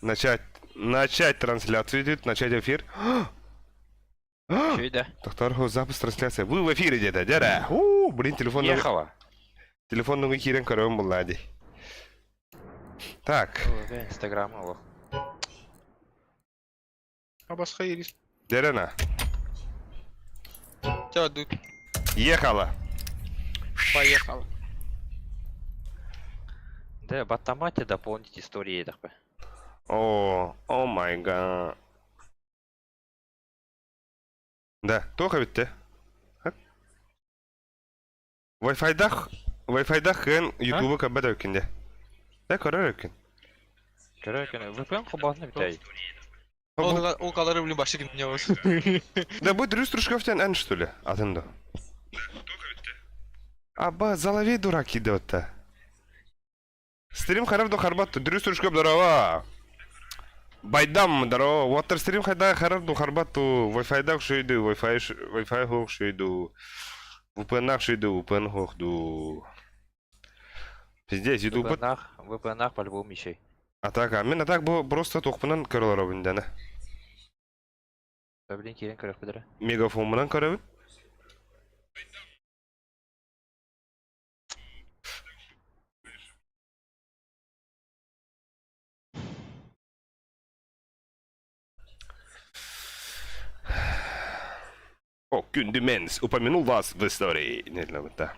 Начать трансляцию идет, начать эфир. Что это? Доктор, запуск трансляции. Вы в эфире где-то, дядя. Блин, телефон... Ехала. Телефонный эфирен коровым был, Лади. Так. Инстаграм его. Обосхаились. Дерена. Все, дуй. Ехала. Поехал. Да, в автомате дополнить истории такой. О май гад. Да, только ведь ты. Wi-Fi-дах ген YouTube каббет өкінде. Да, көрер өкен. Короче, VPN хоббатны битей. Ол калары блин башы ким не var. Да будет Дрюс Трушковтен эн, что ли? Атынды. Аба, залови дурак идет-то. Стрим харап до харбатту. Дрюс Трушков дарова. Байдам дарова. Ватер стрим харап до харбатту. Wi-Fi-дах шойду. Wi-Fi хох шойду. VPN-ах шойду. VPN хох ду. Пиздец, YouTube. VPN-ах по-любому ищей. А так был просто тоқпынан көрілер обынданы. Блин, керен көрек бідірі. Мегафонынан көріп? О, Кюндименс упомянул вас в истории. Не для это.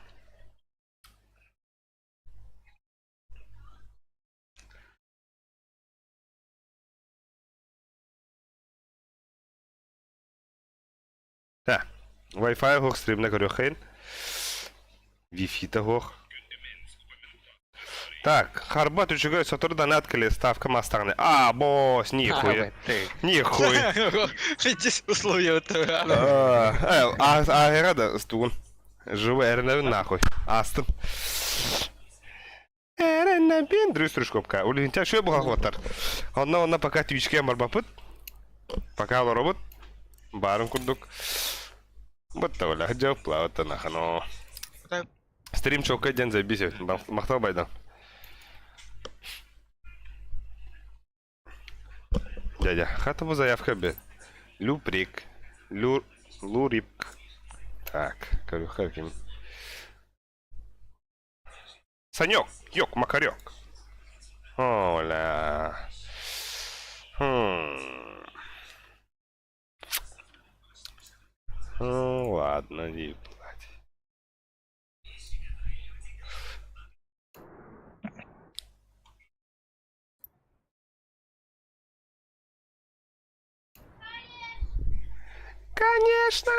Да. Wi-Fi hoog stream на корюхен. Wi-Fi-то hoog. Так, Харбат учугай сатурда наткали ставка мастарны. А, босс, нихуя. Нихуя. Здесь условия этого. А рада стун. Живой эрнавин нахуй. Астын. Эрнавин дрюс трушкопка. Улинтя шо был хватар. Онна пока твичке марбапыт. Пока робот. Барым курдук. Вот оля, жауап плавата нахано. Стрим чокай ден забисев. Мақтау байдан. Дядя, хатову заявка бе. Люприк. Лурик. Так, Харькин. Санек, ёк, макарек. Оля. Ладно, не плать. Конечно.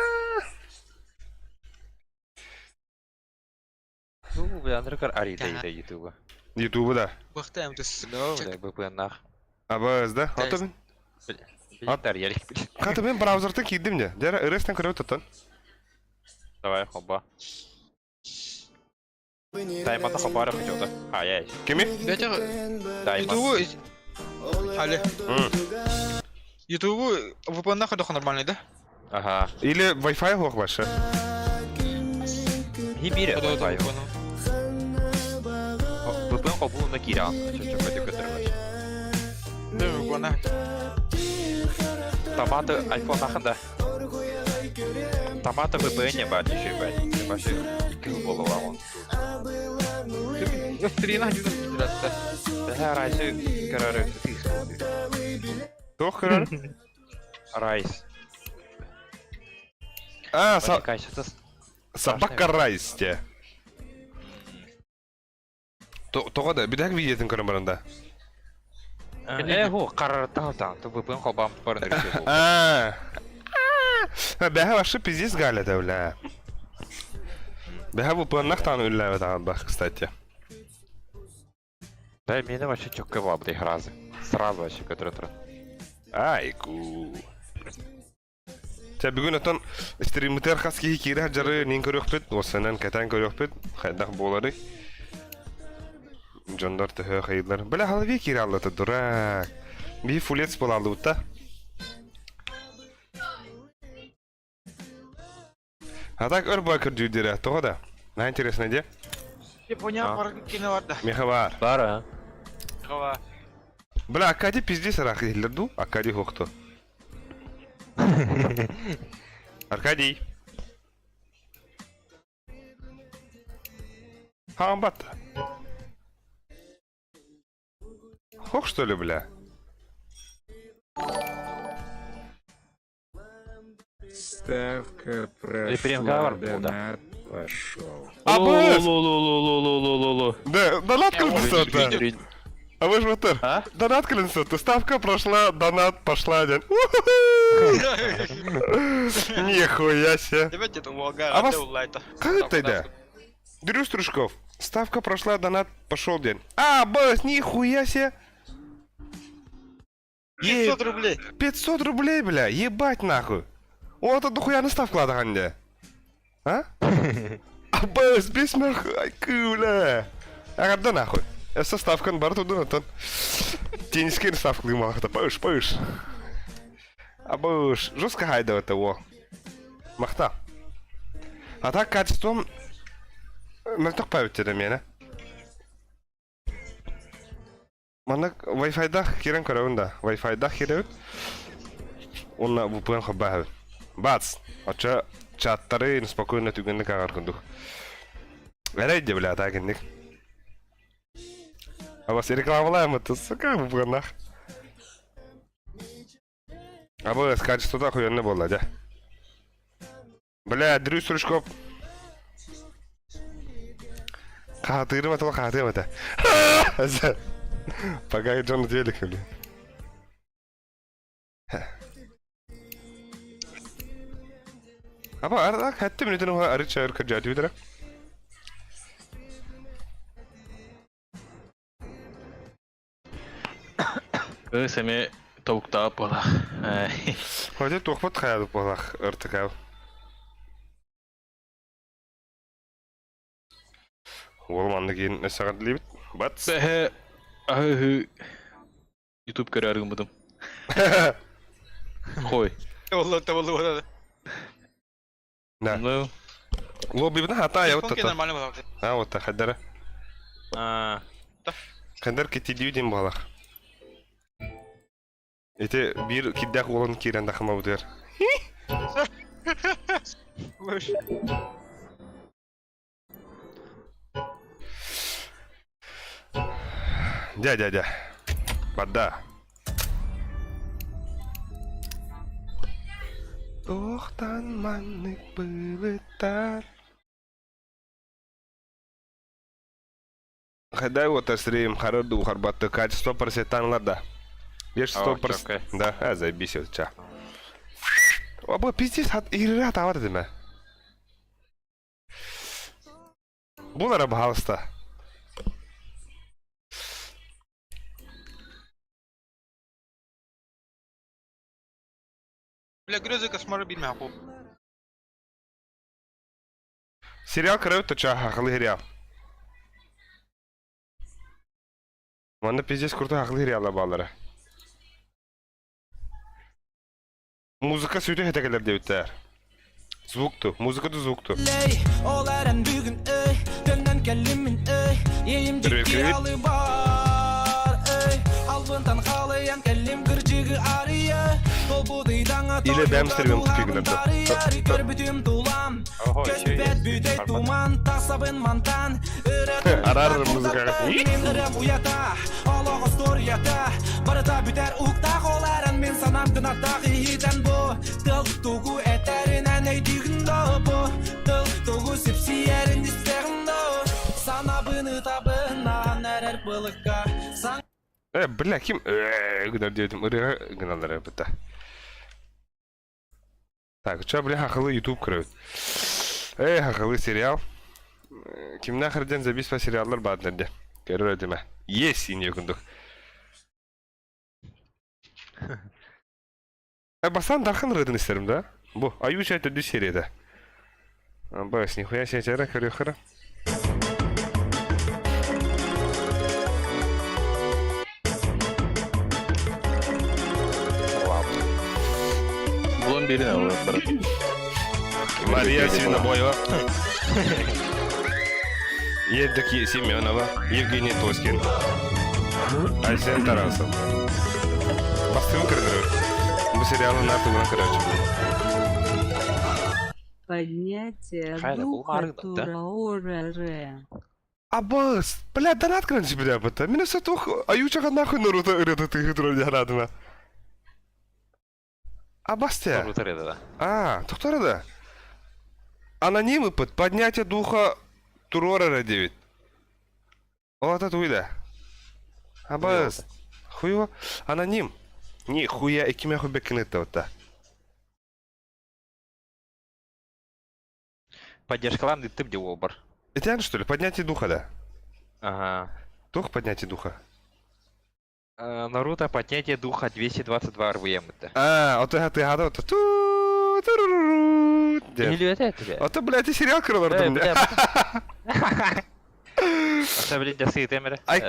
Ну, бля, андрекар арида иде ютуба. Ютуба, да. Бахтаем ты с... Ну, бля, VPN-ах. АБС, да? Атабин? Билеттер елік білі. Хатабин браузерден кидdim de. Дера ырыстан көріп тұттан. Давай, хобба. Таймада хоббары хотел-то. Ай-яй. Кеме? Бетя... Таймад. Ютубу... Али. Ютубу VPN ходоха нормальный, да? Ага. Или Wi-Fi лох ваша? Хибире, Ходо давай. это VPN хоббу на кирян. Чё-чё, пойду көтірмеш. Да, VPN. Томаты айфон ақында. Томаты VPN-не бәді еще бәді. Бәші кіл болу ағын. Стрина жүзім жүзірәтті. Дәһә райсы көрәрі түйіс. Тох көрөр? Райс. Собака райсте. Тоға да, бидәк видетін көрім барында. Ху, қарартаудан. Ты VPN хоббам барын үрсе бұл. Бәхі башы пиздец галя дәулә. Бәхі VPN-нақ таны үлләві тағын бақ, кстати. Да, мені вообще чокка была бы их разы. Сразу вообще, который трат. Айку. Та бүгін өтін стримитер қаске хекері жары нен көрек бет, осынан кәтен көрек бет, қайдақ болары. Jonlar tühü xeyirler. Böyle halı bir kere anlatı durak. Bir fullet spol aldı utta. Hatak örбакыр düydere. Toğa da. Ne интересно де? Япония бар кино бар да. Меха бар. Бара. Хава. Бля, Акади пиздец арахилерду, Акади хохто. Аркадий. Хамбат. Хох что ли, бля? Ставка Переговор был, прошла, да. донат пошел. Абыс! Ло-ло-ло-ло-ло-ло-ло-ло. Да, донат клинсота. А вы ж мотор. А? Донат клинсота. Ставка прошла, донат пошла, день. Нихуя себе. Давайте это улагаю, А вас- а лайта. Как это да? Дрюс Трушков. Ставка прошла, донат пошел день. А, босс, нихуя себе. 500 рублей. 500 рублей, бля, ебать нахуй. Вот это дохуя на ставку ладыганда. А? А босс, без нахуй, айку, бля. Агада нахуй. Эсэ ставкан бар туду натан. Теннискен ставку дымахта, пыш. А босс, жестко хайда это во. Махта. А так качеством... Мэлток павите да мена. Мана Wi-Fi-да хирен караунда. Wi-Fi-да хирен. Онна VPN хабахы. Бац. Ача чаттары спокойно түгенлік ағар күндік. Әрейді бля атагенлік. А бас рекламалайым это, сука, VPN-ах. А бұл качествода хуйенне болды, да. Бля, Дрюс Рыжков. Қағатырым атыла қағатырым ата. Пока Джон Делик, бля. Аба, арда хатты минутын уға ары чайыр кіржады бедірі. Сәме тауықтап бола. Ходе тоқпыт қаяды болақ ұртық әу. Ол манды кейін әсіғат лейбіт. Батс. Бәхі ахы YouTube көрәргім бұдым. Қой. Wallah. Да. Ну. Лоббибіні хата я Телефонки вот нормально было. А, вот так, хаддары. Хаддар кетті дейден болақ. Эти бір киддәк олын керен дақыма бұдыр. Дядя. Бада. Тоқтан маннык бұлыттар. Қайдай отасырейм, қарырды ұқарбатты качество парсетанларда. 100%. окей. Да, заебись вот, ча. Оба, пиздец, игры атавар деме. Бұлара бағалыста. Бля, грозы кошмары bilmem bu. Сериал көрөт ча, ақылы сериал. Манда пиздец крутой ақылы сериалы балары. Музыка сөйте хетекелер дебіттер. Звукту, музыкады звукту. Оларан бүгін төннен келімін Ейім Привет, жекке привет. алы бар Албынтан қалыян келім кіржігі ария Ол бұдыйдан Или дәмстермен күпігінерді. Көрбітім тулам Ого, Көз еще бәт есть. бүйдей Формат. туман Тасабын мантан Арар музыкаға. Мен ұрым уята Олығы сторията Барыта бүтер ұқтақ оларан Мен санам дынаттақ иетен бұ Тыл туғу әтәрінен әйтігінді бұ Тыл туғу сіпсиерін істерінді Санабыны табынан әрәр бұлыққа Бля, ким? Гүнер дедім, ұрыға гүналары бұта. Так, ча, бля, ақылы YouTube көрөт. Ақылы сериал. Кимна қырден забис па сериаллар баднерде. Көрөр өдіме. Ес, ине күндік. Басан дархан рыдын істерім да? Бұ, аю чай түрді серияда. Бас, нихуя сетері көрі қыры. Бұлан берін ауыр барады. Мария Синобоева. Евдокия Семенова. Евгений Тоскин. Ай, сен тарасın. Bastığımı kırdırıyor. Bu serialın artığına kırıyor. Поднятие Хайда, бұл духа арыдық, да? Тураурары. Абас, бля, донат кранчи, бля, бата. Меня все тух, аютчага нахуй Наруто ырыды ты хитро не радыма. Абас те. Наруто еді да. Тоқтар да. Аноним опыт, поднятие духа Турорера 9. Вот это уйда. Абас. Хуево. Аноним. Нихуя, и кем я хуй бекнет вот так. Поддержка ладно, ты где обор. Это что ли? Поднятие духа, да? Ага. Дух поднятие духа. Наруто поднятие духа 222 РВМ это. Вот это ты гадал, то ту-ту-ру-ру. Или это тебе? Вот это, блядь, и сериал крылар Эй, там. бля. Это, блин, да сый темер. Ай,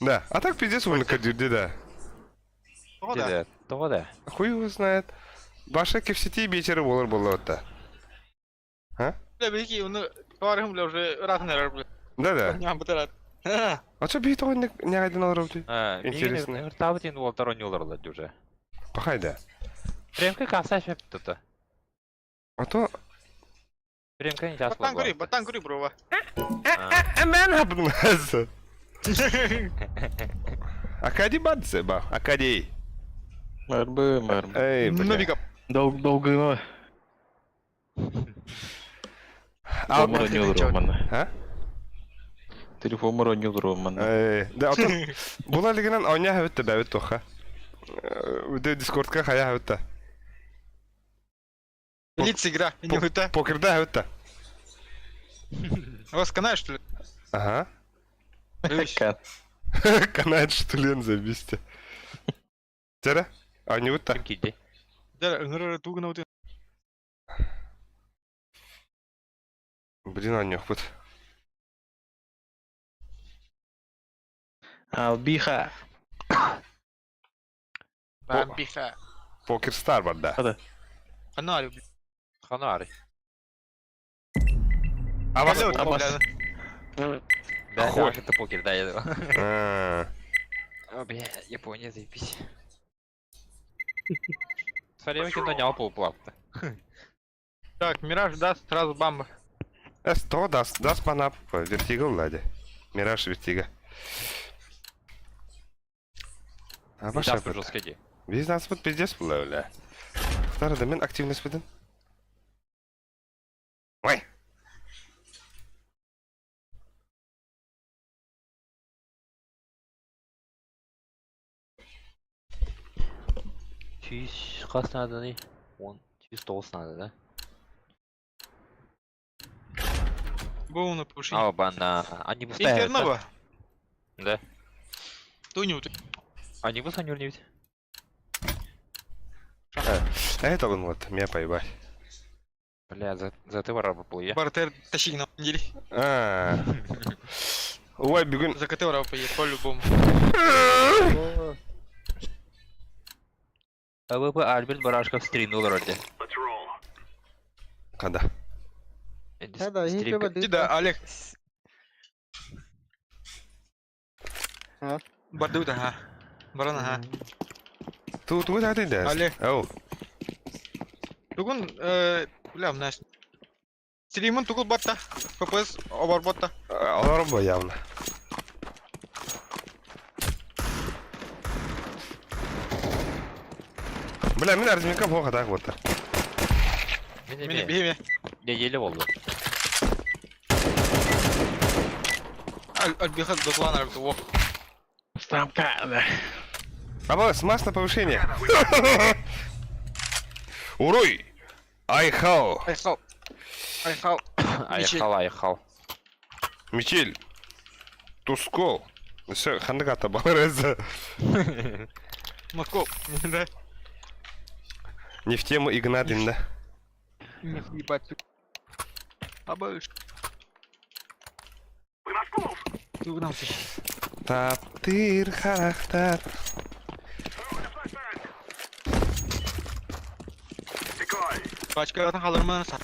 да, а так пиздец умный кадюрди, да. Тоғда. Тоғда. Хуй его знает. Баша кефсети вечері болар болды отта. А? Бля, беки, оны каварым, бля, уже ратынар, бля. Да-да. Ням бітарат. А что бейт оған не қайдан алар өте? Интересно. Интересно. Табыт енді ол сторонний олар уже. Пахайда. Прямка каса шеп тут. А то... Прямка не час Баттан күрі, бро, Мен хапын мәзі. Акади бадсы, ба. Акади. Мәрбі. Эй, бля. Новикап. Долгыны. Ал- Телефон не olur мана. А? Телефон не olur мана. Эй, да, а то... Бұл әлігінен ауня әвітті бәвіт тоқа. Үді дискордқа қая әвітті. Лиц игра, не хуйта. Покерда әвітті. У вас канал, что ли? Ага. Кәт. Канает что ли, забисти. Тера? А не вот так. Киди. Да, нұры туғына өте. Блин, он нюхпут. Албиха. Бамбиха. Покер стар бар, да. Канал, бля. Ханари. А вас... Канал, Абас. бля. Да, Хуй. это покер, да, я А, О, бля, Япония, заебись. Смотри, я кино не полуплавно. Так, Мираж даст сразу бамба. S100 даст панап. Вертига лади. Мираж вертига. А Сейчас баша уже бит. сходи. Biz нас вот пиздец была, бля. Второй домен активность будем. Ой. Чиз, кас надо, не? Он, чиз толс надо, да? Бұл на пуши. А, бана, они бы Инферно ставят. ба? Да. Туню ты. Они бы санюр не ведь. А это он вот, меня поебать. Бля, за ты вора поплыл, Бартер тащи на неделе. А. Ой, бегун. За КТ вора поедет, по-любому. АВП Альберт Барашков стринул вроде. Когда? Ти да, Олег. Барды да, ха. Барана, ха. Тут вот это да. Олег. Оу. Бүгін, бля, мына стримін түгіл батта. ФПС обар батта. Алар ба явно. Бля, мен разминка плохо так вот. Мені бейме. Я еле волду. Альбихат доклан арбиты, ох. Стамка, да. Абас, масс на повышение. Урой! Айхау! Айхал. Айхал. Аехал. Мичель! Тускол! Все, хандагата балареза. Москов. Да. Не в тему Игнатин, да? Ебать. Абыш. Ты угнался. Таптыр харахтар. Пачка атын қалырман сат.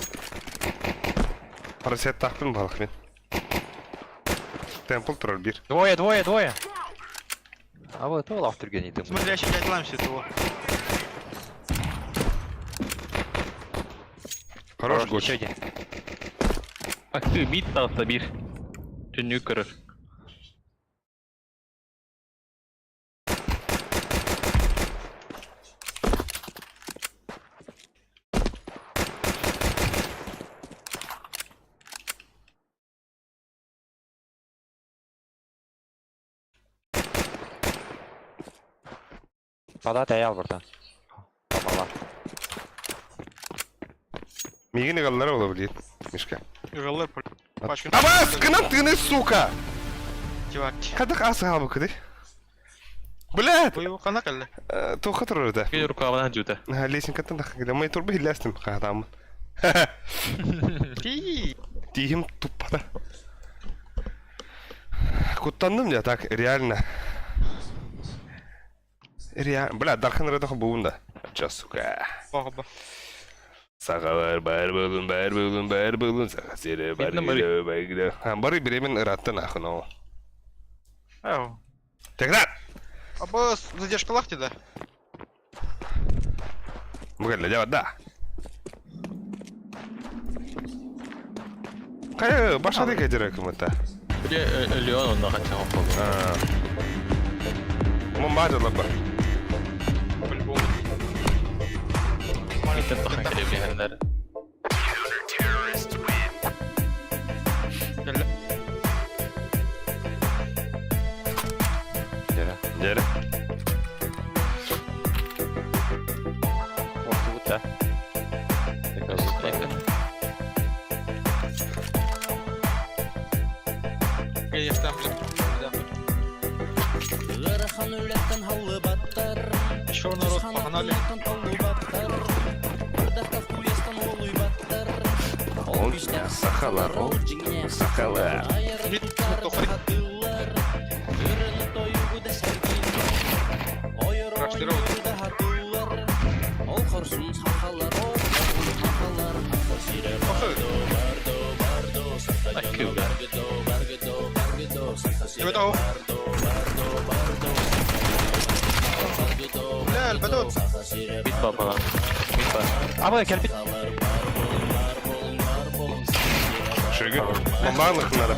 Парасет тақпын балық мен. темпл тұрар бір. Двое. А вот ол автырген едім. Смотрящий айтыламын этого. Хорош гоч. Еще один. Аксы бит алса бир. Түнү көрөр. Падат аял buradan. Бабалар. Мигені қаллары ола білейді. Мишка. Жаллар пачкан. Абас! Кынам тыны, сука! Чувак. Қадық асы қалбы кыды? Блядь! Вы его канак әлі? Тоқы тұрыр да. Кел рукавынан жута. Лесенкаттан да қағыда. Май тұрбы хилләстім қағыдамын. Фи. Тихим туппада. Куттандым я так, реально. Бля, Дархан рыдақы буында. Ча, сука. Бағыба. Сағалар бар болын, саға сері бар гілі. Бары біремен ұраттын ақын ол. Ау. Теграр! Абас, задержка лахти, да? Бұғалла, жауад да. Қайы, башады кәдері әкімітті. Бре Леон онда қача қоқыл. Мұн бажылы бар. По-любому. Мектеп тақын келебегендер. Келі. Жәрі. Орты бұт та. Конечно. Черный рот погнали. Ол сақалар, ол сақалар. Мид, тохри. يبقى اهو لا البدوت Bit babalar. Bit var. Ama gel bit. Шүргі. Мұн барлық қынады.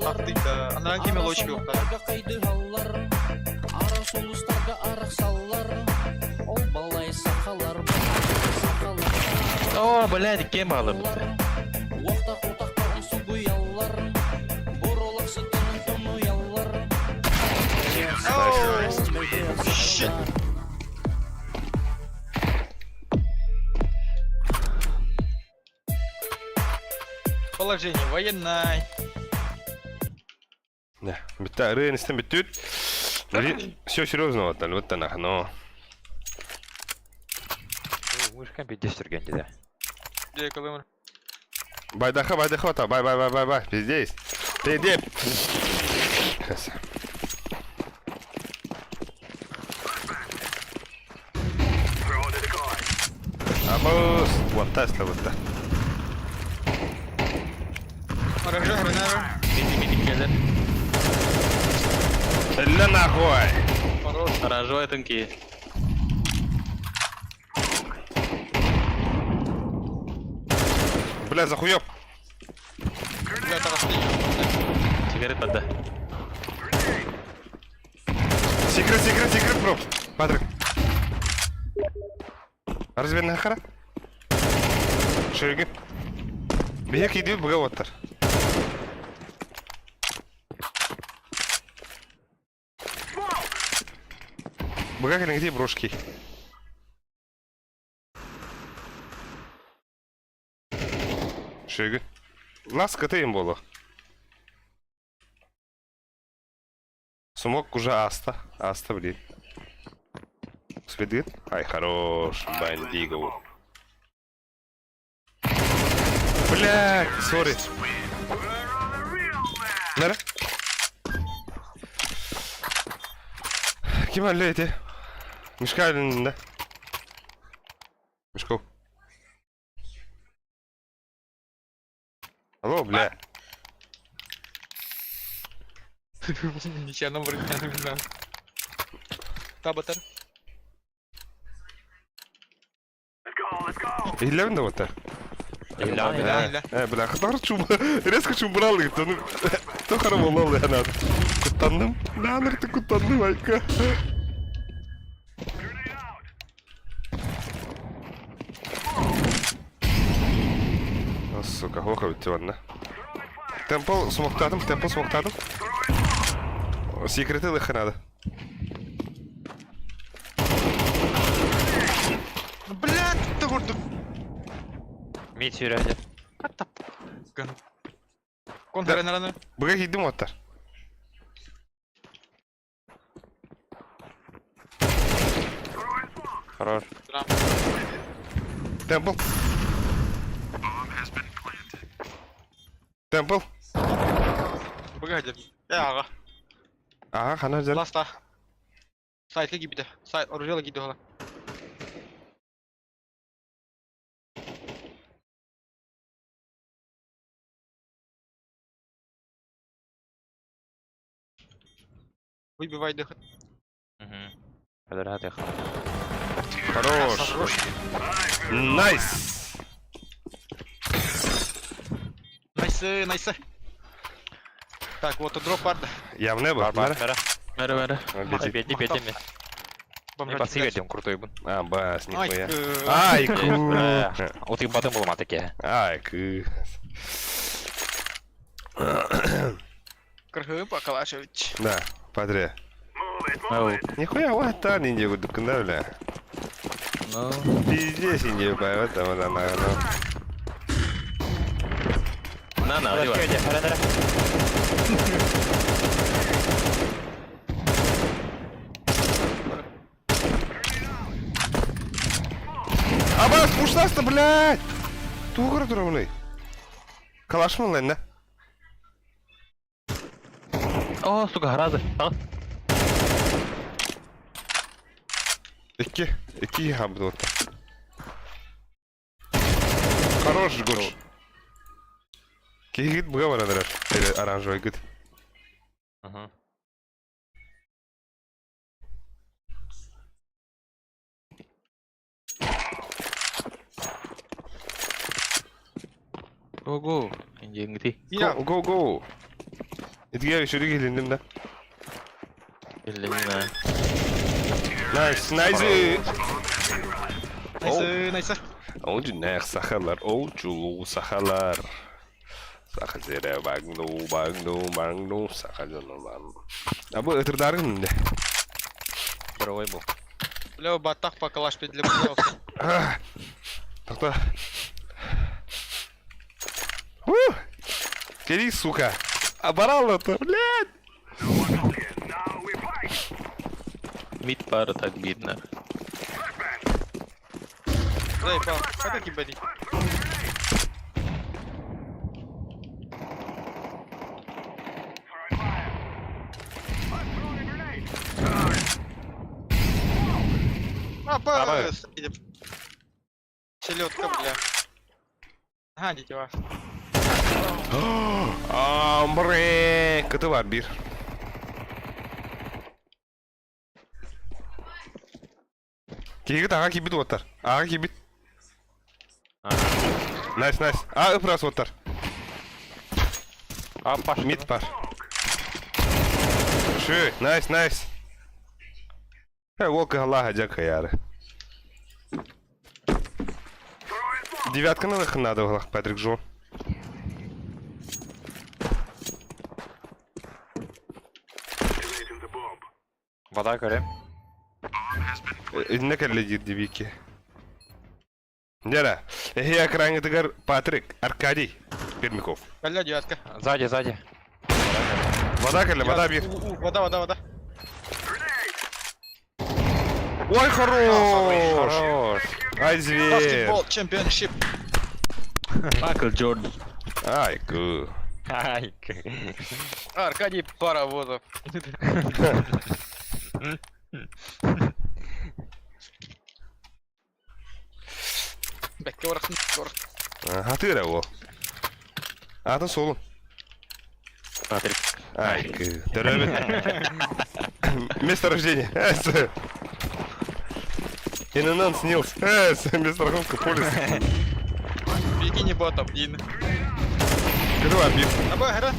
Ах ты, да. Она какие мелочки вот О, блядь, кем алып. Shit. Положение военное. Не, бітті рейністен біттіт. Все серьезно ваттан, ваттан ақын. Мышкан бедес жүрген деді. Где Колымыр? Байдаха, вата, бай, пиздец. Ты иди. Сейчас. Абус, вот Тесла, вот так. Гаража, гранара. Мидик gelir. Ля нахуй. Хорош. Aranjou тонкие. Бля, захуёб. Бля, так остынь. Сигарет подда. Секрет, бро. Патрик. Разве нахара? Шерги. Бияк иди буга ваттар. Буга где брошки? Шерги. Ласка ты им было. Сумок уже аста, блин. Следит? Ай, хорош, бандигу. Блядь, сори. Нара? Kim halletti? Mishka elinde. Mishko. Алло, бля. Ничего, номер не знаю. Табатер. Hillen de вот. Illa, Бля, kadar резко чумбрал их, ну, то хоромол oldu yani. Kutlandım. Ne artık kutlandım Ayka. Сука, плохо ведь ладно. Темпл смоктадым. Секреты лиха надо. Блядь, ты гордо. Mid yürüdü. Контренераны. Бıga giydim otar. Хорош. Темпл. Темпл. Погоди. Ага. Ага, хана жер. Ласта. Сайтка гибиде. Сайт оружие гиде ола. Выбивай дыхать. Hadi yakın. Хорош. Найс. Найсы. Так, вот и дроп парда. Явне Var bak. var. Mera. Мера. Беди мне. Не посыгать, он крутой был. А, бас, нихуя. Ай, Айку. Вот и потом был матаке. Айку. Крхы Калашевич. Да, подряд. Ау. Нихуя, вот та ниндзя докunda, бля. Ну. Пиздец, ниндзя, вот там она, ну. На, одевай. А бас, пуштаста, блядь! Тугра дуравлый. Калаш мı lan ne? О, сука, грозы. Al. İki yaptı orta. Хорош, Гурш. Кей гид бұға барадыр. Оранжевый гид. Го. Инди нги. Я. Go. İdgiye şöyle gelindim de. Эллина. Nice. Найсы. Olcu ne sahalar, olcu sahalar. Saha zere bagno, saha canım. Abi ıtırdarın ne? Здоровый был. Бля, батах по калаш для плей-оффа. Тоқта. Кери, сука. Оборал-то, блядь. Мид пара так видно. Заебал. Как ебать? Давай. Селедка, бля. Ага, дитя. Ambre. Kıtı var bir. Kegit ağa kibit otar. Ağa kibit. Nice. Ağa ıpras otar. А, пошли. Mid par. Şöy. Nice. Волка Аллаха джака яры. Девятка на выход надо в Патрик Джо. Вода горе. Ne kadar girdi Viki? Нера. Я крайне тагар Патрик. Аркадий. Пермяков. Бля, девятка. Сзади. Вода кале, вода бир. Вода. Ой, хорош! Хорош. Ай, зверь! Баскетбол чемпионшип. Майкл Джордан. Ай, ку. Ай. Аркадий Паровозов. Бәкке орақсын. Хатыра о. Атын солун. Патрик. Ай, дөрөбет. Место рождения. Иннан снился. Месторождение полис. Прикинь, ботом, Дин. Кто обид? Або, гра.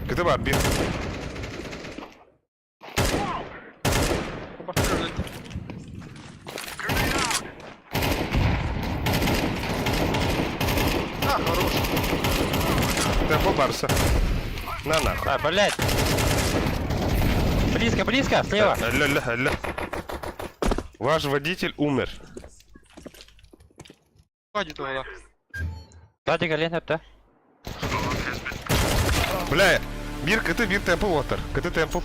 Кто обид? А, хорош. Темпл Барса. На нахуй. А, блядь. Близко, близко, слева. Алло. Ваш водитель умер. Ходит его, да. Сзади Гален это. Бля, бир темпл вотер. КТ темпл.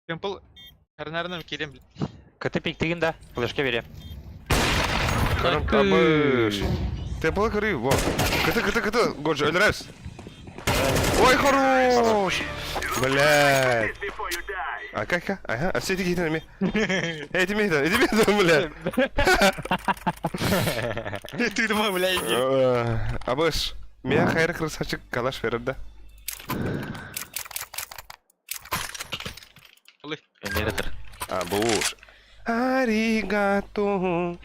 Темпл. Наверное, келем, блин. КТ пиктигин да. Флешке бери. Карам табыш. Темпл кырый, вот. КТ. Годжи, өлрәс. Ой, хорош. Блядь. А как? Ага, а все эти гитаны. Эти метаны, блядь. Ты думал, бля, иди. Абыш, меня хайры красавчик калаш верді. Генератор. Абуш. Аригато.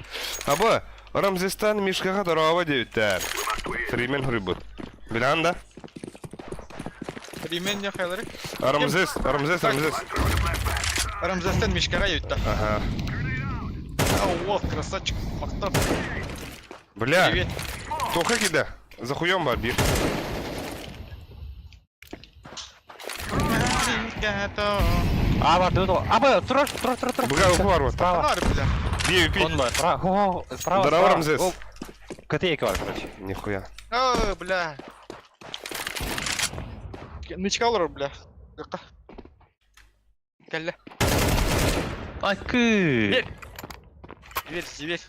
Абы, Рамзестан мишкаға дұрава деуіттер. Фримен хрибут. Білан да? Римен не хайлары. Рамзес. Рамзестен мишкара ютта. Ага. Вот, красавчик. Мақтап. Бля, Привет. тоқа кида. За хуем бар бир. А, бар, тут. Абы, тур. Бұға ұқы бар вот. Справа. Бля. Бей, пей. Он бар. Справа. Справа. Здорово, Рамзес. КТ екі бар, короче. Нихуя. О, бля. Нычка олар, бля. Кака. Кәллә. Акы. Дверь.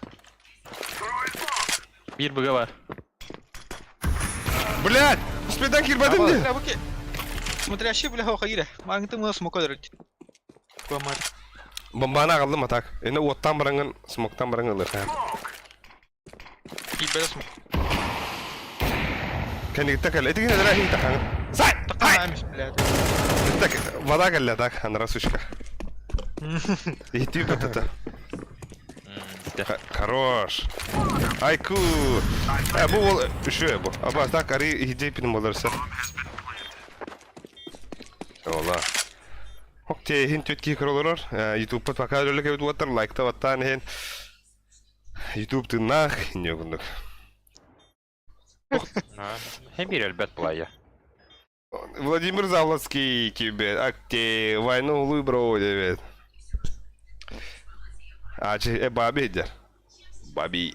Bir bıga var. Блядь, спидан кирбадым де. Бля, буки. Смотрящий, бля, хохайра. Маңты мұны смока дөрет. Көмар. Бомбаны ағылдым атак. Эне оттан бараңын, смоктан бараңын ылыр. Кибеле смок. Кәнігітті кәлі. Эти кені дырахи тахаңын. Сай! Тақамамиш, бля. Так, вода кәлі так, анара сучка. Итти көтті. Хорош. Айку. Бу ол үші бу. Аба так ари хидейпінің боларса. Ола. Окей, хин төтки кролорор. YouTube пока ролик өтіп отыр, лайктап аттан хин. YouTube тыннақ, не күндік. Hem bir elbet bulaya. Владимир Завладский кибет. Окей, войну улуй бро, девет. Баби дер. Баби.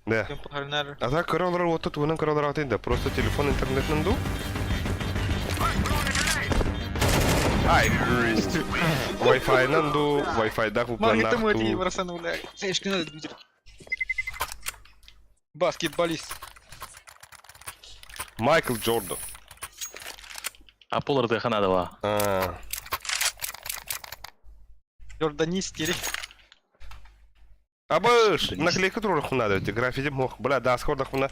Да. Темпл харнар. А так кроллер вот тут вон кроллер атында. Просто телефон интернетнен ду. Ай, Wi-Fi нанду, Wi-Fi да Маңты мөти кукланнахту. барасан, бля. Сешки надо дудер. Баскетболист. Майкл Джордан. Апулар дыхана var. Jordaнист керек. Абыш, наклейка турах надо, эти граффити мох. Бля, да, скоро хуна.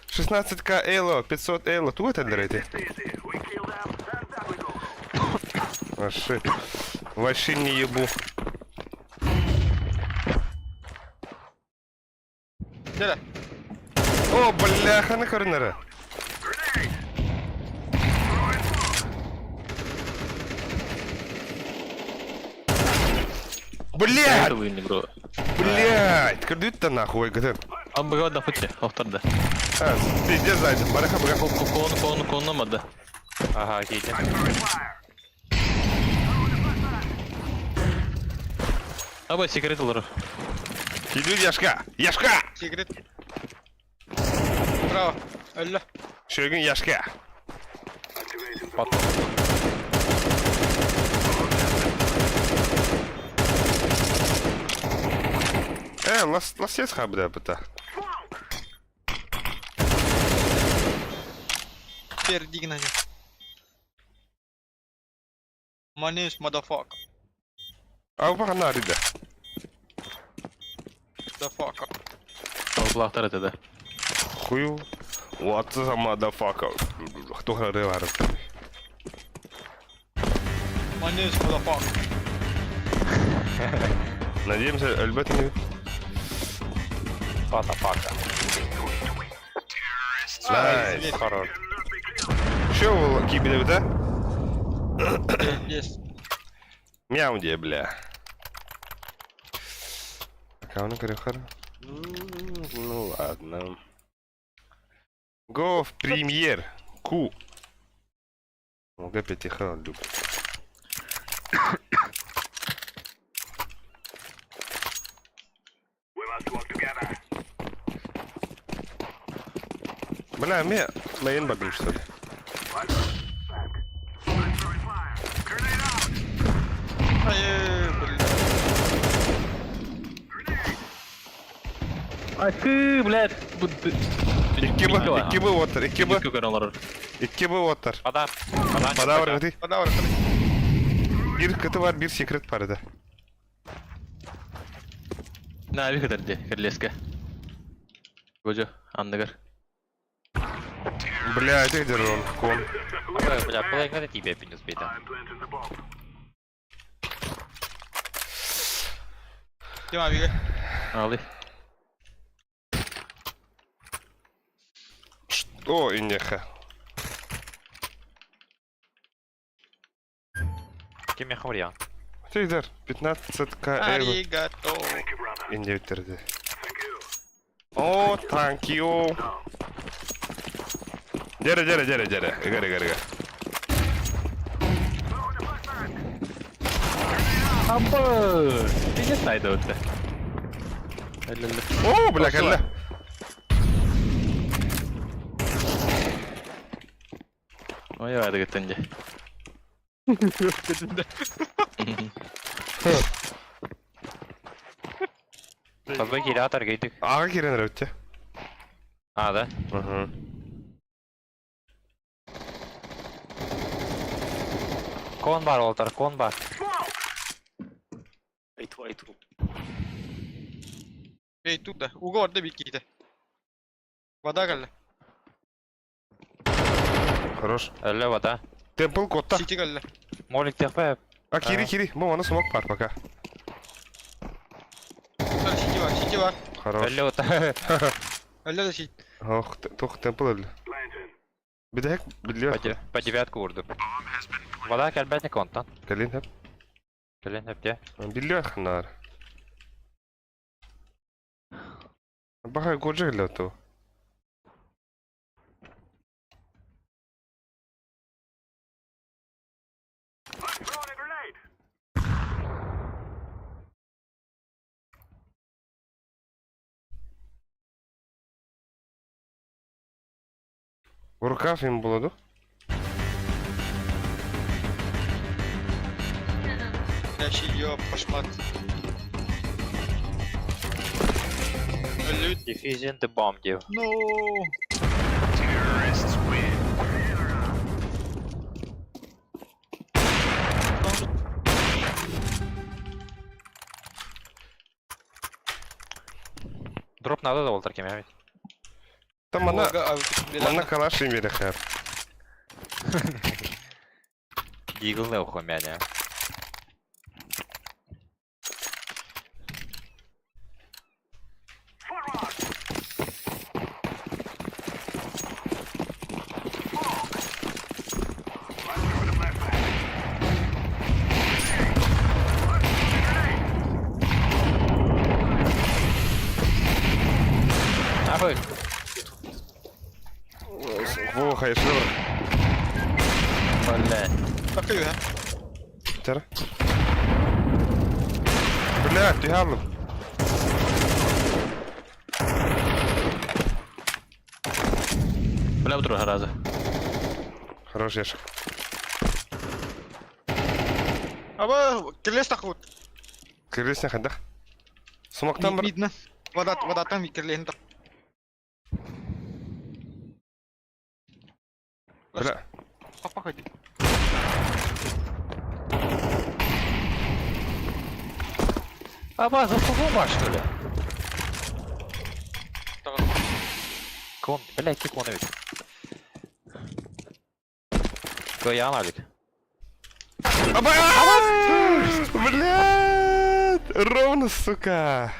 16к эло, 500 эло, ту это дрейте. Вообще не ебу. Деля. О, бляха, на корнера. Блядь! Это вынни, бро. Блядь! Кредит-то нахуй, где? Он быга да футе, авторда. Пиздец, зайдет, бараха, бля. Konulmadı. Ага, едем. Abi sigaret alır. Иди, Яшка! Яшка! Сигарет. Право. Алло. Шөгін Яшка. Ласец хабда быта. Теперь дигнание. Manus, motherfucker. Ау баха нарида. Motherfucker. Ол бұлақтар өтеді. Хую. What's a motherfucker? Кто говорит? Manus, motherfucker. Надеемся, Альберт не... Фата-фата. Найс. Хорош. Чё вы кибили, да? Есть. Мяу где, бля. Кого на корехар? Ну ладно. Го в премьер. Ку. Г пятиха люб. Бля, мейн бадым, что ли? Ай, бля. Акы, блядь. İki bu water, iki bu, Екі көрінлар. iki bu water. Вода. Вода var hadi. Подавай, Bir kıtı var, bir secret var hadi. На, вихо дәрде, кірлеске. Көжі, андығыр. Бля, это где он? Кон. Бля, половина тебе не успеет. Дима, бегай. Алы. О, и неха. Кем я хмурьян? Тейдер, 15к euro. Аригато. İnce bitirdi. Oh, thank you. Gere. Gere. Абы! Неге сайда өтті? Әлі. Oh, bля, kelle. Ой, ады кеттенде. Тобой гиратор гейдик. Ağa girenler öte. А, да? Hı. Кон бар, Олтар, кон бар. Эй, тут да. Уго orada bir kişi de. Вода geldi. Хорош. Әлі вода. Темпл котта. Сити geldi. Молик тепе. А, Кири. Bu ona smoke var пока. Sonra Сити var. Хорош. Әлі вода. Öyle de Сити. Oh, темпл öldü. Bir de hack biliyor. По девятку урду. Вода кәлбәтне контан. Gelin hep. Келен хепте. Biliyor хнар. Бага годжа гело то. Рукав їм було, да? Ящи ее пошмат. Ölü. Diffusion the bomb diyor. No. Дроп надо да Олтар кем ya. Там она Бана. калаш им вере хэр. Дигл не ухомяня. Ahoj. Во, хай шнур. Бля. Bakıyor ha. Тера. Бля, ты гамн. Бля, в друга раза. Хорош яшек. Ama kirles takut. Кырысня хадах. Смоктан бір. Midna. Вода там kirlen tak. Бля. Apa kadi? Аба, заслугу что ли? Кон, блядь, Тихонович. Кто я, Налик? Блядь! Ровно, сука!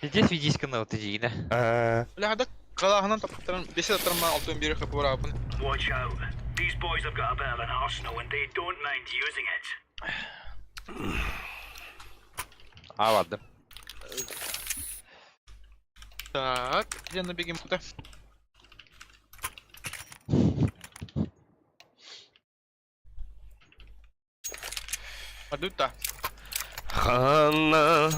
Здесь ведись канал, ты Дина. Бляха, қалағынан таптырын, бесе таптырын алтын бері қып бұра апын. Watch out. These boys have got a bit of an arsenal and they don't mind using it. А, ладно. Так, я набегим куда. Адута. Ханна.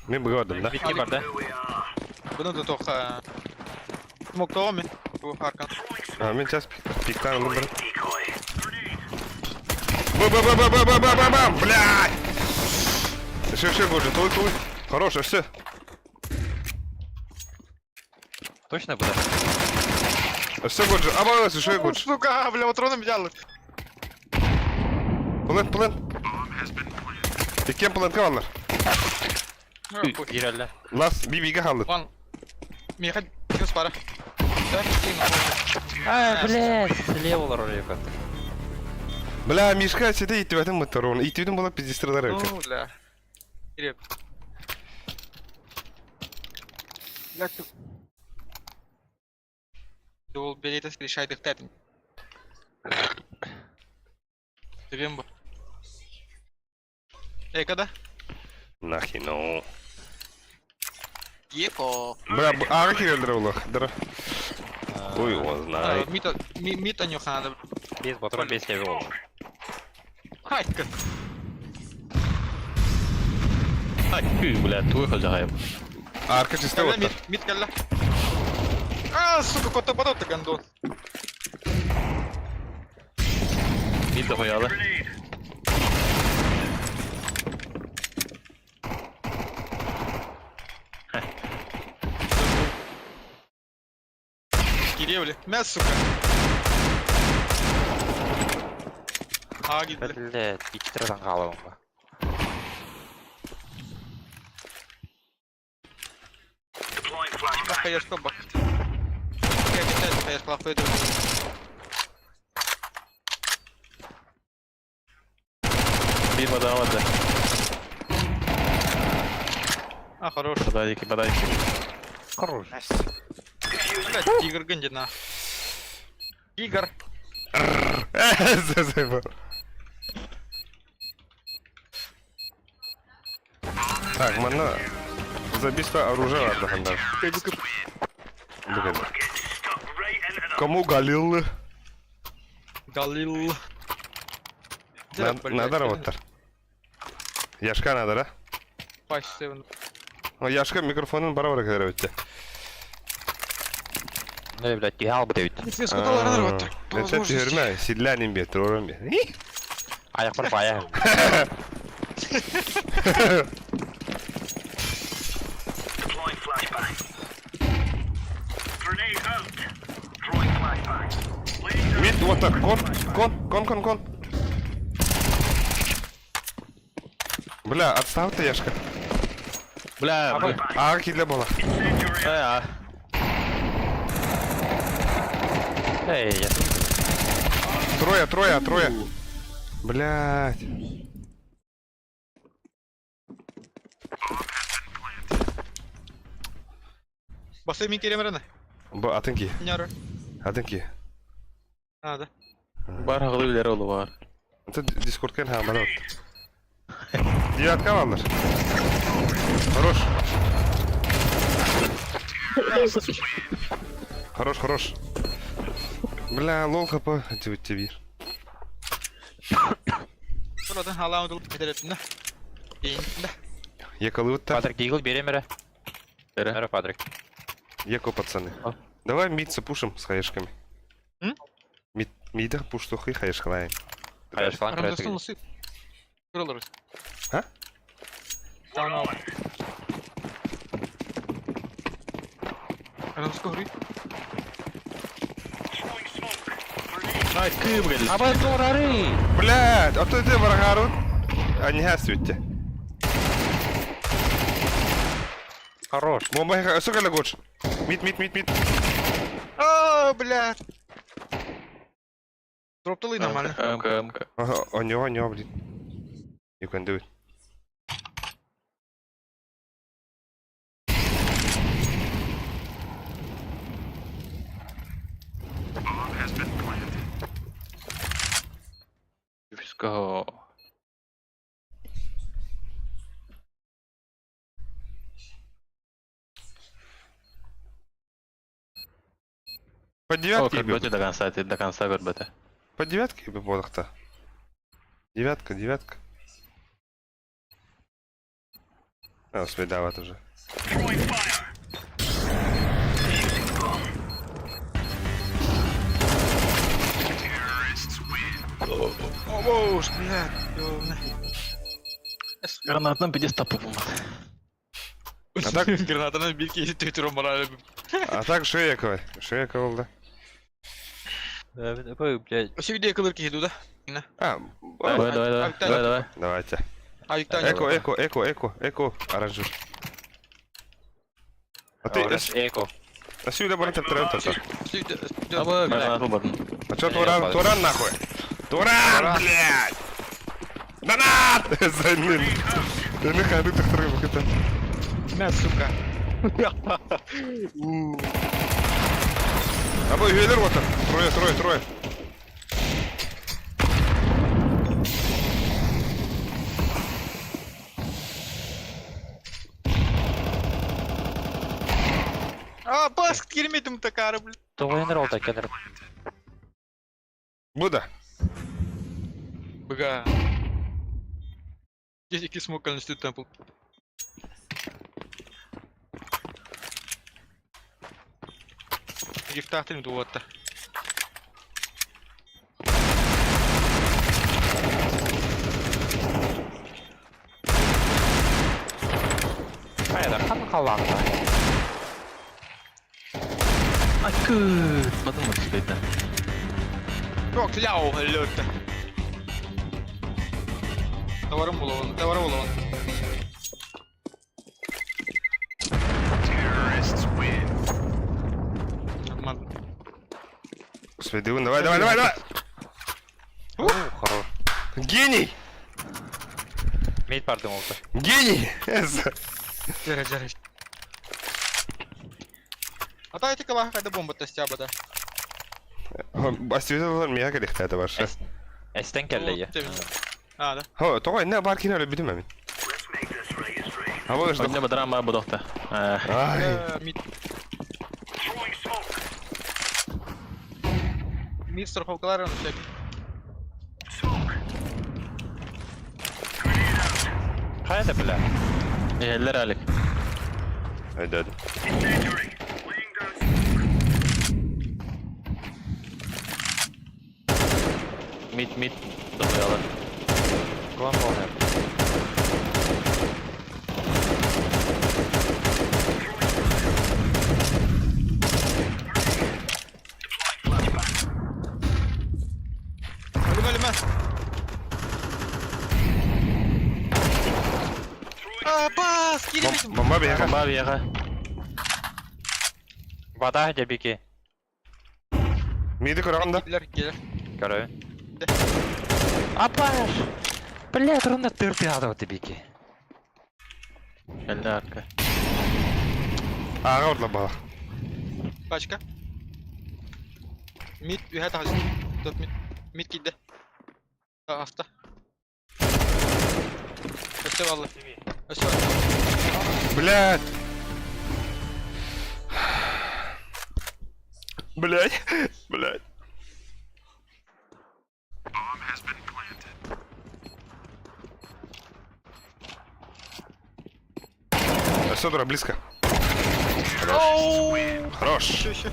Мен бұғадым, да? Беги, бар, да? Here we are. Бұны да тоқа. Смоктауы мен. Бұл арқан. Мен сейчас пиктан нумер. Decoy. Ба-ба-ба-ба-ба-ба-ба-ба! Блядь! Все, Годжи, твой. Хороший, все. Точно будет? Все, Годжи. Обалдеть, что Годжи. Сука, бля, отроном взяли. Плент. И кем плент каланlar? Иралля. Лас, бибиге қалды. Ван. Меха, кес пара. Так, А, блядь, слева ролик как-то. Бля, Мишка, сиде итібәтін мұттыруын. Итібдің бола пиздестірдар өте. Ну, бля. Иреп. Бля, ты... Ты ол береті решайдық тәтін. Дебем бұл. Когда? Нахину. Епо. Бля, аға керелдір олық. Дыра. Ой, его знай. Мита нюха надо. Без патрон, без тебя. Хайка. Ай, фу, блядь, твой хозяин. Арка чисто вот так. Мит калла. А, сука, кота подота гандон. Мид дохуяла. Киревли. Мяс, сука. А, гидли. Блядь, и 4 танкала он. Deploying flashbang. Нахуя скобак. Я кидаю, нахуя склав пойду. Мимо дала, да. А, хорош. Подайки. Хорош. Блядь, тигр гандина. Тигр. Зазыва. Так, мана. Забийство оружия надо хандar. Бүгін. Stuck right into the Кому Галил? Галил. Надо работать. Яшка надо, да? Пассивно. Яшка микрофонын бара-бара кедер өтті. Ну, блядь, тягал бы ты ведь. Ты сколько работать? Это тюрьма, седлянин бе, туром бе. А я пропая. deploying flashbang. Grenade out. Throwing flashbang. Laying Мид, вот так, кон. Бля, отстав ты, Яшка. Бля, бля. Ага, кидля была. А, Эй, я Трое. Блядь. Басай ми керемеріне. Атынки. Няры. А, да. бар хагылыр олу бар. Это дискордкен хамбара вот. Девятка валыр. Хорош. Бля, лол хп. Тебе. Buradan hala ödül ederetinde. Deyininde. Якалывают-то. Патрик, Дигл, берем меры. Бере. Меры, Патрик. Яко, пацаны. А? Давай мидцы пушим с хаешками. М? Мида пуш тухай хаешкалаем. А я шланг Aramızda nasıl? Kırılırız. Ha? Tamam. Aramızda kırıyı. Ай, ты, блядь. А вы дурары! Блядь, а то ты врагарут. А не гасуйте. Хорош. Бомба, сука, лагоч. Мид. О, блядь. Дроптали нормально. МК. Ага, у него, блин. You can do it. Let's go. По О, девятке бы. Горбати до конца Горбати. По девятке бы подох-то. Девятка. А, свидават уже. Throwing fire. Defusing bomb. Terrorists win. О, боус, блядь. ёбаный. Гранатным пьедестапом. А так, Граната на бирке и твиттером морали. а так Шеякова да. Блядь. Все видео кылырки иду, да? А, Давай. давайте. А Виктор, Эко, оранжир. А ты, Эко. а сюда будет тренд это. Гранату бадын. А чё Туран нахуй? Туран, блядь! Донат! Занин. Да не ходу, так трогай, это. Мяс, сука. Або Ювелир вот трое. А, бас, кереметім такары, блядь. Тоғайныр ол такедір. Буда. Бга. Здесь які смокальный студ темпл. Гифтахтин дуотта. Қайда, қан қалаңда. Бадын мı түспейді? Yok, ляу, лётта. Товарым болуын. Terrorists win. Нормально. Господи, давай. О, хорош. Гений! Мейт барды молды. Гений! Жарай. Ата эти кала кайда бомба тестя бада. Астюзалар мия керек это ваше. Әстен кәлі е. А, да. Хо, тоғай, не баркин әлі білдім әмін. Let's make this race rain. А бұл Önce bıdıran bana bu dokta. Ай, Мид. Throwing smoke. Мид страховкаларын чек. Smoke. Grenade out. Қайда біля? Eller alik. Hadi. Incendiary. Laying down smoke. Mid. Dolayalım. Клан болғайм. Deploying flashbang. Ölüm. А, бас, кереметім. Бомба бияға. Bomba bir yaka. Бада дебеке. Миді көрағанда. Келер. Көрі. Апаш! Бля, тұрында түрпе ады дебеке. Eller arka. Аға орла бала. Пачка. Мид, ühe taha Top mid. Mid giddi. Hafta. Öste vallahi. Öste vallahi. Блядь. Блядь. Bomb has been planted. Содора, близко. Оу! Хорош. Еще.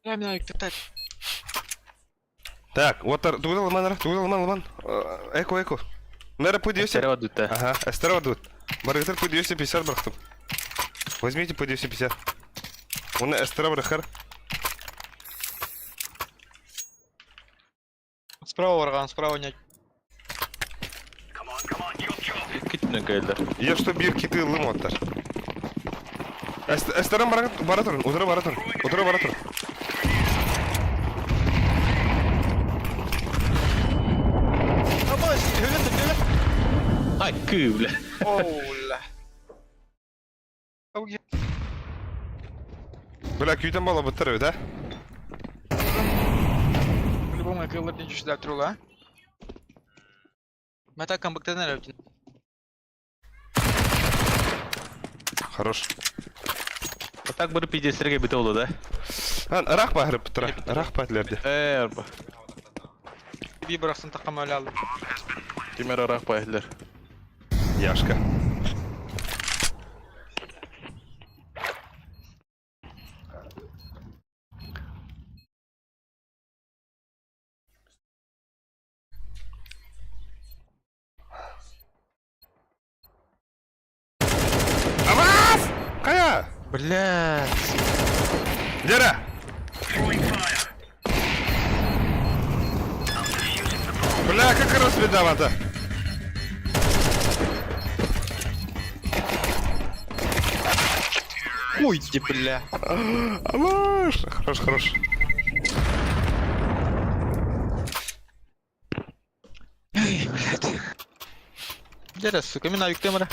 Я меня тать. Так, вот тугал ман. Эко. Нера по 200. Estere vadute. Ага, эстера дут. Баргатер по 250 брахтым. Возьмите по 250. Он эстера брахар. Справа варган, справа нет. Come on, chop. Git Түннен келдер. Я что бир кити ылым оттар. Эстерен бара турун, удара бара турун. Удара бара турун. Ama höyle. Ай, кы, бля. Оуля. Ауге. Бля, күйтен бала быттыр да? По-любому кыллар не чушда трула. Мата камбактан рәвтин. Хорош. Так бір пиздестерге бите oldu да. Рах багырып быттыра. Рах патлерде. Эрба. Bir bıraksın takım öyle aldım. Тимер арак байдлер. Яшка. Аваз! Кая? Блядь. Дера! Бля, как разбедава-то? Ой, ты, бля. Алаш! Хорош, хорош. Ай, блядь. Где сука, меня yükleme.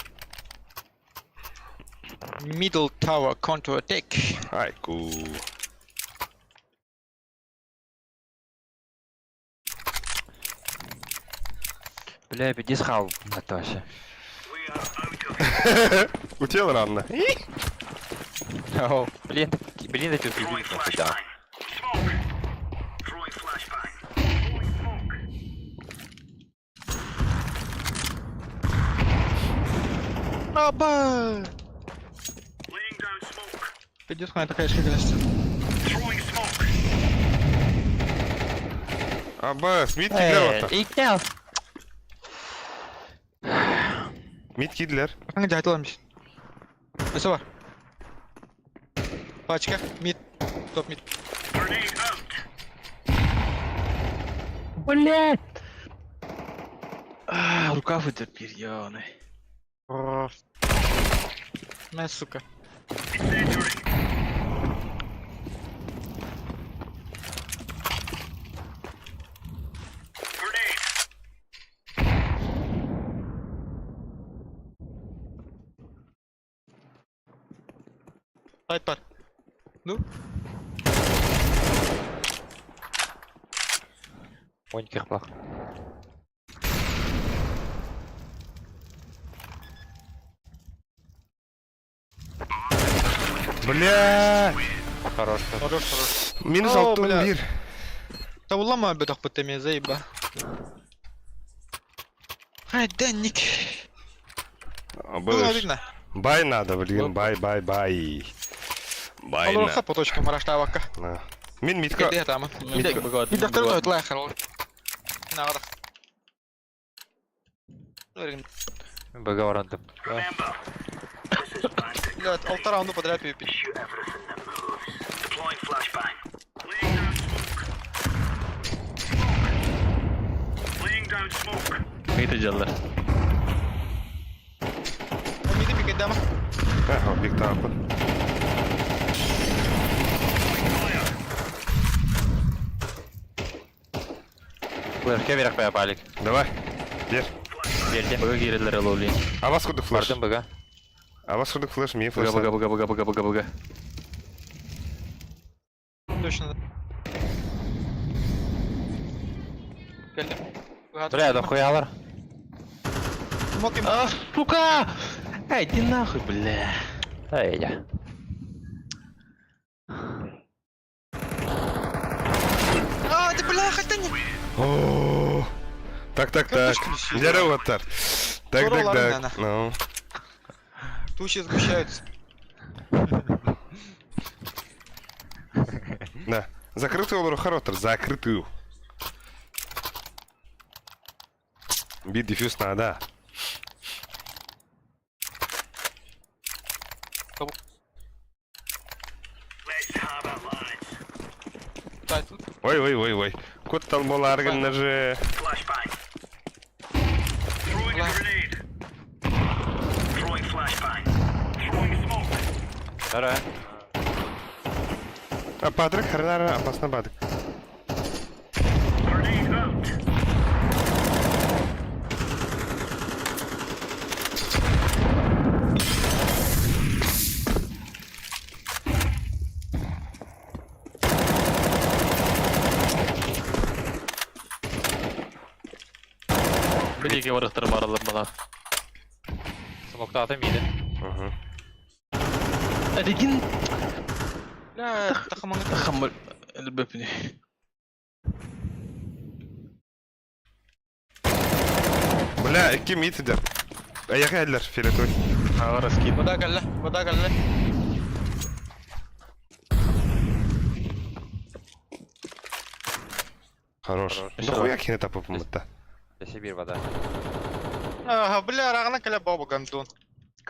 Middle tower counter attack. Айку. Бля, иди схал, Наташа. Утел рано. Блин, блин, эти убили сюда. Smoke. Throwing flashbang. Аба! Laying down smoke. Пойдёт какая такая шкидность. Throwing smoke. Аба, Смит Кидлер отта. İkna. Смит Кидлер. Kanka cahil olmuş. Nasıl var? Пачка, мид, топ мид. Grenade out. Блять! Рукав вытерпел, ёбаный. На, сука. Incendiary. Grenade. Light var. Ну, Моньких плох. Бля! Хорош. хорош, хорош. Минус О, 6 бля. бир. Тавулама бедах по теме, заеба. Ай, Денник. Ну, Аба, видно. бай надо, блин, бай. Бай Алло, на. по точкам раштавака. На. Мин митка. Где там? Мидка богат. Bir dakika öyle lehar ol. Ne kadar? Öyle. Договорантом. Remember, this is bandit. Блядь, 6 раунда подряд пипи. Shoot everything that moves. Deploying flashbang. Laying down smoke. Laying down smoke. Миді жалдар. Midi bir kedama. Ага, биг тапа. Флешке вверх попалик. Давай. Дер. Верьте. Бага кирелер алолин. А вас куда флеш? Бардым бага. А вас куда флеш? Мне флеш. Бага. Точно. Geldim. Бля, да хуялар. Смоким. А, сука! Эй, иди нахуй, бля. Эй, я. А, ты бля, хотя не. О. Так. Картошка лишила. Дерево оттар. Так. Здорово, Армяна. Ну. Тучи сгущаются. Да. Закрытую лору хоротер, закрытую. Бит дефьюз надо. Let's have it, lads. Да, тут. Ой. Кот там была органа же. Flashbang. Throwing a Flash. grenade. Ара. А, Патрик, хрена, опасно, Патрик. Grenade out. Bir iki varıktırım aralar bana. Смокта атам иде. Угу. Erigin. Бля, тахамanga. Хамыл. Elbepini. Бля, кем идет? Аяқ әлдер, филетой. Ağır skip. Вода галла, вода галла. Хорош. Да хуя кине тапып мытта. Сибирь вода. Ага, бля, рагана каля баба гандон.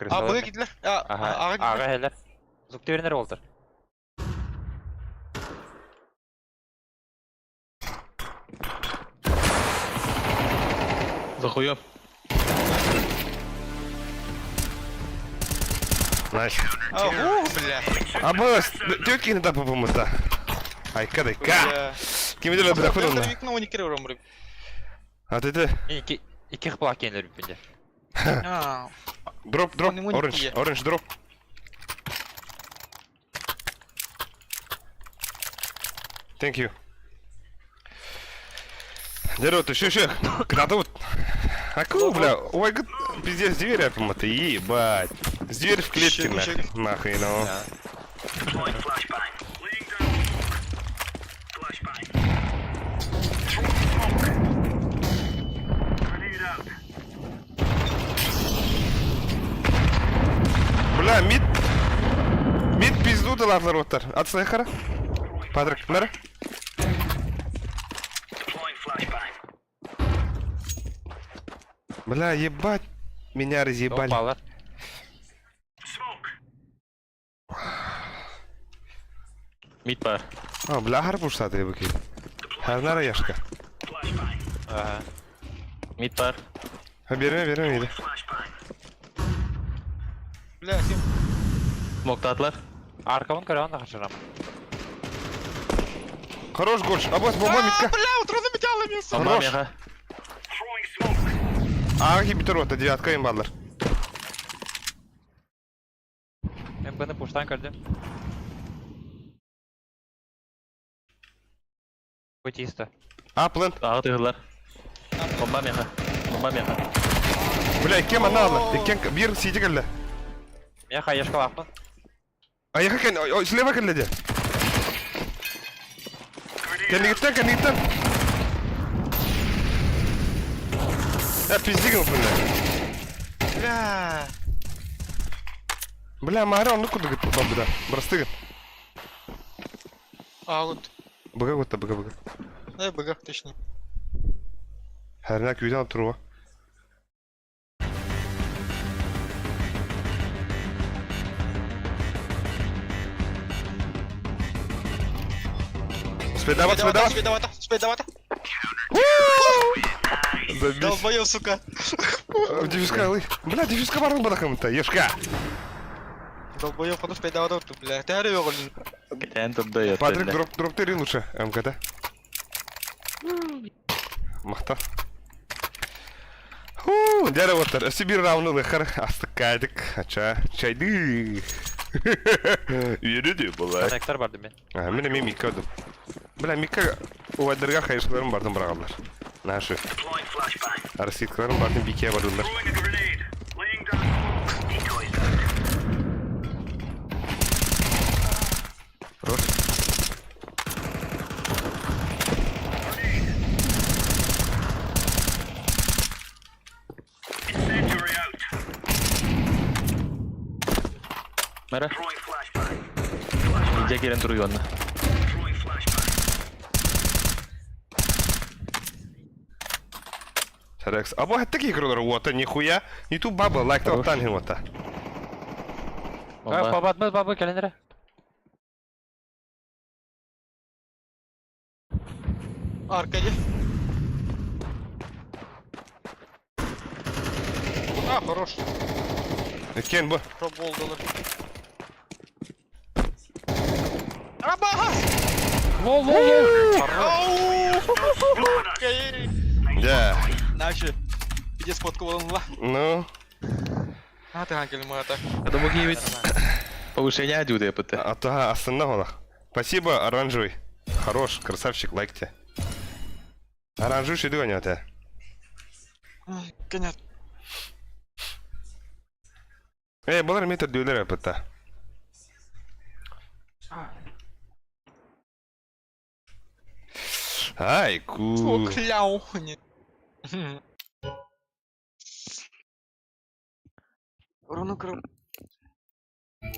А, бага китлер. Ага. Ага хәлләр. Зукты бернәр булдыр. Захуя. Найс. Бля. А бос, тёк кине тапып мытта. Айка дайка. Бля. Кем идет Бля, дракон? викно не кире умры. А ты. Iki хыплак кенлер бипенде. А, Дроп, Он ему не оранж, пье. оранж, дроп. Thank you. Дерево, ты шишек. Когда-то вот. А кого, бля? Ой, пиздец, дверь опомата, ебать. Дверь в клетке, Щек, нахуй. щек. Нахуй, ну. Deploying flashbang. Laying down smoke. Flashbang. Throwing smoke. Grenade out. Бля, мид. Мид пизду дыларлар оттар. Отстай қара. Патрик, бля. Deploying flashbang. Бля, ебать. Меня разъебали. Балар. Smoke. Mid var. А, бля, харпуш сатри баки. Харнара яшка. Flashbang. Ага. Mid var. Ha, берме, иди. Flashbang. бля, кем? Smokta atlar. Аркамын көрән да хашырам. Хорош гольш. А бос, бомба мидка. Бля, утро заметало место. Bomba Хорош. meha. Throwing smoke. А, хибитер ота, девятка им бадлар. Мен быны пуштан көрдім. Bu чисто. А, плент. Ağı tığırlar. Bomba meha. Bomba meha. Бля, кем она алды? Иккен, бир сиди келді. Мен хайышқа лақпын. А яка кен, ой, слева келді де. Кенігіттен. Пиздигін бұнда. Бля. Бля, мағара оны күді күтті бабыда. Бұрастығын. А, вот. Бұға күтті, бұға. Бага, точно. Әріне күйден тұруға. Спидават. Спидавата. Забись. Долбоёб, сука. Дефиска, алый. Бля, дефиска барын бада қамытта, ешка. Долбоёб, ходу спидавата отты, бля. Ты орёл, блин. Geçen turda yatır. Патрик, дроп тери лучше, МКТ. Мақта. Дәрі оттар, Сибир рауны лықыр, астық кәдік, ача, чайды. Үйері де болай. Коннектор барды мен. Мен Микка өдім. Бля, Микка увайдырға қайшыларым бардым бірағалар. Нашы. Deploying flashbang. Арситкаларым бардым бикея бардымдар. Throwing a grenade. Laying down smoke. Decoys out. Хорош. Incendiary out. Mera. Throwing flashbang. İnce giren duruyor onunla. Throwing flashbang. Сарекс. А вот такие крылья, вот, нихуя. Не ту баба, лайк-то Хорош. оттан вот. Bomba. Бабы кәлендері. Аркади. А, хорош. Кен bu. Пробол доллар. Да. Наши. Где сфотку была? Ну, А ты ангел мата. Это мог иметь повышение дюды, это. ата астана. Спасибо, оранжевый. Хорош, красавчик, лайк тебе. Оранжевый что догонят, а? Конец. Болар метр дюйлер апыта. Ай, ку. Кляу. Руну кру.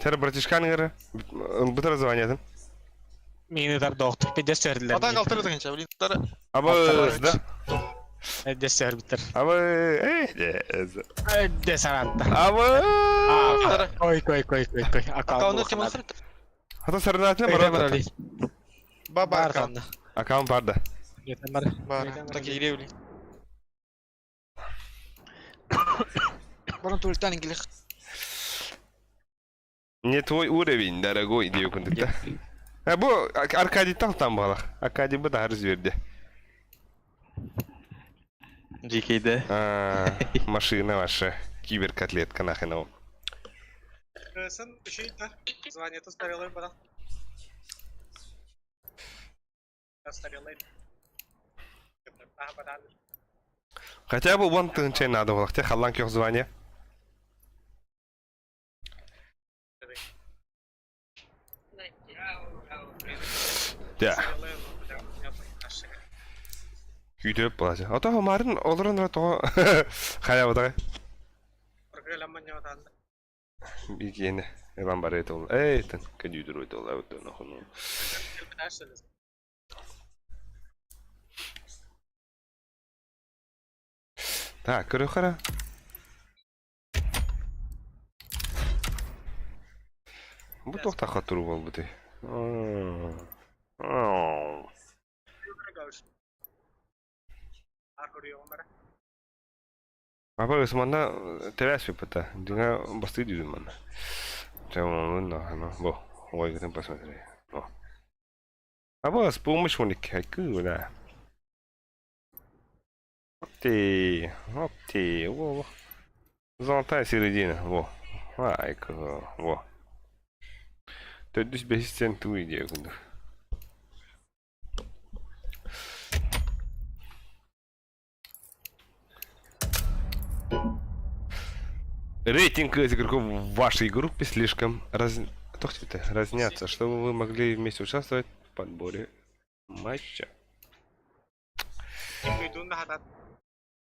Тер братишкан гары. Бутар звонят. Минутар доктор пиде сөрлер. Ата калтырды канча, блин. Тара. Абы, да. Де сөрлер. Абы, Де саранта. Абы. Кой. Аккаунт кем алсыр? Ата сарнатны бар. Баба Аккаунт барда. бар. Так ире блин. Барон тултан ингилих. Не твой уровень, дорогой девкундукта. Бу Аркадий там бала. Аркадий бы да разверде. GK'de. Машина ваша. Киберкотлетка нахрен. Сын üşüydü. Звонит устарелый брат. Устарелый. Хотя бы вон ты надо было. Хотя халлан кёх звание. Да. Күйтөп болачы. Ата хомарын олорун то хая бата. Бигене. Элан бар это ол. Тен кедүдүр өтө ол өтө нохуну. Так, көрө кара. Бу токта катыруу болбуты. Апа Усманда терясви пата. Динга басты дюдун мана. Чамон на, бо. Ой, гытын посмотри. О. Апа с помощью уник хайку, да. Опти, во. Золотая середина, во. Ай-ка, во. То есть без центу идея, гунду. Рейтинг игроков в вашей группе слишком разнятся, чтобы вы могли вместе участвовать в подборе матча.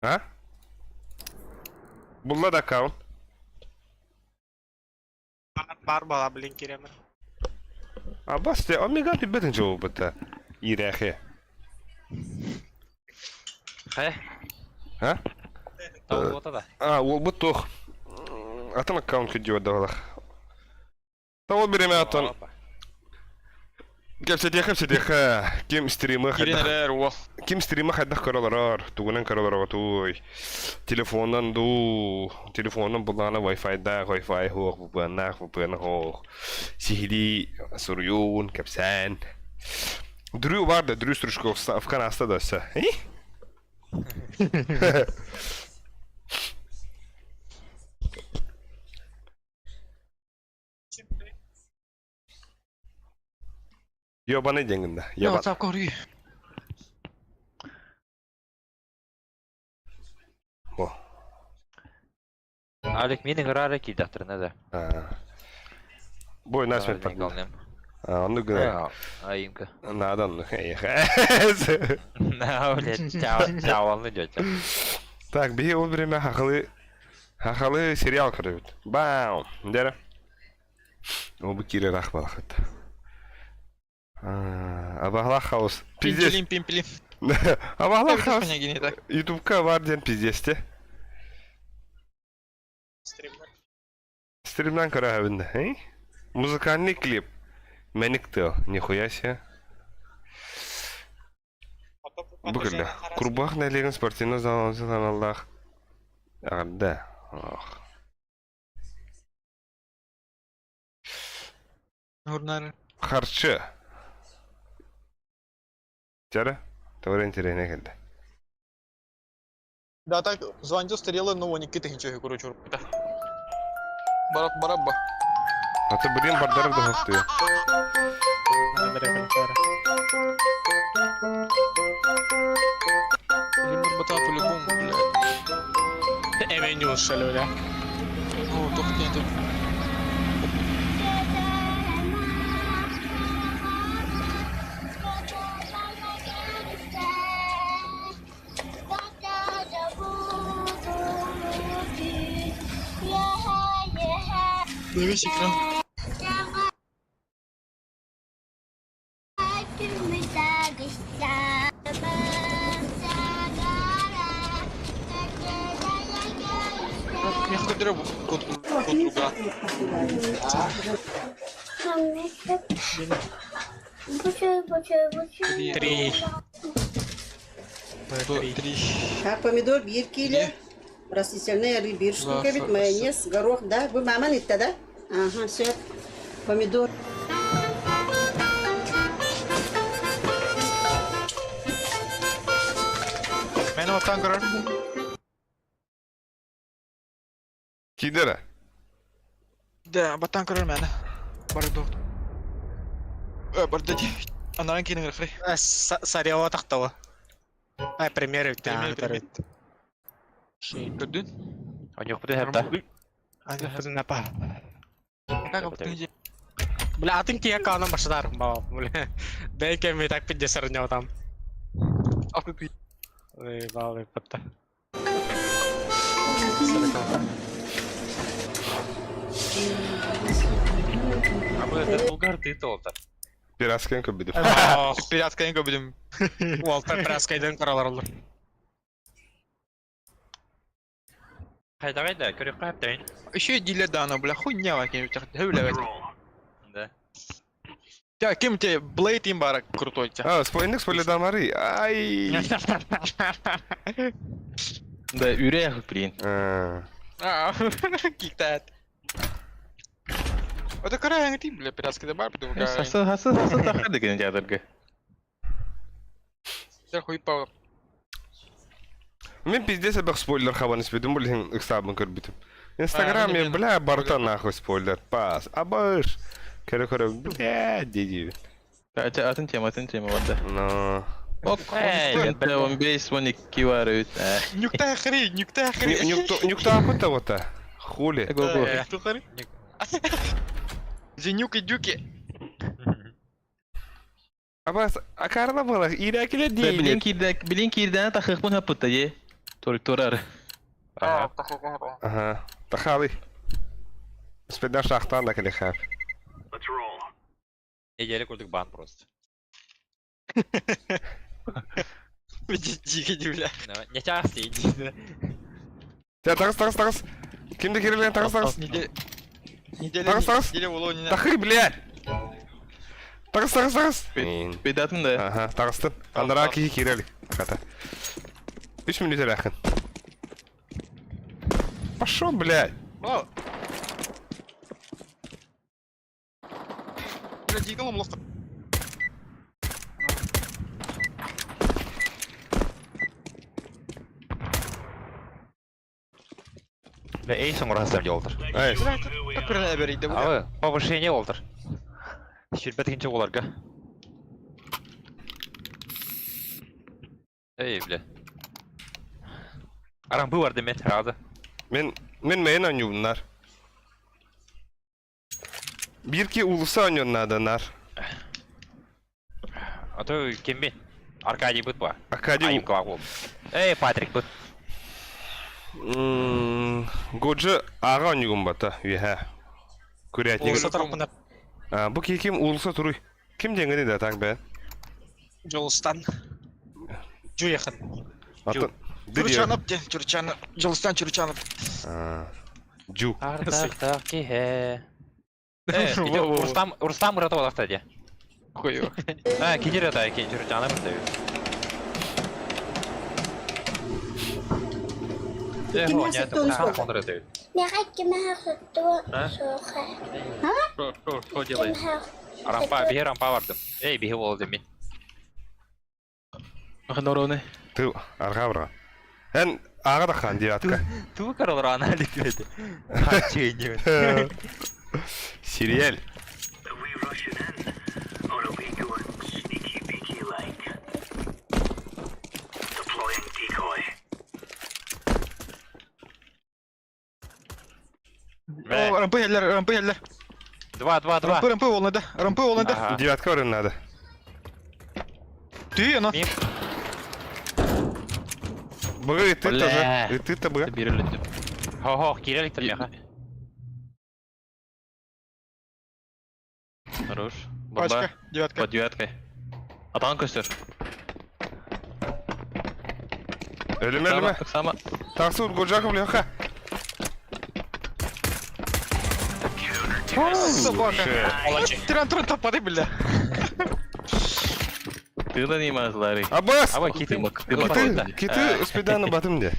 А? Буллад аккаунт. Бар бала блин керемет. А басте, омега бетен жауап это. Ирахе. А? Ол бутох. Атан аккаунт кидио давала. Того береме атан. Кепсетеха. Ким стримы хадах. Ким стримы хадах каралар. Тугунан каралар туй. Телефондан ду. Телефондан булана Wi-Fi да, Wi-Fi хоох, вупана хоох. Сихиди сурюн, кепсан. Дрю варда, дрю стручков в канаста даса. Ёбаный деньгинда. Я WhatsApp корги. Во. Алик менің ұрары кейдақтыр, нәді? Бой насмет партнер. Он гына. Аимка. Надо, ну, На, блядь, чавалны дётя. Так, беги ол время хахалы сериал көрөбүт. Бау, дера. Ол бу кире рахбалах это. Абахлах хаус. Пиздец. Пимпелим. Абахлах хаус. Княгиня так. Ютубка бар ден пиздесте. Стримнан көрөбүн, Музыкальный клип. Мэниктел, нихуя себе. Бүкілі. Курбах нәлеген спортивный залымыздан Аллах. Да. Нурнары. Харчы. Чара, товарен терене келді. Да так, звоню стрелы, но они киты ничего, короче, да. Барабба. Аты бірден бардарып да хоқты. Лимбар бата по-любому, блядь. Эвеню шалю, да? Ну, только не это. Весь экран. Я смотрю код друга. Три. Так, помидор 1 кило, растительные рыбы 1 штука, ведь майонез, горох, да? Вы мама не-то, да? Ага, все. Помидор. Мен оттан көрөр. Кидера. Да, баттан көрөр мені. Бары доғды. Барды де. Анарын кейін ғырқырай. Сарьява тақтауы. Пример өтті. Пример. Көрдің? Он не хуй это. Аны напа. Как аптың же? Бля, атын кие кауынан башыдар. Бля, бәйке мен так пиде сырыня отам. Аптың күй. Ой, бабы, патта. А мы это Булгар ты толта. Пираскен көбіді. Пирятскайын көбідім. Ол праскайдан қаралар олар. Хайда, көріп қайыптайын. Еще диле дана, бля, хуйня вакин. Хөвле вакин. Да. Ja, Kim, тебе Блейд имбара крутой тебя. А, спойник спойледамары. Ай. Да, үрәх блин. Киктает. Это карая ты, бля, пиратский добар, потому Хасы тахады ген ядыргы. я хуй пауэр. Мен пиздец абақ спойлер хабан испедім, білген ұқсабын көрбітім. Инстаграм мен, бля, барта нахуй спойлер. Пас, абаш. Көрі, бля, деді. Атын тема вады. Но... Эй, он бейс, 12 var ut. Нюкта хрень. Нюкта апыта ота. Хули. Кто хрень? Зенюки дюки. Абас, акарна была, иракиле дейли. Билин кирдән тахықпын хапыта е. Торар. Ага, тахалы. Спедан шахтан да келе хап. Let's roll. Неделю курдык бан просто. Иди, бля. Не часто иди. Тағыз. Кімді керелген тағыз. Неделя улонина. Тахы, блядь. Тағыз. Бедатын да. Ага, тағыстын. Андара кейі керелік. Аката. 3 минут рахын. Пошел, блядь. О! Бля, дигал лофта. Да эй, соңырасам жолдыр. Ай, Бля, как переле берейді, бля. Алы, повышение олдыр. Шүрбет кенче оларға. Эй, бля. Арамбы бар деме, разы. мен мейін ойнуынар. Бірке улыса ойнуынадынар. А то кембе? Аркадий быт ба. Аркадий Айым квак бол. Эй, Патрик быт. Годжы аға ойнуын бата, үйе. Көрәтнегі. Олса тарапына Бұ кем улыса тұруй. Кім деңгені да так бән? Жолстан. Жуяхын. Атын. Чурчанып, Чурчанып. Жылыстан Чурчанып. Джу. Ардақтақ кеге. Урстам ұраты олақта де. Хуй. Кедер ата, кедер жаны бірді. Рампа бардым. Эй, бігі болды мен. Ханороны. Ты, аргавра. Эн, ага хан девятка. Ту корол рано летит. Сириэль. Are we rushing in? Or are we going sneaky beaky like? Deploying decoy. О, рампы geldiler. Два. Рампы волнады. Ага. Девятка вроде надо. Ты, она. Мим. Бага, и ты Бля. тоже. И ты-то бага. Sabir öldü. Ho, кирелик там яха. Хорош. Пачка, Бомба. девятка. Под девяткой. Atan köstür. Ölüme. Sama. Taksı Gurcakov леха. Собака. Тиран тапады, бля. Ты да нема злари. Аббас! Ава кити. Киты спидана батымде.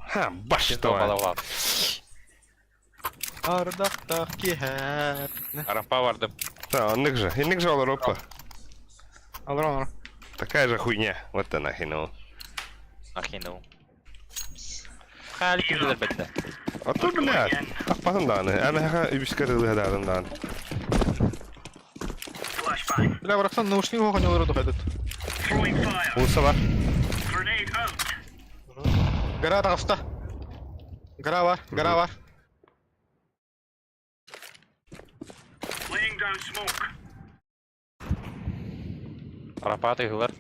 Ха, баш что. Балалап. Ардақтақ кехер. Рампа вардым. Да, он же. И же олар опа. Алрон. Такая же хуйня. Вот она хинул. Ахинул. Хали кирдер бетте. А то, блядь. Ахпатым даны. Әмі хақа үбіскәрілі хададым даны. Flashbang. Бля, бұрақсан наушник оған олар ұдық әдет. Throwing fire. Улса бар. Grenade out. Гара тағыста. Гара бар. Laying down smoke. Рампа тыгылар.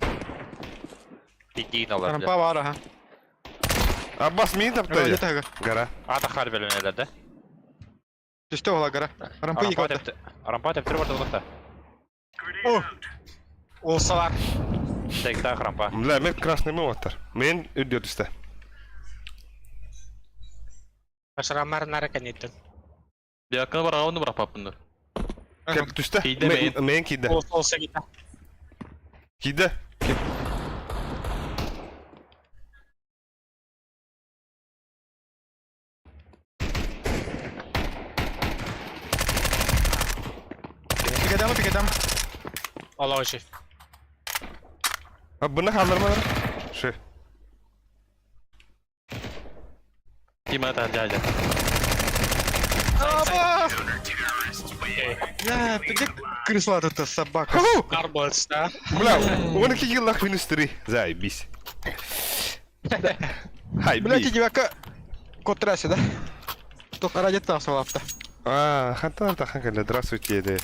Тикин алар. Рампа бар, аха. Аббас мені Гара таптайды. жетәгі. Гара. Ата хар беленелерде. Түсті оғла гара. Рампа екі баты. Рампа тептер бар дулықта. Grenade Oh. out. Олса бар. Тек рампа. Бля, мен красный мы оттар. Мен үддет істе. Башарамар наракан еттін. Девятканы бар ауынды бірақ папынды. Кеп түсті. Кейді мен. Мен кейді. Олса кетті. Кейді. Пикедем. Ола очи. Ha bunu kaldırmalar. Şu. Тима тәлжәлі. Бля, ты где крысла тут собака? Арболс, да? Бля, 12 yıllık ministry. Заебись. Хай, Блядь, и девяка кот трассе, да? Только ради таса лапта. Хантар Таханкали, здравствуйте.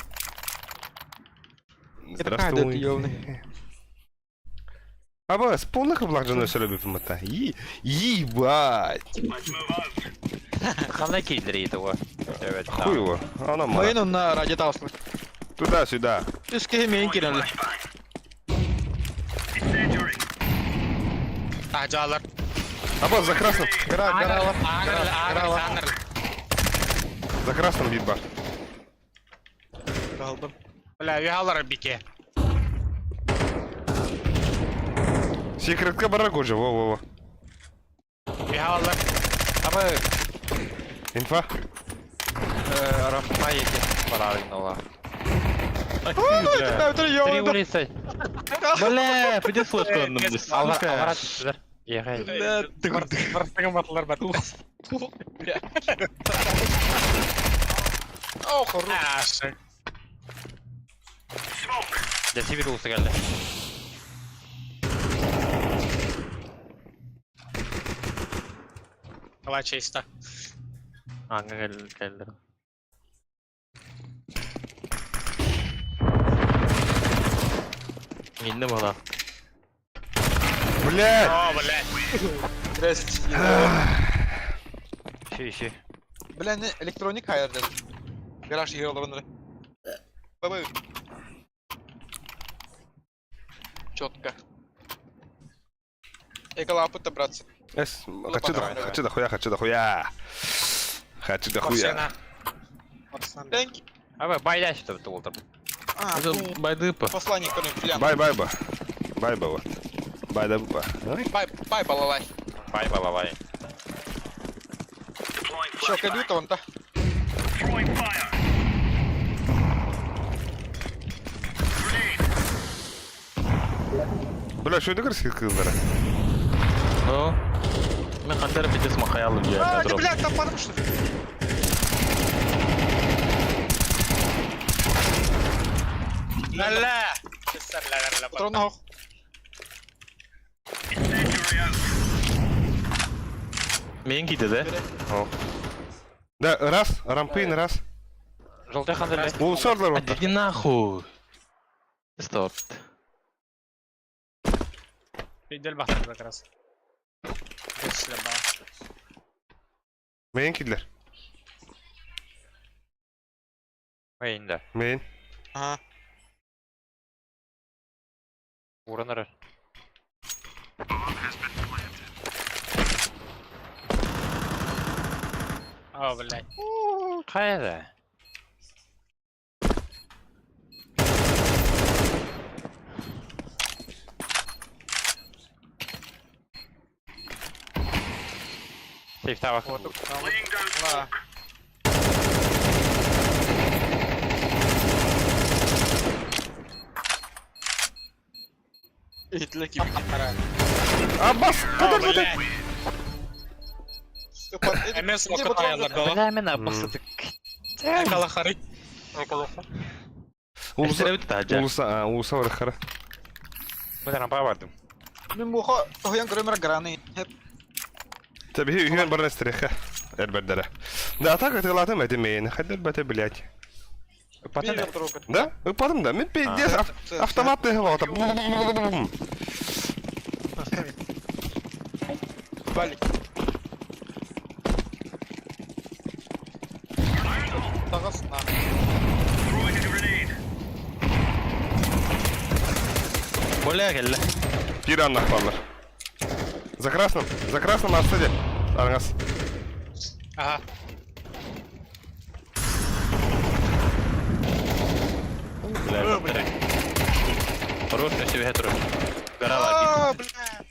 Здравствуй. Ёвный. А вас полных облаженных срубив мата. Ебать. Let's move out. Хана киллер этого. Хуй его. Она мало. Майну на ради таса. Туда-сюда. Ты с кем кинули? Incendiary. Тажалар. А вот за красным. Гора. За красным битба. Kaldım. Бля, вигалар бике. Секретка барагоджа. Во-во-во. Вигалар. Ama Инфа. рампа екен. Правильно. Это Три ёбаный. улицы. Бля, придет флешку одну. Алвара түстер. Егай. Бля, ты Бұрыстығын батылар бар. Ох, ру. Ашы. Smoke. Дәси bir улысы geldi. Кала чейста. Аңға келдір. Енді бала. Блядь. О, бля. Здрасте. İşi. Бля, не электроник хайр dedi. Гараж yığılırındır. Бабы. Четко. Эко-лапы-то, братцы. Эс, хочу дохуя. Хочу дохуя. Тенки. Ama baylaş da oldu. А, Це байдипа. посланник, прям. Бай-байба. Байбава. Байда-бупа. Бай, балалай. Bay balabay. Deploying Чё, flashbang. кадю-то он-то? Throwing fire. Grenade. Бля, что это горский кылдара? Ну. Мен хотел бить с махаялом А, я. ты, блядь, там падал, что ли? Ла! Сәрләгәрлә. Патрон ох. Мен киді де. Да, раз, рампейн, раз. Желтый хандер. Улсарлар вот. Иди нахуй. Стоп. Идел бахтар как раз. Geçle bana. Main killer. Main'de. Main. Aha. Uğranır. О, блядь. Kayada. Safe'e bak. Laying down Ла. smoke. Итлек gibi. Abbas! О, Kadar kadar. блядь. Эмес вакыт аяларда ла. Bela men abbasadık. Экала харит. Ulusa. Ulusa hacı. Ulusa var kara. Ben rampaya vardım. Min bu hoyan göremir grani. Hep Tabii هي برا استريخة. البردرة. Да, так это ладно, это main. Хадер бата, блядь. bir yaptırıyor. Да? Потом да. Мы пиздец автоматный гвалт. Бalik. Тагас на. Throwing a grenade. Боля geldi. Пиран нахвалар. За красным отсюда. Аргас. Ага. Бля, блядь. Хорош, я себе хетру. Гарава. Aa, bля.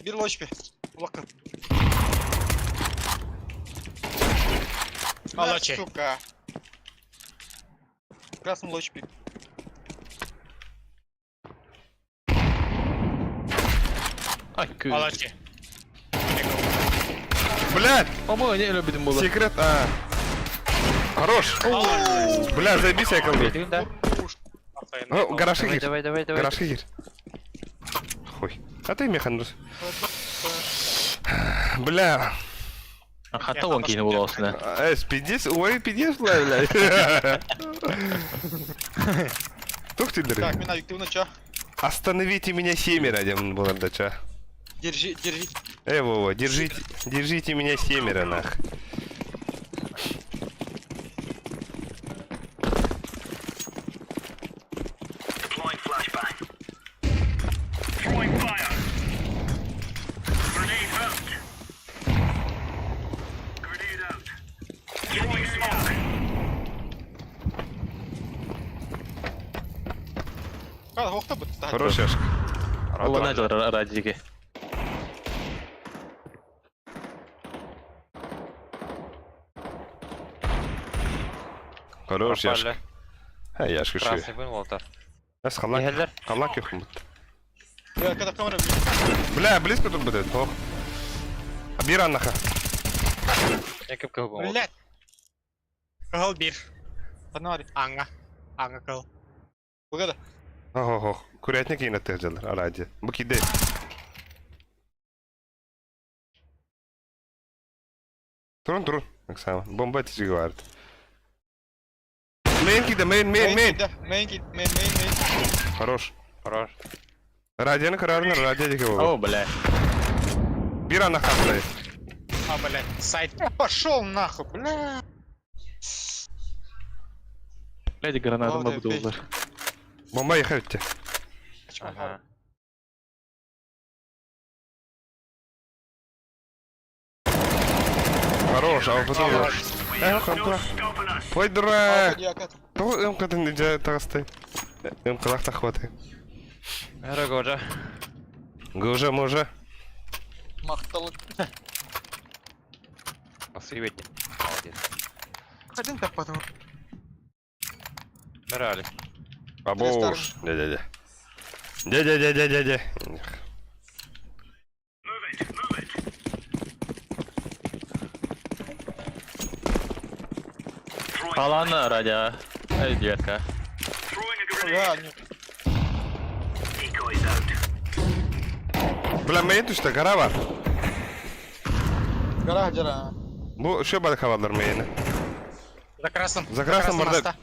Bir loş bir. Bakın. Алачи. Сука. Красный лоч пик. Ay kız. Алачи. Блядь! Ama ne öyle bidim bola. Секрет, Хорош! Бля, заебись, я колду. Düğünde. Гаражи Давай, гир. давай, давай, давай. Гаражи гир. Хуй. А ты механус. Бля. Hatta 10 kini bola olsun ha. Спидис, ой, пидис, блядь. Тух ты, Так, дорогой. меня активно ча. Остановите меня семеро, дем было дача. Держи. Вова, держите меня семеро, нах. Deploying flashbang. Throwing fire. Grenade out. Grenade out. Throwing smoke. Hadi hokta bu. Хорош, Яшка. Allah ne acılar aracıge. Хорош, Яшка. Яшка, şu. Krasный был волтар. Нас хамлак. Егелер. Хамлак yok mu? Ya kada kamera. Бля, близко тут будет. Ох. Биран наха. Yakıp kıl bu. Блядь. Кыл бир. Фонари. Аңа кыл. Bu kadar. Ого, курятник yine tezceler. Aradı. Bu kide. Durun. Bak sana. Bomba atıcı vardı. Main kide, main. Main. Хорош. Хорош. Радионы kararına radyo его. Oh bля. Bir anda hastayız. А, блядь. Сайт. Пошел нахуй, бля. Hadi granatımı Oldu, buldular. Bomba yıkayıttı. Ага. Хорош, а потом... No stopping us. Твой дурак! Ya kat. Того МК-ды нельзя тагыстай. МК-лахта хватай. Merhaba hoca. Гужа, мужа. Макталык. Спасибо. Молодец. Один так потом. Мерали. Бабуш. Да-да-да. De. Move it, move it. Falana raja. Ey diyorka. Throwing a grenade. Реально. Decoys out. Ulan main düştü, kara var. Гараж жара. Bu şu balık havalar main'i. За красным. За красным моста. бардак.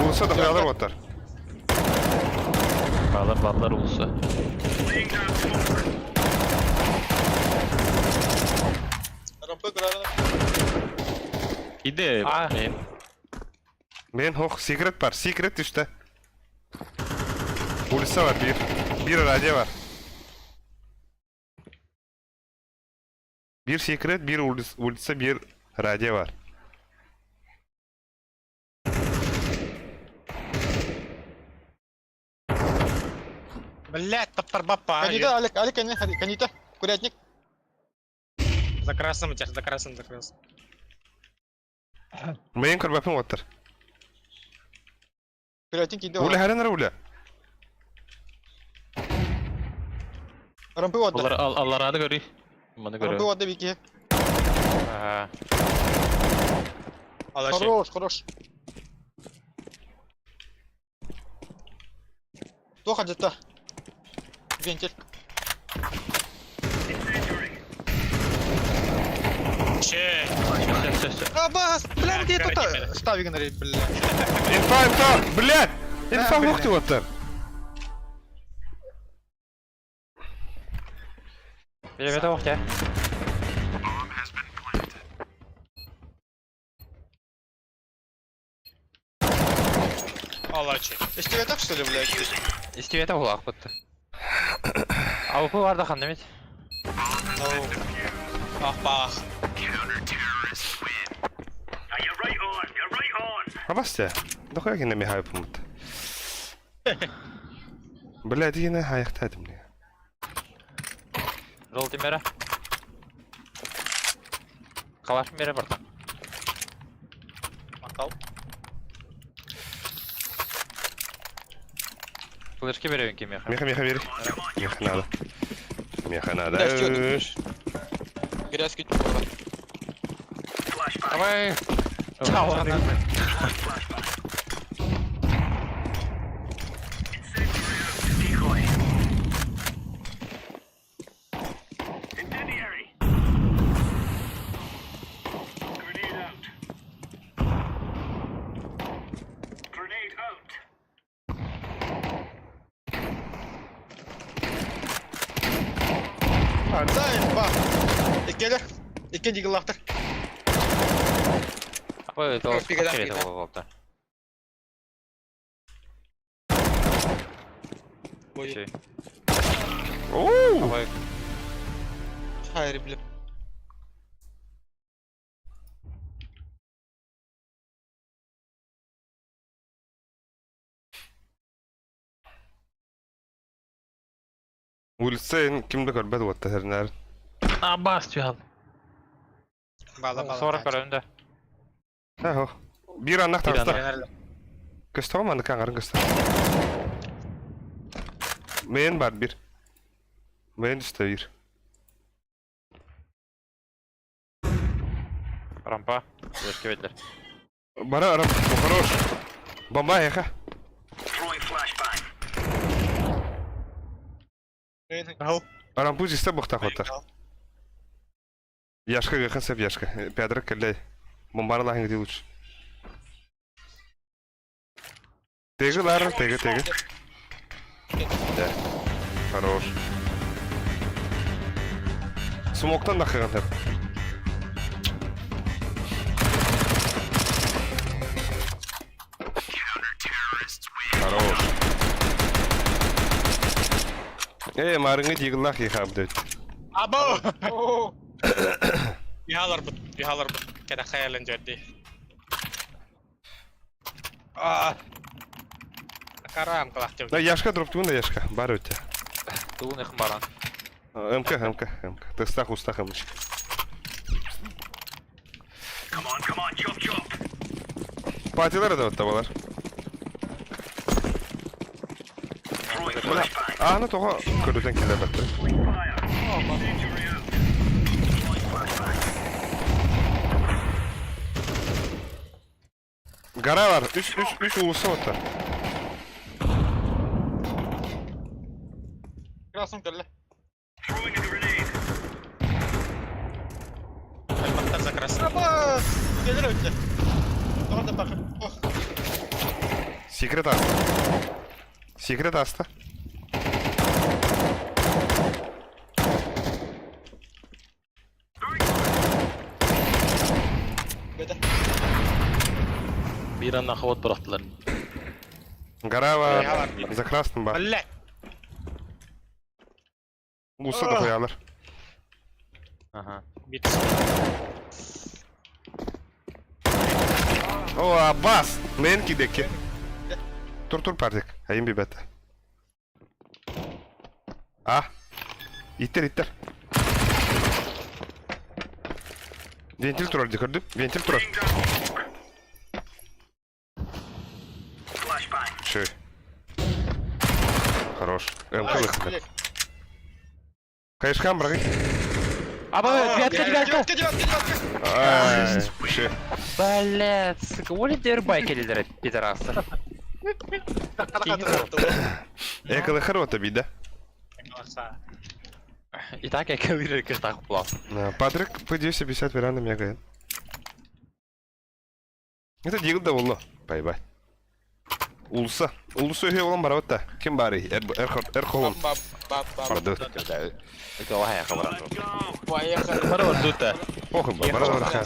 Bulsa da koyalım otar. Ballar olsa. Laying down smoke. Рампы гаражына. Gide. Men. Main hoş, secret var, secret düştü. Bulsa var bir radyo var. Bir secret, bir ultisa, bir radyo var. Блять, топтар бапа. Канита, Алик, канита. Курятник. За красным, теперь за красным, за красным. Main kırbapın otar. Курятник иди. Ula her nere ula? Рампы отда. Allah razı görüyor. Bana Рампы göre. отда Вики. Ага. Алачи. Хорош. Кто ходит-то? Вентиль. Че? Абас! Бля, где Короче, тут? Ставь игнори, бля. İnfa, блядь! İnfa voktu otar. Я это ухтя. Алачи. Из тебя так что ли, блядь? Из тебя это улах будто. А упы варда хан демет. Ах, бах. Now you're right on, you're right on. Абас ya. Доходя yine mi hype'ım mı? Блядь, yine ayaktaydım ya. Желтый мера. Калаш мера барда. Макал. Флешки берем кемеха. Меха veri. Меха надо. Подожди, Грязь кить. Flashback. Давай. Чао. Decoy. Incendiary. Grenade out. Grenade out. Займ, бах. Икелер. Икенди гылахтыр. Ой, это у вас Фига да, это фига. было. Ой, Oo! Давай. хайр, бля. Ultsa kimde kalbet otar her nere. Abbas diyor. Бала. 40 önünde. Ha ho. Bir anlık tarafta. Тренерлер. Kısta mı anlık kangarın kısta? Main var bir. Main düştü bir. Рампа. Флешки ведler. Bana aram. Хорош. Bomba yaha. Throwing flashbang. Ау. Aram bu ciste bukta otar. Yaşka yakın sep yaşka. Piyadrak kelle. Bombarı lahın gidiyor uç. Tegi lar, tegi. Да. Хорош. Смоктан нахрен hep. Хорош. Марыңы дигіллах ехам дөт. Або. Бихалар бут. Кеда хаялын жөрди. Карам кылактым. Да, яшка дроптуын да яшка. Бар өте. Тулын их баран. МК. Тыстах устах ымыш. Come on, chop. Патилар да отта балар. Аны тоға көрден келе бәтті. Gara var. 3 uğursa otar. Krasım kelle. Throwing a grenade. Альматтар закрас. Ama gelir öyle. Tamam da bakın. Oh. Secret astı. Secret astı. Bede. Bir an ahavat bıraktılar. Gara var. За красным бар. Блядь. Uğursa da koyarlar. Aha. Бит. O Abbas. Men gideki. Tur partik. Hayın bir bete. Ah. İttir. Ventil tur orada gördün. Ventil tur. Flashbang. Şey. Хорош. МК выходит. Кайшкам, брагай. Аба, девятка. Ай, şey. Блядь, сука, оли дербай келдер, пидорасы. Экалы хорота бида. И так я кавиры кыртак плас. Патрик, P250 веранда мега. Это дигл да болла. Бай. Улса öhe olan var hatta. Kim bari? Erkolun. Bardı. Это лая хабаран. Поехали. Para var duta. Охын бар, бара бара.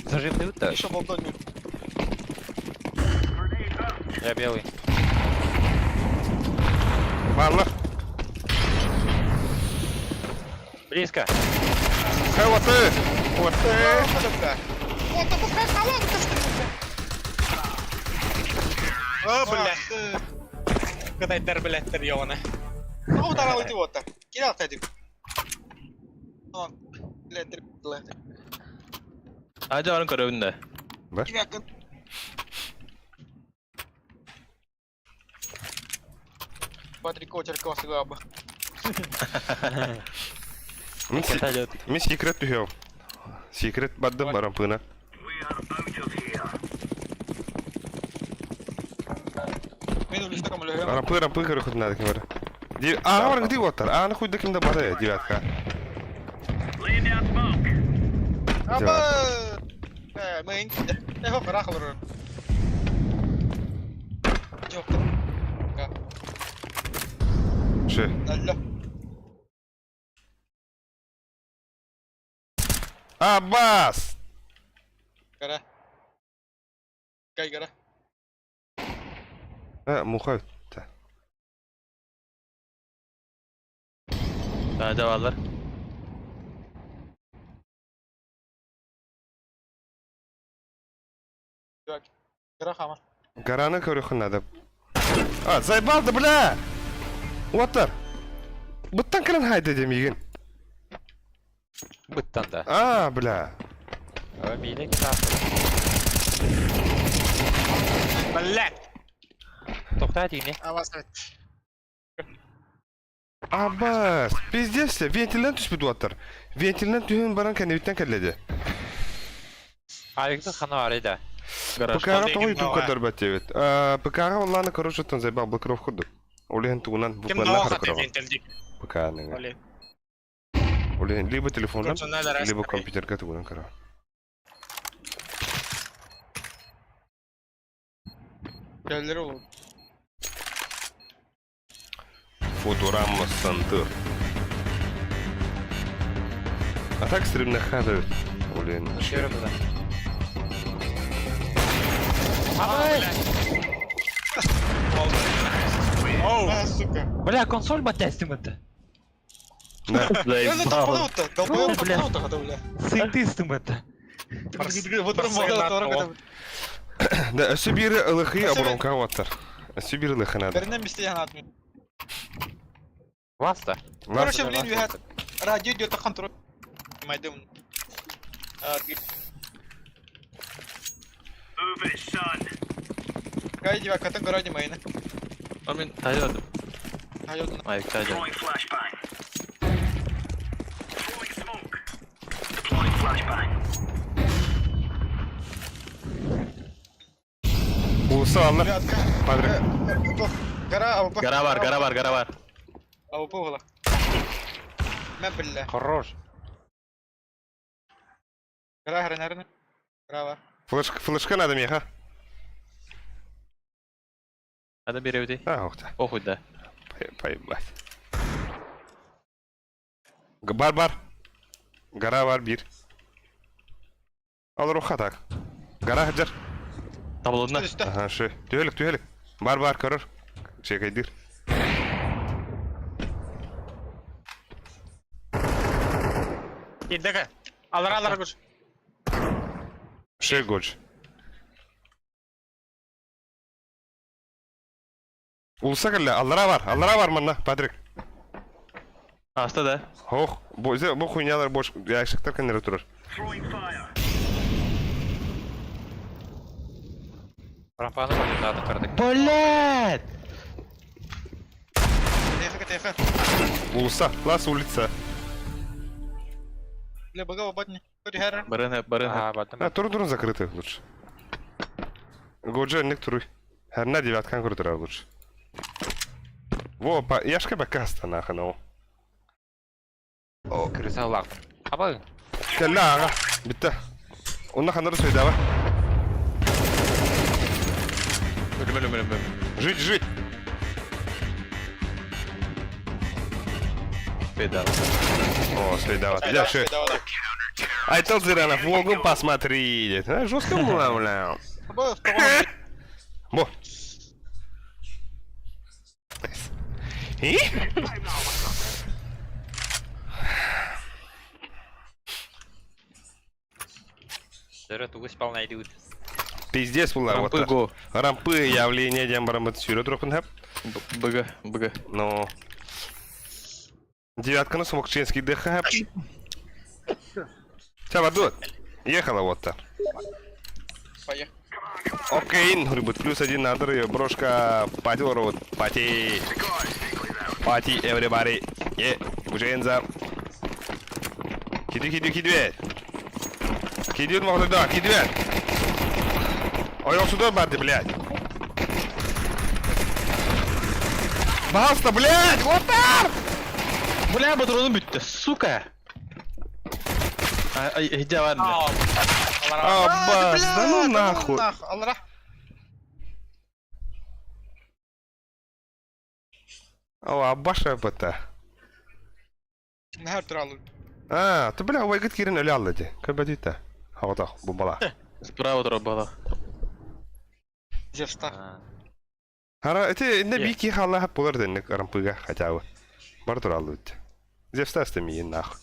Зажимный ута. Еще болтать. Я белый. Varlar. Близко. Hayvatı. Вот пускай колонка О, блядь. Кадайдар, блядь, ёвана. Ну, ударил идиота. Кидал тадик. Tamam. Блядь. Hadi onun görevinde. Yakın. Патрик Кочерков сыграл. Min secret düşüyor. Secret baddım baram pına. We are out of here. Minul işte kamul öyle. Rampı kırık nadar kim var. Var gidi otar. Ana kuyda kimde bada ya divatka. Laying down smoke. Ama main. Ne hop rakı var. Yok. Şey. Allah. Abbas. Gara. Kay gara. Ha muhabbet. Hadi varlar. Yok. Gara hamar. Garana kırık nadar. Zaybaldı bla. Otar. Buttan kıran haydi demeyin. Быттан да. Bla. Миле китап. Блядь. Токта дейне. Авасет. Abbas. Pizdesle. Ventilden düşmedi otar. Ventilden tühün baran kendivitten kelledi. Айгды хана арайда. ПК-га тоғы ютуб кадар бәт evet. ПК-га олланы короче тон зайбал блокров худу. Олеген тугунан Кем буквально науға харкарова. тегентелдик. ПК-ның. Блин. Олеген либо телефондан, Көрсөнәләр либо әскери. компьютерга тугунан кара. Gelir oğlum. Футурама Сантыр. А так стримна хада. Олеген. Шерым да. Оу. Сука. Бля, консоль батястим это. Да. Я на Заебал. топанута. Долбоёб Бля. топанута хада, бля. Сыйтыстым это. Вот нормально. Да, өсі бері ылықи абуронка оттар. Өсі бері ылықы надо. Беринен бистеген атмин. Васта. Короче, блин, вихат. Радио идет контроль. Майдем. Move it, son. Кай дива катын городе майна. Мен тайдым. Hayır. Ай, тайдым. Throwing flashbang. Throwing smoke. Deploying flashbang. Улысы алла. Падрик. Гара, AWP. Гара бар. AWP valla. Ben billah. Хорош. Гара хренарны. Гара var. Флешка надо мне, ха? Hadi bir evde. А, ух ты. Охуй да. Поебать. Бар. Гара бар бир. Ал руха так. Гара хаджар. Табылдына. Üstte. Ага, шы. Түйелік. Бар, көрір. Чекайдыр. Иддеге. Алар көш. Шы гольш. Улса кәлі, аллара бар манна, Патрик. Аста да. Ох, бұл хуйнялар бош, яшықтар кәнері тұрар. Throwing fire. Рампаны надо кырдык. Блядь! Тихо. Улса, класс улица. Бля, бага батни. Кори хер. Барына. А, баттым. Тұрын закрыты лучше. Годжа нек тұруй. Әрна девяткан көрі тұрар лучше. Во, яшқа бәкка астанаға нау. Кырса улак. Абы. Кәлі аға, бітті. Онна қандары сөйді аға. Ölüm. Жить. Педал. О, следоват. Я шы. Айтыл Зиранов, Волгу посмотри. Жестко бля. Бо. И? Дөрі туғыз пална идеуд. Пиздец была вот. Рампы го. Рампы явление дембарамыт сүйрі тұрқын хәп. Быга. Ну. Девятканы смокчинский дых хәп. Чавадут. Ехала вот-то. Поехали. Окей, ребят, +1 на дры, брошка, пати, ворот, пати, everybody, put your hands up. Киди, могу туда, киди. Ой, он сюда, барды, блядь. Баста, блядь, лотар! Бля, патроны бітті, сука! Гидя var mı? Аббас, да ну нахуй. Аллара. О, Аббаша бата. Ne her türlü alır. Ты, бля, ой, гад кирин ölü алды де. Көбәдейті. Хавата, бомбала. Справа тұрып бала. Зевста. Хара, эти не бики хала хап булар денник рампыга хотя бы. Бар туралы үтті. Зевста істемейін нахуй.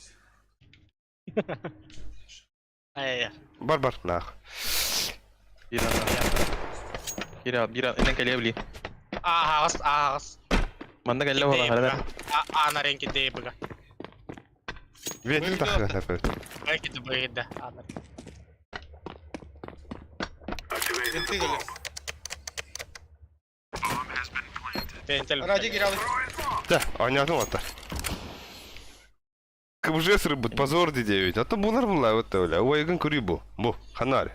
Бар, нахуй. Bir an, inden gelebilir. Ağız. Manda gelle bala, hadi. Ana rengi değil bıga. Вентиль тахрын хапет. Rengi de bıgıydı. Zinti gelir. Ventil. Aracı geri alır. Да, ойнадым ата. КБЖ срыбыт, позор деде ведь. Ата булар була өтті өлі. Ойгын көрі бұл. Бұл, ханари.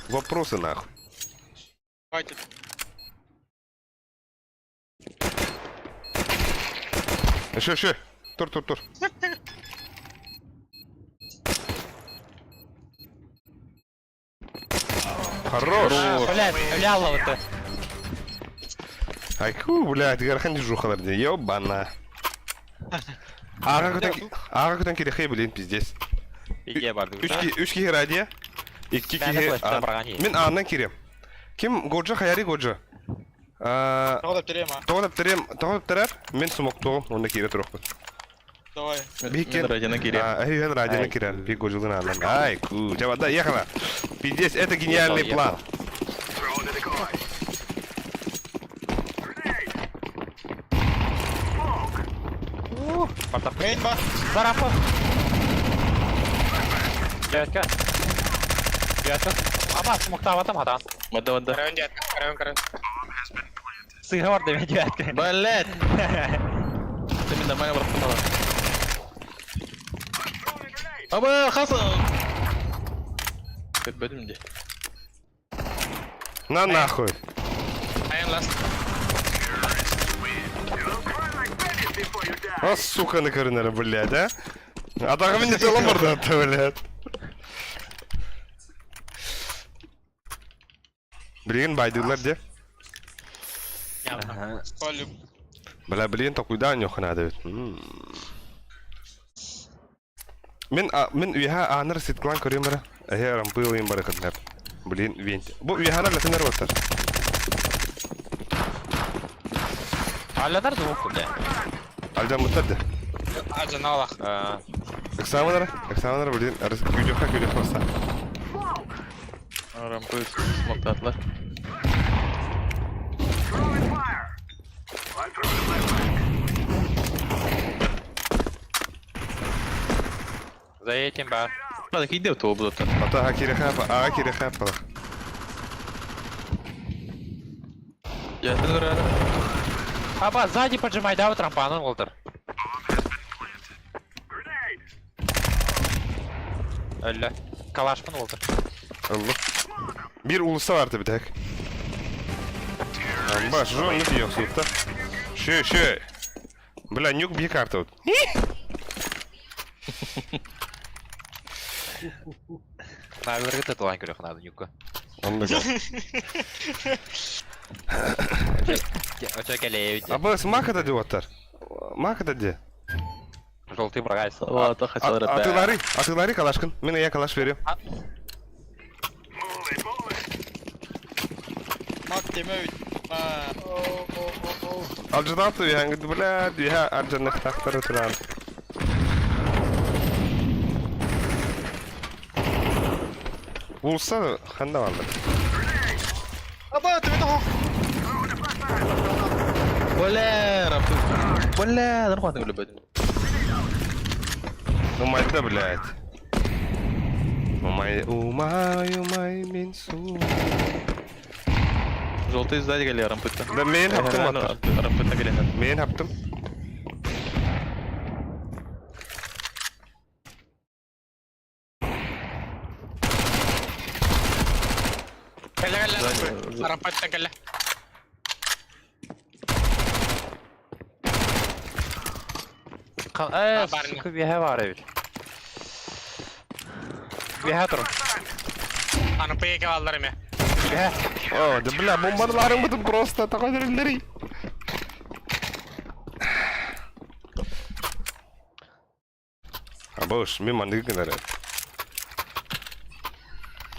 Вопросы нахуй. Хватит. Еще. Тур. Хорош. Блядь, ляло вот это. Айку, блядь, гархан дежу халарди. Ёбана. Аға күтен керек хей білейін пиздес. Иге барды. Үш кеге радия. Iki Ben de kişi. koştum, bırakın iyi. Мен A'nан керем. Ким Годжа, Хаяри Годжа. Тоғдап терем ha. Тоғып терер. Мен сумок тоғым, онда кере тұрықпын. Давай. Мен радиона керем. Мен радиона керем. Би Годжылын A'нан. Ай, ку. Жабада, ехала. Пиздец, это гениальный план. Main var. Зарапы. Девятка. Аба, смокта аватам адан. Мада. Karın. Sıyra var demek ki. Балет! Ты меня нормально братан. Аба, хаса! Кетпедим де. На нахуй. I am last. А, сука, на корнере, блядь, а? А так мне тело морда-то, блядь. Блин, байдылар де. Полюб. Бля, блин, такуйдан yok надо. Мен уйха аныр ситклан көрем бара. Эхе рампы ойын бара кытнап. Блин, вент. Бу уйхана латынар ваттар. Hala nerede bu kule? Alcan mutladı. Acan Allah. Эксаменler блин, арası gücük basa. Рампы смоктатлар. За этим бар. Надо иди в того блота. Ата хакире хапа. Я это говорю. Аба, сзади поджимай, да, вот рампану, Волтер. Öyle. Kalaş mı oldu? Allah. Bir ulusa vardı bir tek. Baş, жон не пьёт тут. Шö. Бля, нюк бьет карту. Наверное, это лайн көрөк надо нюка. Onda gel. Оча келею. Аба, смака да диоттар. Мака да ди. Желтый брагайс. Вот, хотел ребят. Атылары калашкын. Мен я калаш берем. Mat deme öyle. Alcıdan atı ya, bля, ya alcının takları turan. Bulsa handa vardı. Aba teme de ho. ولا рампы. ولا ده نخوات نقول بدين. Умай да, блядь. Умай, минсу. Желтый сзади гали рампы-то. Да мен haптım attır. Рампы-то гали. Men haптım. Kelle. Arampatta kelle. Сука, bir var ev. Bir durun. Arampaya kavallarım ya. О, да бля, бомбаlarım bıdım просто такой деревleri. Абош, мен мандыгы кенер.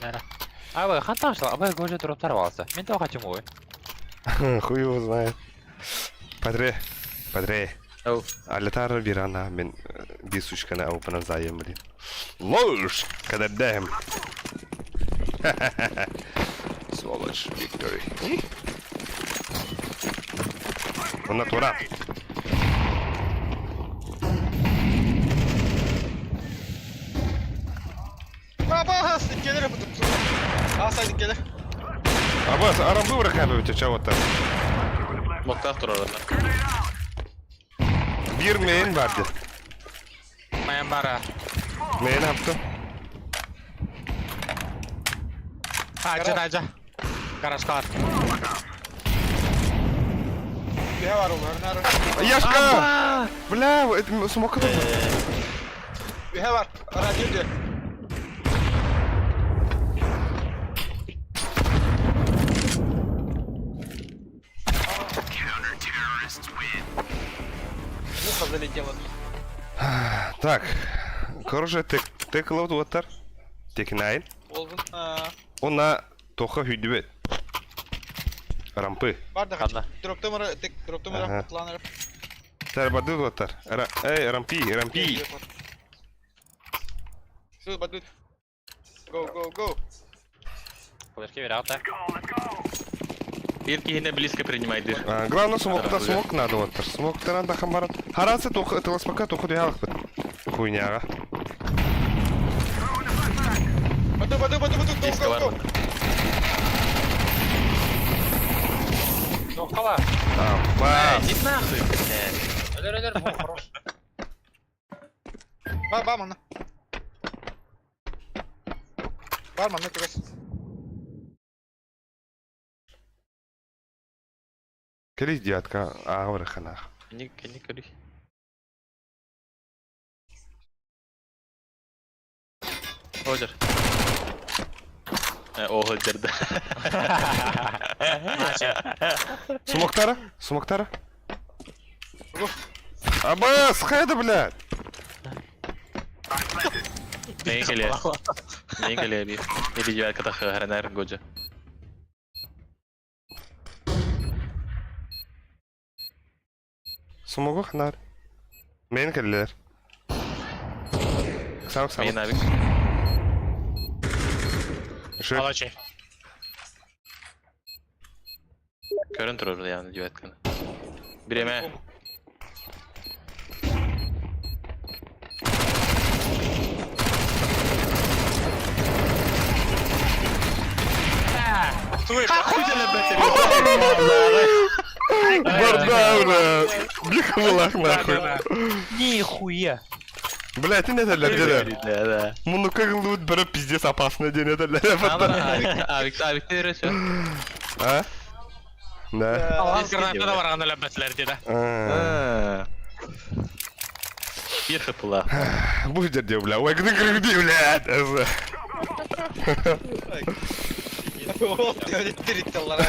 Nere? Abi, ханташла, abi goje droptar valsa. Men de kaçım oy. Хуй его знает. Падре. Ау. Алетар бирана мен дисушкана опана заем блин. Лош, когда даем. Сволочь, Виктори. Он натура. Aba gelir bu tuttu. Alsaydık gelir. Абас, арамбы бırakabilir çavata. Смоктах турар. Bir main vardı. Mayan bara. Main yaptım. Aca. Garaj kar. Bir var olur. Nere? Яшка! Бля, это смока. Bir var. Radyo diyor. Ну, залетело. Так, короче, текла отар. Текнайн. Olgun. Он на тоха hüdübet. Рампы. Var da Anla. Dropta mı Aha. kullanır? Terbadı отар. Эй, рампи. Sus badut. Go. Подожди, вероятно. Ирки не близко принимай дыр. Главное смок надо отар. Смок надо хамарат. Харасы тоха, это ласпака тоха диалог. Хуйняга. Badu. Близко Go. варвар. No Сокола. Аббас. Иди нахуй, блядь. Ölür, хорош. Бар мана. Бар мана турас. Келись, детка. Агыр ханах. Не кори. Одер. Одерді. Сумоктара? Аббас, хайда, блядь. Не геле би. Или девятка так хранар годжа. Сумогу ханар. Мен келлер. Сау. Мен абик. Şu Алачи. Körün durur yani девятканы. Bireme. Бардавна. Бихмалах нахуй. Нихуя. Блядь, ты не это лядера. Да. Ну как лут бро пиздец опасно день это Абик тересе. А? Да. Алан гранатада бар аны ләбәтләр диде. Bir hıpıla. Bu жерде, бля. Ой, где, блядь. О, территориаллар.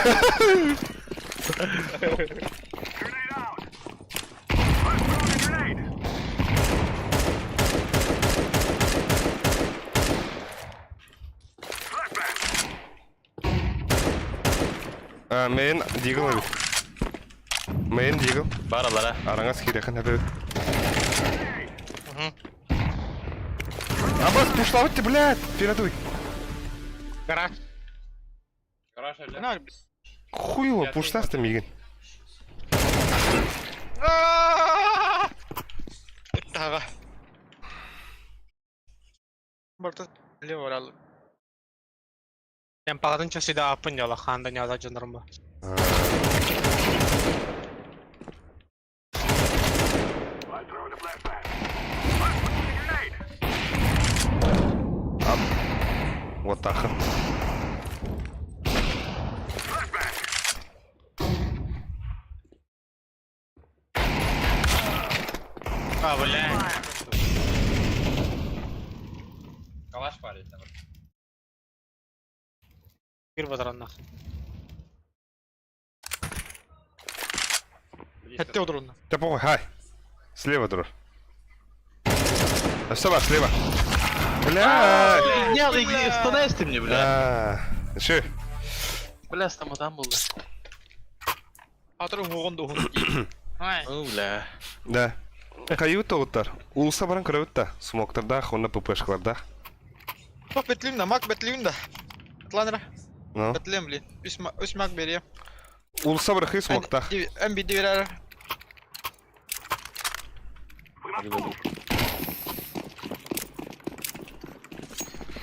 Мен дигл. Мен дигл. Баралара. Араңас кирекін әбі. Аббас, пушлаватты, блядь. Передуй. Гараж. Хуево, пуштасты меген. Тага. Барта лево рал. Мен пагадын часыда апын яла ханда няза жандарым ба. Вот так. А, бля. Калаш парит. Гир базараннах. Хетте одурунна. Да похуй, хай. Слева, друг. Да все, слева. Бля. Не, становись мне, бля. Şu. Бля, там адам был. Атырың оғын доғын. Бля. Да. Каюта оттар. Улса баран кырабытта. Смоктарда, хонна ппшкаларда. Мак бетлейм да, мак бетлейм да. Атланра. Ну. Бетлейм, блин. Үс мак бере. Улса барахы смокта. Әмби дивер.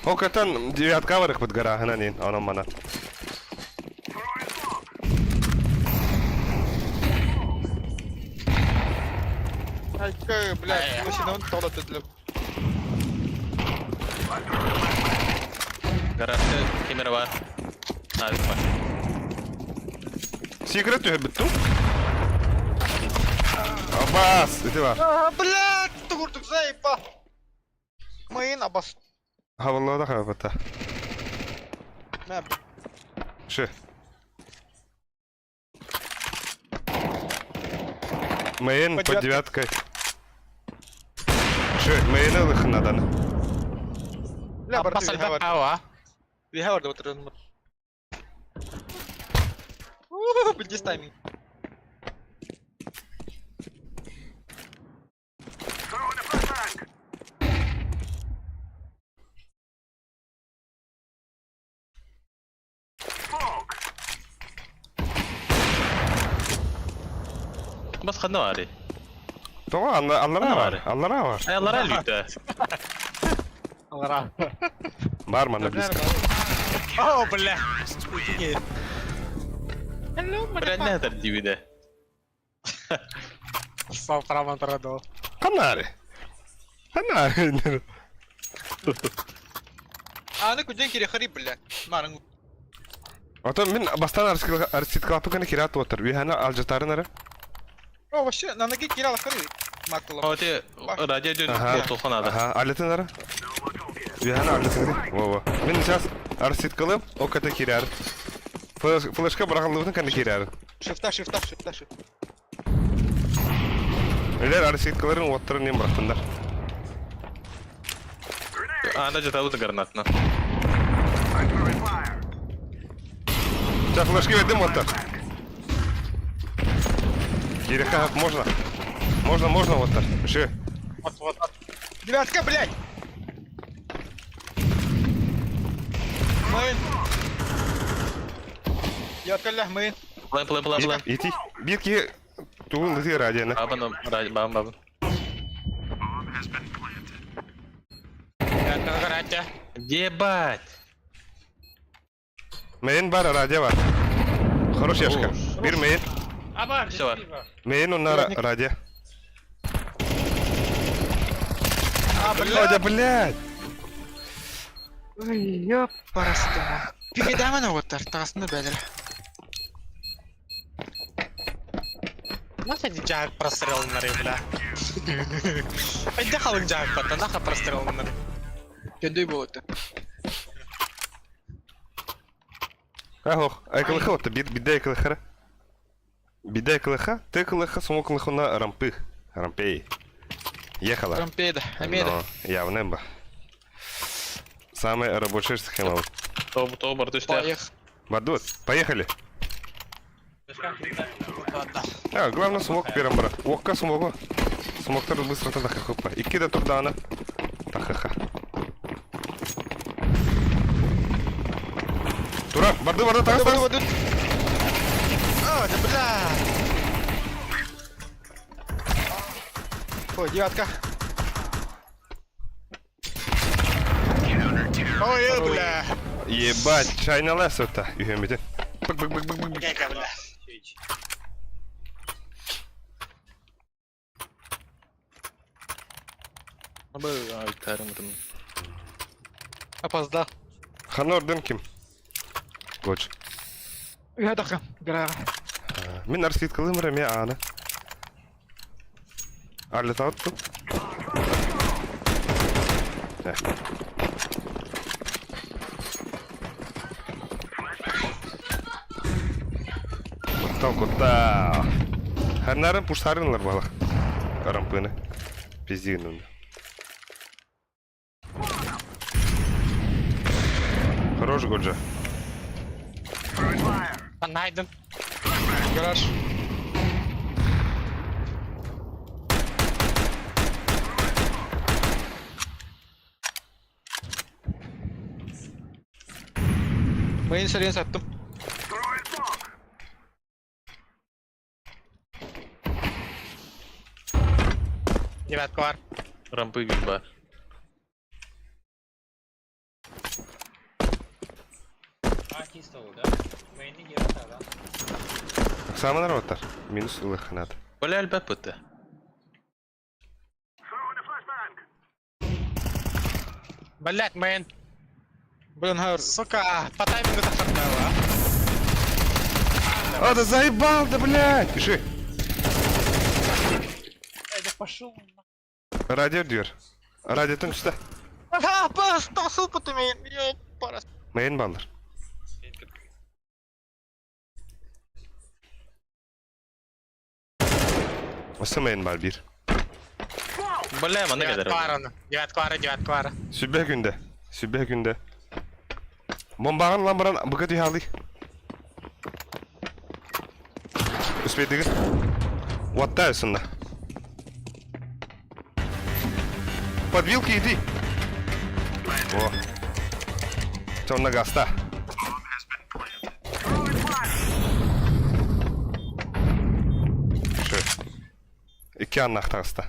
О, катан девятка барах под гора, хананин, она мана. Айка, блядь, осинован тола бетлейм. Garajda kamera var. Abik var. Секрет түйбітту? Аббас, иди бар. Блядь, тугурдук заебал. Майын абас. Хаваллада хавата. Мәп. Шы. Мэйн под девяткой. Шы, мэйны лыхынадан. Бля, Апа барды сальба ава. виха бар да отырын. Бдис тайминг. Bas xadna var. Тоға, аллара бар, аллара бар. Ayarlara lütfen. Алара. Бар мана близко. О, бля. Блядь, не тардивиде. Сау право традо. Канари. Канари. Аны күден кире хари, блядь. Марың. Ото мен бастан арситкалапы кана кират отыр. Вихана алжатарын ара. О, вообще, нанаги кире ала хари. Макулам. Оте радио дön Ага. ботоханада. Ага, алетін ара. Вихана алетін ара. Во-во. Мен сейчас арситкалым, о ката кирар. Флешка бараханлыбытын кана кирар. Шифта. Элер арситкаларын оттырын нем барахтандар. Анда жатабыды гранатна. Сейчас флешки ведем оттыр. Киреха, можно. Можно оттыр. Еще. Вот. Девятка, блядь. Мейн. Девятка, ля, мейн. План. Ити. Бирки тугун лыты радианы. Бабан. Я гарантия. Ебать. Мейн бар, радио бар. Хорош яшка. Бир мейн. Все var. Мейн он на радио. Блядь. Блядь. Ой, ёпарастама. Пигедама на вот тартасны бәдер. Нахуй джаг прострел на бля. Айда халык джаг пата, нахуй прострел на. Кедой болотты. Ах, айкылыха отты. Биддай кылыхара. Биддай кылыха. Ты кылыха, сумо кылыха на рампы. Рампей. Ехала. Рампейда, амеда. Явно ба. Самая рабочая схема. То бартышта. Поехал. Бадут, поехали. Ладно. Главное смог первым брат. Окка смогу. Смог тоже быстро тогда хапа. И кида турдана. Тахаха. Тура, барды, тагы. А, да бля. Ой, девятка. Ой, бля. Ебать, чайна лесота. Юхемите. Яйка, бля. Ай, карымдым. Опоздал. Ханорден ким? Гоч. Я даха, грага. Мен арскит кылым реме аны. Арлетауту. Кота. Ханнарын пуштарынлар балык. Рампыны. Пиздигин. Хорош Годжа. Найден. Гараж. Мейн сарен саттым. Девятка var. Rampı gibi var. Самый народ минус лыхнат. Böyle elbet bitti. Блять, мейн. Блин, Хайр. Сука, по таймингу захотела. А, да заебал, да блядь! Пиши. Я пошел. Радио дверь. Радио тың üstte. Ага, настыл пыты мейн. Парас. Мейн балдыр. Осы мейн бар бир. Böyle bana kadar. Девятка var. Sübbe günde. Bombağın lambaran bıkı dihalı. Üspedigi. Ватта üstünde. Подвилки иди. О. Темно гаста. İki anahtarsta.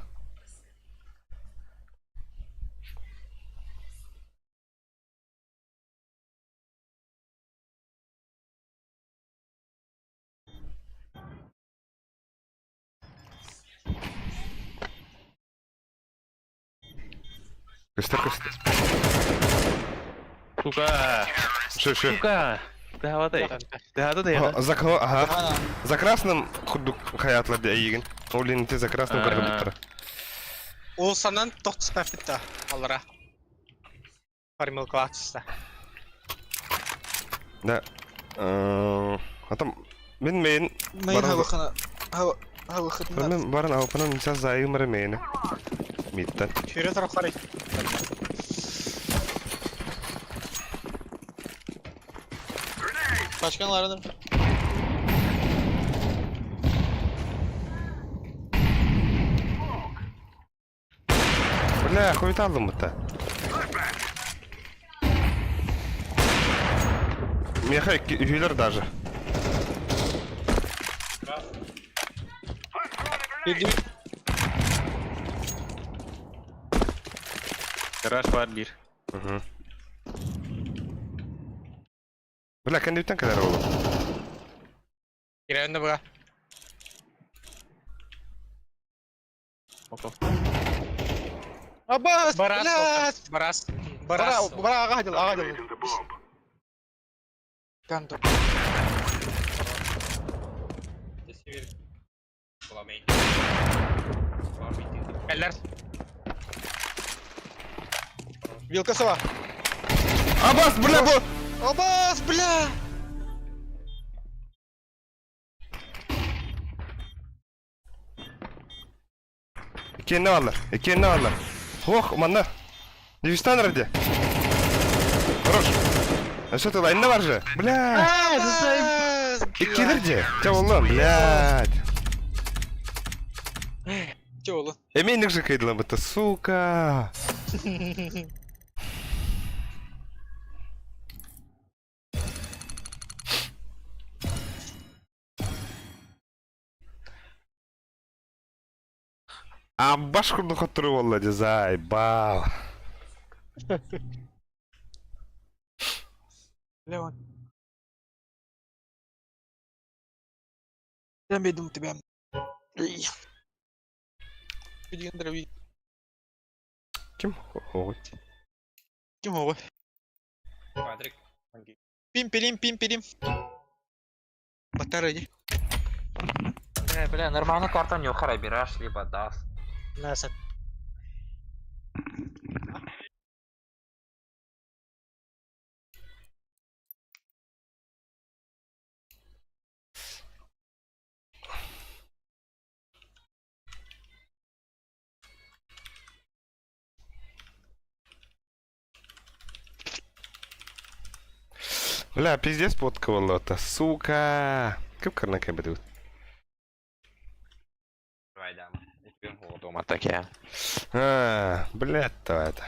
Кыстыр, кыстыр. Сука! Шо. Сука! Дәвадай. Дәвада да яна. Ага. За красным худук хаятлар да ийген. Олинте за красным кыргыттыр. Ол санан 90 пәфетті алыра. Формилка атыста. Да. Атам мен Мен хавахана. Хавахатна. мен барын алпанан сейчас зайымыр мені. Миттен. Фюре тарап қарай. Başkanlarının. Бля, хуй алdım бұтта. Меха үйлер даже. Гараж var bir. Бля, кандидаттан kadar oldu. Girelim de bura. Abbas! Baras. Baras! Baras. Baras! Baras. Baras! Agacıl. Kanto. Eller. Вилкасы var. Abbas, bля, bu! Abbas! Bля! İki ne varlar? İki ne varlar? Ох, manna. Девистан ради. Хорош. А что ты лайна var же? Бля! İkidir de. Çavollan, блядь. Че oğlum? Emeğinlik жикайdı lan bu сука. Аббаш курду хаттыры болла дезай, бал. Levan. Demedim ti ben. Bildiğin darabi. Kim? Kim o? Пим. Батарея. Бля, нормальный картон не ухарабираш, либо даст. Nasıl? Бля, пиздец подкавало-то, сука. Кып карнака бедут. Блядь-то это.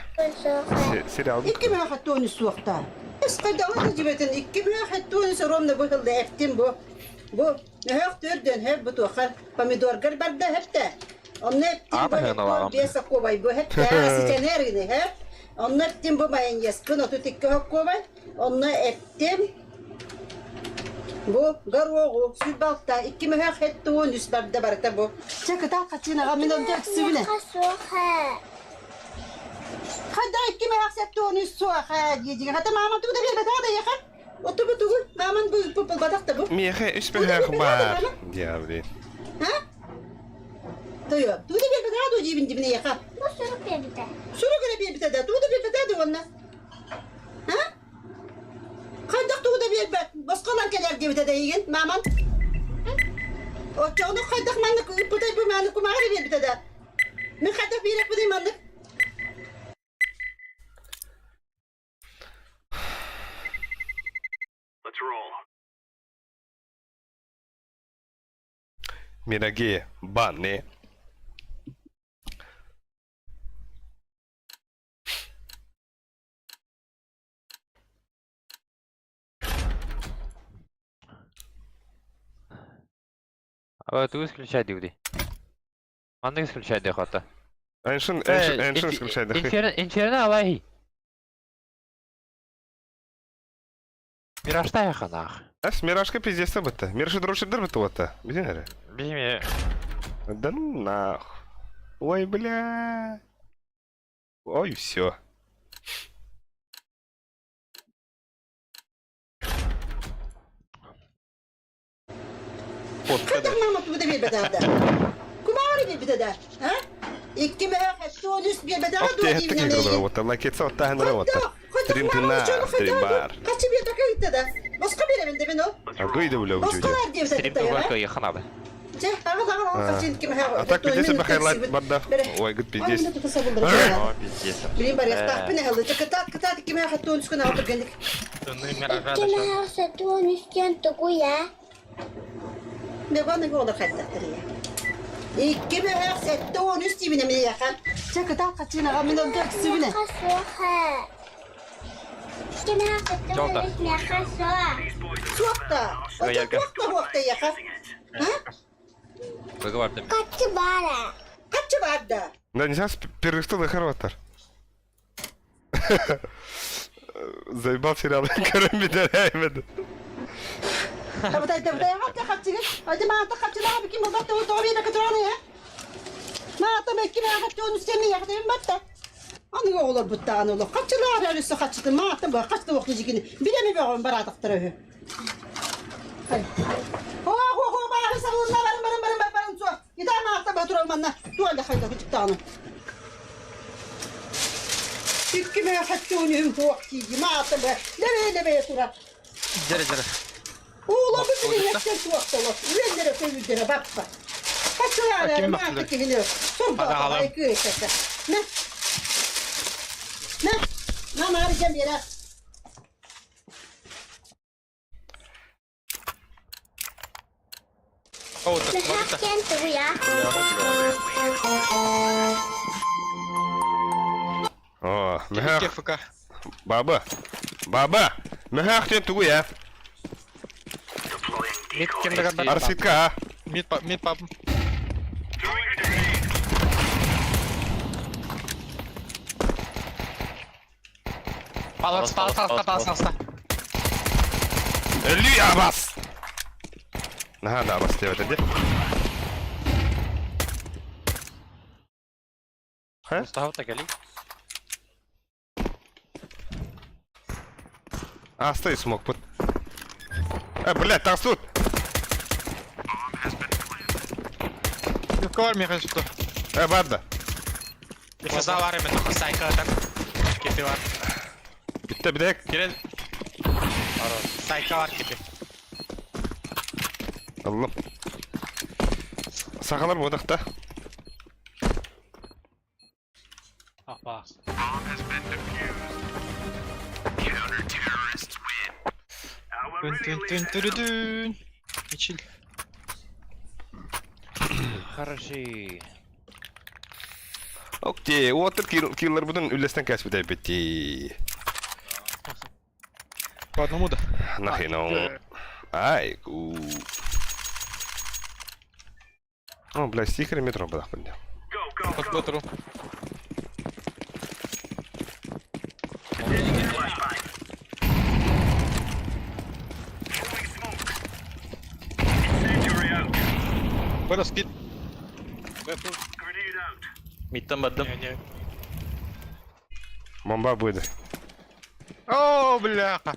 Сериал. İki mi hattoni suakta? Eskada onu cibetin iki mi hattoni sorumlu bu hılda ettim bu. Bu ne hak tördün hep bu tuğal. Pomidor garbarda hep de. Onu ettim bu hep bu besa kovay bu hep de. Asicenerini hep. Onu ettim bu mayın yaskın otu tikke hak kovay. Onu ettim. Bu garoğu sübalta iki mi hak hattoni üstbarda barata bu. Çakıta kaçına gamin olacak sübüne. خدا كي ما حسبتوني السواق يجي حتى ما عملت ده بالبتاع ده يا اخي وتقول ما عملت بالبتاع ده ميخي ايش بها اخبار ديابلي ها طيب تودي بالبتاع ده وجيب جبني يا اخي شنو كده بالبتاع ده تودي بالبتاع ده ولا ها خدك تودي بالبتاع بس قلنا كده الجبنه ده يجي ما عملت وتشونو خدك منك بتاع بمالك وما غير بالبتاع ده من خدك بيرك بدي منك Let's roll. Мираги, баны. А ты исключай дюди. Аны исключай дехота. Эншин исключай да. Инчерна алайhi. Мирашта яханах. Ас миражка пиздец быта. Мираши дрочи дыр быта ота. Билин эре. Билме. Да ну нах. Ой, бля. Ой, все. Kadar Mahmut bu da bir bedavda. Kumari bir bedavda. Ha? İki mehe hattı üst bir bedavda. Ох, ты это как работа? Лакетса вот так работа. Стрим тына, стрим бар. Kaçı bir dakika gitti de. Başka bir evinde ben o. А гайда, бля, у тебя. Başkalar diye Стрим sen тугак yakın abi. А так пиздец бы хайлайт банда. Ой, год пиздец. О, пиздец. Bileyim bari yaktah beni halde. Kıtat iki mehe hattı üst kına otur gendik. Ne bana bu olur hatta ya. İki mehe hattı üst dibine mi yakal? Çakıtat kaçına gamin oldu sibine. Suakta. Suakta yakal. Ha? Выговаривай. Kaçı var da? Да, нельзя с первых стол хорватар. Заебал сериал Карамби Дараймед. Tabii hatta kaçı git. Hadi mağata kaçı daha bir kim bu baktı o doğruya da kaçıranı ya. Mağata mekki hatta onu seni yakdı ben battı. Anı olur bu tane olur. Kaçılar arası kaçtı mağata bu kaçtı vakti gini. Bir mi bakın baradık tarafı. Hayır. Ho bana savunma barın su. Gider mağata bu oturmanla. Duvarda kayda küçük tane. İki mi hatta onu bu vakti mağata bu. Lebe tura. Jere. Oğlum bu bir yaklaşık su vakti olur. Ürenlere koyuyor bak. Kaçılar mağata geliyor. Son da iki ekse. Ne arayacağım bir yere. О, Кефка. меха. Баба. Меха хотен тугу я. Mid kimde kadar? Арситка. Mid pub. Паласта. Ли Абас. Ага, да, Абас тебе это Mustafa da geliyor. А, стой, смог под. Блядь, там тут. Kefka var mı yaklaşıkta? Barda. Kefka var mı? Dokuz saykadan. Kefi var. Bitti bir de. Girelim. Sayka var kefi. Allah'ım. Sakalar bu odakta. Ah bak. Dün. İçil. Хороший. Окей, water killer bunun ülesinden kesip de bitti. По одному да. Нахрен он. Ай, ку. О, блядь, стикеры метро было поднял. Под которым. Вырос кит. Midden battım. Бомба будет. О, бляха.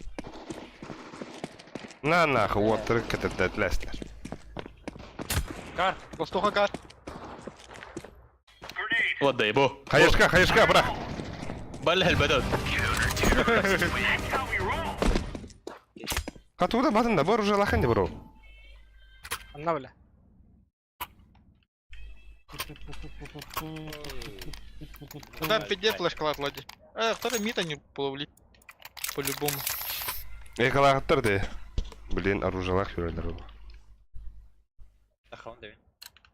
На нахуй, water катать лестер. Кар. Востока кар. What the bu? Hayışka bırak. Balle helbedot. Katуда batın da boru jalakın bro. Anla bile. Да, пиздец, флешка лади. Второй мид они половли. По-любому. Yakalattır de. Блин, оружалах yürüyorlar o. Bakalım demin.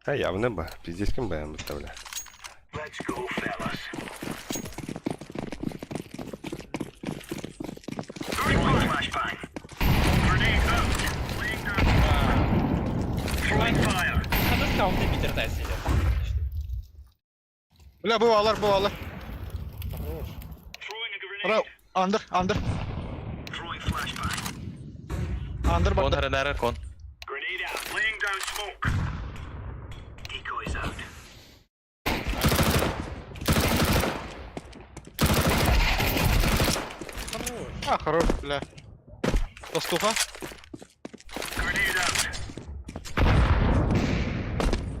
Ha явно ба. Пиздец kim beğen bu tabla. Let's go, fellas. Throwing flashbang. Grenade out. Laying down. Throwing fire. Kadın kavga bitirdi ya. Бля, бывалар. Throwing a Бля, grenade. under. Throwing flashbang. Under Kon bak. her kon. Grenade out. Laying down smoke. Decoys А, хорош, бля. Толстуха. Grenade out.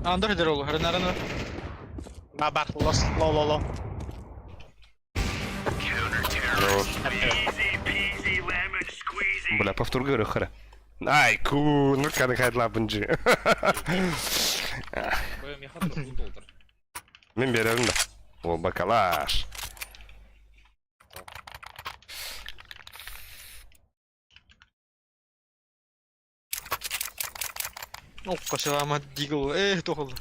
Андер дерол, гранарана. Бар, лоу. Easy peasy lemon squeezy. Бля, повтор говорю, хара. Ай, ку, ну когда хайдла бунжи. Мен беремін да. Ол бакалаш. Қашылама дигл, тоқылды.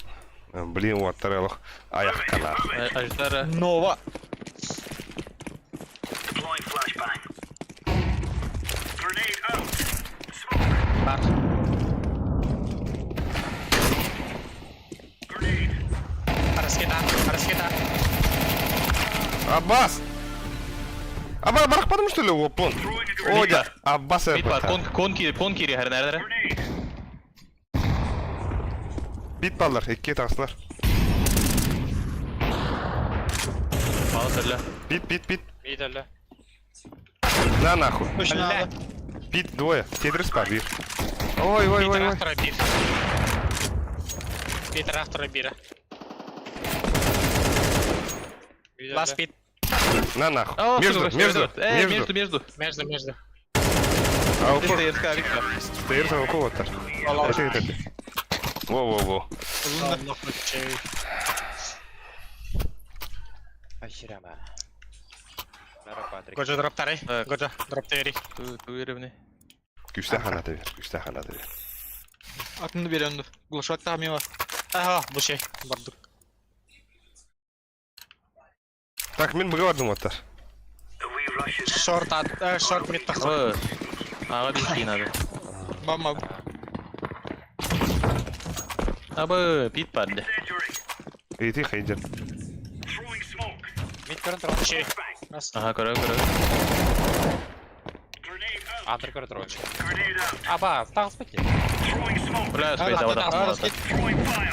Блин, уаттарелық. Аяқ канар. Аждара. Нова. Deploying flashbang. Grenade out. Бар. Grenade. Раскида. Аббас! Аббас, барақпадым что ли, опон? Ой, да, Аббас Мид бар. әппата. Кон кири хәрнәрдәре. Grenade. Бит балдар, екке тағысылар. Мал сәллә. Бит. Мид әлі. На нахуй. Бля. Бит двое. Тедрис па, бир. Ой. Питер автора бира. Мид Лас әлі. пит. На нахуй. О, Между. Между. А упор. Стейрска Виктор. Стейрс на укол оттар. Это. Во. Айширама. Merhaba Patrick. Годжа дроптары. Так. Годжа дроптери. Туиревни. Күшті қанаты бер. Атымды беремді. Глушат тағмева. Ага, бұл şey. Бардық. Так, мен бұға бардым оттар. The wee Russian. Шорт мид тақсы. Аға бейскі надо. Мама. Абы, пит падды. Incendiary. Эйти хайдер. Throwing smoke. Мид көрін тұрған. Şey. Bang. Ага, көрі. Grenade out. Андыр көрі тұрған. Grenade out. Аба, тағыз бәке. Throwing smoke. Бля, спейс авада қасмалады. Throwing fire.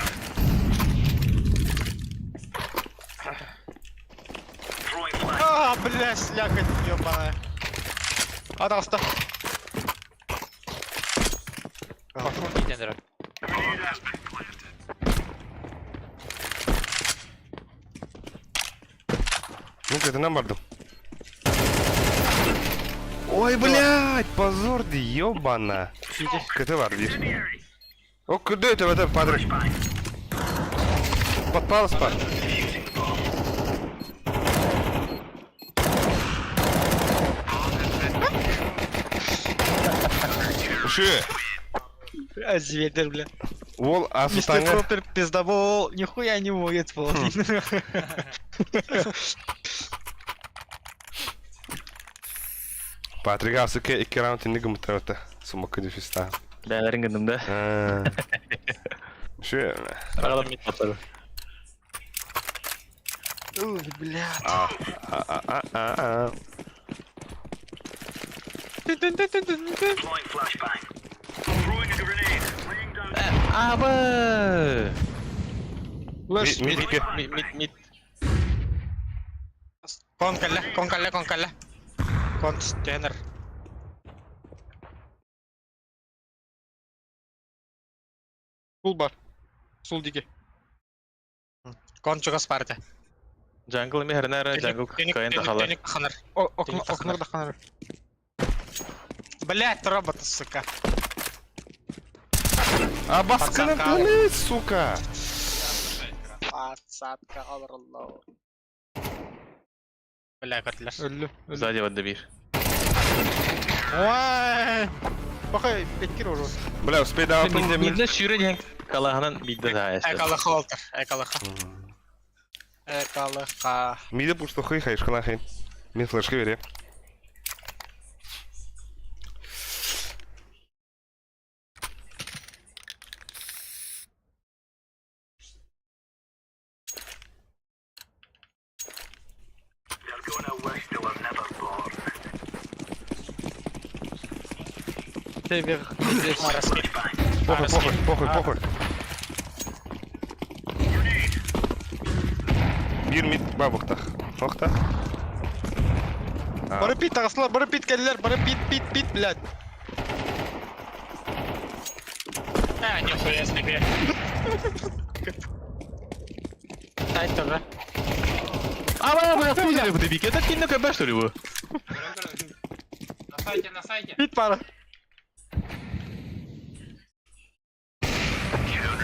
Throwing fire. Бля, слякоть, ёбаная. Атаста. Пошел мидендер. Grenade out. Ну, көтінен бардым. Ой, блядь, позор, ёбана. Көті бар, бир. Incendiary. О, күрді өтіп, Патрик. Подпалыс бар. Үші. Зведер, бля. Ол Мистер асыстаңа. Пропер пиздобол, нихуя не моет, пол. Патрик асы екі раунд инді гымытар өті. Сумақы дефиста. Бәлерін кіндім да. Үші. Ағалап мид паттады. Ух, блядь. Deploying flashbang. Throwing a grenade. Bringing down. Абы! Мид. Мид. Кон кәлі. Кон стенер. Сул бар. Сул диге. Кон чугас барды. Джангл ми хәрнәрі, джангл кайын тақалар. Төнік қаныр. Окнор да ханар. Блядь, роботы, сука. Абаскының тіні, сука. Пацатка, алраллау. Бля, көтілер. Өлі. Сзади вадды бир. Ой. Бақай, беткер ұры. Бля, успей да алтын демін. Мидді сүйрі ден қалағынан бидді зайысты. Экалыха олтыр, экалыха. Миді пұштықы хайшқына қайын. Мен флешқа берем. They're gonna wish they were never born. Похуй. Bir mid babıqtaq. Oqta. Бары пит тағысылар, бары пит келділер, бары пит, блядь. А, нихуя себе. Сайт тоже. А, вы отпустили в дебике, это кинь на КБ, что ли, вы? На сайте. Пит пара.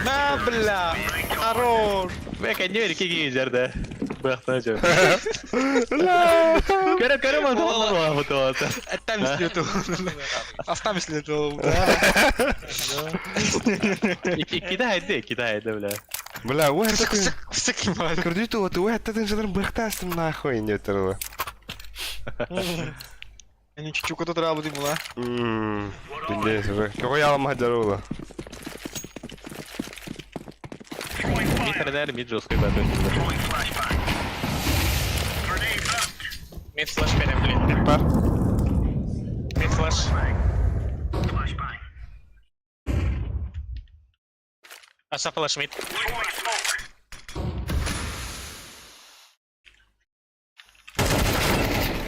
На, бля, хорош. Бля, конёрик, какие жерда. Бахтачу. Кара, мантал, вот. Там слету. Остам слету. Кидай, бля. Бля, واحد تاكل Всякий мать. كرديتو واحد تاكل جدر بختاس нахуй не терла. Они чуть-чуть куда треба буде була. Пиздец уже. Кого я вам хаджарула? Мид жесткой бабы. Мид флэш перем, блин. Пар. Мид флэш. Аса флэш мид.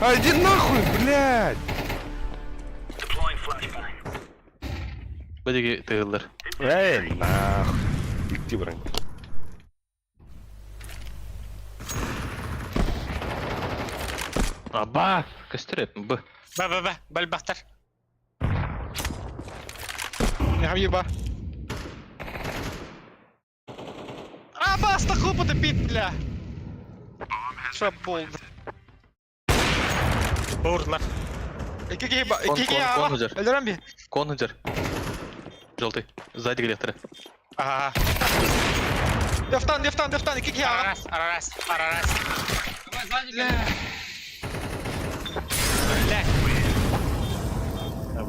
А иди нахуй, блядь! Бадиги тыгылдар. Эй, нахуй. Иди, брань. Аба, костерет, б. Ба, бальбахтар. Не хабиба. А, баста, хлопоти пит, бля. Що болд? Бурла. İki giba, Kon, iki kon, giba. kon hıcar. Öldüren bir. Коннеджер. Желтый. Сзади глефтера. Ага. Deftan, iki giba. Арарас. Давай сзади, Бля.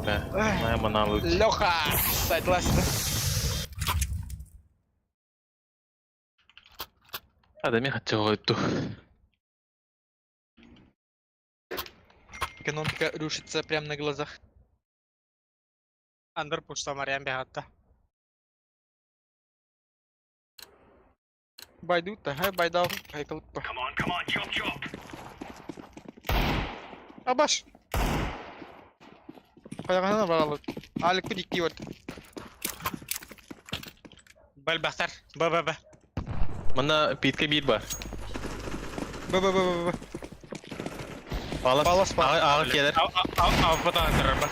Бля. Бля, моя мана лучше. Леха, сайт ласт. Адам я хотел эту. Экономика рушится прямо на глазах. Андер пушта Мариам бегатта. Байдут-то, байдал, хайкалыппа. Come on, chop. Абаш. Паяғана баралы. Алик bu dikti vardı. Бальбахтар. Ба. Мана питка бит бар. Ба. Палас. Ağır gelir. Авпадан андер ба.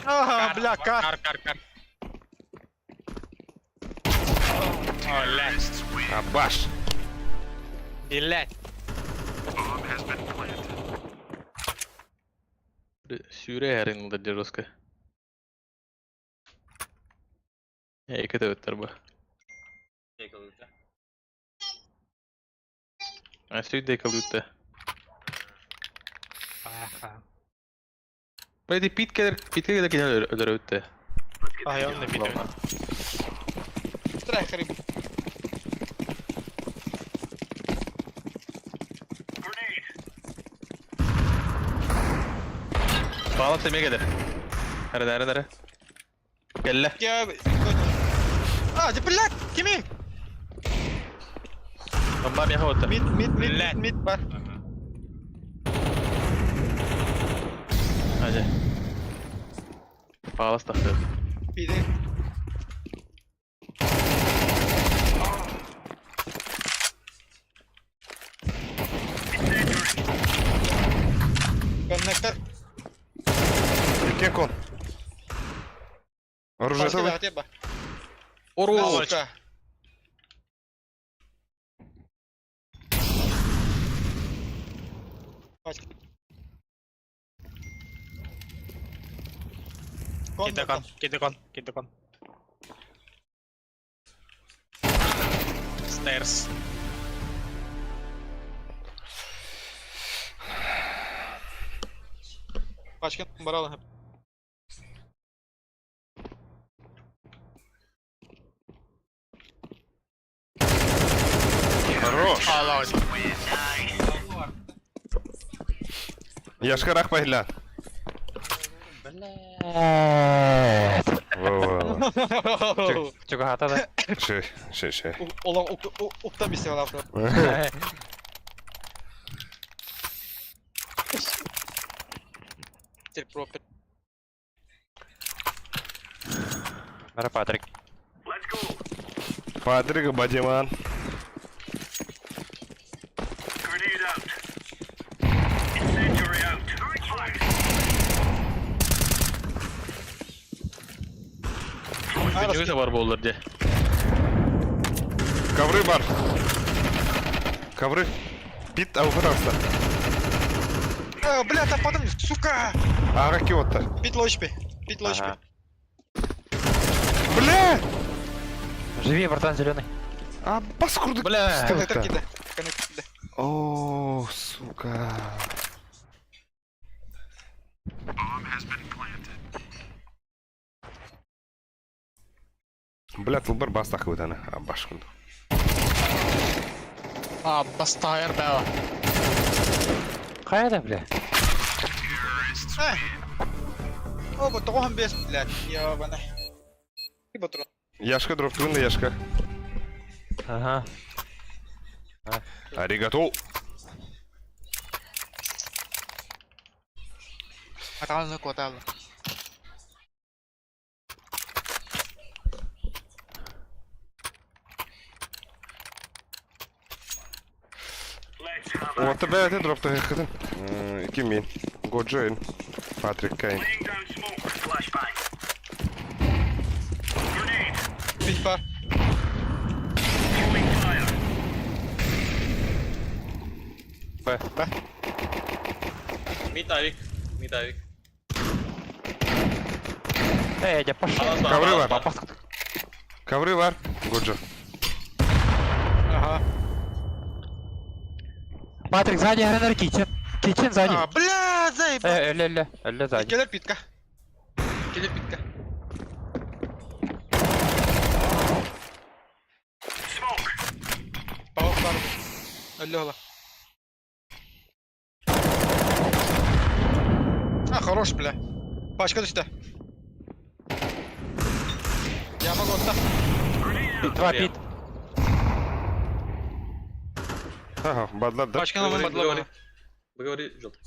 Aha, bля, kar. Кар. Оля. Абаш. Блять. Sürü herhalde Ceroska. İki de öter bu. А сюда декалута. Böyle pitkeler de gider ödürütte. А я он не видел. Страх рыб. Bağla semeye gelir. Nerede? Gelle. Ya. А, ты, блядь, Кими. Tamam ya havata. Mid var. Hadi. Bağla tahtı. Biri. Connector. Какие кон? Оружие Başka bir целое? hadi bak. Oru. Сука. Başka. Кидекон. Stairs. Başka numara alın hep. Хорош. Яшкарак пойла. Во-во-во. Чего хата Şey. Ола уктан бисте бала. да? Теперь пропер. Мэр Патрик. Let's go. Patrick Badiman. Grenade out. Incendiary out. Fire. Dünyada var bu olur diye. Ковры бар. Ковры. Пит, ауфы таста. Бля, там потом, сука! Ага, киотта. Пит лочпи. Пит лочпи. Ага. Бля! Живи, братан зеленый. А, паскурды. Бля. Коннектор кида. Коннектор кида. О, сука. Бля, тылбар бастақ өтәні. А, башқынды. Бастайыр бәу. Қайда, бля? О, вот того без, блядь, ебаный. И батрон. Яшка дроптуында, яшка. Ага. Аригато. Аталны коталы. Let's have a Отты бәйті дропты хеккетін. 2 мен. Go join. Patrick Kane. laying down smoke. Flashbang. Grenade. Пит бар. Throwing fire. Mid Avik. Mid Avik. Я пошел. Ковры бар. Ковры бар. Go join. Ага. Патрик, сзади Гренер Кичен. Кичен сзади. Бля, заебал. Эле сзади. Келер питка. Келер питка. Smoke. Паук бар. Ölü ola. Хорош, бля. Пачка düştü. Яма готта. Два пит. Ага, бадлар да. Пачка номер бадлама. Договори, желтый.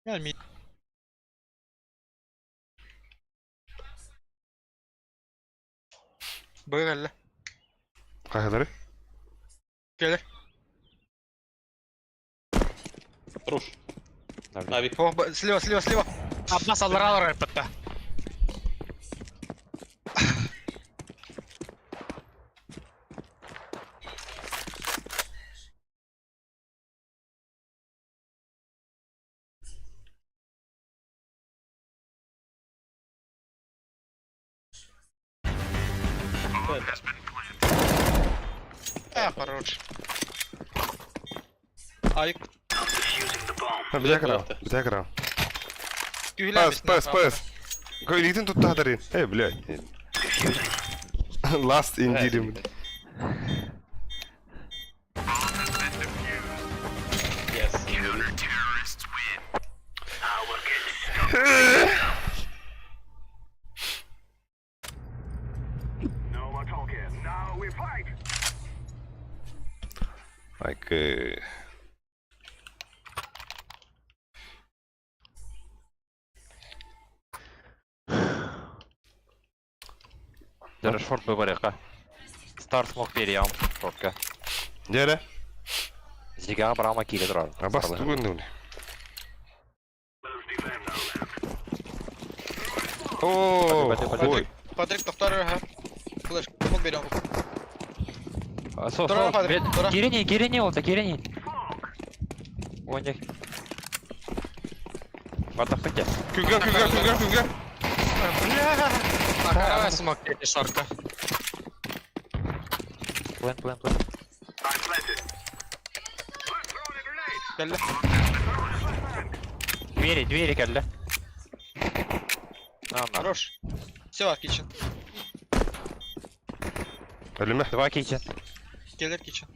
Gelmeyin. Böyle. Қайдары? Gelir. Руш. Авик. О, слева. Аббас алар патта. Хорош. Ayık. Defusing the bomb. Ha, bir dakika крав. Gühler Пас. Көйлейтін тұтты қадарин. Бля. Last индирим. Yes. Counter-terrorists win. Now we're getting stuck. No more talking. Now we fight. Like, Даже шорт быварека. Стар смог переям шортка. Дәрі? Зига брама киле тұрар. А бас түгінді өне. Let's defend our land. Ооо, Патрик. қой. Патрик тоқтар. Флеш. Кумок берем. Дора, Патрик, дора. Кирени олса, кирени. Оник. Батахтыке. Күлген. Бля. Давай смог эти шорка. Плен. I'm planted. Throwing a grenade. Geldi. Двери келді. Хорош. Все, kitchen. Әліме? Два кичен. Gelir kitchen.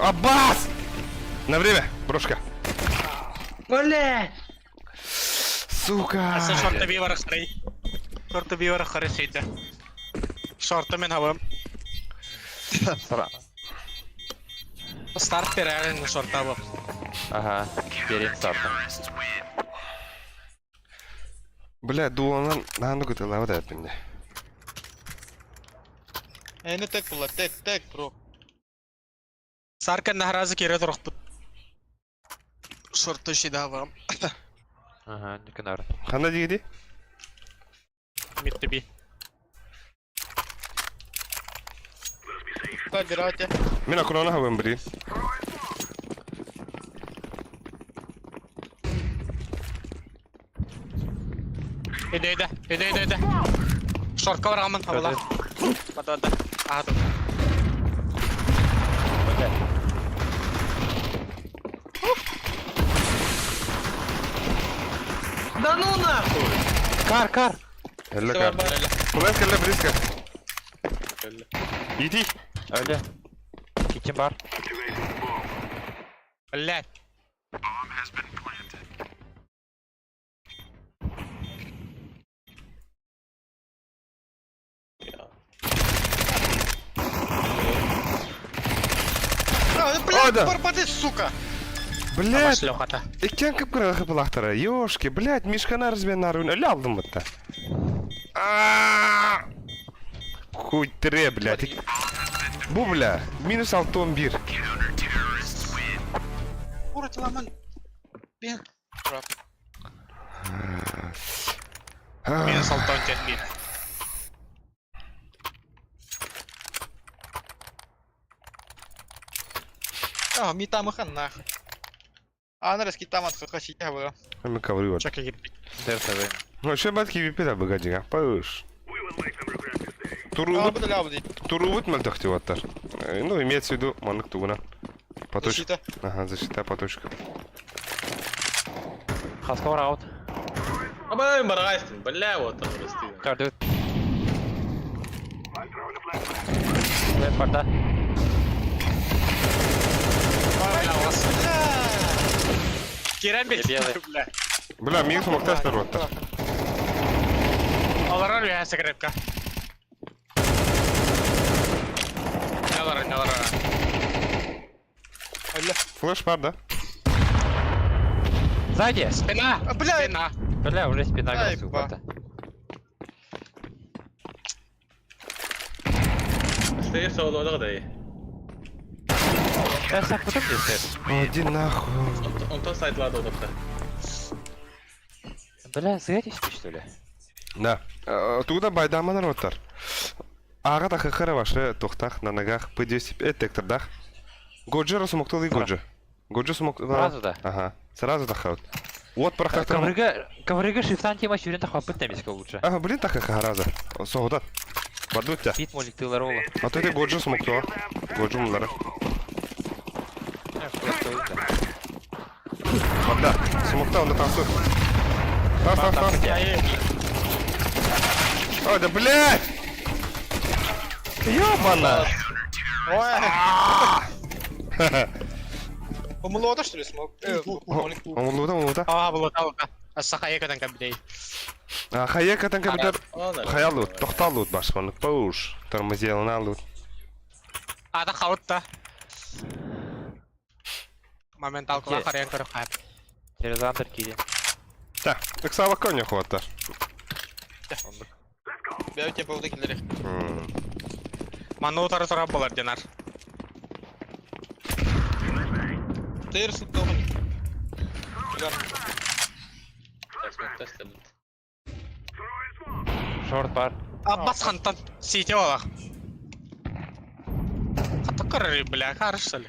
Аббас! На время, брошка. Блять! Сука! Аса шорта бий вара харай. Шорта бий вара харай сейте. Шорта мен хавам. Старт переарен на шорта бап. Ага, берем старта. Бля, дуонан наанды көтөлөбүт эпинде. Эне тек була, тек, бро. Саркан нахразы кере турукпут. Шорта шида хавам. Ага, не канар. Кандай дегиди? Митте би. Подбирайте. Мен акурана хабым бри. Иде. Шортка барамын хавала. Бада. Ахат. Да ну нахуй! Кар! Эле кар. Флэш келе близко. Иди. Öyle. Kitchen бар. Блядь. О, да. Порпады, сука! Блядь. Пошли, хата. Экен кыпкыры кыпылактары. Ёшки, блядь, мишканы арызбен нарын өле алдым бытта. Хуй тире, блядь. Бу, бля, минус 6-11. Курать ламан. Бен. Минус алтон терпит. Мита мыхан нахуй. Анарес китамат хахасите было. Ми коврю вот. Чака гиппи. Дерсовый. Ну, ще батки випида богатика. Пыш. А, буду лявди. Турубут мальтахтиваттар. Ну, имеется в виду, манок тугуна. Поточка. Защита. Ага, защита, поточка. Хаска бар аут. Абай маргайстын, бля, вот там растын. Кардыт. Лэп барда. Керен бет. Белый. Бля. Бля, минус макташ тарваттар. Аларар я секретка. Алара. Флэш пар, да? Сзади! Спина! Бля, Спина! Бля, уже спина Ай, гасу ба. какая-то. Стоит солода да и. Я сак потом здесь. Иди нахуй. Он то сайт ладно доктор. Бля, сзади спишь, что ли? Да. Туда байдаманар оттар. Ага да хахара ваше тохтах на ногах P205 тектордах. Годжи расумоктал и Годжи. Годжи сумоктал. Сразу да? Ага. Сразу да хаут. Вот прохтахтар. Коврыга шифтан тема чурин тахва пытнемиска лучше. Ага, блин, так хараза. Согудан. Бадутя. Бит молик ты ларола. А ты Годжи сумоктал. Годжи мулара. Да. Сумоктал на танцуй. Тас. Ой, да блядь! Ёбана! Умлота что ли смог? Он лута. А, было там. Асахая кадан кабдей. Хая катан кабитер. Хая лут. Тохтал лут башкон. Пауш. Тормозел на лут. Ада хаутта. Моментал кла харен кар хап. Через андер кири. Так, так сава коня хвата. Я у тебя был декилер. Ману тара болар динар. Ты рсут дома. Шорт бар. Аббас хантан сите вала. Хатакар бля, хорошо ли.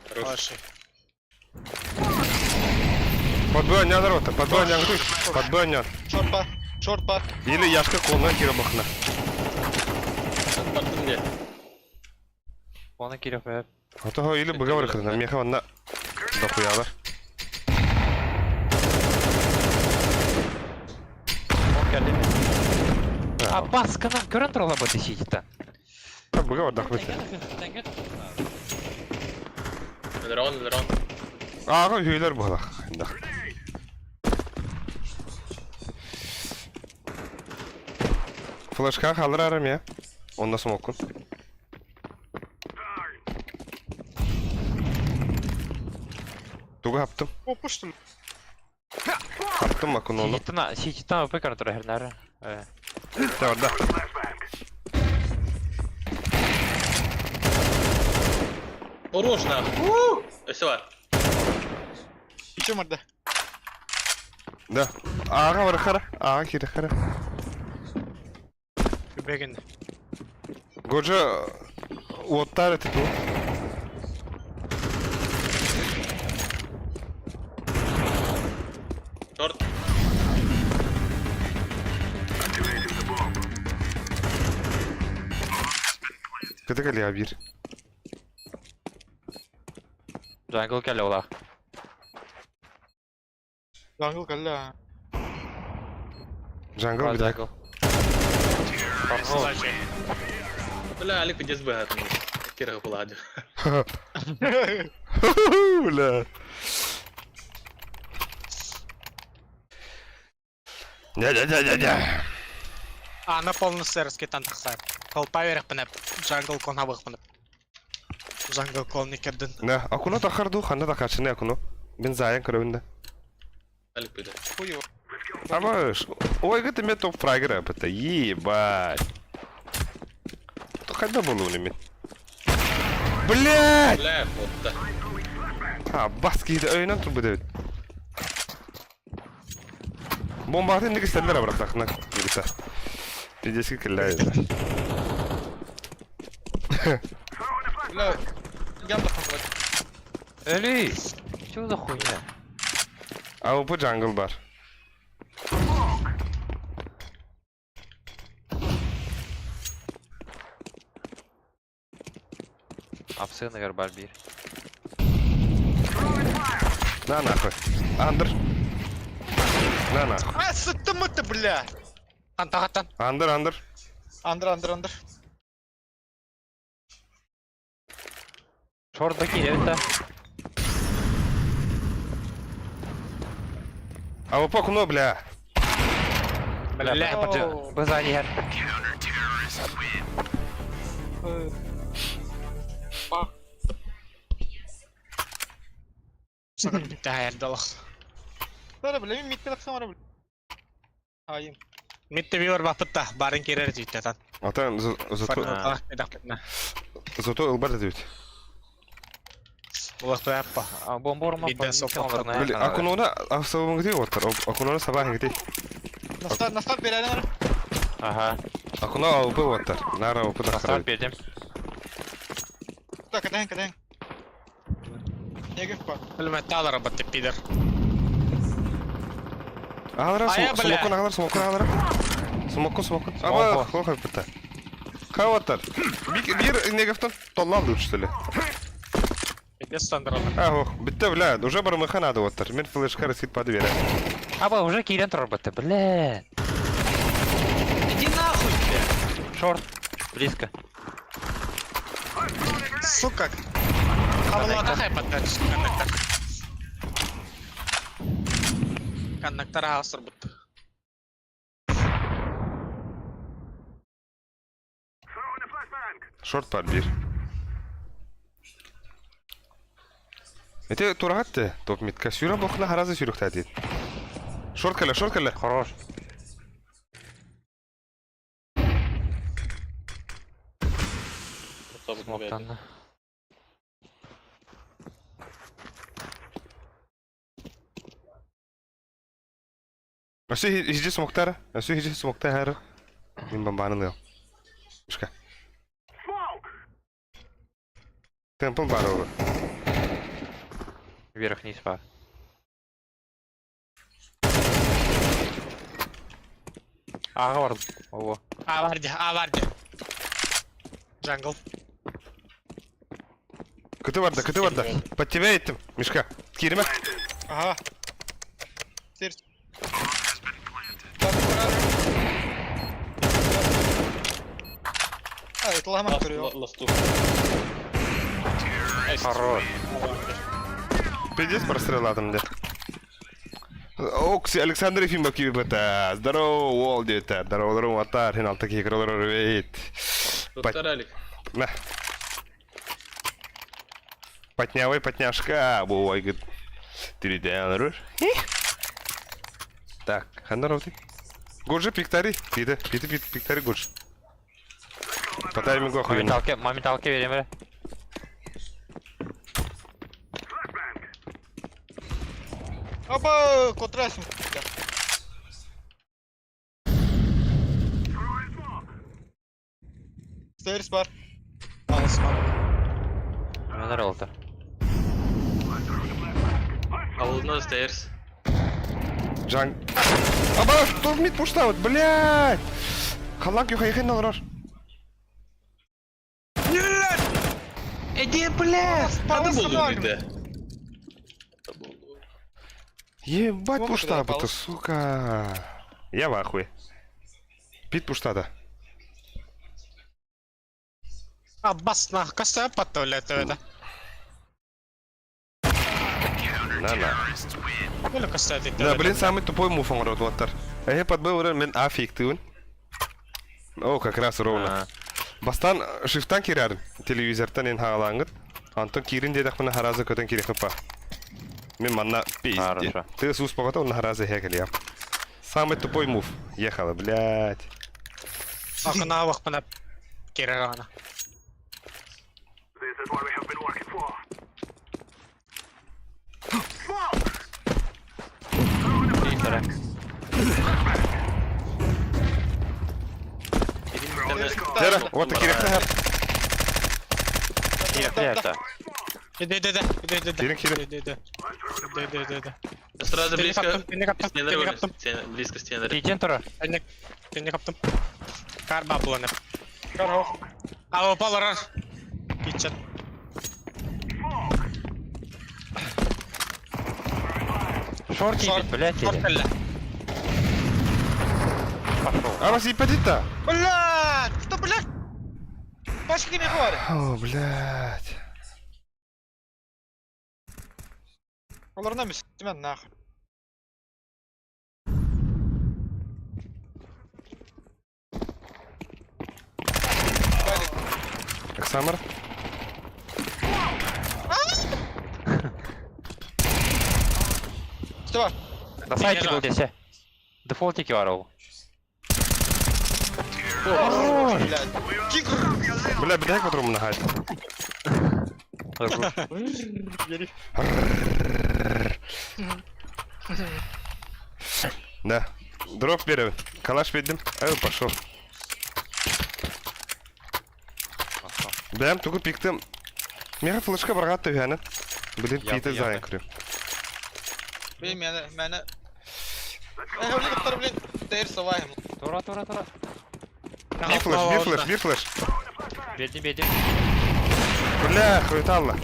Хороший. Подбоня народа, подбоня ангуй. Подбоня. Шорпа. Или яшка колна кирабахна. Баттым де. Оны киреп бәп. А то или быгавар хрена, меха ванна. Дохуялар. Он келди. Аббас канан көрөн турала бу дешити та. Ha buga var dakbet. Drone. Ağa hüyler bu halak. Flashka kalır aram ya. Onda smoke'un. Tuğu yaptım. Опуштум. Yaptım bakın onu. Сичитана ВП контроль хернары. De orada. Хорош нахуй. Все. Ичем орда. Da. Ağa var kara. Ağa kiri kara. Бегин. Goca otlar eti bu. Шорт. Kıtık Ali abi bir. Jungle келе ола. Жангл калла. Jungle bir de. Jungle. بالله عليك بالجذبة هات كده كل حاجة. Ula. Ne. На полный сервис китан тахсар. Кол поверх пнеп. Джангл кон хабах пнеп. Джангл кол никеден. Ne? Akuno takardu, xanna da kaçını akuno. Ben zayen kırabında. عليك بده. Хуй его. Ama ой, гыты мне топ фрагера, это ебать. То когда было у меня? Блять! لا вот. Ha, baskıydı öyle tur bu evet. Bomba atın ne istediler bıraksak ne birisi. Diyeceksin ki la. Бля. Гамба хавать. Эли! Что за хуйня? Ama bu jungle var. Апсы, наверное, бальбир. На нахуй. Андер. На нахуй. А, sıktım mı bля? Антагатан. Андер. Андер. Шорт такие, это. А вы по куно, бля. Бля, вы сзади. انتهى الدلخ. Sonra bля, min mitte laksam ara bля. Hayım. ميت بيور بحطه بارين كيرر جيتان. Atan зато ылбар дебит. والله بابا. Бомбор ма Биден софа. Бля, акунона асабын где отыр? Акунона сабах где? Настав берәне ara. Ага. Акуна алып отыр. Нара алып да Сап харап. бердим. Так, кадан. Егер па. المتال ربط بيدر. Алар Ая, бля. смокун алар. Смокун. Aba хохай бita. Хаватар. Bir негефтан толлалды что ли? Где стандартно? Ах, битте бля, уже бармыха надо отыр. Мен флешка раскид под дверь. Аба, уже кирен роботы, бля. Иди нахуй, бля. Шорт. Близко. Сука. Хавала кахай поддать коннектор. Коннектор хаус рбут. Шорт par bir. Эти турагатты, топ митка сюра бохна харазы сюрюхта дит. Шорт кале. Хорош. Смоктан. Асу хижи смоктара хара. Мин бамбаны лeo. Ишка. Темпл барова. Вверх-вниз по. Ага, ого. Аварди. Джангл. Кыты барда. Под тебя этим, Мишка. Кириме. Aha. Ser. итламак көрüyor. Хорош. Пиздец простреладым, да. Окси, Александр Ефимов кибета. Здорово, Уолл, дете. Здорово, Атар. Хин алтаки кроллар рвейт. На. Потнявай, потняшка. Бувай, говорит. Ты делаешь? Так, хандаров ты. Гуржи пиктари. Питы пиктари гурж. По таймингу охуенно. Моменталке vereyim böyle. Оба, контрасим. Stairs var. Alsman. Neler oldu? Алдына stairs. Джанг. Аба, что в мид пуштаут, блядь! Халак юхайхин налраш. Иди, блядь! Ебать Сколько пушта, ты ты, сука. Я в ахуе. Пит пуштада. Аббас нах, кастая паттавляет это. На. Или кастая ты. Да, блин, самый тупой мув он рот, подбыл уровень, мен аффективен. О, как раз ровно. Бастан шифтан кирар телевизордан ен хаалаңгыт. Антон кирин дедак мына харазы көтөн кирек па. Мен манна пизде. Хорошо. Ты сус погота он харазы хекел я. Самый тупой мув. Ехала, блядь. Акына вакпына кирагана. This is what we have been working for. Тера, вот кирек хап. Yaptı. Иди. Кирик. Иди. Сразу близко. Seni kaptım. Близко стены. Diyeceğin tura. Seni kaptım. Karba bulanıp. Ава паларар. Gideceksin. Шорт ебет, блядь, Шорт или? elle. Пошел. А вас ипатита? Блядь! Что, блядь? Пачки не говори. О, блядь. Оларна мистемен нахуй. Оксамар? Что? На сайте был здесь. Дефолтики var o. Блядь. Тигр! Бля, бедай по труму нахать. Да. Дроп берем. Калаш бердим. Ай, пошел. Бәм тугу пиктим. Мега флешка баргатты яны. Блин, питер заян күрем. Benim yani. Öyle doktor блин. Stairs savayım. Тура. Bir flash. Verdim. Бля, хуйталла.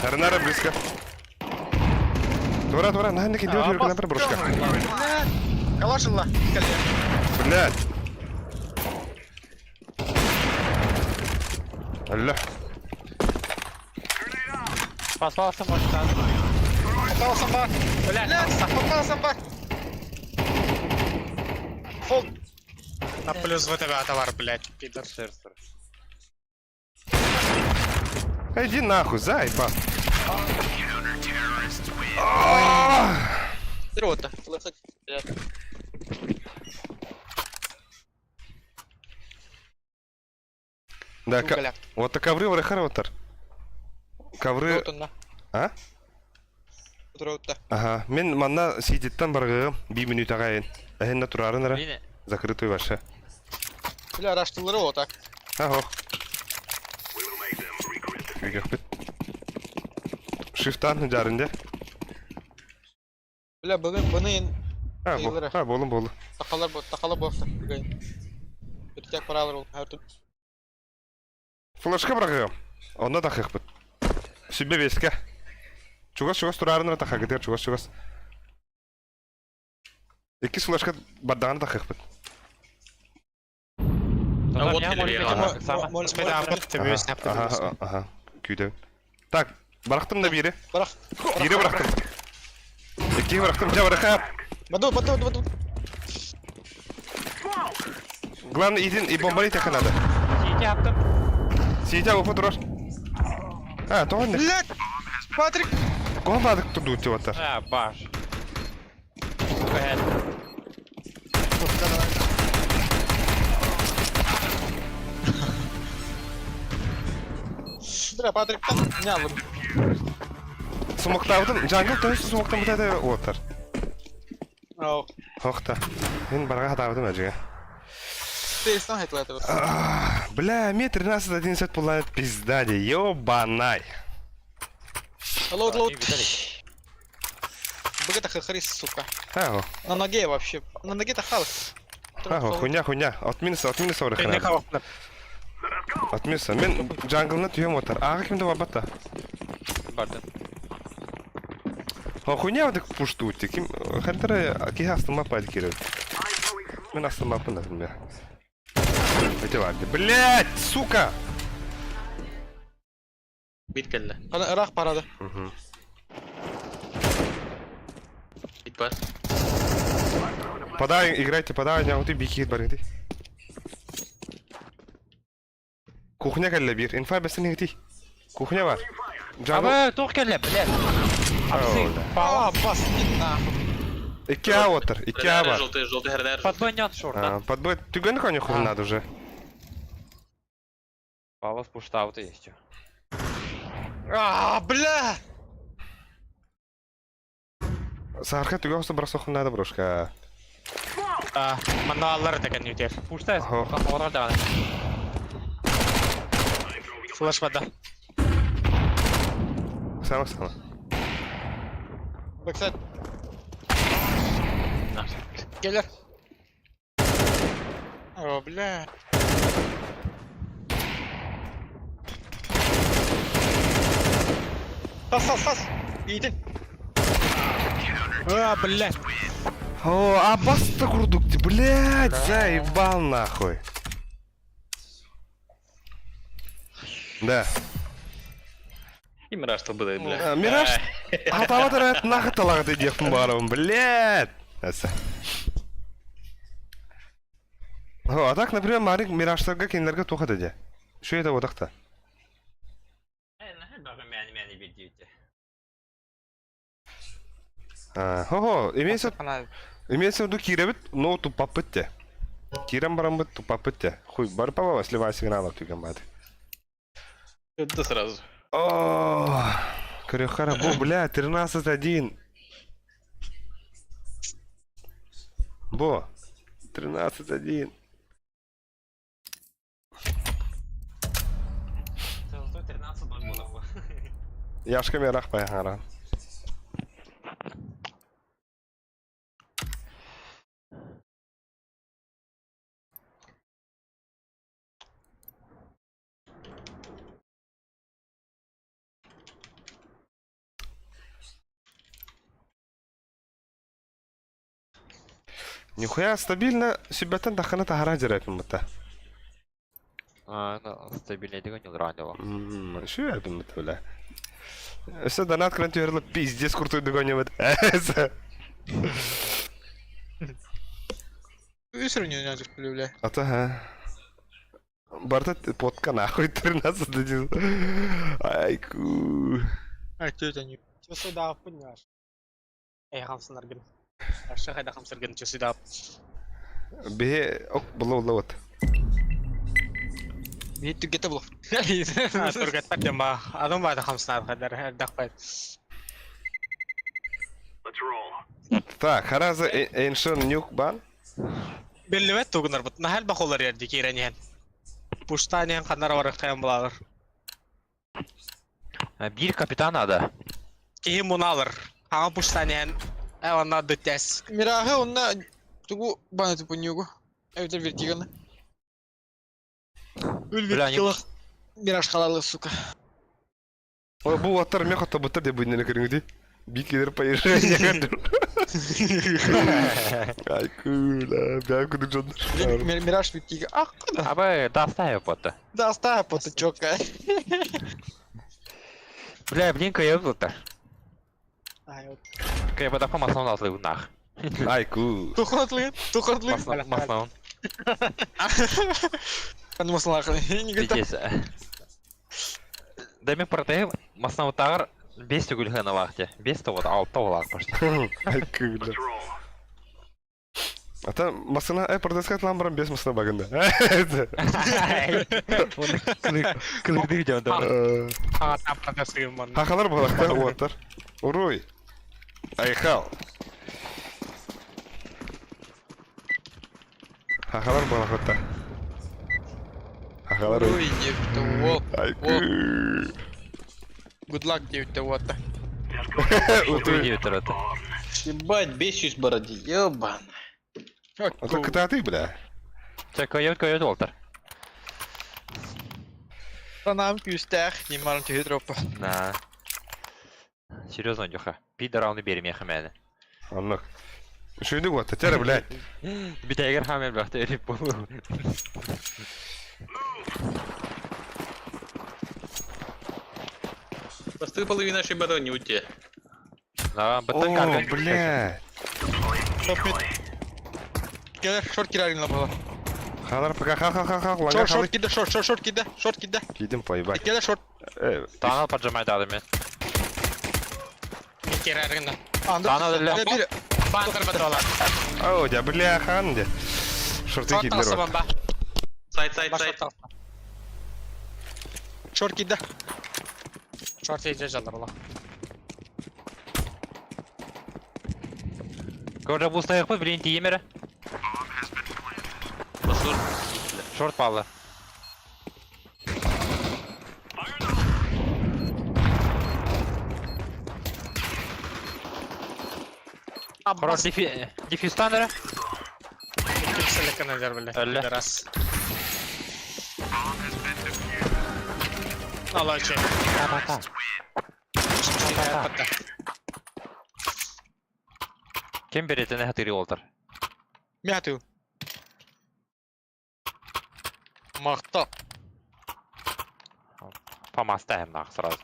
Харнара близко. Тура, нахуй кидел на пробрушка. Калашилла. Блядь. Алло. Поспался, может, там. Попал собак. Блядь, попал собак. Фол. На плюс в тебя товар, блядь, пидор. Иди нахуй, заебал. Рота. Да, вот так ковры варахароватар. Ковры... А? Рота. Ага, мен манна сидеттен баргы 1 минут агайын. Эхенна турарын ара. Yine. Закрытый ваша. Бля, раштылары рота. Ага. Үйгек бит. Шифтан жарында. Бля, бұны Болу. тақалар болса. Өтек паралар ол. Флешка баргы. Онна тахықпыт. Сүббе беске. Чугас турарына тахақ кетер, чугас. Екі сулашқа бардағаны тахықпыт. Вот Спайда апыт, төбөс напты. Ага, күйден. Так, барақтым да бире. Барах. Бире барақтым. Екі барақтым, жа барақап. Баду. Главное, един и бомбарить их надо. Ситі аптым. Сидя, опа, дураш. Тоған не? Блядь! Патрик! Кого надо кто дуть вот так? Баш. Go ahead. Бля, Патрик, не алым. Сумоктавдым, жангыл тойсы сумоктан бұтады отыр. Ау. Хоқта. Мен барға хатавдым әжіге. Ты сам хайтла это. Бля, мне 13-11 пулает пизда, де, ёбанай. Лоуд. Богато хахарис, сука. Аго, На ноге вообще. На ноге-то халых. хуйня. Отминса орық Не хана. хавапнып. Отминса, мен жангылны түйем отыр. Ағы кімді вабатта? Барды. Хуйня вадық пушты өтті. Кім, хантары ки астылмап байды керек. Мен астылмаппын да білме. Өте барды. Блядь, сука! Бит келді. Она рах парада. Бит бар. Подай, играйте, подай, не ауты бикет барыңды. Кухня кәлі бір, инфа бәсін еңді. Кухня бар. Абы, тоқ келі, білет. Бас, нахуй. Iki A отыр, 2 A бар. Желтый хердер. Подбойнят шорт. Подбой, түгені коне хуй надо уже. Павас пуштауты есть. Бля! Сарха түге осы бросок хуй надо брошка. Мандаалар деген үтер. Пуштайс. Ага. Орал да. Флеш бада. Сама. Бэксайд. Келлер. О, бля. Сас. Идин. Бля. О, а баста курдук, блядь, заебал нахуй. Да. И мираж то было, бля. Мираж, атава тарат нахаталағды дектім барым, блядь. Әсі. А так, например, марик мираштарға кенлерге тоқады де. Şu еді одақта. Имеется в виду киребит, но тупап бітті. Кирем барам бит, тупап бітті. Хуй, бар пава, сливай сигнал түген бады. Это сразу. О, Крюхара, бля, 13-1. Бо, 13-1. Яшка мерах паяхара. Нихуя стабильно себя-то дахана тахара жирапин мыта. Стабильный деген не ранило. Что я думаю, бля? Все донат кранти верла пиздец крутой догонивает. И все равно не надо, бля. А то, ага. Барта подка нахуй 13-1. Айку. Что это не? Чё сюда понимаешь? Хамсынарген. Ашы қайда хамсырген чё сюда. Бе, ок, вот. Бейт түгеті бұл. Тургат паттен ба. Адам бады хамсынар қайдар. Әрдақ байд. Let's roll. Так, хараза Ancient Nuke бан. Беллевет тугынар бұд. Нахал бақолар ерді кейренен. Пуштанен қандар барық қайын бұлалар. Bir kapitan ada. Кейі мұналар. Аңа пуштанен. Әванна дөттәс. Мирахы онна тугу баны тупу нюгу. Это вертиганы. Бля, они Мираж халалы, сука. Ой, bu atlar mı hatta bu diye bu ne kırıngı di? Bir kere paylaşıyor kadar. Ay cool, ben kudu canlar. Мираж битиге. Ах, куда? Абы, доставь пота. Да, оставь поточок, Бля, блин, кайф-то. Ай, вот. Кайф, это по маслу назлы нах. Ay cool. Тухотлы. Масло. Kan masalah ini kita. Дикес. Дай мне протеин, масло тагар, 5 түгілгі на вақты. 5 то вот, 6 олақ почти. Ay cool. Ата масына продескат ламбрам без масына багында. Кылықты видео да. Ага, там протестуем, ман. Хакалар болакта у аттар. Уруй. Айхал. Хакалар болакта. Хакалар. Ой, девка, вот. Ay cool. Good luck, девка, вот. Видео это. Ебать, бесюсь бороди, ёбан. Ата кыта ты, бля. Це кайф, Волтер. Танам küster, не малым түйе дропа. На. Серьезно, Дюха. Пидорауны бери меня хамяны. Анлык. Шүйдік уатта, тәрі, блядь. Битәгер хамян бақты өріп болу. Посты половина нашей брони у тебя. На, О, бітін карган. блядь. Келер, шорт кирарина было. Халар пока хал, ланга Шорт, халы. шорт киде, шорт киде. Кидім поебать. Келер, шорт. Танал поджимай дады мен. Керәргінді. Танал өлі. Бир. Бантыр бітіролар. Ау, дя, бля, хан, де. Шорты киділер Шортталсы бар. бомба. Сайт. Шорт киде. Шорт ейде жалар ола. Көрді бұл стайық бұд, білейін тиемері. Шорт палы. Хорош дефьюз тандыры. Кемселік кінелер білі. Әлі. Дәрас. Алла чей. Та-та-та. Кем беретіні хатыры олтыр? Мяту. Мақта. Помастаем нах сразу.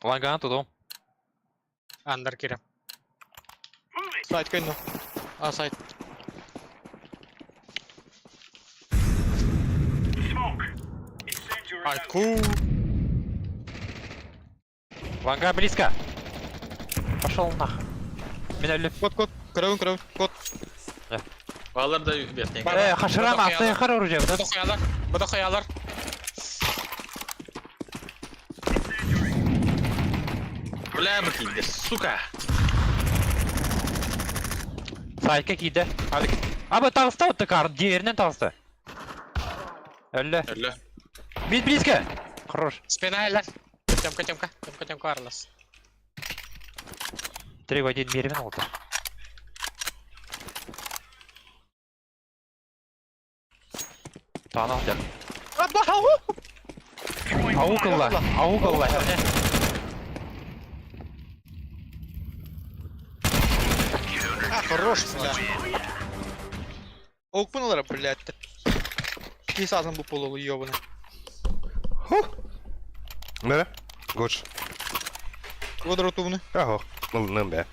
Ланган тудum. Андер кирем. Сайт кайну. Сайт. Ай, кул. Ланга близко. Пошел нах. Меня өліп. Кот. Кырауын. Кот. Балар да верхний. Хашырам атты қар оружие. Бұда қоялар. Бля, бакинде, сука. Сайтқа кейді. Абы тағыста өтті қарын. Диверінен тағысты. Өлі. Әлі. Бит близко. Хорош. Спина әлер. Темка аралас. 3 в 1 берімен олды. Танал дер. Ауқылла. Хорош, бля. Окпаналар, блядь. Не сазан bu pololu ёбаный. Nere? Goç. Квадратумный. Aho. Nım be.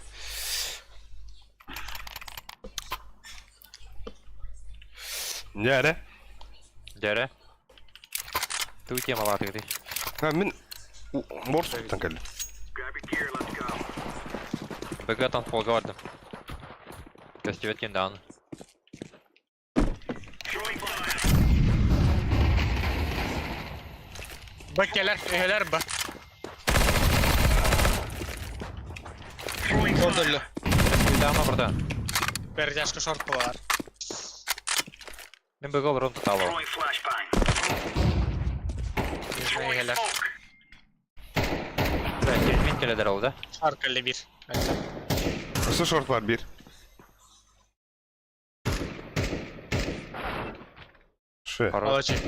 Nere? Дәрі. Ту тема латы гды. Ha, min... Mor soğuktan geldim. БГ там полгардым. Костювет кендан. Бі келер, үйелер бі. Şort öyle. Дама burada. Бір жашқы шорт болар. Мен БГ ұрын тұталы. Үйелер. Мен келедер олды. Шорт әлі бір. Nasıl short var bir? Şu. Алачи.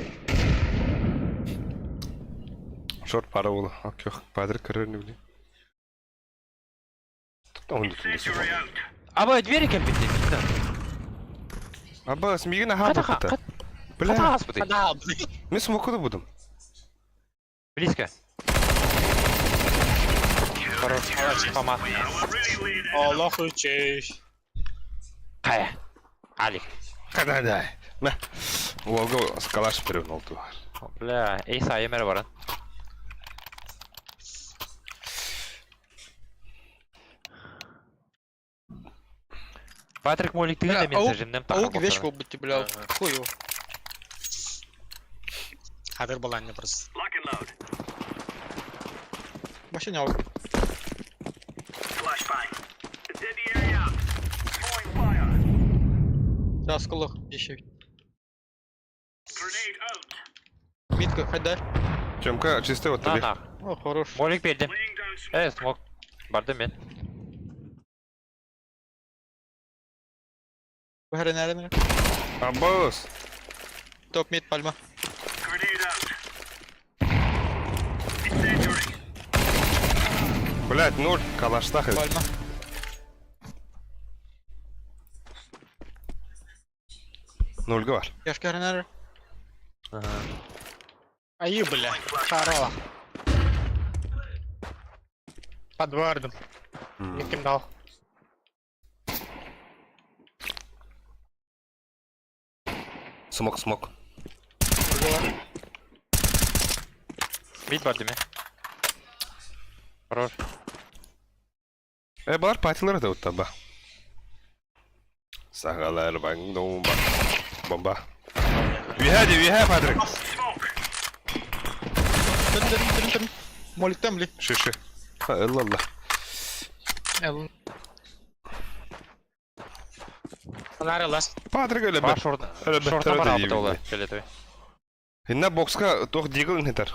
Short para oldu. Hak yok. Padre karar ne bileyim. Tut da onu tutun. Aba двери кирпичи. Abbas migina Ката ha кат. Бля, Ката господи. Да, блин. мен смокуда будем. Близко. Хорош. Алачи. Тома. Аллах учей. Кая. Алик. Hadi hadi. Meh. Volga kalaş bir oldu. Бля, ей сайы мэр баран. Патрик Молик, ты Бля, на мен зажимнем Аук вещь был быть, бля. Хуй его. Хадыр была не просто. Lock and load. Вообще не аук. Flashbang. It's in the area. Throwing fire. Да, скулах еще. Grenade out. Митка, хоть да? Çömka çiste o tabii. На. О, хорош. Молик бердим. Laying down smoke. Смок. Бардым мен. Бахара nereden? Abbas. Топ мид, пальма. Grenade out. Incendiary. Блять, ноль калашта хыз. Пальма. Nolga var. Яшка nereden? Ай, бля. Хорош. Подвардом. Никем дал. Смок. Бит бардым мен. Хорош. Bağır partileri de uttaba. Sağalar bang bomba. Bomba. We had Patrick. Dön. Molikten bile. Şu. Ha Allah Allah. Elin. Фонарь лас. Patrick öyle Бар bir. шорт. Öyle bir Шортна бар tarafta албыт олы. iyi. Фиолетовый. Hinna boxka toh digil netar.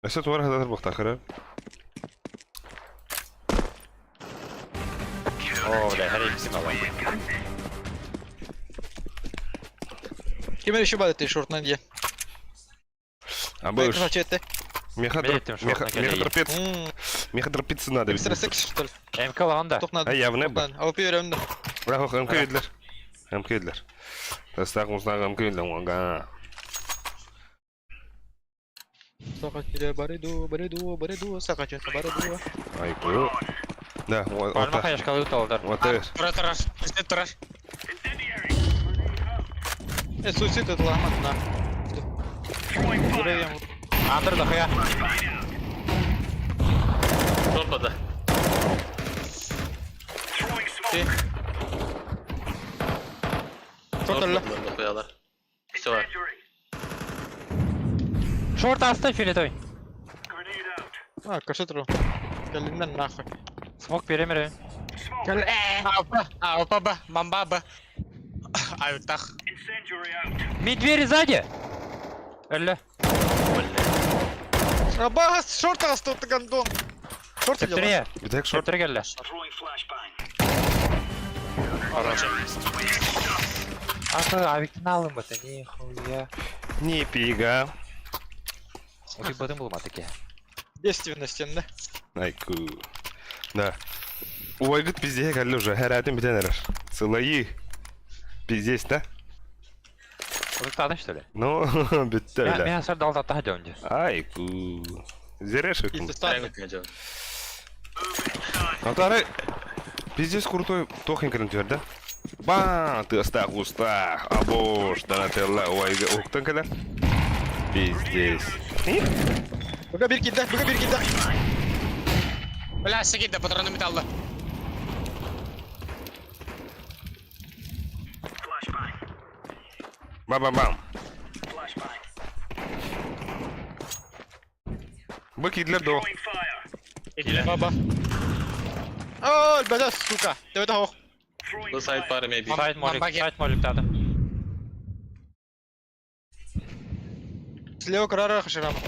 Esat var hadar boxta khara. О, бля, хәрей мисим ала. Кем еще бады ты шорт на где? Абыш. Красавчик. Меха Билетим шортна келеги. торпец надо ведь. Экстра секс что ли? МК лаганда. Ток надо. Ay явne bak. Алпи önümde. Bırak o MK'ydiler. MK'ydiler. Destek musnak MK'ydiler wanga. Сакачи бариду, сакачи бариду. Ay bu. Da, Пальма хаяшкалы уталдар. Otur. Тураж. Тураж. Суицид это ламат на. Деревьям. Андыр да хая. Топада. Throwing smoke. Окей. Тоталла. Koyarlar. İkisi var. Incendiary. Шорт асты фиолетовый. Grenade out. А, кашетру. Калиндан нахуй. Смок беремере. Smoke. Апа, ба, мамба, ба. Аюктах. Incendiary out. Мид двери сзади. Элле. Абас, шорт асту ты гандон. Шорт идёт. Септирия. Bir tek short. Септир келді. Throwing flashbang. Аты авиктен алым бата, нихуя. Нифига. Ути бадым булма таки. Действенности, да? Айку. Да. Увайгыт пиздеге geldi уже. Her adım bir tane erer. Sılayı. Пиздец, да? Узыктадың что ли? Ну, bitti öyle. Мен асар дал тата жонжы. Айку. Зерешек. Если станет. Атары. Пиздец крутой тохенькерін төрді. Бааа, ты остах устах. Абош, Донателла, увайга. Уқтан kadar. Пиздец. Бага bir kilde. Бля, сигидде, патроны металлы. Flashbang. Бам. Flashbang. Bu kidler de o. Throwing fire. Баба. О, бада, сука. Давай того. Throwing Bu side fire. var maybe. Сайт молик, Мамбаге. сайт молик тады. Слева крара хаширама.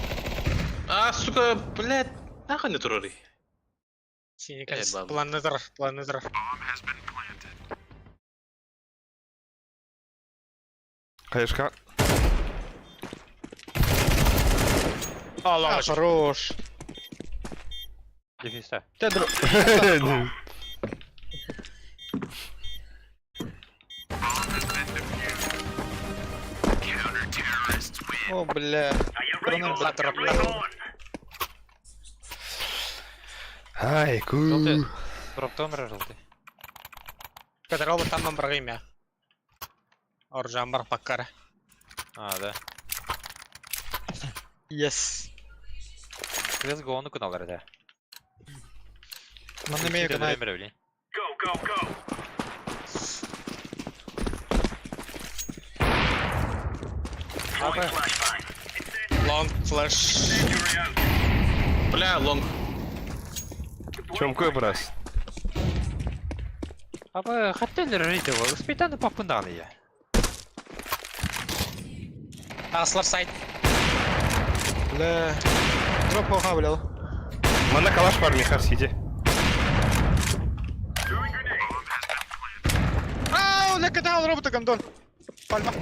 Aa suka, блядь. Нахуй не турори. Синекас. бабы. Планетар. Кайышка. А, хорош. Дефиста. О, бля. Are you ready? Let's on. Айку. Желтый. Дропты өмірі желтый. Кадр роботан номер имя. Оржан бар паккара. А, да. Yes. Let's go, onu kınalar da. Мана мега Өмірі кнайп. білейін. Go. Flashbang. Лонг, флэш. Injury out. Бля, лонг. Чомкой брас. Abi хотели рейд его, испытаны попынаны я. Аслар сайт. Бля. Дроп оха, бля. Мана калаш бар мехар сиди. Throwing grenade. Ау, лека дал робота гандон. Пальма.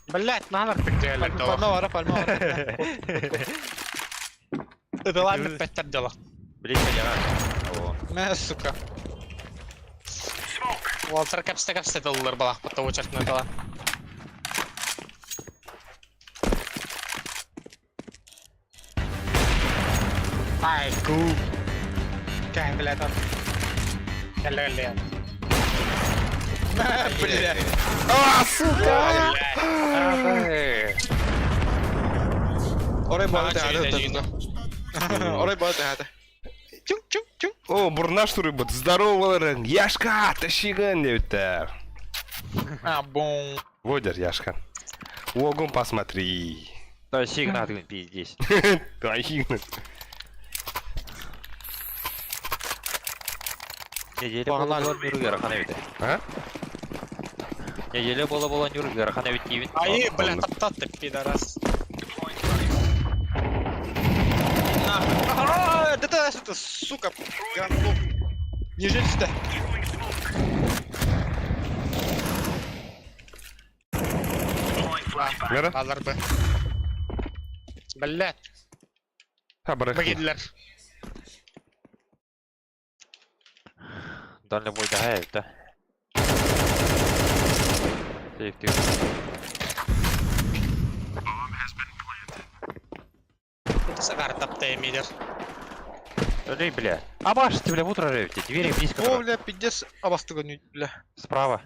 Блять, нахер ты делаешь? Пальма вара. Это ладно, пятер дела. Блин, я. О. Мэ, сука. Smoke. Уолтер капсте доллар балах, потому что не дала. Ай, ку. Как, бля, там. Кале. Бля. Орай бала Очередь тәһәдә. один. Орай бала тәһәдә. Чуң. О, бурнаш турыбыт. Здороваларың. Яшка, тащиган деуттер. А, бон. Водер, Яшка. Уогон посмотри. Да, сигнал пиздец. Тащиган. Неделя Погнали. была нюргера ханавита. А? Неделя была нюргера ханавит кивин. Ай, бля, ладно. топтат ты, пидорас. Нахуй. Да это, сука, гандон. Не жильте. Мера? Алар бы. Блять, Ha, bırak. bagidler. Дальний бой да это. Сейфти. Это сагар топте мидер. Эй, бля. А башь ты, бля, в утро ревите. Двери близко. О, бля, пиздец, абастыга не, бля. Справа.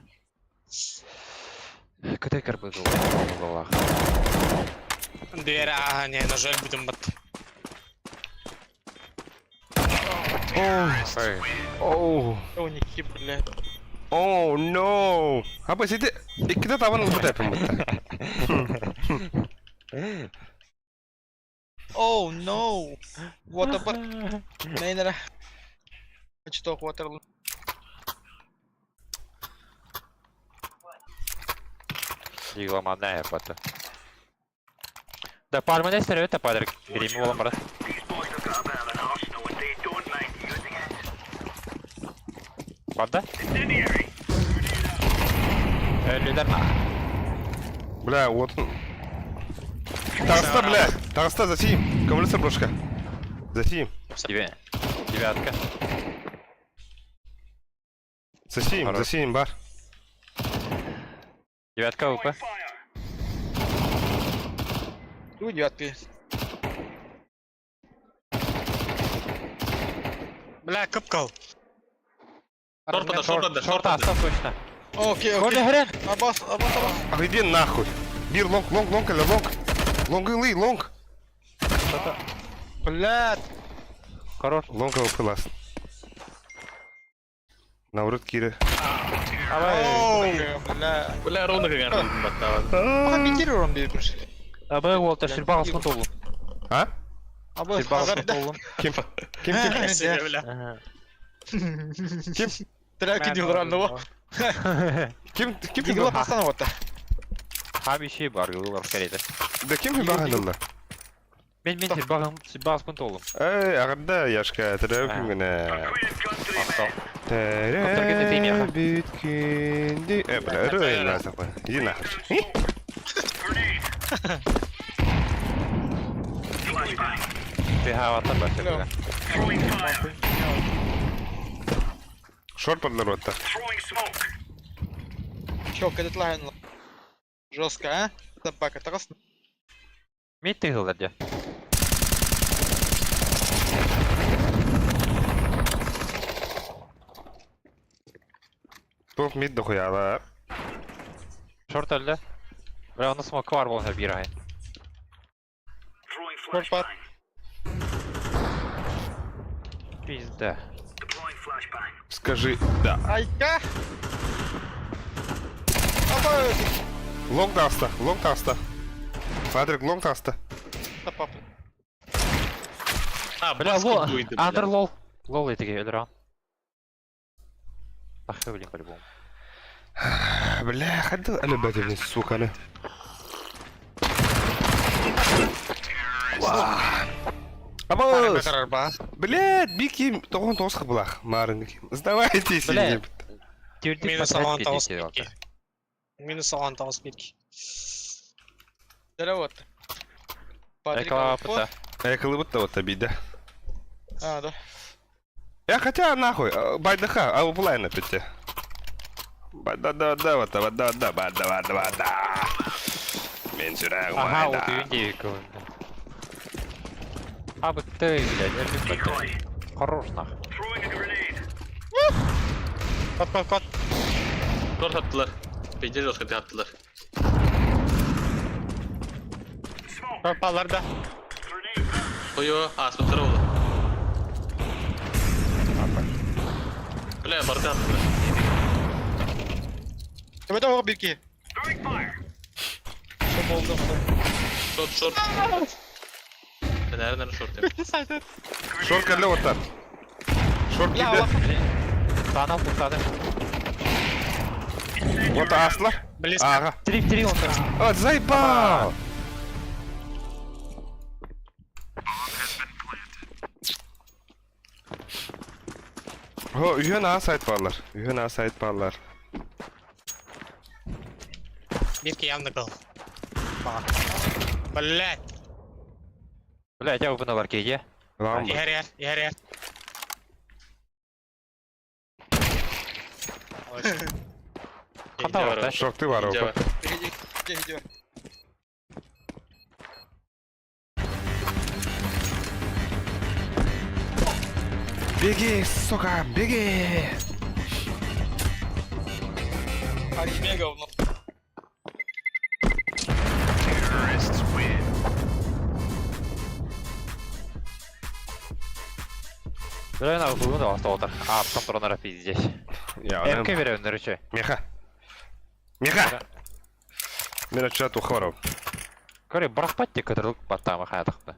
Катай карбы был. Дверь, не, на жаль, будем бат. Oh. О, не кип, бля. Oh no. Apa sih dia? Kita tawan ngebut ya pembuat. О, no. Вот апар. Нейнера. Что, хватер. Дигла мадная пата. Да, парма не стерео, это падер. Грими волом раз. These boys have got a bit of an arsenal and they don't mind using it. Пада? Incendiary. Лидер на. Бля, вот он. Таста, бля. Таста, засим. Коммунист брошка. Засим. Девятка. Засим, бар. Девятка УП. Fire. Ну, девятки. Бля, капкал. Шорта, остав точно. Окей. Абас. А иди нахуй. Бир, лонг, или лонг. Лонг или лонг. Блядь. Хорош. Лонг его класс. Наурut kiri. Оу, бля. Бля, ровно как я Комментируем, бирбиш. Абы Уолтер ширбағысқын толым. А? Абас, Ширбағысқын толым. Ким? Себе, бля. Траки дилранного. Ким Дигла пастана вот. Хаби şey var, yollar karede. Да ким he bahanımla? Мен сибағыз күн толым. Эй, ағырда яшка тірәу күнгіне. Көптөргенде теймей аға. Бүткенде... Бля, ұрайын насақ ба. Иди нахер. Бехаваттар бар себеге. Шорт подлар отта. Чё, кәдет лайын. Жестко, а? Табака, тағыс. Мейт тегілдер де. Топ мид дохуялар. Шорт өлді. Бля, оны смокі бар болса бір ағай. Шорт бар. Пизда. Скажи да. Айка! Апа! Лонг таста. Патрик, лонг таста. Тапап. Бля, лол. Андер лол. Лол етіге өлір аған. Тақы білейін по-любому. Бля, хадда әлібәтімін, суканы. Абос! Блядь, биким, тоғын тоғыз қыбылақ, марын кем. Сдавайте сені. Минус алған тауыз бетке. Минус алған тауыз бетке. Дәрі вот. Экала пыта. Экалы бұтта вот обида. А, да. Я хотя нахуй, байдыха, а бұлайын әпетте. Бада. Мен сүрәғым Аха, айда. ол түйін дейі көңілді. Абы төй, блядь, әлбет бәді. Хорош нах. Кот. Шорт атtılar. Bence Joska'da attılar. Körpalarda. Koyu asmutları oldu. Bля, barda attılar. Тебе того бірки. Що болды? Short. Nereden short yapıyor? Шорт кәрлі оттар. Шорт Я киді. Сана пұлтады. Ота асла. Близко. Аға. Три онда. О, заебал! О, үйен ас айтпарлар. Бетке явно был. Блядь. Блядь, я бұны бар кейге. Lan bu. Yer. Қанда бар да? Шокты var opa. Gidiyor. Беги, сука, беги! Архимия говно. Бля, на бұны да баста отыр. А, потом тұрғанара пиздеш. Ya МК anam. беремін үрічі. Меха! Мен отчет ухваров. Көре, бірақ бәтте көтірілік баттамы қаядықты.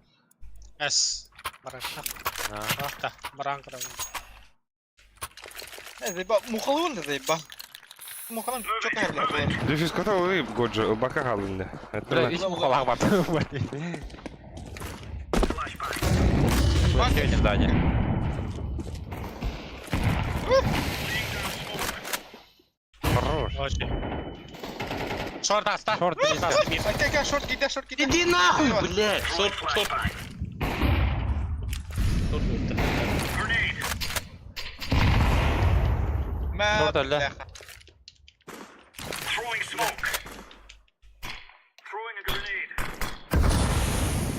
Эс. Барақта. Баран кырым. Зайба, мухалуын да зайба. Мухалуын çok ağırlar. Дефис кота ой, годжо, бака қалынды. Бля, еш мұқалағы барды. Өткенен дәне. Хорош. Очень. Шорт аста. Шорт близко. Айка, шорт gidiyor. Иди нахуй, блядь! Short. Short öldü. Шорт өлді.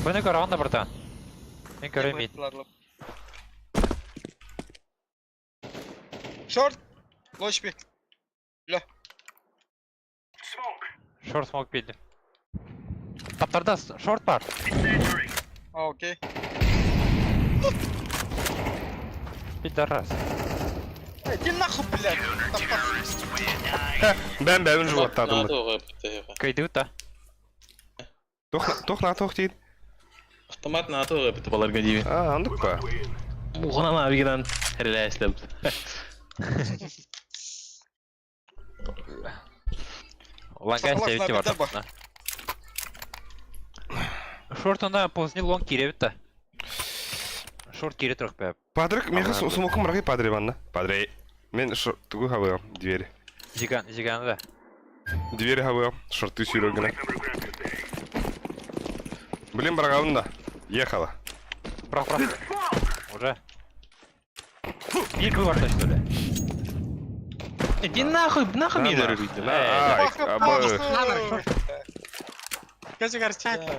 Бұны көрі бірді. Мен көремейді. Шорт. Лоч bir. Шорт смог бейді. Таптарда шорт бар. А, окей. Бейді раз. Иди нахуй, блядь. Ben ben животтадым. NATO yaptı. Көйді өтті. Тоқ дейді. Автомат НАТО yaptı баларға деймін. А, андық па? Мұғынан абигенен реләслем. Ланга Сапалақ сәйітте бар набірдер бар. тапсына. Шортында поздний лонг кире бітті. Шорт кире тұрық бәп. Падрик, мен сумоком рахи падре ванна. Падре. Мен шорттугу хавыам, двери. Жиганы да. Двери хавыам, шорты сүйрөгүнө. Блин, барагавын да. Ехала. Брақ. Уже. Bir kıl var taşta öyle. Иди нахуй мидер үйді. Ай, абы. Gözü çaylar.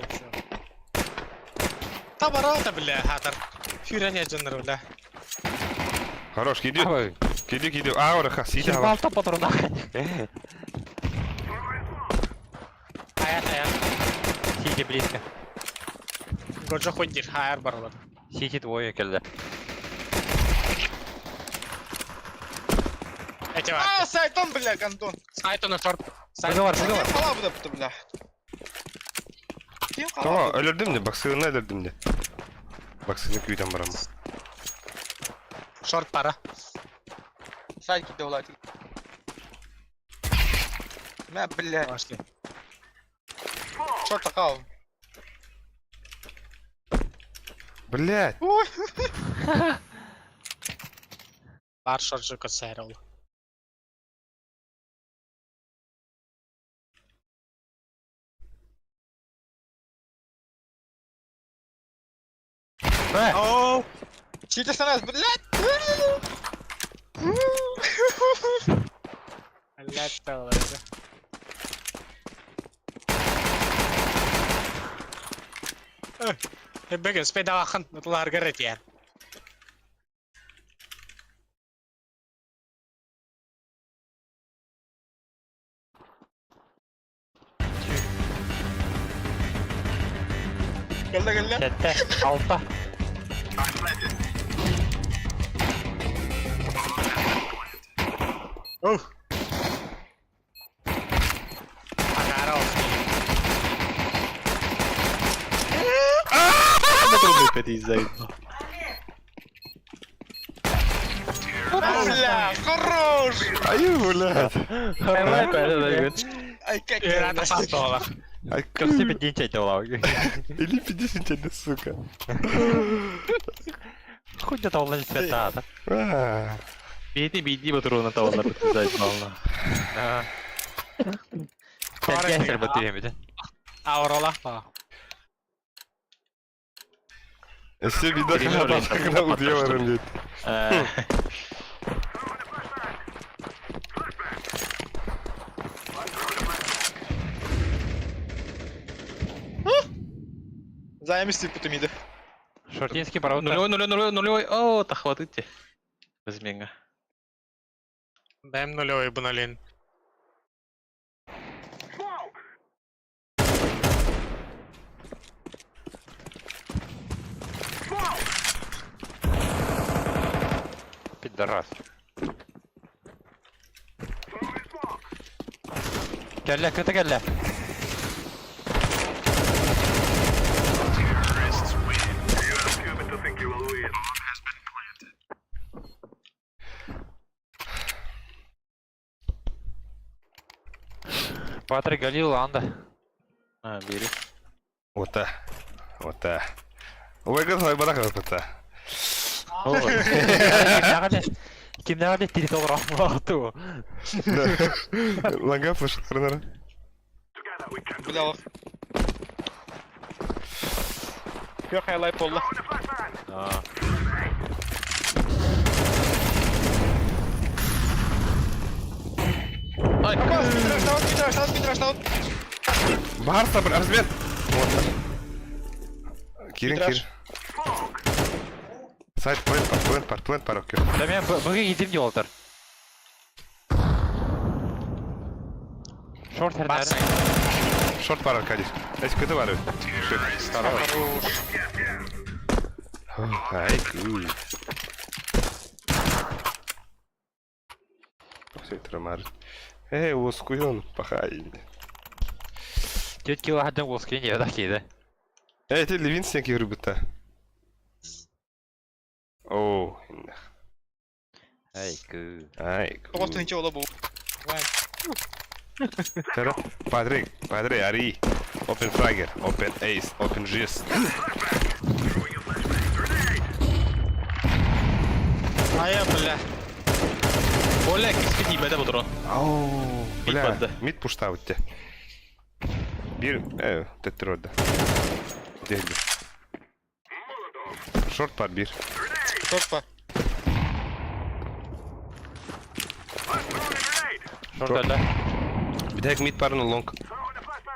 Табарата, бля, хатар. Фюрен жанр, бля. Хорош, киди. Ой. Киди. Аура, сиди. Балта патрона. Аят. Сиди близко. Годжа ходир, хайр барылар. Сиди твой келді. Эти var. Сайтон, бля, гандон. Сайтона шорт. Сызы var. Пала бұда, бля. Кем Tamam, қалады? ölürdüm de, baksığını ölürdüm de. Baksığını köyden baram. Шорт пара. Сайт киде олайды. Мә, бля. Başlayın. Шорт тақау. Блядь. Бар шорт жука сайр oldu. Оу. Читесаныз, блядь. Блядь, талады. Бегін спейда ақын, ұтылар көрет ең. Geldi. Kette. Altta. Agara olsun. Бля, хорош. Ай, блядь. Ай, как Öğrende sastı ola. Ай, 47 день чайта олау. Или 50, сука. Хоть где-то он не цвета. Биди патроны тавалар бітізайт балына. Sen gelsene batırayım bir de. Avrola. Все видно, когда удьяваром нет. Займешься путамиды. Шортинский паровоз. Нулевой. О, та хватите. Без менга. Benim нулевой bunalin. Пидорас. Gel kötü gel. Патрик Галил анда. Бери. Вот так. Ой, готовый барака вот это. Kimden hadi tirit olur ahmatı. Лага слышал, хранара. Бля, лох. Yok highlight oldu. Ай, Митраш. Бар сабр, размен. Вот так. Кирин. Сайт, плент, пар, окей. Да мен бugün gidip de oldur. Short her nerede? Шорт пар, Аркадий. Эти көтü var. Ай, куй. Все трамар. Воскуен, пахай. Тетки ладно воскрен ya da kedi. Ты Левинсен ребята. О, Ай кü. ай. Просто ничего лобу. Tara, Patrick, Ari. Open Fragger, open Ace, open Gist. Ай, бля. Оля, киски тибеде bu drone. Ау, бля, падdı. mid push'ta bitti. Tettir orada. Geldi. Short var bir. Топа. Short öldü. Bir tek mid var onun long.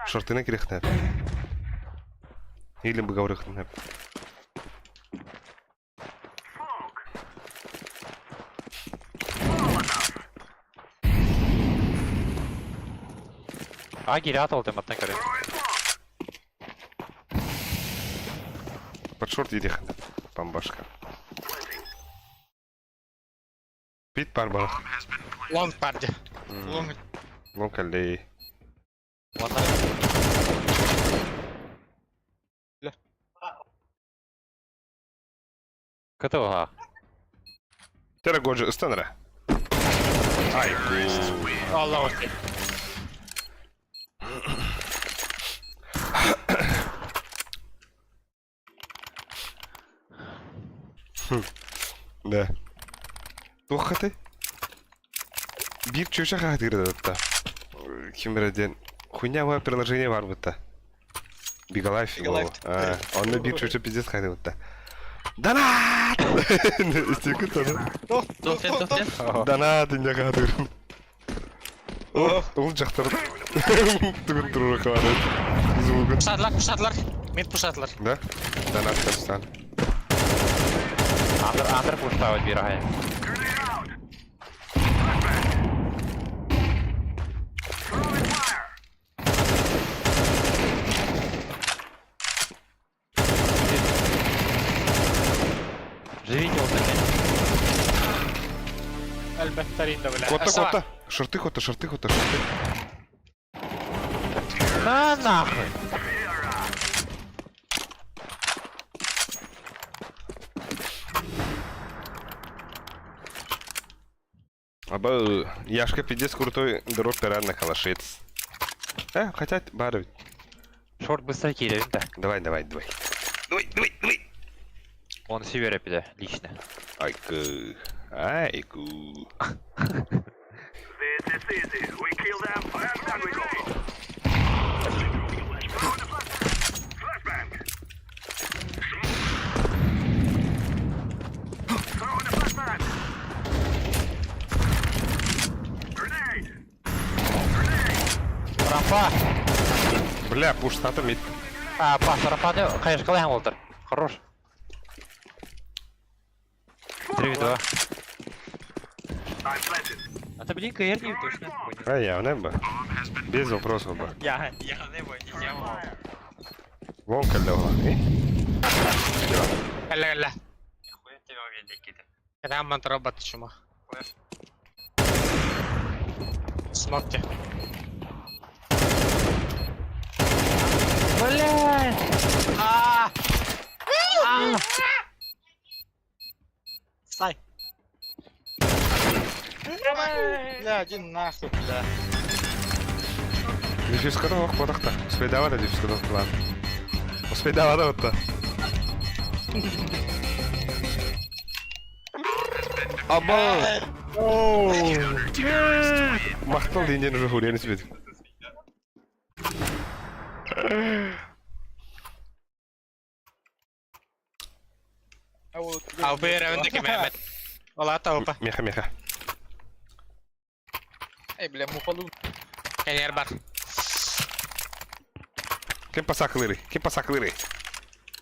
Short'ına girek hep. Или бы говорил hep. Geri at oldu mattan göre. Под шорт иди хеп. Бомбашка. Mid var bana. Лонг парди. Лонг. Long әлде. Kötü o ha. Tera Gojo ıstanıra. Ay. Allah olsun. Да. Тухаты. Bir çocuk hatırladı hatta. Kim bilir хуйня var приложение var burada. Bigalife. Onda bir çocuk pizdes hatırladı hatta. Donat! İstiyor sana. Donat diye hatırlıyorum. Oğlum çaktırdı. Dur dur kadar. Звук. Пушатлар. Мид пушатлар. Да? Donat kaçtan. Under push ставить bir aya. Живите вот такие. Альбахтарин да, бля. Кота. Шорты. На нахуй. Аба, Яшка пиздец крутой дроп реально калашец. Хотя, бары. Short быстро килит, да. Давай. Он севера пиде, лично. Айку. This is easy. We kill them, and then we go. Flashbang. Throw in the flashbang. Grenade. Рампа. Бля, пуш стата мид. Пас, рампады, конечно, қалай олдыр. Хорош. 3-2. I'm planted. Это, блин, КР не точно. Я бы. Без вопросов бы. Я не бой, не делал. Вон калева. Ля. Нихуя тебя увидели, киты. Рамман робот чума. Смокте. Блядь! Сай. Бля, один нахуй, бля. Дефюз kadar bak badakta. Uspey dava da dефюз kadar plan. Uspey dava da hatta. Aba! Махтал deyince уже хуйня себе. Au bir evindeki Mehmet. Valla tavpa. Меха. Ey bля, мухалу. Yer бар. Kim pasakları?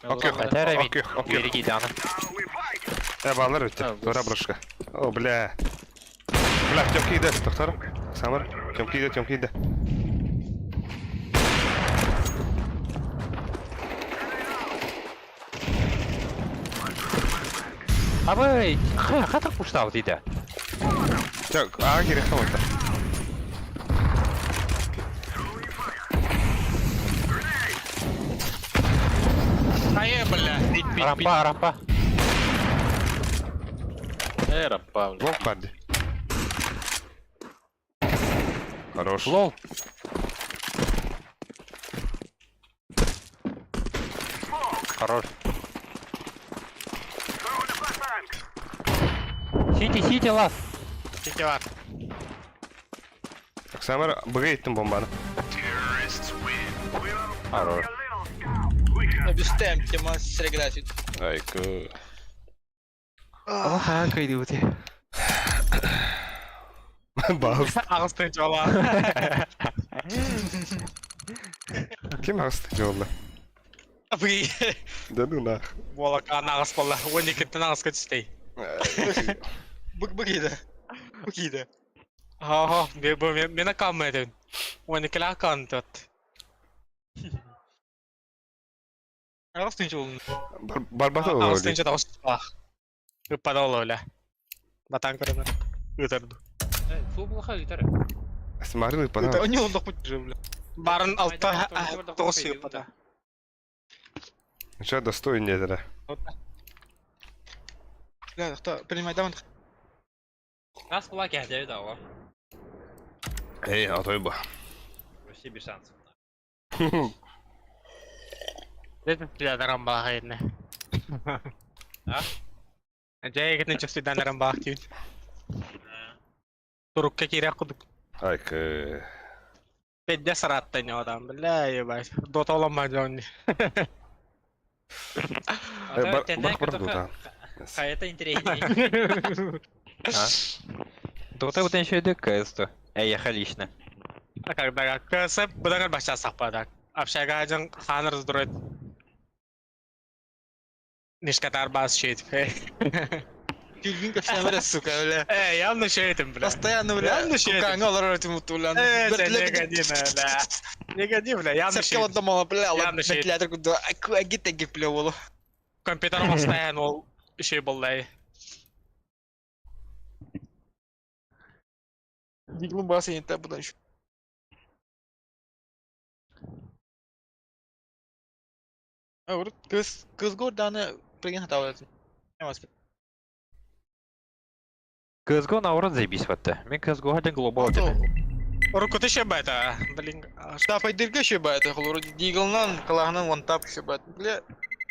Окей. Впереди, да. Балдар bitti. Doğru bırakışka. O bля. Bля, темки иде, доктор. Самар. Темки иде. Абай, хатыр пуштал дейді. Так, керек қылды. Ай, бля. Рампа. Рампа. Лонг падди. Хорош. Лол. Хорош. Сити, лас. Тільки вар. Оксамар, быга еттім бомбаны. Хорош. Обестаем тема среграсит. Айку. Ага, кайды өте. Бағыз. Ағыстың жола. Кем ағысты жолда? Бұй. Да ну нах. Болак ағыс болла. 12-тен ағысқа түстей. Бұгиді. Бұгиді. Ага, мені қалмайдың. 12-лі аққан тұт. Ағыстың жолын. Барбата олы. Ағыстың жолы ағыстың. Үппада олы өлі. Батан көрінір. Үтірді. Су бұлға үйтері. Смарын ыппада. Не он дохуй жив, бля. Барын алта тоғыз үппада. Что достоин не это? Бля, кто принимай даун. Раз бұла кәдері да ола. Эй, а то и ба. Вообще без шансов. Dedim biraderim bak yerine. Ha? Acayip gittin çok sidenlerim bak diyor. Turukka kira kuduk. Айка. Bedde sarattın ya adam. Billahi baş. Dota olamaz onu. Бах барбута. Hayata интереснее. Дота вот еще и ДКС-то. Я лично. А когда касып, бұдан баша сақпадак. Апшаға ажын ханыр здроид. Нишкатар бас шейт. Фильм как все говорят, сука, бля. Явно шейтим, бля. Постоянно, бля. Явно шейтим. Кукanga олар öğretim bля. Негодина, бля. Негодин, бля, явно Сепке шейтим. вот дома, бля, Явно ладно, шейтим. бля, куда, агит агит, бля, волу. Компьютером постоянно ол şey болдай. Диглым басы енте бұдан şu. Olur, kız gordanı прыгин хата оладың. Не вас. CSGO наоборот заебись вот-то. Мен CSGO один глобал тебе. Руку şey бәті, блин. Да, пайдырга şu бәті, olur. Диглынан, калағынан one tap şu бәті. Бля,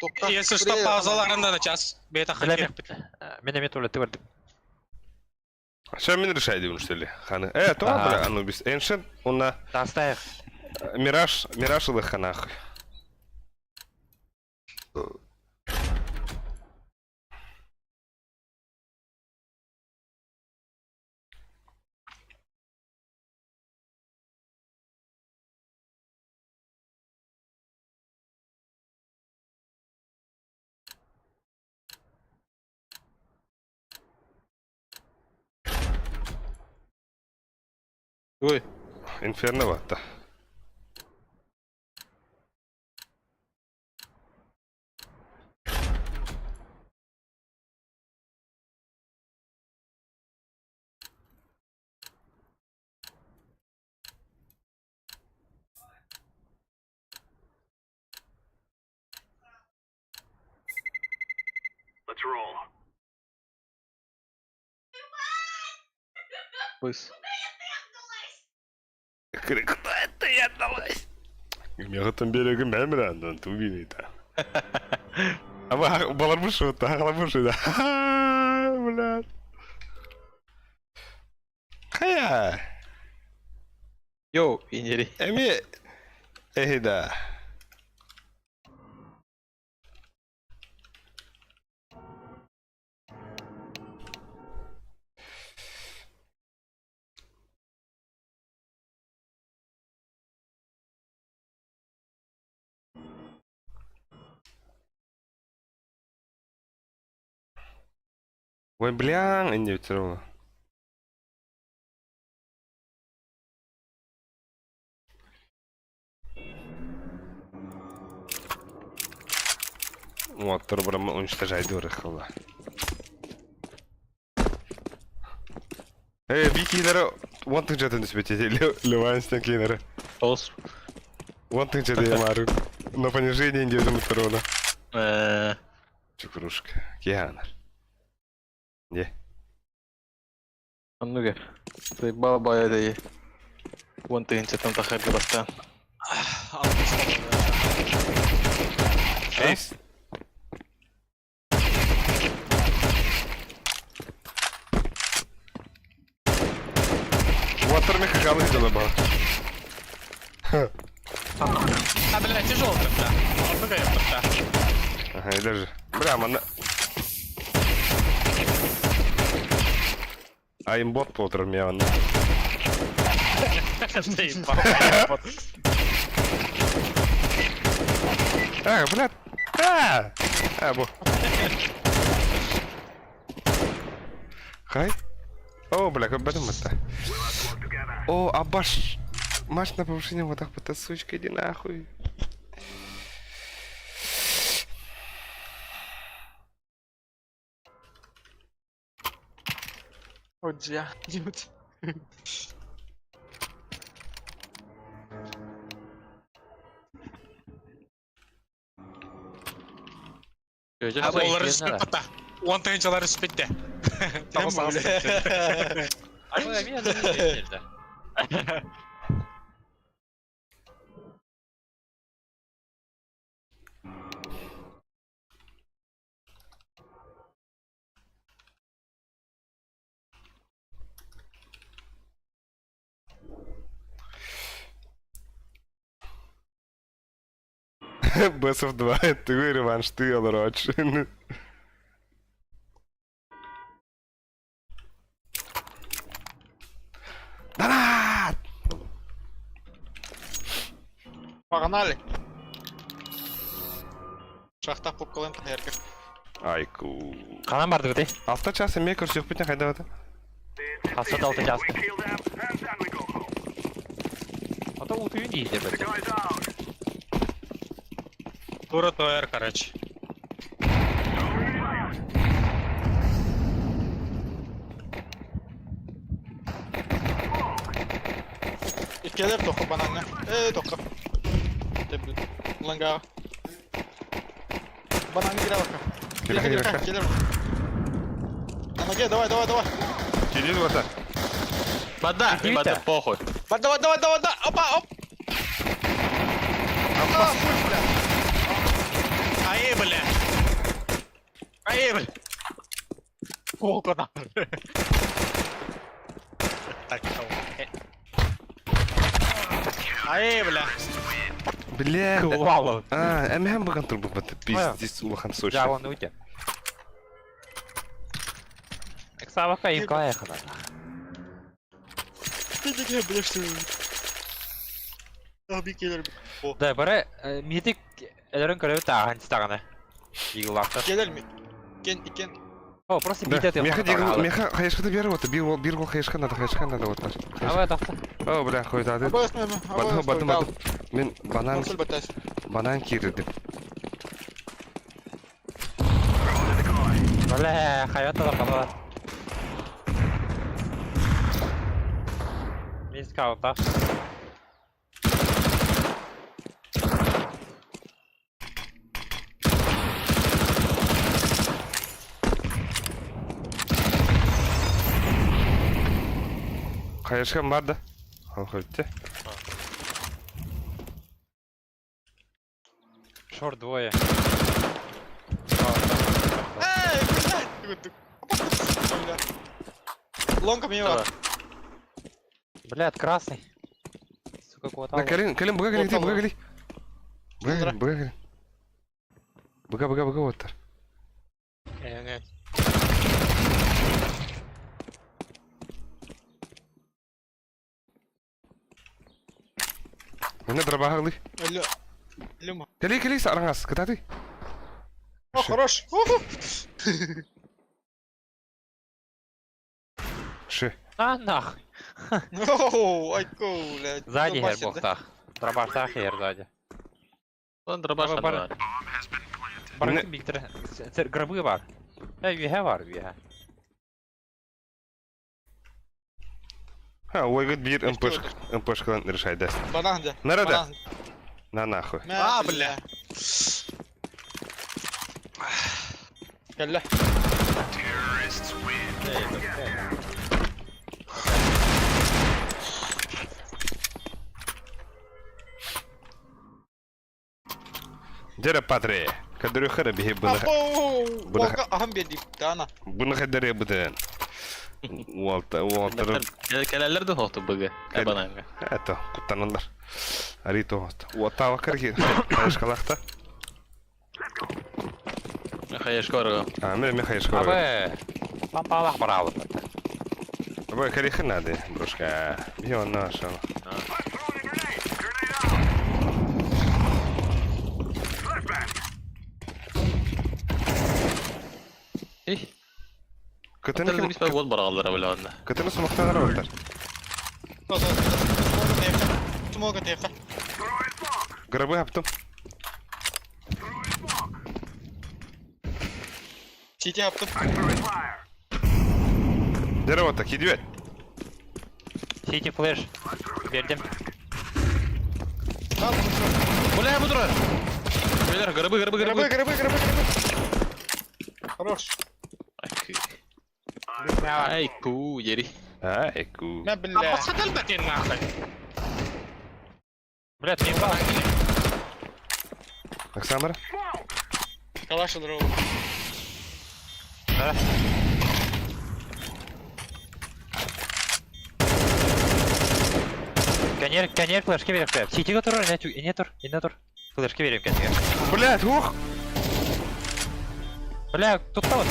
топта. Если что, паузаларында на час. Бета Бля, хотел. мен эмет өлі тывырдым. Сейчас мен решай деймін, что ли? Ханы. То, бля, Анубис. Ancient, уна. Таставих. Мираж илыха нахуй. Ой. Инферно вата. Let's roll. Пыс. Кто это я далась? Мегатон берегім мәмірандан тубинейді. Ама балар бұшы өтті, ағылар бұшы да. Блядь. Қая? Йоу, инери. Әме... да. Ой, блян, не все равно. Вот, турбором уничтожать дурах, хула. Викинеры, вон ты что-то не светите, Ливанстен кинеры. Ос. Вон ты что-то я мару. На понижение индивидуального турона. Чукрушка, Кианар. Не. Ну-ка. Ты баба это и. One thing to the head of the. Эйс. Water меха хавы залабал. А, бля, тяжело как-то. Вот такая вот. Ага, и даже. Бля, мана... А имбот по утрам я он. А, блядь. Бо. Хай. О, бля, как потом это. О, абаш. Маш на повышение вот так вот, сучка, иди нахуй. Вот я. Димит. А болар респект пата. Он тайынчалар респектте. Тамам бля. Бесов 2, ты реванш, ты Алроч. Донат! Погнали. Шахта попкален тахерка. Айку. Канан барды бите. Алты час емей көрсек бітін қайда өті? Хасат 6 час. Kill them, and then we go home. Ата утуюн дейдер бите. Guys out. Тура ТОР, короче. İlkeler toka banana. Toka. Tabii. Langa. Банан гира бака. Гира. На ноге, давай. Через вот так. Вода, вода, похуй. Давай. Опа, оп. Ай, бля. Сколько там? Так, ай, бля. Бля. Кувало. Әмәм бұған тұр бұғыты. Пиздец улахан сочи. Жавон уйте. Эксавака им каяхана. Ты не блядь, что. Abi gelir. Да, бары митик элерин көрөбү таган стаганы. Игылакты. Gelir mi? Iken. О, просто битет. Меха хайшқыды бері оты. Bir gol хайшқа надо вот. Авай тақты. О, бля, қойдады. Бадым. Мен банан кирдім. Бля, хаятта да калады. Мис каунта. Хайшқам бар да. Ол қойдте. Шорт двое. Лонка мимо. Блядь, красный. Сука, кого-то. Калин, бұға гали. Бұға оттар. Нет. Мені драбаға ғылы. Люма. Кали, сараңас, кататы. О, хорош. Ши. А, нахуй. Оу, айко, блядь. Сзади гербохтах. Дробаштах хер сзади. Он дробаша Бар. два. Барın Виктор. Гробы бар. Üye var üye. Ha, ойгыт bir МПшкадан решайды. Банан где? Nerede? На нахуй. А, бля. Келле. Jere Patri. Kadırıyor kara bir bunu. Abo! Bunu- Volga aham bir dana. Bunu kadar buden. Walter. Keleller de hotu bugü. Ebananga. Eto, kutlanırlar. Arito host. Wata vakar ki. Hayır kalakta. Hayır korgo. Amir mi hayır kalak. Abi. Pampalak bravo. Abi karikın hadi. Broşka. Bir ondan aşağı. İh. Kıtını Hotelde kim? biz gol barallara böyle onda. Kıtını smoke'tan var. Smoke teka. Grabı yaptım. CT yaptım. Jere Wata gidiyor. CT flash. Verdim. Al bunu. Bu ne budur? Beyler garabı. Grabı. Хорош. Ay ku yeri. Ha, eku. ما بالله. Аббасқа дәлбәтен нахуй. Блядь, не было. Оксамара? Калаш дров. Да. Конер флешки верим. CT который не тур. Флешки верим конер. Блядь, ух! Бля, тут кого-то.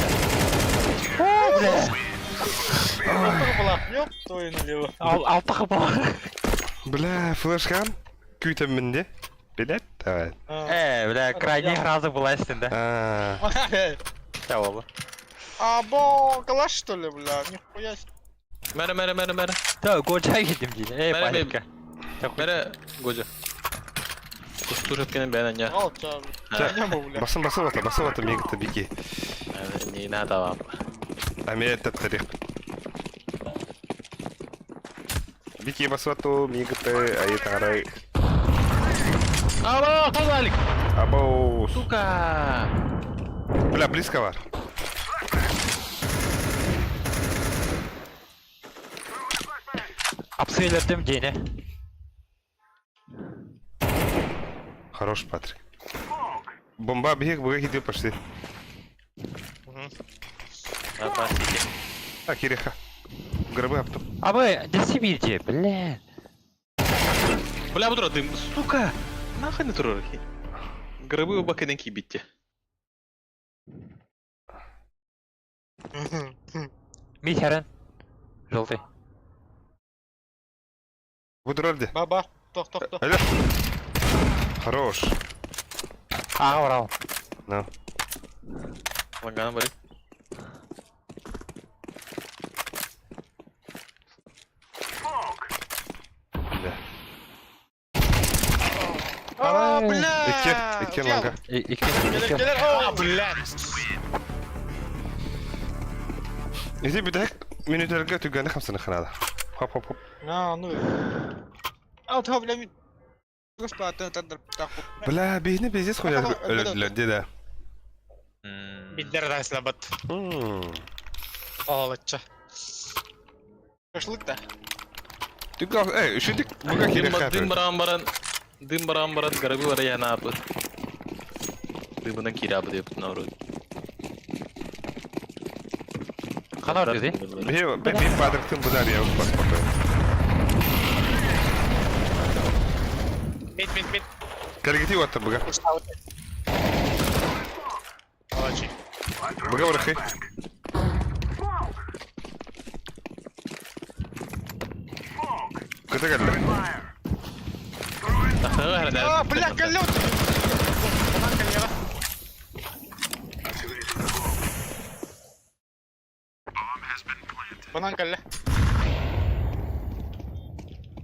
О, бля. Yok toy налево. Алтықы бар. Бля, флешкан. Күйтем менде. Билет? Давай. Бля, крайний разы была стенда. Все было. Або, калаш что ли, бля? Нихуя себе. Mere. Да, гоча гидим дейін. Mere Паника. Mere goca. Kustur hepkinin beğenen ya. Al çabuk. Ne bu bля? Басым басып ата мегітті беке. Ne ne tamam. Әмет тарих. Беке басып ату мегітті айы тағарай. Aba kazalik. Абау. Сука. Бля, близко var. Апсейлердім дейіне. Хорош, Патрик. Бомба бег, бога хиты пошли. А, Кириха. Гробы аптым. Абы, десі берде, бля. Bля bu duradım. Сука. Нахуй не турur ki. Grabı o bakın ki bitti. Митярын. Желтый. Буду рольде. Баба. Тох. Алло. Хорош. Аға орал. Ну. Langana bari. Бля. Aa, bля. İki langa. Gelir. Aa, bля. İzi bir dakika. Minütlerge tügende kamsını kınada. Hop. Na, ну. Aa, tamam bля. Господа, ты Бля, бейни бездес koyar öldüler de. Биддер дайсына бат. Оғалатча. Кашлык да. Tügge üşüdük. Buga Kiriha. Dım baran grabı var ya ne yapı. Dımına kirabı da yaptın avru. Қана өрді, Ben Patrick'ın bu der ya. Bak. Бит. Калгити вот buga. Молодчи. Buga bırakı. Kötü geldi. Tahtaya herhalde. Aa, bля, колёт. Банан калле.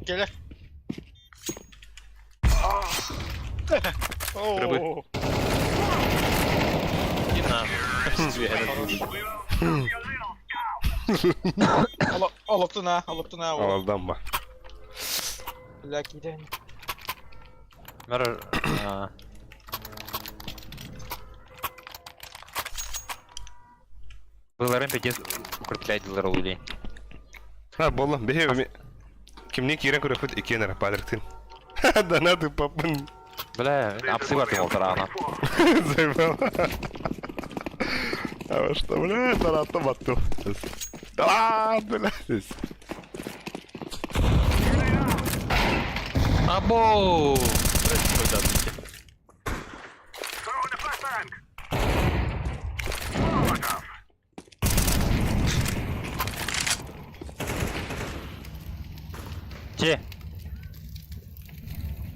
Келе. Oo. Yine. Alıptın ha. Alaldan bak. Bля, gidelim. Мэр... Бұларын бәдес укрепляйдылар ол үйлей. Ha bolla behe kimliği kiren kurafet ikenara Patrick'ın. Danadu papın. Бля, мен апсыгартым ол тарағынан. Заебал. А вы что, бля, таратом отту. Бля. Або! Throwing the flashbang. Че?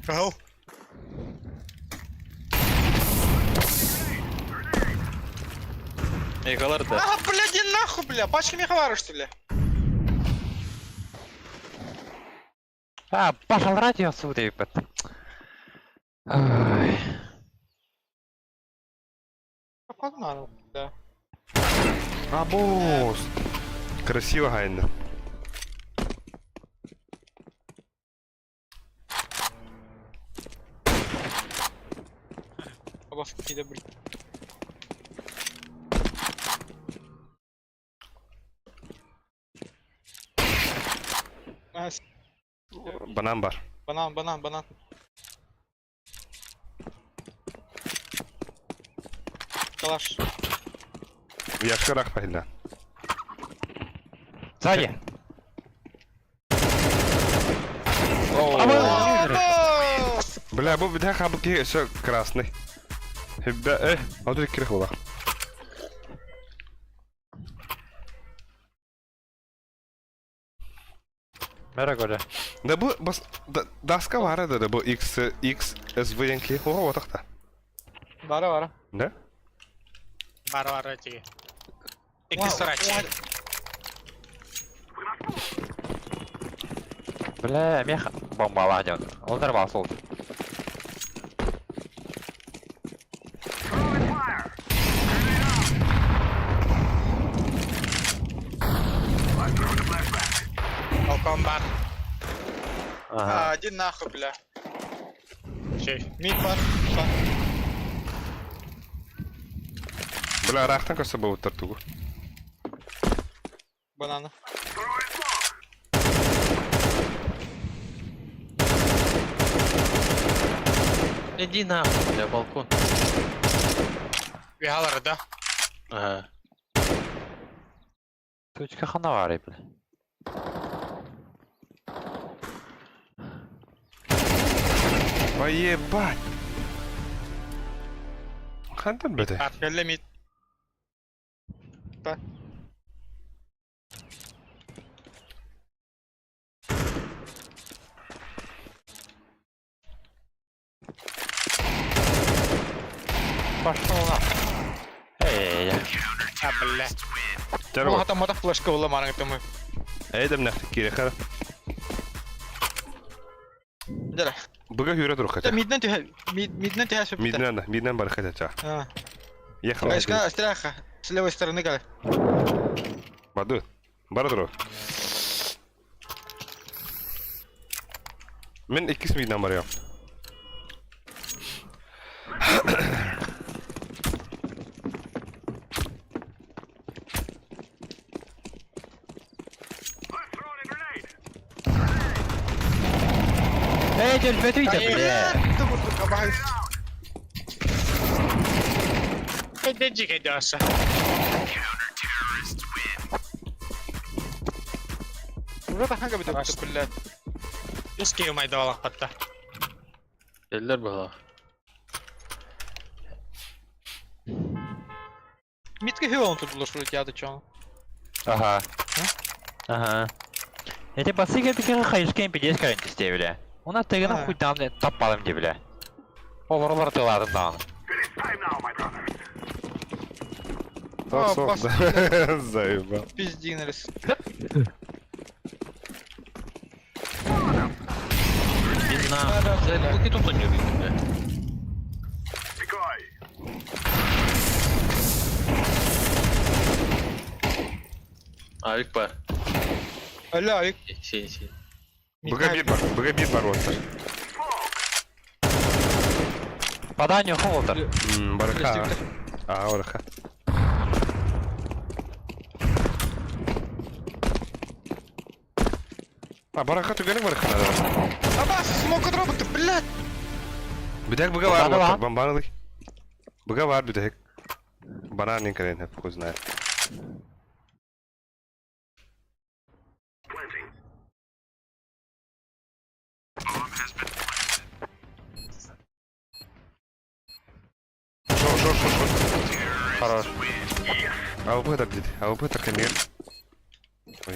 Ау. Мегалар да. А, бля, иди нахуй, бля. Пачка меховара, что ли? А, пошел радио сюда, ебать. Ай. Погнали, да. Абус. Красиво, Гайна. Обоски какие-то, блин. Найс. Банан бар. Банан. Калаш. Яшкарак пахилля. Сзади. Бля, бу битах абки все красный. Хибда, а тут кирих була. Мере горе. Да бу бас даска вара да бу X SV янки. Ого, вот так-то. Бара. Да? Бара, тиги. Iki срачи. Бля, меха бомбаладен. Он взорвался. Алкон бар. Ага. А, иди нахуй, бля. Чей? Мид бар. Бар. Бля, рахтан көсө бу тартугу. Банана. Иди нахуй, бля, балкон. Вигалары, да? Ага. Точка ханавари, бля. Поебать. Хантан бете. Аркелле мид. Да. Пошел на. Эй, А, бля. Ну, Здорово. а там мота флешка была, марang itu мы. Эйдем нахты кирихара. Да. Буга юра друг Да, хотя. миднен ты хасу. Миднан бар хотя. А. Ехал. Войска, страха. С левой стороны, gal. Баду. Бар друг. Мен ikisi miyden var ya? Эй, теперь смотрите, бля. Ты вот тут кабай. Иди джига дёса. Burada hangi bir doktor kullan? Just give my dollar hatta. Eller бала. Mitke hur он тут було шуртя до чого? Ага. Ага. Я тебе посыгаю, ты хайшкейм 50 каренти сте, бля. У нас тегінің А. хуйдан таппалым де, бля. Олар тыладым дан. It's time now, my brothers. О, бас. Заебал. Пиздинерс. Иди нахуй. Бля, тут не видно, бля. Decoy. Авик бар. Аля, ик. Сен. Буга бит бар вот. Паданию холодер. Барака. А, барака. А, барака түгелің барака. Абас, смог дропати, блядь! Büdek buga var Bombana mı? var. Bombana dik. Buga var büdek. Bana ne karen hep kuznay. Шо. Хорош. А вы это где? А вы это камер? Ой,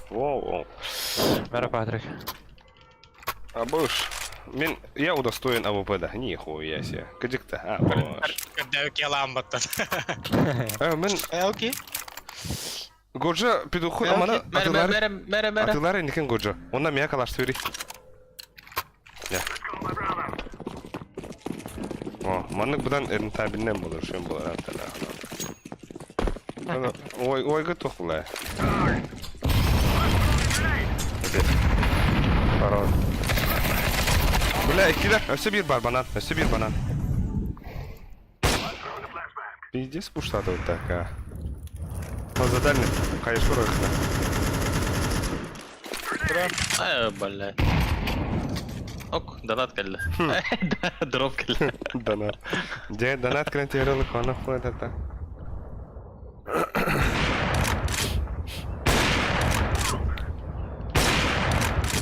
воу. Merhaba Patrick. Абуш. Я удостоен АВП-да. Нихуя себе. Кадик-то. Абуш. Кадаю келам баттан. Мен Окей. Годжа пидуху Ya, амана Mere. атылары некен Годжа. Онда меня калашты бери. Ya. О, маннык будан эрин табиннен болор, шен болор антана. Ойга тохла. Хорош. Бля, ikide öse bir banan. Пиздец пуштады вот так, а. Он задальный, конечно, рохна. Ай, блядь. Ок, донат келді. Дроп келді. Донат. Донат крантировал, он ходит это.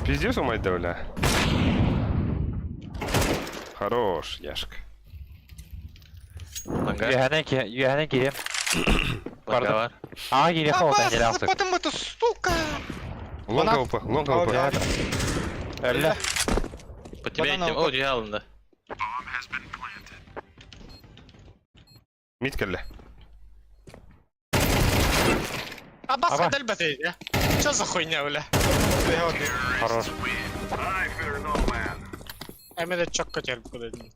Пиздец у мать давля. Хорош, Яшка. Ланга. Yühene gireyim. Ланга var. Ağa gireyim oldan geri aldık. Потом это, сука! Лонга упа. Öyle. По тебе Банана этим... О, диğer alındı. Мид келли. Абас Аба. кадаль батарейя. Чё за хуйня, бля? Хорош. Әмеде чок көтеріп көдедім.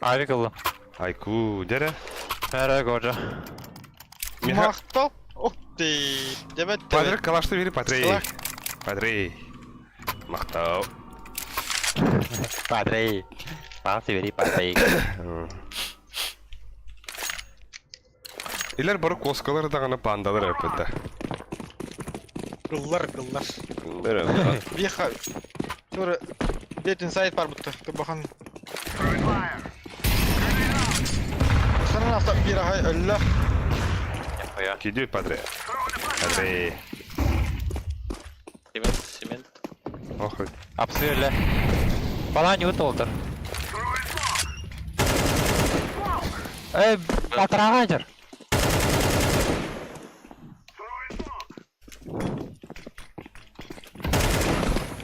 Abi kıldım. Айку, дере. Merhaba Goca. Мақтап! Ух ты! Дебет Патрик калашты бери, Патрик. Мактау. Patrick. Bana severi Patrick. Илер бары коскалар да гана пандалар өпөдө. Гыллар. Бере. Виха! Тура... Бет инсайд бар бұтты, кабахан. Санан астап бір ағай өлі. Кидю Патрик. Симент. Охуй. Absürle. Bana new doldur. Batırağa gir.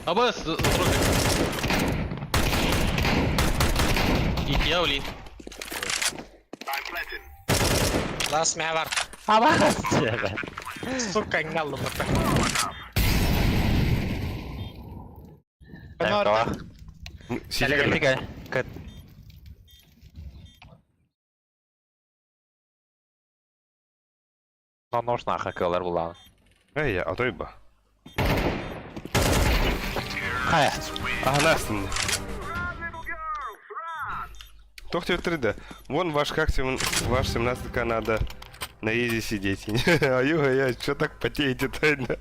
Абас, трогай. Я улин. Лас мә бар. Ama. Сука, ңалды бұтты. Сиди келли. Кет. Нож нахуй кылар булан. Эй, атойба. Хая. Агнастын. Тохте өттірді. Вон ваш 17-ка надо на изи сидеть. Аюга, я чё так потеете тайно?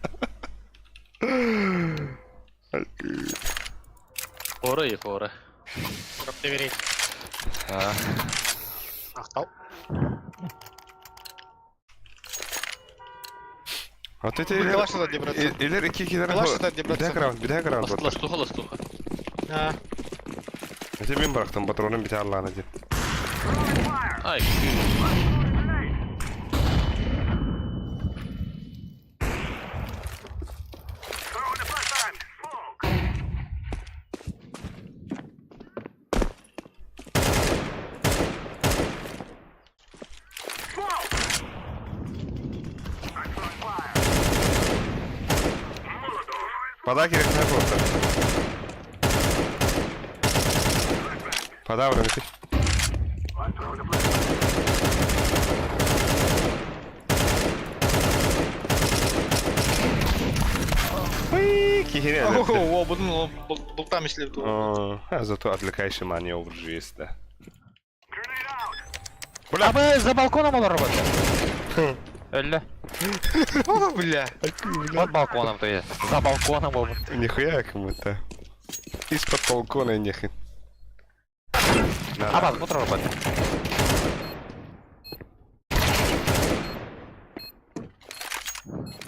Фора. Көпті берейік. Ақтау. Вот эти Калашта да брат. Илер 2-2'den Калашта да брат. bir daha round var. Ластуха. Öte ben bıraktım patronun bir tane Allah'ına diye. Ай, Подай керектine просто. Подай вроде. Кихине. О, бұдың бұлтам еслеп тұр. Зато отвлекающий маневр же есть, да. А мы за балконом он работает. Öyle. О, бля. Под балконом, то есть. За балконом он. Нихуя кому-то. Из-под балкона нехен. Аба, смотри, робот.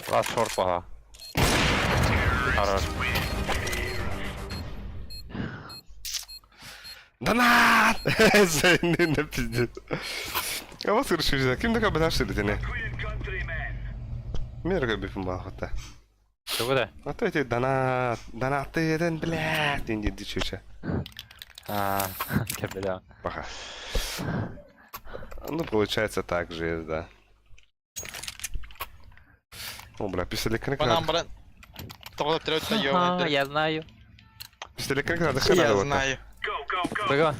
Лast шорт пога. Хорош. Донат! Зайны на пиздец. А вот решили, кем такая бы нашли ты не? Korean countrymen. Мир бы помахал-то. Ты куда? А то эти донаты, один, блядь, не дичуча. Кабеля. Пока. Ну, получается так же, да. О, бля, пистолет Банан, крик брат. Тогда трётся, ёбаный. Я знаю. Пистолет крик надо Я знаю. Go, go, go. Бего.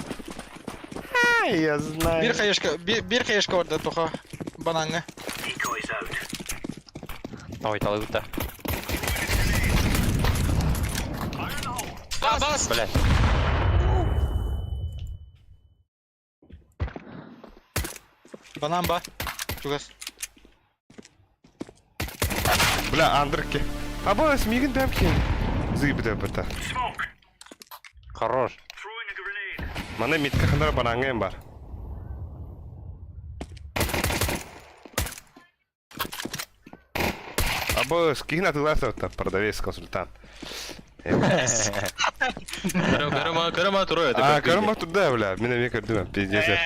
Я знаю. Bir хаешка orada тоха. Бананга. Decoys out. Ой, талыта. Бас! Блять. Банан ба. Чугас. Бля, Андрки. А бля, смигин бәмкен. Зыйбыда быта. Smoke. Хорош. Throwing a grenade. Мана митка хандара бананген бар. А бля, скин атыласа это продавец, консультант. Карама трое. А, карма туда, бля. Меня века дума, пиздец.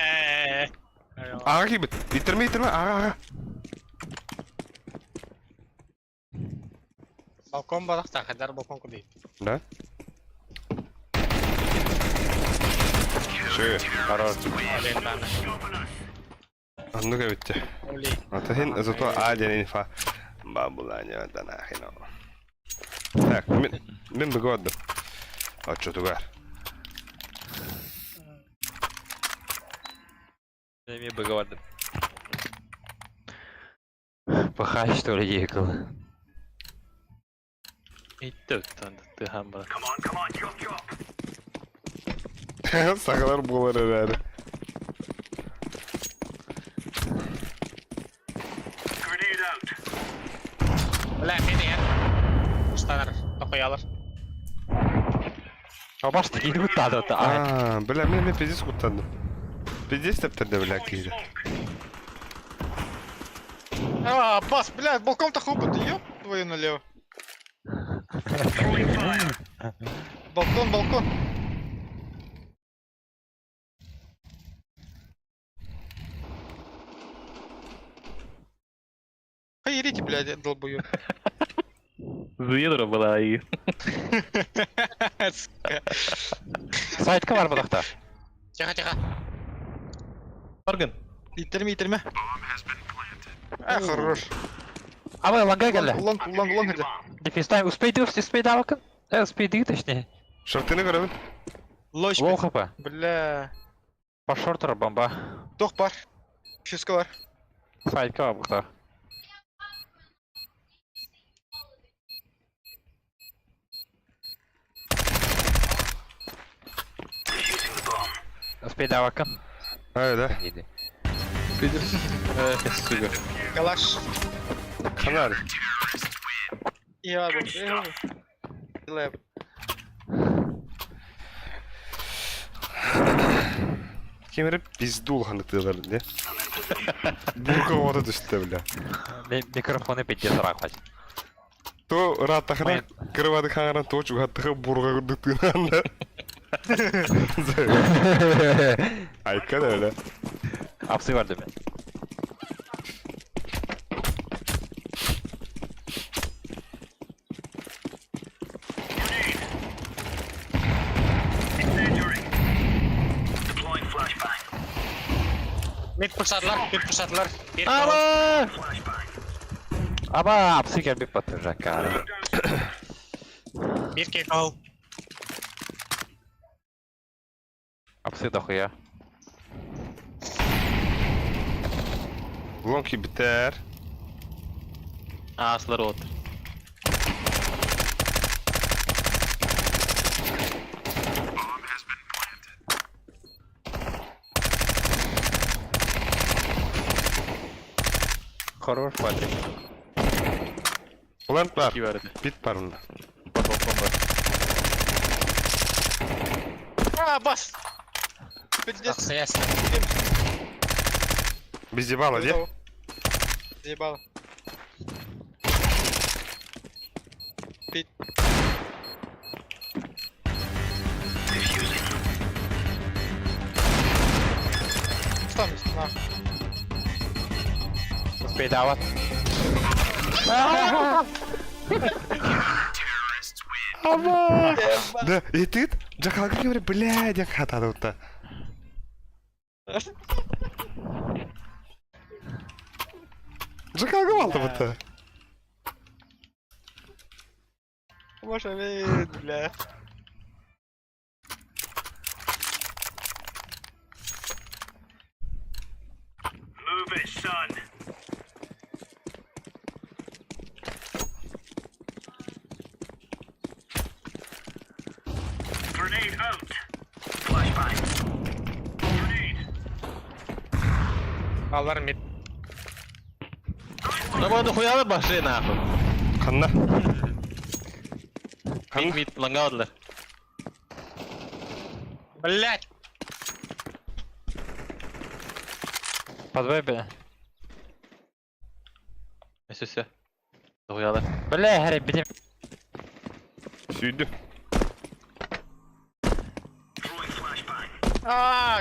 Ага, кибит. Итерме, ага. Балкон барақта, хадар балкон куди. Да? Шö, хорош. А ну-ка ведь. А то хин, зато один инфа. Бабуланя, да нахрен. Так, мен бегодо. А что тугар? Я мне бы говорил. Пахать, что ли, ехал? И тут ты хамбра. Come on, chop, chop. Сахар булар herhalde. Grenade out. Бля, мені є. Станер, нахуялар. А баш, ты не надо, а? А, бля, мен пиздец кутаdım. Пиздец тептерде, бля, киді. А, бас, блядь, балкон-то хлопает, ёб твою налево. Балкон. Хайрите, блядь, долбою. Зуедра была и... Сайтка var bu dakta. Тихо. Орган. Итерме. Хорош. Ama langa geldi. Лонг, иди. Defense успей да bakın. Успей точнее. Шортыны көрөбүн. Лоч. Лоу хп. Бля. По шортеру бомба. Тох бар. Фиска бар. Сайтка var burada. Успей да bakın. Öyle. Yedi. Сука. Калаш. Канар. Я вот. Лэп. Кемеріп пизду ұлғандықтылар, не? Бурға ода түсті, бля. Микрофоны пиздец рахать. То раттахына кірвады қаңаран то чуғаттығы бурға күдіктігінанда. Айқан öyle. Апсы var değil mi? Incendiary. Deploying flashbang. Mid pusatlar. Bir Ama! Flashbang. Ama apsı gelmek batıracak galiba. Bir kill call. Апсы дохуя. Лонки бітер. Асла рот. Хорош Патрик. Plant var. İki verdi. Bit var onda. Balkon var. Бас! Пиздец. Тахсаяс. Без ебала, де? Заебало. Пить. Что мне нахуй? Успей давать. Да, и ты? Джакалга говори, блядь, я хата тут-то. Джакалга валта тут-то. Может, бля. Move it, son. Grenade out. Flashbang. Grenade. Алар мид. Давай нахуя башли нахуй. Ханна. Мид лангадлер. Блять. Под вебе. Все. Нахуя. Бля, Гарри, бедем. Сюда. Throwing flashbang.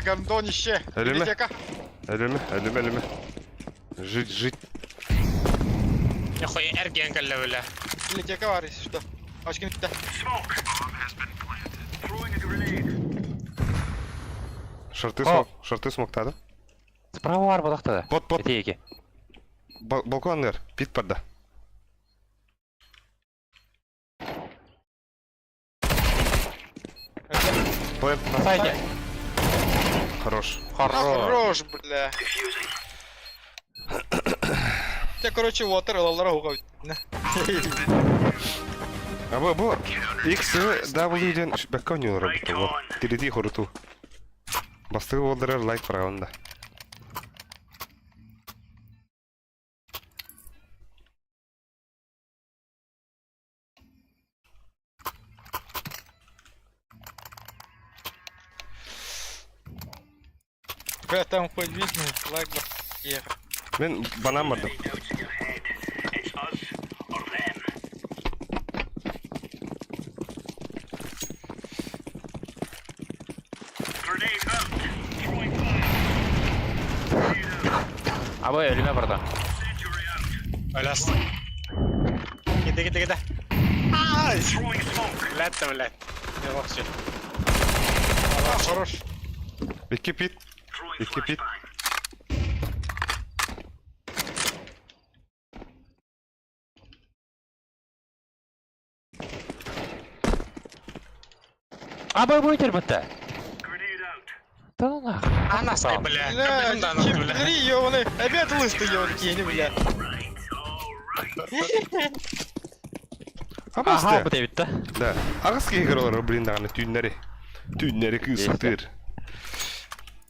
Гандонище. Элеме. Библиотека. Элеме. Жить. Нихуя эрген калла бля. Библиотека var, если что. Açkın gitti. Smoke. Bomb has been planted. Throwing a grenade. Шорты смоктады. Справа бар бұлақта. Бот. Етеге. Балконлар, пит падда. Плэн. На сайте. Хорош. Хорош, бля. Diffusing. Те, короче, water алалар хугав. Або X W'ден бакконю работу. Вот. Тирети хоруту. Басты олдырар лайк параганда. Бля, там хоть видно, лайк. Мен банан бардым. Notes in your head. It's us or them. Grenade out. Throwing fire. Grenade out. Абы өліме барды. Incendiary out. Ölas. Gitti. Throwing smoke. Блять. Не вообще. Хорош. İki pit. Throwing İki pit. flashbang. Абы бөйтер бітті. Grenade out. Да ну нахуй. Анастай, бля. Бля, Да, ну, бля. кемпери ёбаный. Опять лысты ёбаный, бля. Alright. Аха, Абасты. бұты бітті. Да. Ағыс кейгіролар блиндағаны түйінлері. Түйінлері күйсіктір.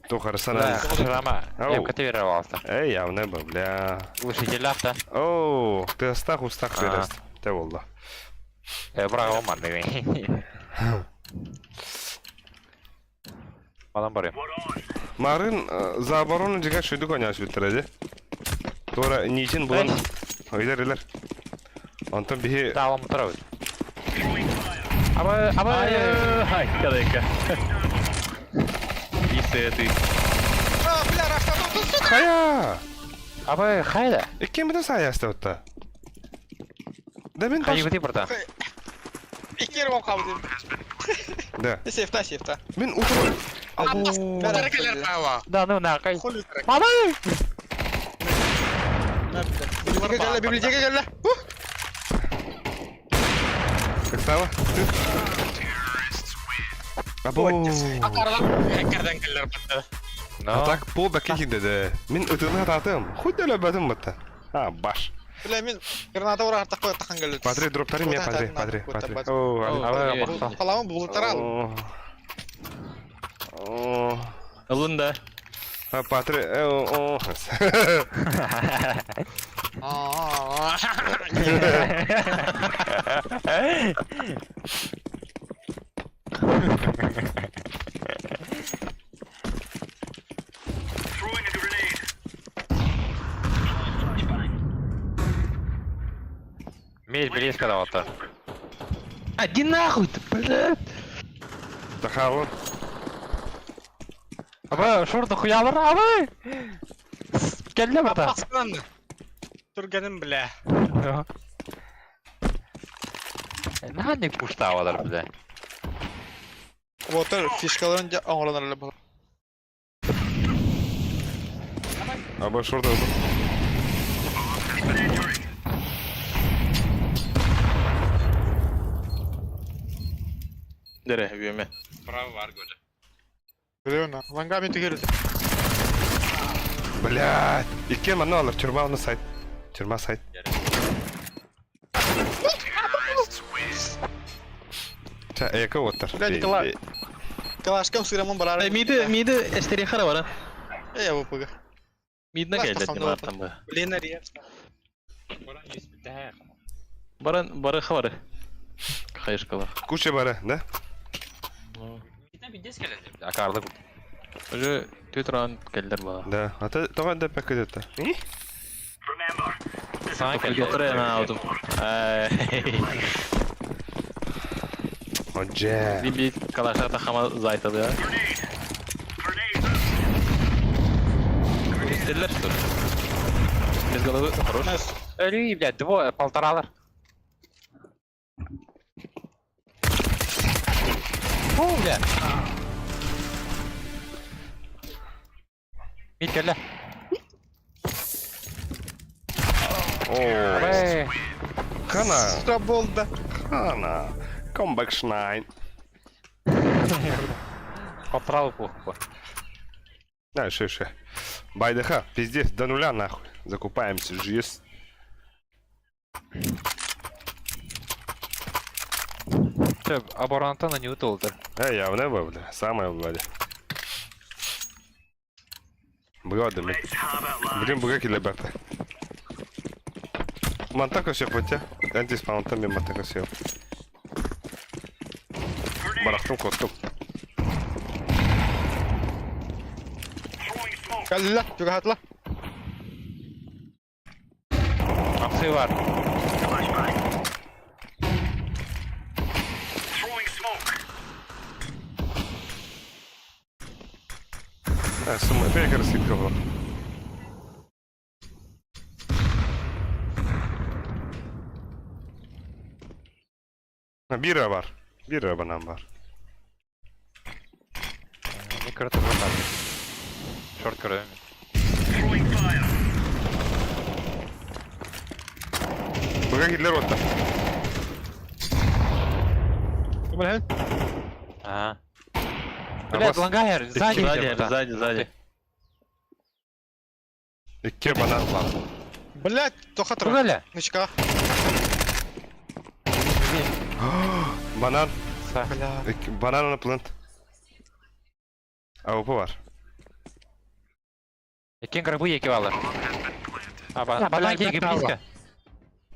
Тоқары Да, сананы. шырама. Ау. Я ката вере алты. Эй, явны бұл, бля. Ушителі апта. Оу, ты астақ устақ берест. Те болды. Бірақ олман деген. Адам бар ем. Марын за оборону жега шүйдік ойнаш бітіреді. Тора ничен бұлан өйлер. Антон бихе... Да, аламы тұра өз. Абы... Ай, кадайка. Исе ты. Бля, раштану, сука! Қая! Абы, қайда? Еккен біді саясты өтті. Да мен Қай баш... бөте бұрда? İki yerim on kaldı. Да. Safe'ta. Мен утыр... Тәркелер тава. Да, ну на, қай. Хули трек. Мамай! Библиотека gel lan. Как стало? Або... Akardan hackerden keller battı. No. Так, пол бәкке кендеді. Мен өтіні ататым. Хуй дәлі бәдім бұтты. А, баш. Бля, мен граната var artık koy takan geliyor. Патри, дроптары мен патри. Оу, Абы, мақсал. Kalamı bulutları al. Алында. Патри, близко да вот. Иди нахуй ты, блядь! Тахавон. Аба, шорт хуялар, аба! Келле бата. Апасынан. Түргенім біле. Наханны пуштавалар бля. Water fişkalarınca ağlanırlar bu. Аба шорт алды. Дере, бүйеме. Görüyorsun ha. Lan gami tükürüz. Блядь. Иккен мана алыр, тюрма оны сайт. Тюрма сайт. Та, эко отыр. Блядь, Николай. Kalaşkam sıramın barar. Миді эстере хара бара. Ya bu pıgı. Мидна Баш келді, тахам не да бартан ба. Ленер ya. Бары хабары. Хайшкала. Куча бара, да? Акарлы. Уже 4 раунд келдер ба. Да. А ты тоған да пәк edет. Remember, Sana Götür yana aldım. Оджа. Bir kalaşa takama zaytadı ya. İstediler что ли? Без головы, хорош. Ölüyü блядь, двое, полторалар. Фу, бля. Мид келле. О, Бэй. Кана. Sıra bolda. Кана. Comeback Shrine. Поправил плохо. Да, ше. Байдеха, пиздец, до нуля нахуй. Закупаемся, жизнь. Че, аборантана не утылды. Я в небо, бля. Самое владе. Бгоды, бля. Блин, бга килебата. Мантако все путя. Антиспаунта ми мантако все. Барахтум коттум. Kalla. Çok hatla. Аксы var. throwing smoke. Сумма, фейка рассыпка была. Бира бар. Бира банан бар. Не круто вот так. Шорт кроме. Throwing fire. Бга Гитлер отта. Umarım. Ага. Блядь, лангайер, сзади идет. Сзади. Икке банан. Блядь, тоха тра. Тугаля. Нычка. Банан. Бля. Банан на плент. А упы бар. Кен грабы еки валар. Банан кеги близко.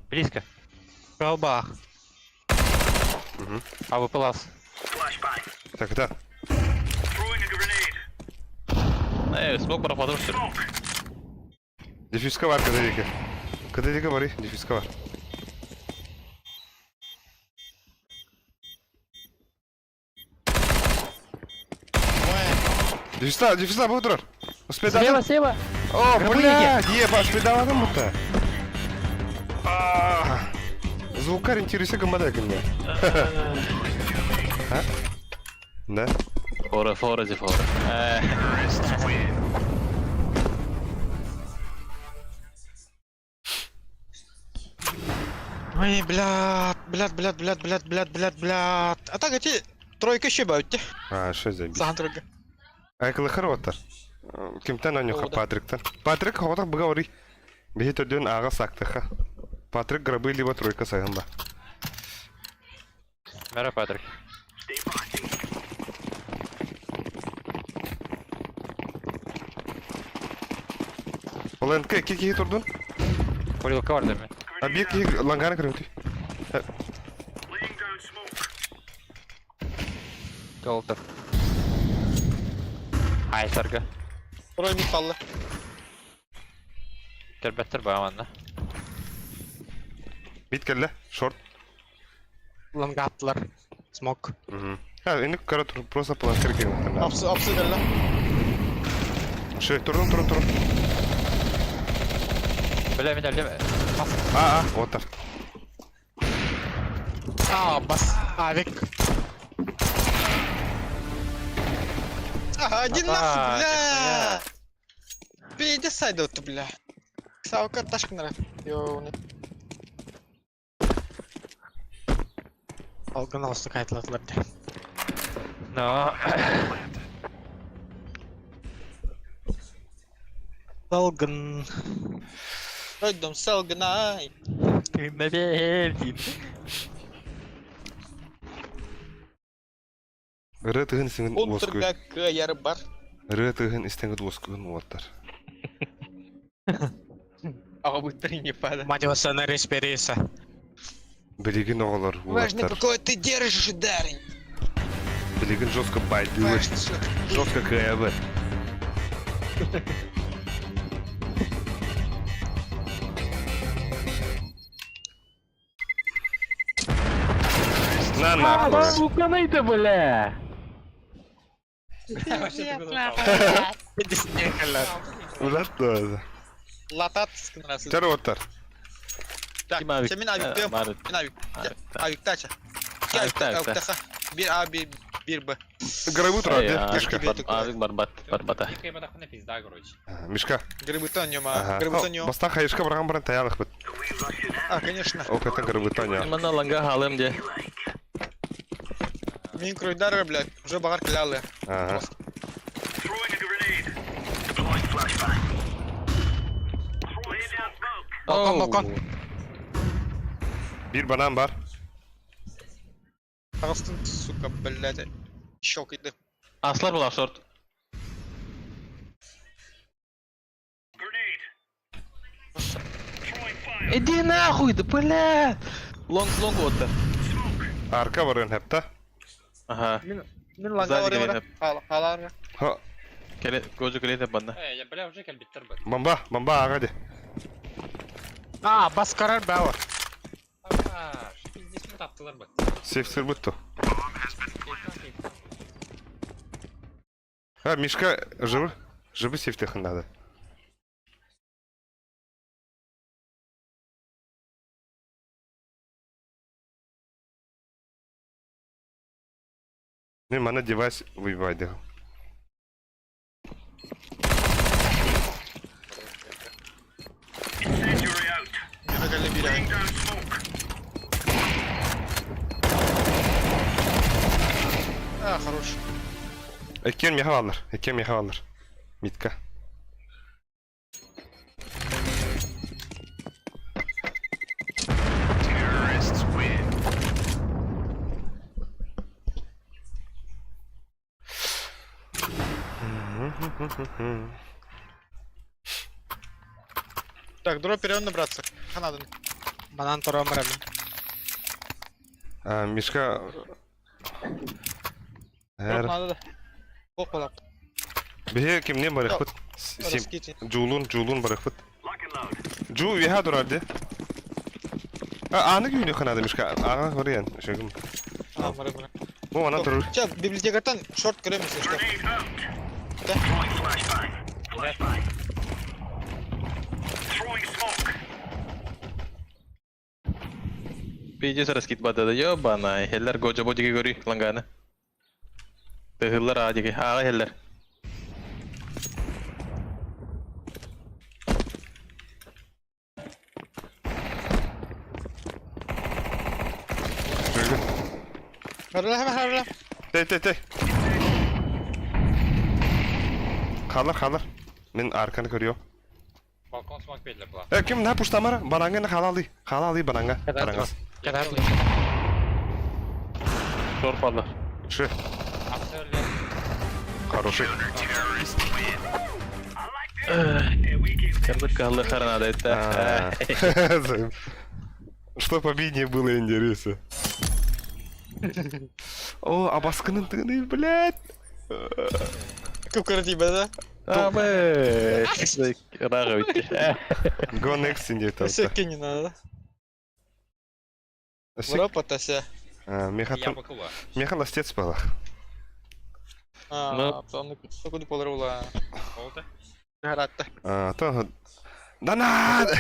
Близко. Kalba. А вы плас. Flashbang. Так, да. Throwing a grenade. Смог пропадал что ли? Smoke. Дефиска бар, кадерика. Кадерика бари, дефиска бар. Дефиса, был дрор. Успей Слева, слева. О, Грабы блядь, ебаш, педаланым будто. Звук ориентируйся гамадай мне. А? Да? Фора, зефора. Ой, блядь. А так эти тройка еще баутте. А, что за бич? Сахан тройка. Айкылы хырлаттар. Кимтен анюха Патриктан. Патрик хаватак бгаври. Бихит өдөн ага сактыха. Патрик грабы либо тройка сайганда. Мера Патрик. Олендке кики турдун. Курилка var değil mi? Abi ki langana kırıyordu. Laying down smoke. Doldur. Ay sargı. Трой не палла. Kerbettir bu amanla. Bit kelle. Шорт. Лонга атtılar. Smoke. Ha, indi kara tur, просто планкер келген. Апсы geldi. Şey, turun. Бля, мен әлде... Отыр. Бас. Авик. Один нахуй, бля! Пейди сайда отты, бля. Саука ташкынара. Йоу, Algın alıştı kayıtladılar diye. No. Salgın. Öldüm salgın ay. Ne bileyim. Ыры тыгын сиңин уоскы. Отырга кыяры бар. Ыры тыгын истеңит уоскыгын уоттар. Ага быттыр не пада. Мотивационный респирейса. Билигин оголор Важно, уоттар. какой ты держишь ударень. Билигин жестко байдылыр. Важно, что... Жестко каябы. На нахуй. Сука, на это, бля! Ужас тоже. Латат скынырасы. Чары оттар. Так, Kim abi? sen min avik diyorum. Marut. Min avik. Avik taça. Avik Avik taça. Bir A, bir B. Грибы турады, Мишка. Авик барбата. Мишка. Грибы нема. Грибы нема. Бастан хайышка барган баран таялык бит. А, конечно. О, ката грибы таня. Мана ланга халым де. Min kruydары, блядь, уже багар килалы. Ага. Throwing a grenade. Deploying flashbang. Laying down smoke. Balkon. Bir banan var. Ağustun, сука, блядь. Şok idi. Aslar bular short. Grenade. Throwing fire. Иди нахуй, да бля! Лонг отты. Arka var ön hepte. Ага. Min langa Sağ oraya dikkat var. Halar. Ha, Gözü kelete bana. bomba hadi. Bas karar baba. Sefsir buttu. Ha, Мишка живы? Живы сефтехын надо. Мен мана девайс выбивайды. Incendiary out. Yana geldi bir Laying ay. down smoke. Хорош. Ekken meha alır. Mitka. Terrorists win. Так, дроп перейдем набраться. Канадан. Банан турам рами. Мишка... Дроп надо да. Бок болап. Беге кемнен барық бұд? Раскити. Жулун барық бұд? Lock and load. Жу веха durardı. Аны күйіне қанады Мишка. Аға көрген. Шөгім. Мара. Bu ana durur. Сейчас, библиотекардан шорт көреміз, если что. Grenade out. Throwing flashbang. Flashbang. Throwing smoke. Пиздец раскид бада да ёбаный. Хеллер гожа бодиге гори ланганы. Тыгыллар адиге. Ага хеллер. Şöyle. Hemen harla. Tey. Kalır. Men arkanı görüyor. Balkon smoke belli bu. Kim ne puştamara? Bananga ne halali bananga. Bananga. Short palı. Şu. Хороший. Кырдык калды харнада это. Чтоб обиднее было интересно. О, Абасканın тыгыны, блядь. Купкара тиба да? Абы. Рага битти. Go next инде там. Секки не надо. Европа тася. Меха ластец было. Потом куди поларула. Гаратта. То... Да надо!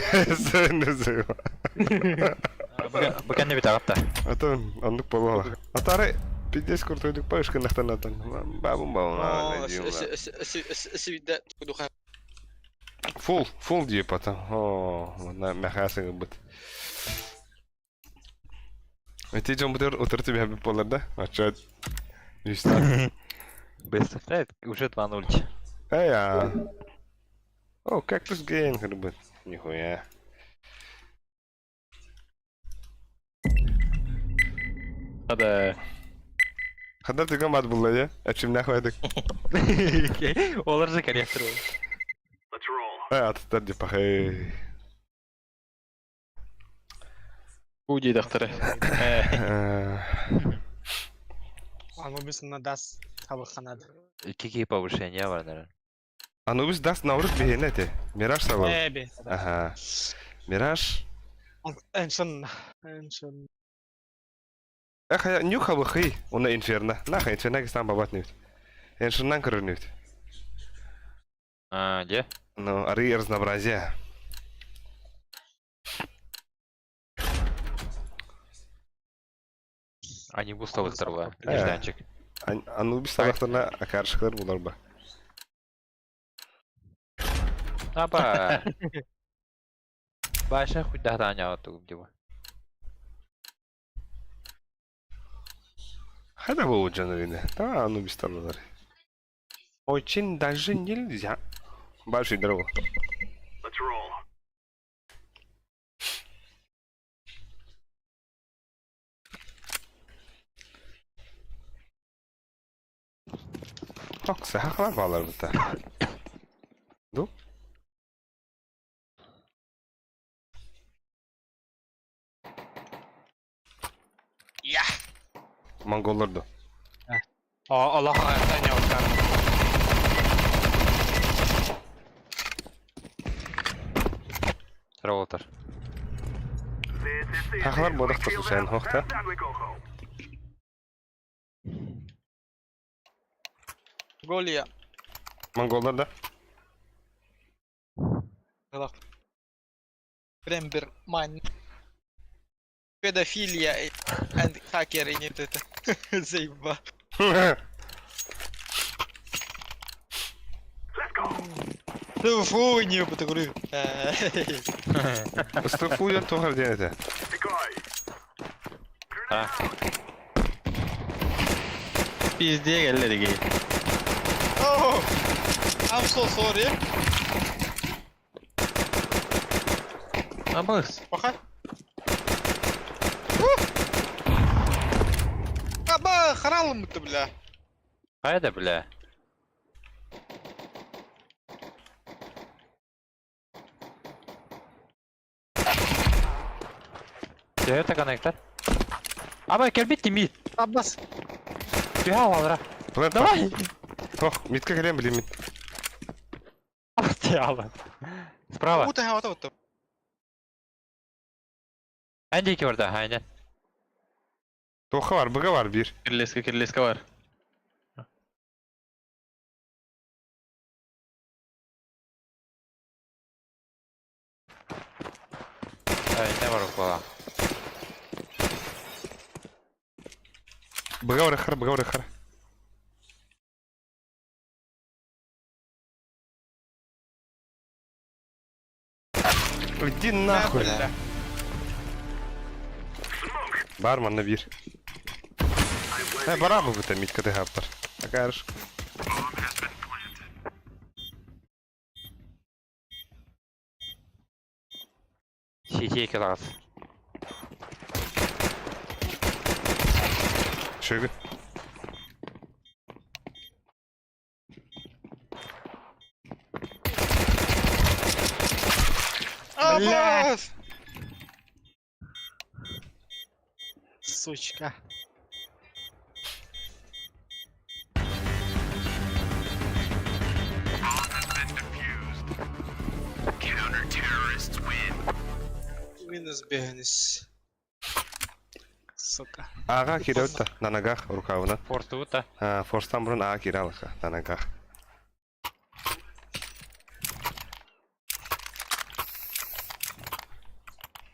Bukan ne bita kapta. Это он полула. А тары 50 крутой дик пашка нахтанатан. Бабум бабум. Сивида кудуха. Фул диye потом. О, на мехасың бит. Эти жомбудер отыр тебе хабиб болар да? Ачат. Юстан. Бестфред уже 2-0. Эй, О, кактус гейн, хребет. Нихуя. Hadi. Хада ты гамат был, я? А чем нахуй Olur же конектор. Let's roll. Атыстар деп пахай. Уйди докторы. Анубис на даст хабаханада. Какие повышения var наверное? Анубис даст наурыз бейне те. Мираж савал. Эби. Ага. Мираж. Эншин. Эх, я нюха выхай. Уна инферно. Нахай инферно гистан бабат нют. Эншиннан кырыр нют. Где? Ну, ари разнообразие. Они бустовы здорово. Нежданчик. Анубис савақтарына акаршықлар болар ба. Аба. Баша хоть догонял эту где. Хада был джанавина. Да, Анубис там болар. Очень даже нельзя. Большой дрова. Let's roll. Hoksa haqlar bağlar burada. Du? Ya. Mongollar du. Allah hayattan yavuklar. Роутер. Haqlar bodaqtası sen hoqta. Down we go home. Голия. Mongollar da. Galak. Прям майн. Педофилия and хакеры нет это. Заеба. Фу, не потагры. Стыфуя тухар денете. Пизде geldi ki. Oh, I'm so sorry. Абас. Пока. Аба, харалым ты, бля. Hayda bile. Где это коннектор? Аба, келбит мид. Аббас. Тихо, Валра. Давай. Ох, митка келем білем мит. Тихо. Справа. Ута, вот. Әндеки орда, aynen. Тоха var, bıga var bir. Kirleska var. Ne var okula? Bıga var ekar, bıga var ekar. Иди нахуй. Бармен на bir. Бара mı bu temit kadar haplar? Akarış. Сетей класс. Şöyle. Аббас. Сучка. Минус бегнес. сука. Ага кирет та на ногах рукавынан. Форсту-то. Форстан бұрын ага киралыха на ногах.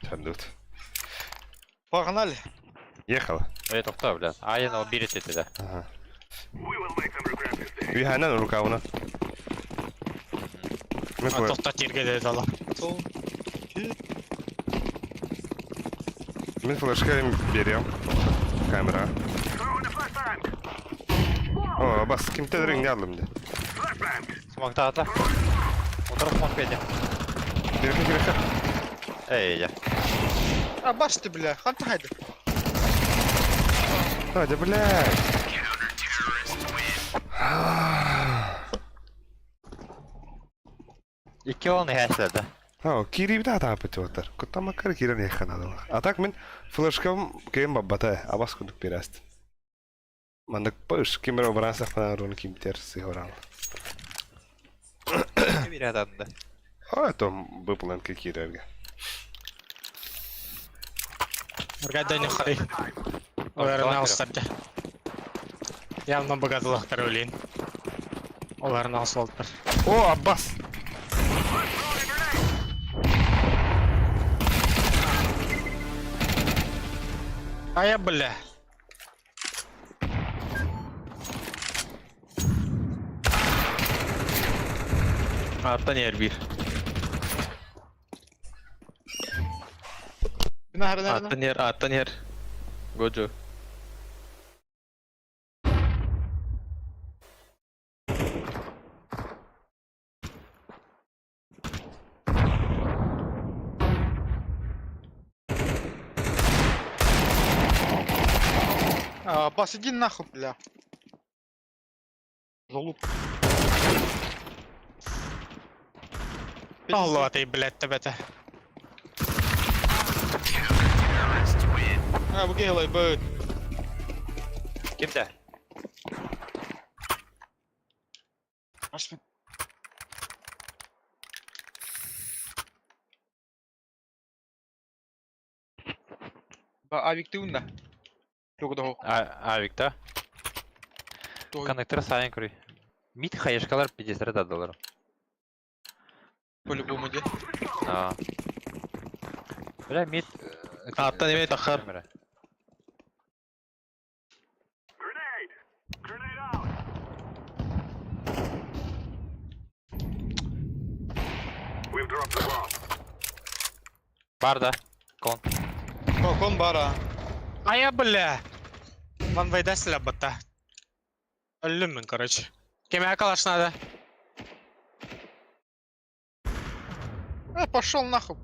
Чандут. Погнали. Ехала. Токта, блядь. Айын ол бирет етеді. Ага. Виханан рукавынан. Мен А кой. тоқтат ерге деді ала. Мен флешка берем. Камера. О, бас кимтедир не алдым. Смокта ата. Отырып смок беде. Кирека. Эй, я. А баш ты, бля, ханта хайды. Hadi блядь. İki onu hash'ledi. Ha, kiri bir daha tapıtı otar. Kutama kar kiri ne yakaladı. Atak men flashkam keyin babbata. Abas kuduk biraz. Mandak paş kimera obransa falan ronu kim tersi oral. Bir adamdı. Ha, там выплан какие рерги. Үргәдә не хай. Оларны алсырды. Явно богатылыктар үлейін. Оларны алсылдыр. О, Аббас. Ая, бля. Аттан yer bir. Nerede? Attan yer. Gojo. Бас, иди нахуй, бля. Жолуп. Allah atayı biletti bete. Bu gel böyle. Kimde? Aç mı? Avik ты унда. Yok da o. Авикта. Коннектор сайын күрей. Мид хаешкалар 50 долларов. По-любому де. Бля, мид... Аттан емей таққар. Бар да. Кон. Кон бара. Ая, бля. Ван вайдасыля бата. Öldüm ben короче. Kime yakalaş надо? Пошел нахуй.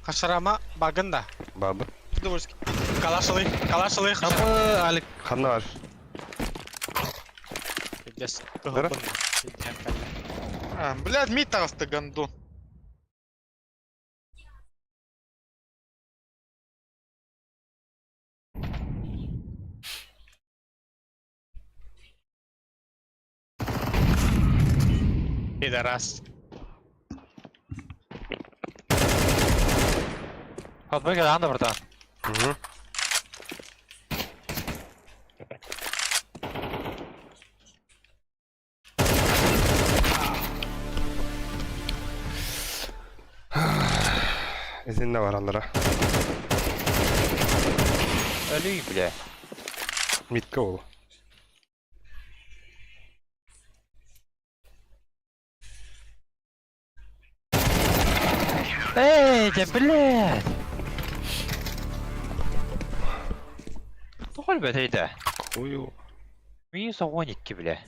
Haşarama bagın da. Babı. Удовольствие. Kalaşılı. Kapı Alik. Hanna var. Пиздец. Здорово. Блядь, мид тарас-то гандон. Пидорас. Hotbreaker anda burada. Hı. İzinle var allara. Ölüyüm bile. Mitka oğlu. Эй, да блядь! Тухоль бе тейді. Ую. Минус 12 бля.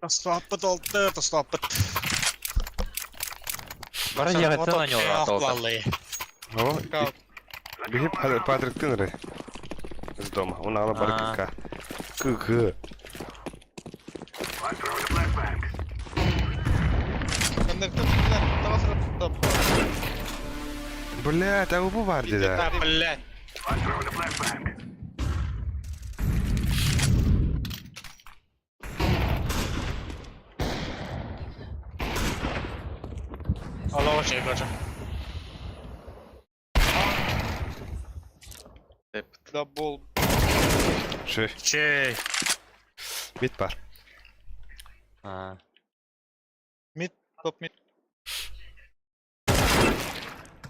Тослапыт oldu, тослапыт. Бара ягатса на него аталды. Vallahi. О, бегip Патрик Тынры из дома. Он ала баракка. Кы. Блядь, а bu var dedi. Да, блядь. Aloha şey goja. Double. Şey, Şey. mit var. Top mid.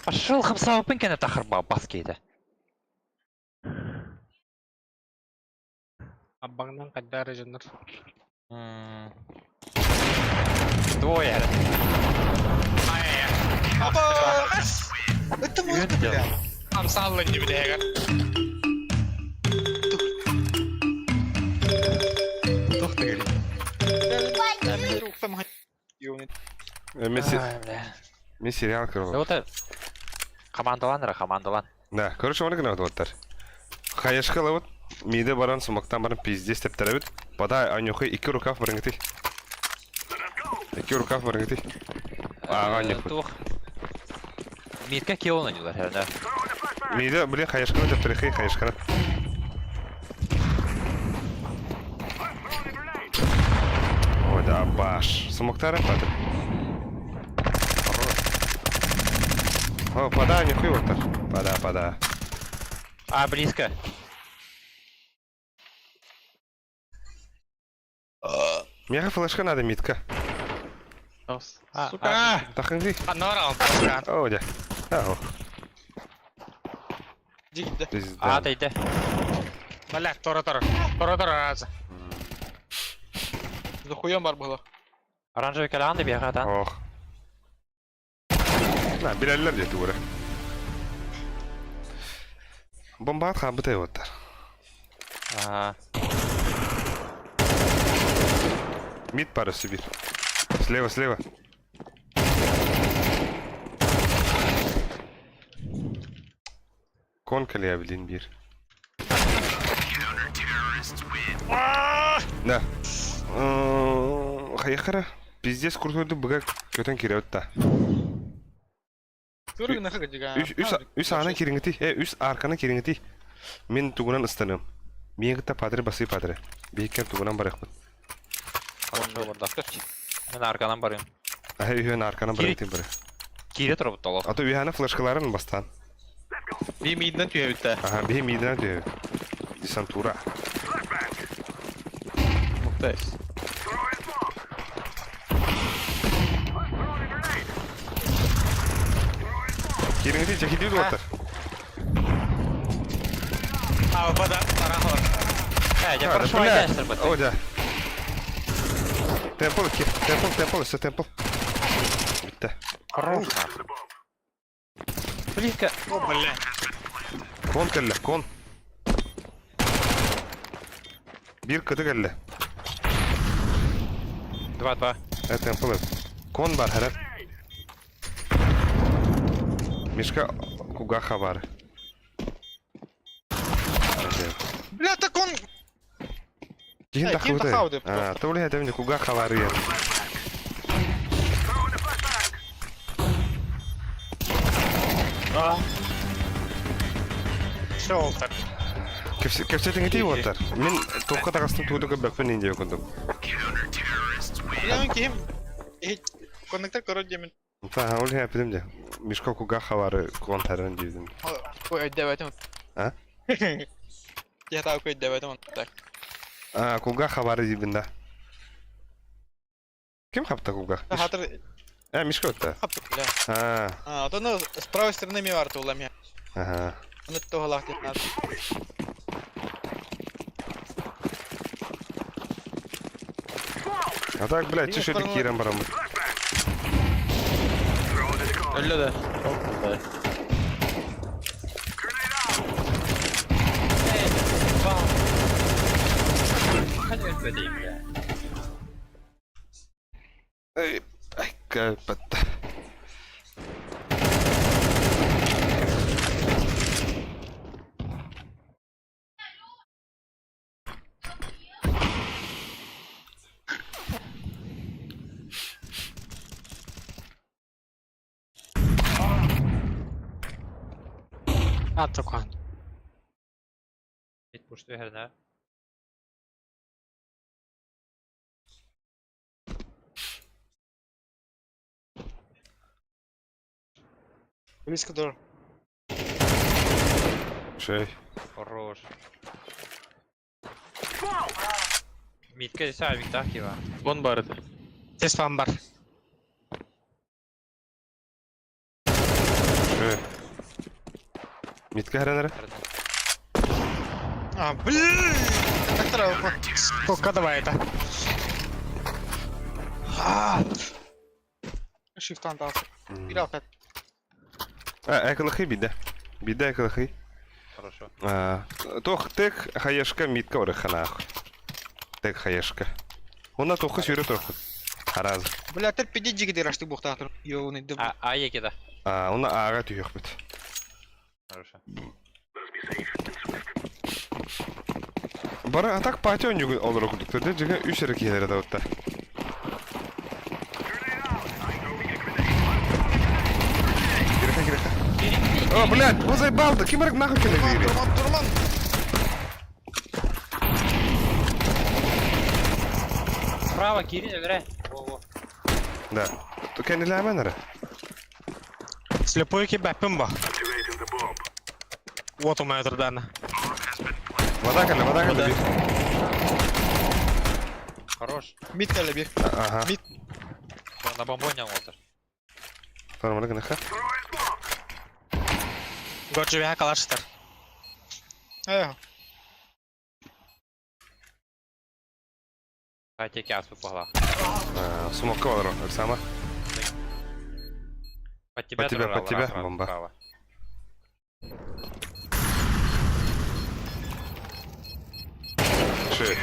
Пошел хамсава пынкene тахырба бас кейді. Аббаңнан каддары жыныр. Двое әрі. Ай-яй-яй. Apa? Kas. Это может быть, бля. Амсаллы не білега. Я рук там юнит. Мен сериал көріп. Вот командалан. Да, короче, оны гына вот. Хаяшка вот. Миде баран сумактан баран пиздец деп тарабит. Бада анюхы 2 рукав барыңгыты. 2 рукав барыңгыты. Ага, анюхы. Тух. Митка кеуна нюлар әрі. Миде, блин, хаяшканы деп тарихи хаяшканы. Ой, да, баш. Сумактары падыр. О, пада, анюхы вот так. Пада. А, близко. Мега флешка надо, митка. Сука! Тахынды. Анар алпасқан. О, да. Ау. Дигде. А, тейді. Бәләк, тора разы. Захуям бар было. Оранжевый каланды бияғадан. Ох. На, bilallar dedi bura. Bomba at kabı da otlar. Mid parası bir. Слева. Конка ли блин bir. Да. Хайхара. Пиздец куртойду буга көтөн киреватта. Көргөн наха гыжыга. Üs ana kiringiti. Üs arkana kiringiti. Men tugunan ıstanım. Мегта падре басы падре. Бейкен тугунан баракпын. Мен арканан барым. Үйен аркана барактын бары. Кире тұрып толы. Ата үйәне флешкаларын бастан. Bir midden tüye ütte. Aha, bir midden diyor. Disantura. Muhtayız. Kiringiti çekiliyor da otar. Авпада, тарахлар. Я прошу айдастыр бұт. О, да. Темпл, все темпл. Bitti. Хорош. Близко. О, бля. Kon kelle, kon. Bir kıdı kelle. 2-2. Темпл. Kon var herhal. Мишка куга хабар. Бля, так он... Ким Ким тахауды А, то ли это мне куга хабар. Все олтар. Кепсетин ити отар. Мен топқа тағастым туды көбөкпен инде өкіндім. Бля, мен кем... Коннектор корот демен. Та, ол хәпидем де. Мишка куга хабары контарын дедім. Ой, ödəvətim. Ha? Ya da koy ödəvətim onu. Так. А, куга хабары дебінде. Кем хапта куга? Хатыр... Мишка отта. Хатыр, бля. А, Вот оно с правой стороны ми варты улами. ага. Он это того лахтит надо. А так, блядь, чешили киром барамы. Öyle de. Hadi ötmedeyim ya. Ай, капата. Атукан. Mid pushtu herine. Близко door. Şey. Хорош. Мидка савик так его. Вон бар еді. Тез фан бар. Şey. Mitke herенere. А, блин! Коннектор, сколько давай это? Shift'tan daha. Bir afet. Ekılıkı bir de. Bir de ekılıkı. Хорошо. Тох тек хаяшка митка орыханах. Тек хаяшка. Она тохы сүйрі тохы. Хараз. Бля, тер пиди жиги дерашты бухтатыр. Йоуны деб. А еки да. Она аға түйек бит. Хорошо. Бара атак пати ойнугу олар окудуктар да жига 3 әрекелері да отта. Киреха. О, блядь, он заебал, да ким нахуй кенеге кире. Durman. Справа, Кирин, öyle. Во-во. Да. То кенеле аменере. Слепой кебапим ба. Вот у меня дана. Вода кенеле. Хорош. Mid kelle bir. Ага. Mid. На бомбоне отыр. Нормально кенеха. Горчу я калаштар. Хай теки аспы погла. Сумокка олар Оксама. Под тебя, Под тебя, бомба. Справа. Шей.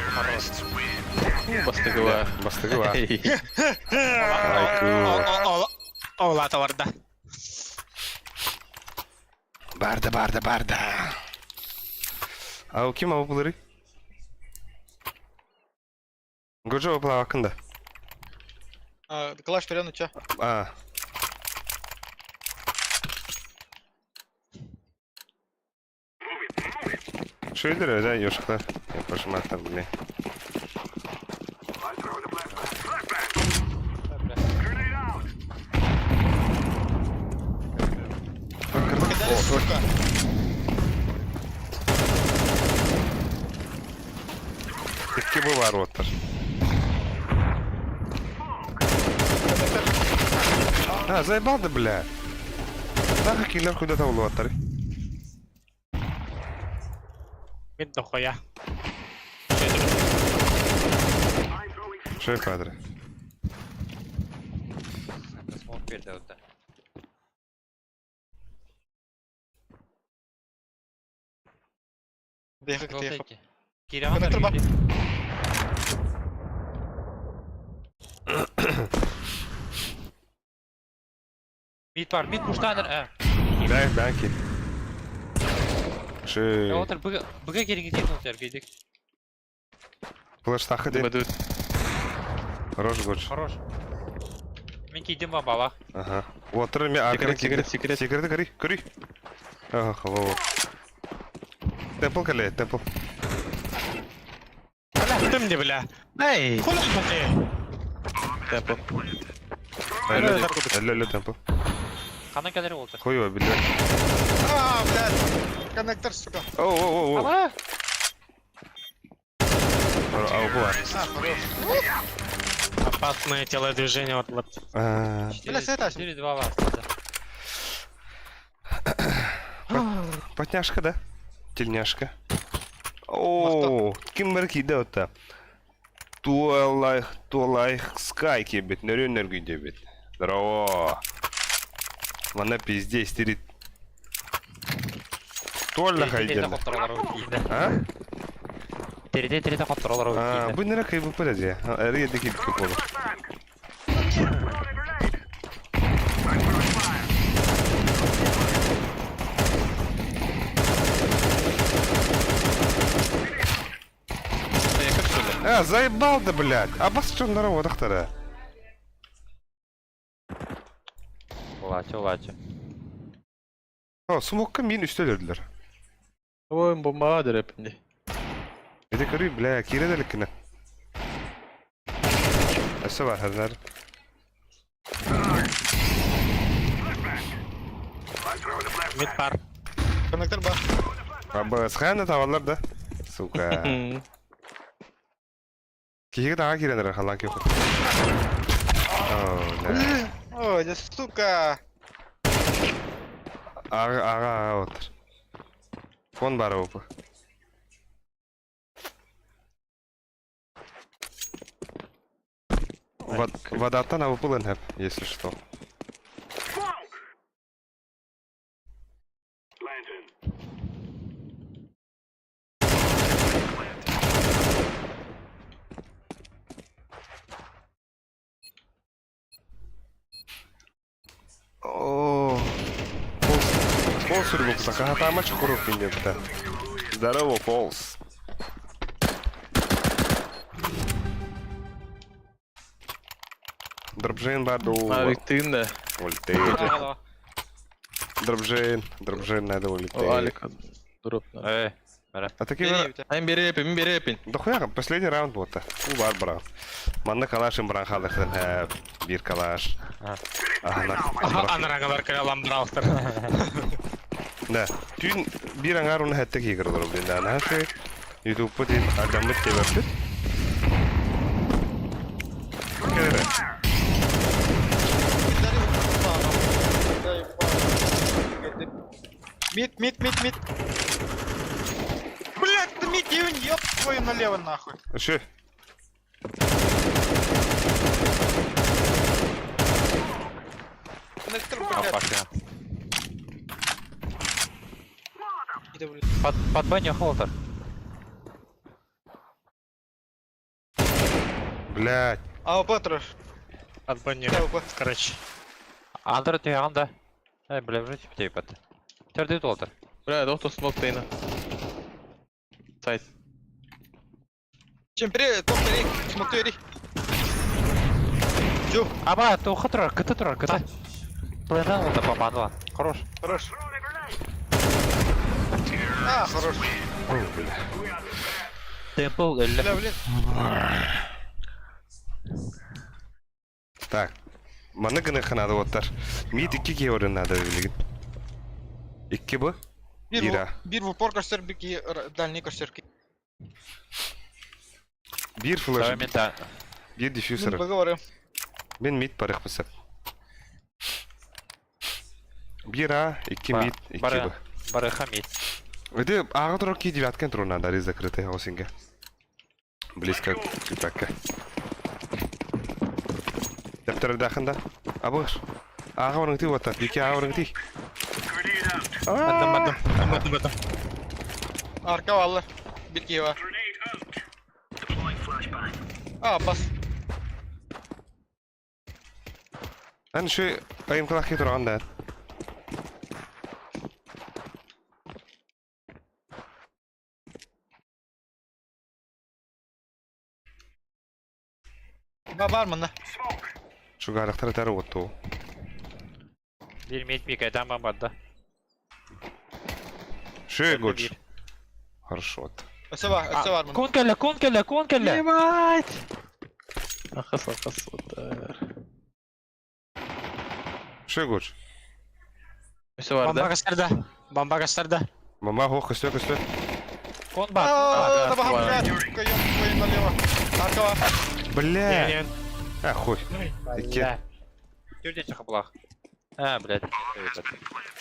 Бастыгыла. Бастыгыла. Эй. Айку. Ола товарда. Барда. Ау ким ау булары? Годжо опла акында. Клаш вперед нача. Шейдер, да, ёшка. Я пошмат там, блин. Кидали, сука. Икки бу бар оттар. Заебал да, бля. Нахуй киллер куда-то улуаттар. Мид дохуя. Шей, падре. Смог перед вот. Тихо, тихо. Кирин Коннектор бар. Мид пуштадыр. Бәнки. Шей. Отыр, быга керек ететін отыр, кейдік. Плэш тахы ден. Бадут. Хорош гоч. Хорош. Мен кейдім ба бала. Ага. Отыр мен акырын Секрет. Секреті көри. Ага, во. Темпл кәле, темпл. Бля, тым не бля. Эй. Хули ты? Темпо. Әлі темпл. Қана кәдері отыр. Қой ба, білді. Блядь. Коннектор, сука. Оу. Ала! Ау, bu var. Опасное телодвижение вот. Бля, сеташ. 4-2 вас. Потняшка, да? Тельняшка. Оу, ким бір кейді отта. Туалайх скай кебет, нөрі күйде бет. Здорово. Мана пизде истерит. Туалла хайден. А? Тереде қаптыралар өткейді. Бұл нері кайбы пөледі? Әрі еді кейбі көп olur. Заебал да, блядь. А бас что здорово, доктора? Улачы. О, смокка мин üstelediler. Ой, бомбадыр әпінде. Bir de bля, kire delikine. Nasıl var herler? Mid par. Connector бар. Абас хана тавалар да. Сука. Киге дага киренер халан ки. Ой, да сука. Ага, отыр. Фон бар опа. Водата на выпулен хэп, если что. О, Полз рыбу, так ага, там мачо хуруп пиндет-то. Здорово, Полз. Дробжин барду. Виктин да. Улететь. Дробжин надо улететь. Алик. Дроп. А такие... Айн берепин. Да хуяга, последний раунд бота. У бар брат. Манна калашын бран халыхтан хэп. Бир калаш. Анарагалар кыра ламбраустер. Да. Тün bir angar onu hatta ki kırılır binden. Her şey YouTube'da değil adamlık teberdi. Kere. Мид. Блять, ты мид, ёб твою налево нахуй. Şu. Connector, блядь. Иди, блядь. Под баню холтер. Блядь. АВП трэш. Отбанил. Короче. Андер ты анда. Бля, уже тебе пат. Терди толтер. Бля, доктор смог тейна. Сайт. Чем привет, топ рейк, смотри рейк. Чё? Аба, то хатра, ката. Плена это помогла. Хорош. Хорош. А, хорош. Темпл, Бля, блин. Так. Mana gına kanadı otar. Mid 2 ki orun надо bilgin. 2 bu. Bir в упор костер, бики дальний костер. Bir flash. Современно. Bir diffuser. Поговорим. Ben mid parık pısıp. 1 A, 2 mid, 2 bu. Бары хамить. Это ага троки девятка трудно дали закрытые хаусинга. Близко к читака. Даптар даханда. Абыш. Ага орыңти вот так. Бики ага орыңти. Adam. Arka valla. Bir ki var. Aa bas. Ben şu ayım kılak ki duran da. Var mı ne? Şu garakter tarı ottu. Bir мид пик, там бомбарда. Şu goç. Хорошо. Öse var mı? Конкеле. Ебать! Ахас, отар. Şu goç. Все var da. Бомба костерда. Мама хох көстө. Конбат. Ааа, да бахам, блядь. Кайон твой налево. Arka var. Бля. Хуй. İki. Тюрден чахаблах. Блядь.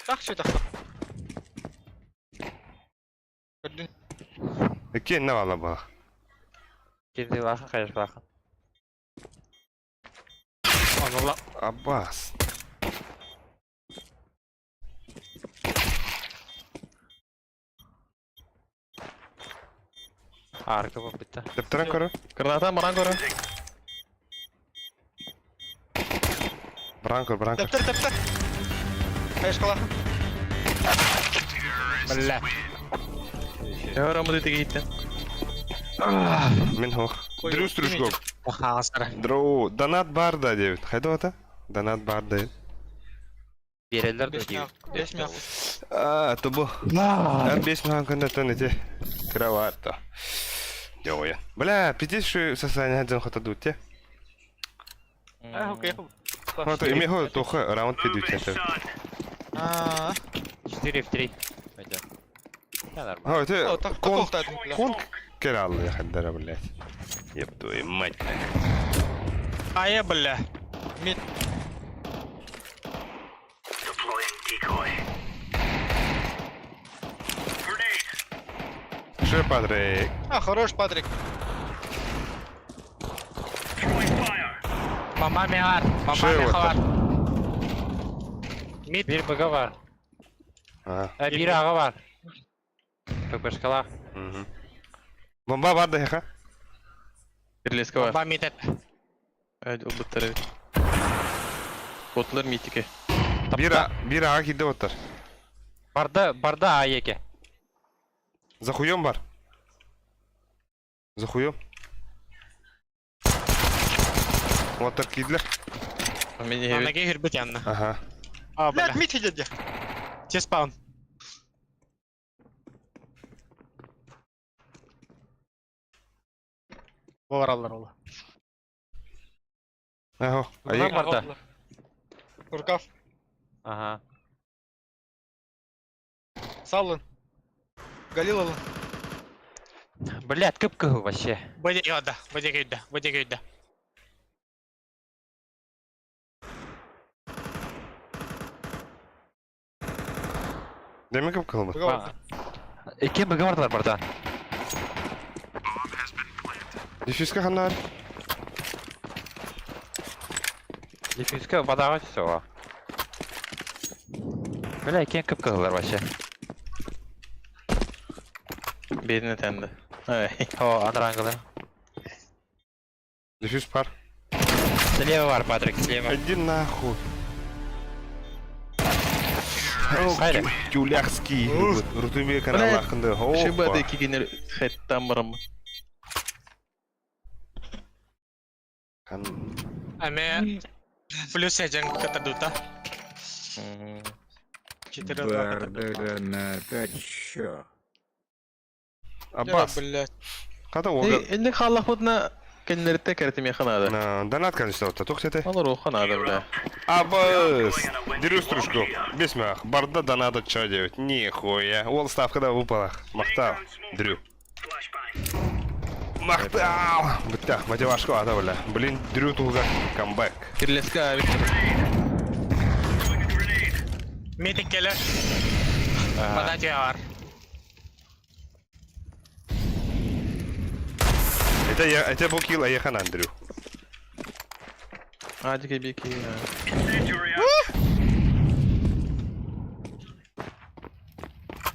Так все так. Gördün. İki ne valla bak. Кенди лахан, конечно, лахан. Онула. Abbas. Арка бомбита. Даптаран körü. Granatan bana göre. Brankor. Teptir. Kayışkala. Бля. Ya aramı dedi gitti. Min hoch. Drew Strushkov. Охаңыздар. Drew. Donat бар да девит. Хайда ота? Donat бар да. Берелер 5 дойди. 5 мил. То bu. Her 5 milyon kanda töneti. Kravata. Joja. Бля, пиздец, что состояние один хота дуть. Окей. Вот, ими хо, то раунд пидуть. Ааа. 4 в 3. Пойдем. Да, нормально. ها О, انت так كون تاخد بلا. كون كده الله يخدر بالله يبدو مات Ая, бля. Мид. Deploying decoy. Grenade. شو باتريك Хорош, Патрик. Throwing fire. Бомба мегар. Бомба Şey мегар. Mid. Bir bıgı var. اه Bir ağı var. Çok başkalar. بومبا بعد هيك Birilesi var. Bomba mid et. Hadi o bu tarafı. Botlar mitike. بيرا كده وتر Barda A2. زخويوم بار زخويوم وتر كيدله Beni Ana hevet. gehir bit yanına. اها Aa Блядь, bля. мид идет где? T-spawn. Bu aralar ola. اهو Bunlar اي barda. Рукав. Aha. Саллан. Галил алın. Блядь, кып-кығы вообще. Бөдек өйді, бөдек өйді, бөдек өйді. دايما كم كلمة Рукав. İki bıgı vardılar burada. ديفيسكا خنار Defüzke badağa düşse o. Böyle iki kıp-kığılar вообще. Birine tendi. Ay. O Андрангелы. ديفيس بار Слева var Патрик, слева. иди нахуй Haydi. Тюляхский Рутубе канал Блядь. hakkında Şu bade hoppa iki gelir hettan baram. Kan Ame плюс один катадута. 4-2 Бардырына чё? Аббас Блядь. Kada olga Elli Allah budna kendileri tekertim yakın ada. Донат, конечно, вот тук сете Olur o kan ada bile. Аббас Дерю стружку Бесмях Барда доната чё делать Нихуя Ол ставка да выпала Махтал Дрю Flashbang. Махтал Бітта мотивашку ада бля Блин Дрю тулга Камбэк Birleski abi. Throwing a grenade. Meeting gelir. Badacı var. Это был килл Аяхан Андрю Hadi ki bir iki. Incendiary out.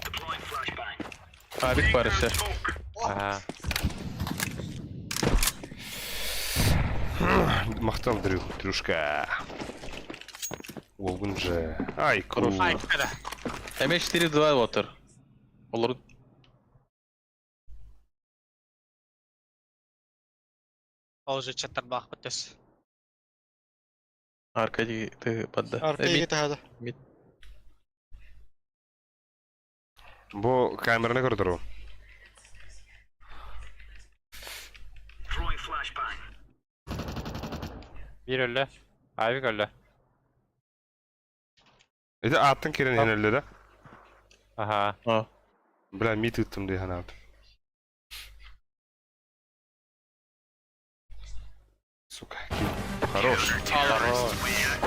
Deploying flashbang. Abi barışı. Smoke. Aha. Махтал Дрю Дрюшка Волгун же Ай круто Ay kada. M4 water. Olur. O уже чаттар бақ бітес. Arkacı tı badda. Аркей гите هذا. Бо камераны көрдүрүү Throwing flashbang. Bir öldü. Ayvik öldü. Это аттын керен енелді да Aha. Ha. Бля мит ыттым дейхан алды Сука Хорош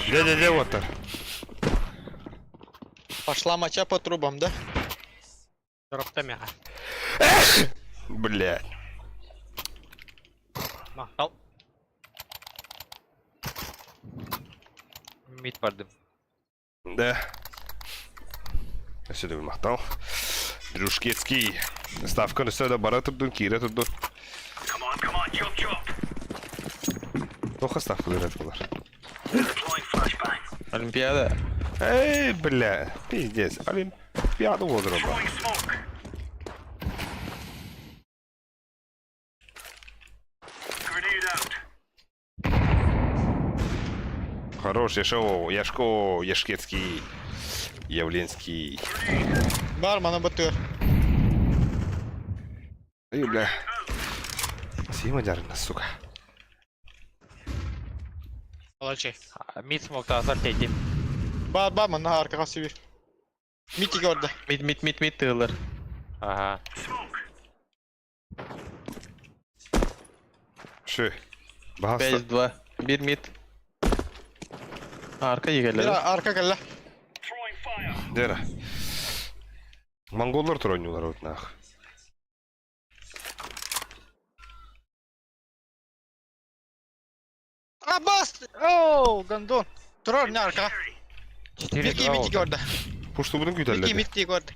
Де отыр Пошла моча по трубам, да? Дропта мега. Блядь Мақтал. Mid vardım. Да Сюда bir мақтал Дрюшкецкий Ставка üstüne de bara тұрдың кире тұрдың Come on, chop chop. Тоха ставкалар ettiler Deploying flashbang. Olimpiyada. Эй, бля Пиздец Олимпиаду возраба Throwing smoke. Grenade out. Хорош Яшоу Яшко Яшкецкий Явленский Бармана БТР. Эй, бля Сима дярна, сука Молодчий. Mid smoke'da azar tehdit. Ba mı? Arka sivir. Mid orada. Mid tığıllar. Aha. Şey. Bahasta. Base 2. Bir mid. Arka iyi Bir geldi. arka kalla. Throwing fire. Dere. Mongollar tur oynuyorlar orada. Bas! Oh, gandon. Durur ne arka? 4 Mid mid orada. Puştu bunun Mid güdelleri. mid orada.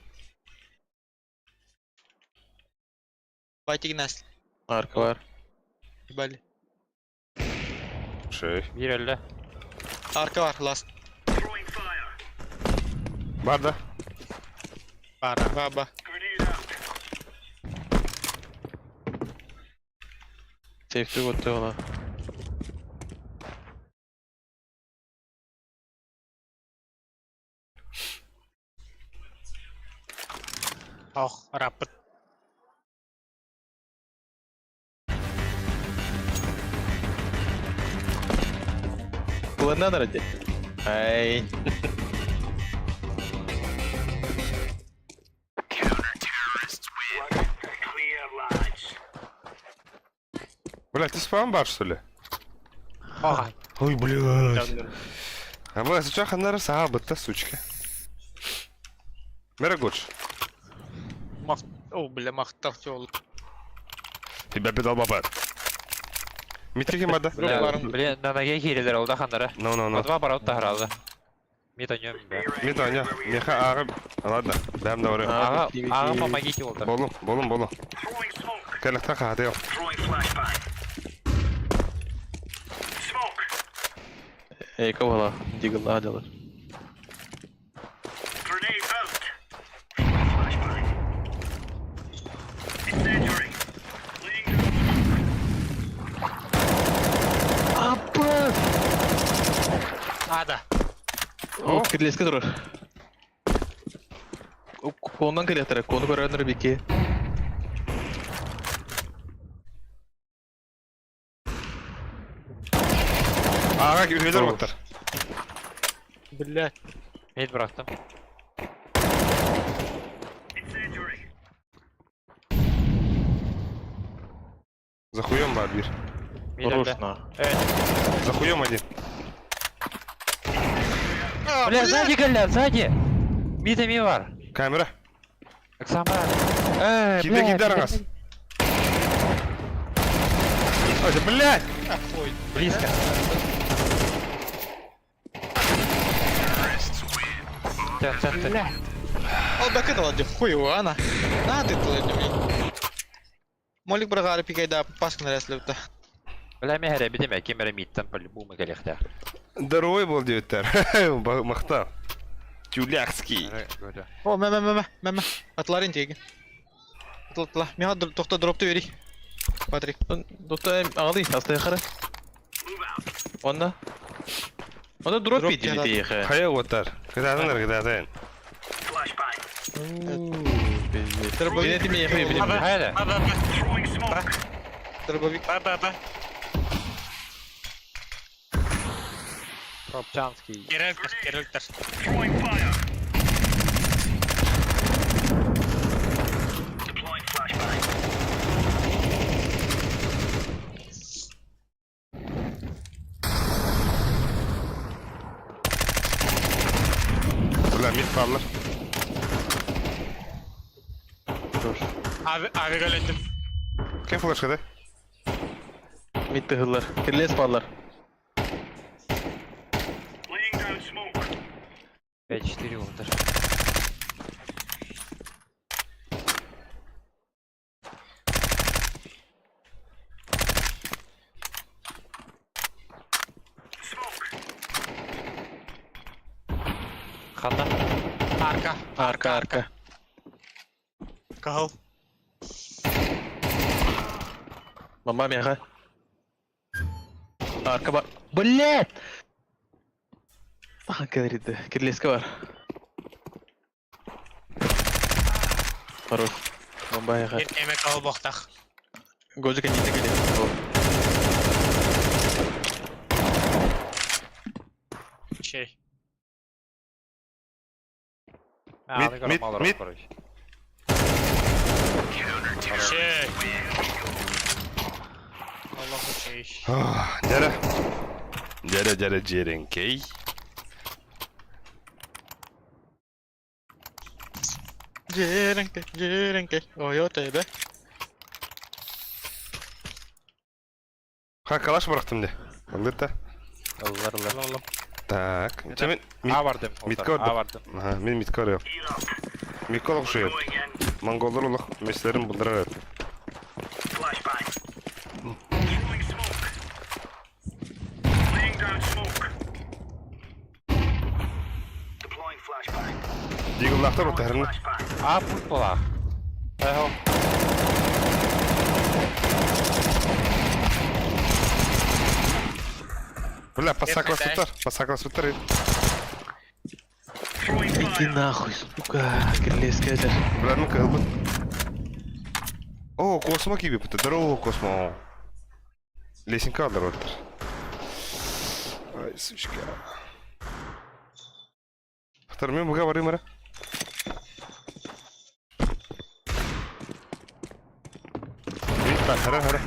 Fighting nasıl? Arka var. Bali. Şey. 1 öldü. Arka var last. Throwing fire. Var da. Baba. Grenade out. Safety gotu ona. Oh, rapid. Bulan ne derece? Ay. Clear, lads. Блядь, ты спам баш, что ли? Oh, Ой, блядь. А мы сейчас ханара сабыта, сучка. Мерагуч. oh bile maqtaq yol. Тебя бедал баба. Митки мада. Блин, намаге хирелер oldu xanlara. No. Atma para utta herhalde. Mid oynuyorum ben. Мит Аня. Меха ağır. Ладно. Бәм de oraya. Ağa mama giti oldu. Болун. Throwing smoke. Кәләктә кахады yok. Throwing flashbang. Smoke. Ey kavala. Deagle hadiler. Grenade out. Throwing flashbang. Incendiary. Laying down Hadi. O kirleske durur. O konudan kirletere. Konu görenleri bir ki. Ağa üyeler otur. Billah. Mid bıraktım. incendiary. За хуем бар bir. Mid öldü. Ruşna. Evet. За хуем один. Bля, sağ geldiler, sağ. Mid mi var? Камера. Aksan var. Кидай раз. Ой, блядь. Близко. Sen. Al bakın olacak. Huyu ana. Ne adet mi? Molik bırakar pikayı da paskın reslepte. Bля, me here bidim ki mere midden по-любому gelekte. Здоровый был директор. Махта. Тюлякский. O meme. Atların teki. Atla. Miha tokta dropta veri. Patrick. Doktor ağlayın. Hasta yakarı. Onda. Onda drop Drop yedi geldi. diye. Хая отар. Кыдадыңдар. Flashbang. Binetim yapıyor bilim. Haydi. Throwing smoke. Dробовик. Ba. Tropçanski. Gerelter. Throwing fire. Deploying flashbang. Bula mid parlar. Abi gölendüm. Kim flash kıdı? Bitti hıllar. Kirles parlar. Laying down smoke. 5-4 oldu. Xanda. Arka. Kahıl. Mama meha. Arka bak. Bllet. Ah kadar kirleske var. Хорош. Bomba yaha. Yemek kahıl boktaq. Gözü kendine geliyor. Şey. Мид. Чей. Аллаху чей. Дяра, Джеренкей. Джеренке. Ой, о тебе. Ха, калаш бырактым де. Андырта. Аллах. Так. Чемен Авардым. мидке Авардым. Ага, мен мидке барып. Мидке окшойт. Монголдар улак местерин булдырат. Flashbang. Throwing smoke. Laying down smoke. Deploying flashbang. Дигуллахтар утарны. А, пусть была. Эхо. Бля, посаклас утар. Throwing Иди fire. нахуй, сука. Крылеская. Бля, ну кылбы. О, космо киби пута. Здорово, космо. Лесенка алдар отыр. Ай, сучка. Хтар, мен буга барайым ара. Хара.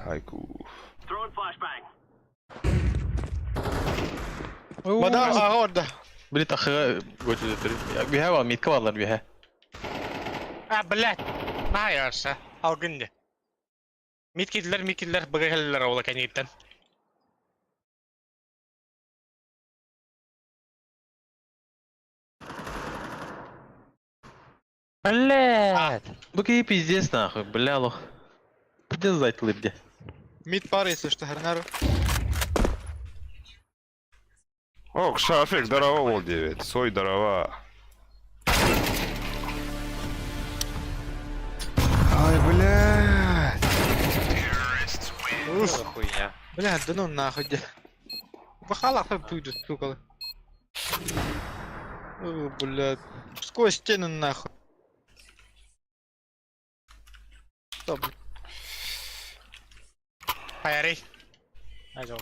Айку. Throwing flashbang. Мадам, орда. Блин, ахыга көчүдө тур. Биха бар, митке барлар биха. Блядь. Майырса. Алгынды. Миткидлер, быгыллар ола кенеттен. Блядь. Bu какие пиздец нахуй, бля, лох. Пиздец зайтылып де. Мид пар, если что, Харнару. О, Шафик, здорово, Вол 9. Сой, здорово. Ай, блядь. Хуйня. Бля, да ну нахуй. Бахала хоть будет, сука. О, блядь. Сквозь стену нахуй. Стоп. Хайри. Айдол.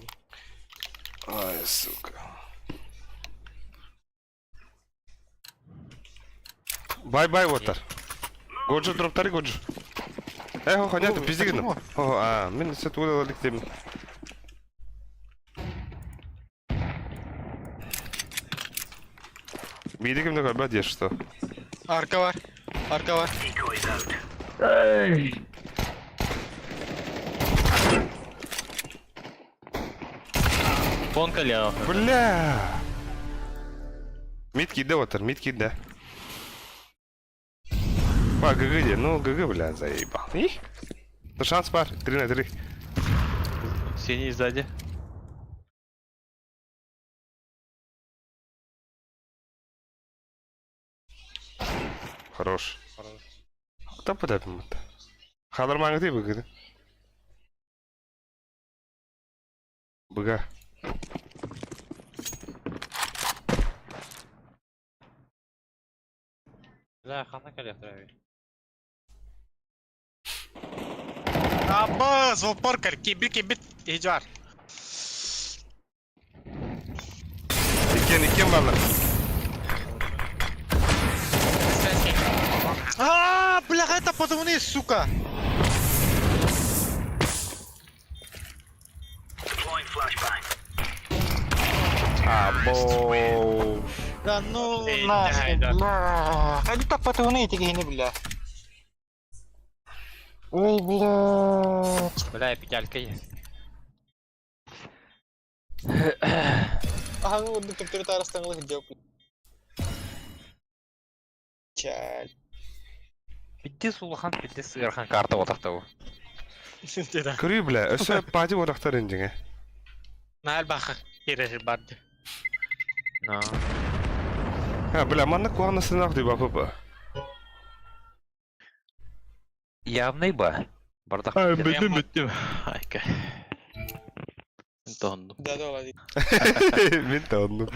Ай, сука. Бай-бай, Вотар. Годжу дроптари, годжу. Эхо, хонято, пиздигидно. О, мен сет уйдалык дейм. Мидигимде гайба деш что? Арка var. Decoys out. Фон колян. Бля. Мид кидде, Вотар, мид кидде. Ба, ГГ де, ну ГГ, бля, заебал. И? Ну шанс пар, 3 на 3. Синий сзади. Хорош. Кто подапим это? Хадар манга ты быгы. Быга. Бля, хана коллектора. Аббас, вопоркар, кибит, хижар. Икен барлар. Бля, это подумай, сука. Deploying flashbang. Або. Да ну Эй, нахуй, да. бля. Ходи так подумай, ты гини, бля. Ой, бля. Бля, печалька есть. Ага, ну вот ты расставил их дел. Чаль. Пидди сулхан, пидди сырхан карта отақтау. Деда. Көрүй, бля, өсі пади одақтар ендіңе. Нал баха, кирехи барды. No. Ха, бля, манна куанна сынақ дей бапы ба. Явный ба. Бардақ. Бітті. Айка. Тонну. Да, да, ладно. Мен тонну.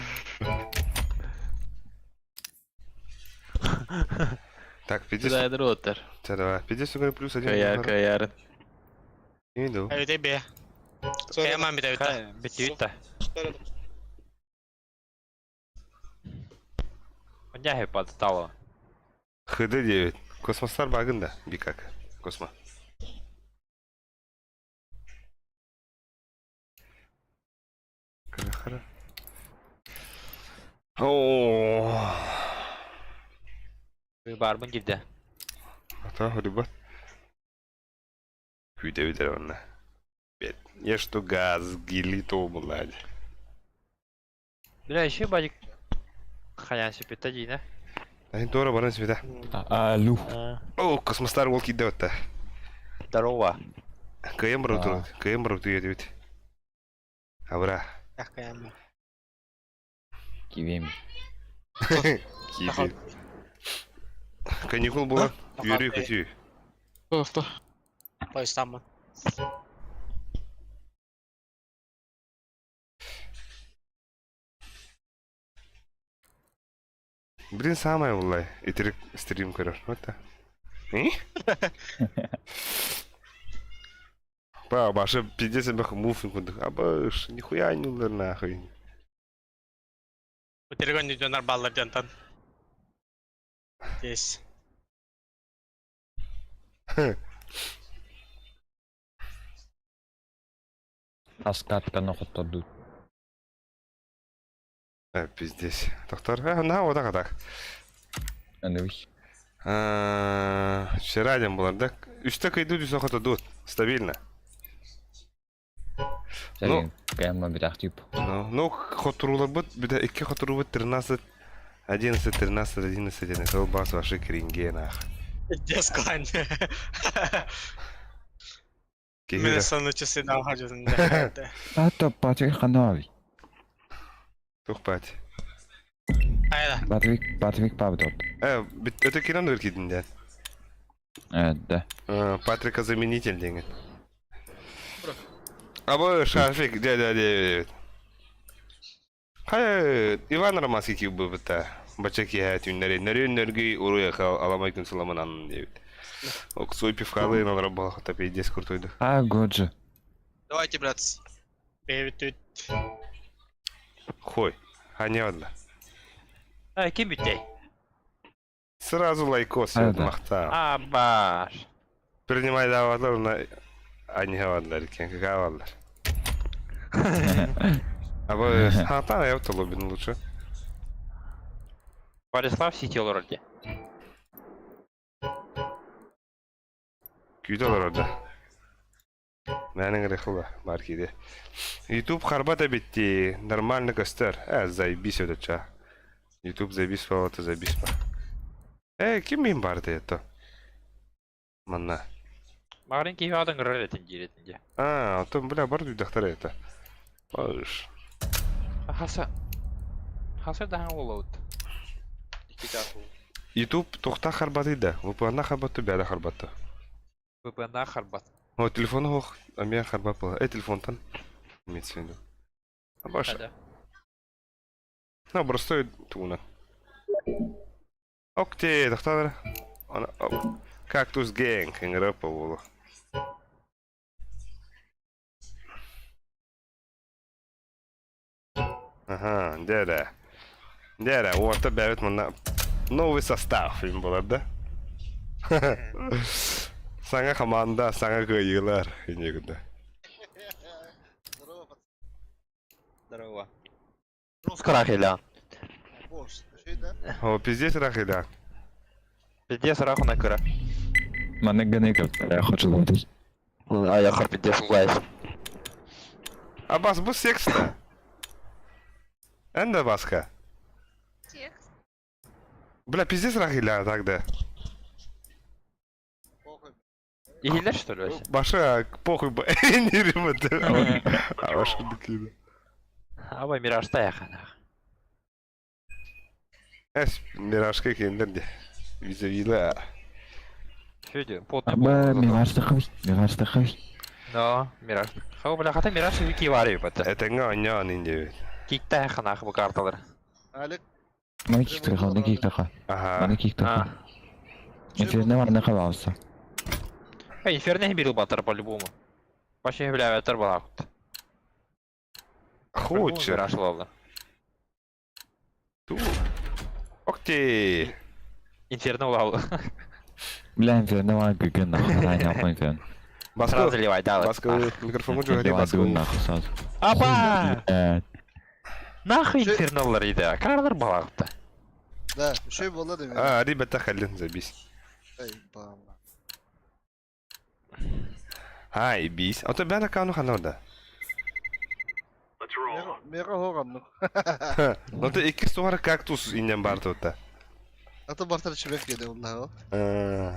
Так, 50. Зайдыр отыр. Давай, 50 гривен плюс 1. Каярын. Иду. Ай, тебе. Кайман бит авта. Бітті. Оняхи подстало. ХД-9. Космостар багында, бикак. Космо. Кара. Ооо. Барбын кирде. Ата, ребят. Күйде онна. Бет. Я что газ, гили то младь. Бля, еще бадик. Хаян сипета дейна. Айн тора баран света. Алло. О, космостар волки да. Здорово. Каем бруту я ведь. Абра. Яхкаям. Кивем. Киби. Каникул было. Юрий Катю. Что? Поистамын. Блин, самое улай. И стрим короче. Вот так. Па, баша пиздец бах муфинг вот. Абаш, нихуя не улар нахуй. Өтергөн үйдөнөр балдар жантан. Yes. Аскатка нохотодут. Пиздец. Доктор, на вот так. Анывый. Вчера день было, да? Üçte кайду дюсо хотодут. Стабильно. Сәлем. Прямо битах тип. Ну, хотурулар бут, биде 2 хотуру бут 13, 11, 13, 11, сол бас ваши кринге нах. Дескайн. Кегера. Мен соны чесина хажын. Ата Патрик Ханави. Тухпать. Айда. Патрик Павдот. Это кино только да. Да. Патрика заменитель денег. Або Шафик, дядя. Хай, Иван Романский киб быта. Бачаки хат нерги уруя хал аламайкун саламан девит. Оксой пивхалы на работу, хата пиздец крутой да. Годжи. Давайте, братцы. Привет. Хой, не одна. Ким битей? Сразу лайкос махта. Абаш. Принимай даватлар на они гавандар, кен гавандар. Або хата я в лобин лучше. Борислав Сити вроде. Күйдөлөр да. Менің рехла маркиде. YouTube харбата битти, нормально костер. Заебись это ча. YouTube заебись па, это заебись па. Ким им барды это? Манна. Мағрин кейі адың рөлетін деретінде. Отом, бля, барды үйдақтар это. Баш. Хасы да ол ауд. YouTube тоқта харбаты да. VPN харбаты, бәді харбаты. VPN харбат. О, телефон хоқ, мен харбат была. Телефонтан. Имеется в виду. Баша. Простой туна. Окей, доктор. Кактус гэнг, инграпа было. Ага, дядя. Вот объявит на новый состав им было, да? Сanga команда, сanga кайылар, инегда. Здорово. Русская рахиля. О, пиздец рахиля. Пиздец раху на кыра. Манеганеков, я хочу лодить. А я хор пиздец углайс. Абас, бу секста. Энда баска. Текст. Бля, пиздец рахиля тогда. Игилер что ли вообще? Баша, похуй, не ремонт. А ваша докида. Абай мираж таяханах. Мираж как индерде. Визавила. Федя, потный Аба, мираж тахави. Но, мираж. Хау, бля, хата мираж вики варю, бата. Это нян инде. Кик таяханах bu карталар. Маны киктаха. Ага. Маны киктаха. Инферно маны халауса. Инферно бирил батар по-любому. Вообще, бля, ветер была. Худше. Мираж ловла. Ок Morty. Инферно улау. Бля, инферно var гыгын нахуй, дай нахуй инферно. Баска. Сразу ливай, давай. Баска, микрофон говори, Давай баска. дуй нахуй сразу. Апа! Evet. Нахуй инфернолар иде. Каралар балакта. Да, şey bolla demiyor. А, ребята, халин забись. Ey bağımlı. Hi, bis. Ото бяна кану ханорда. Let's roll. Mega hoğanlık. Ото iki sonra kaktus inen barda ota. Atı bartar çimek yedi onlar o. А,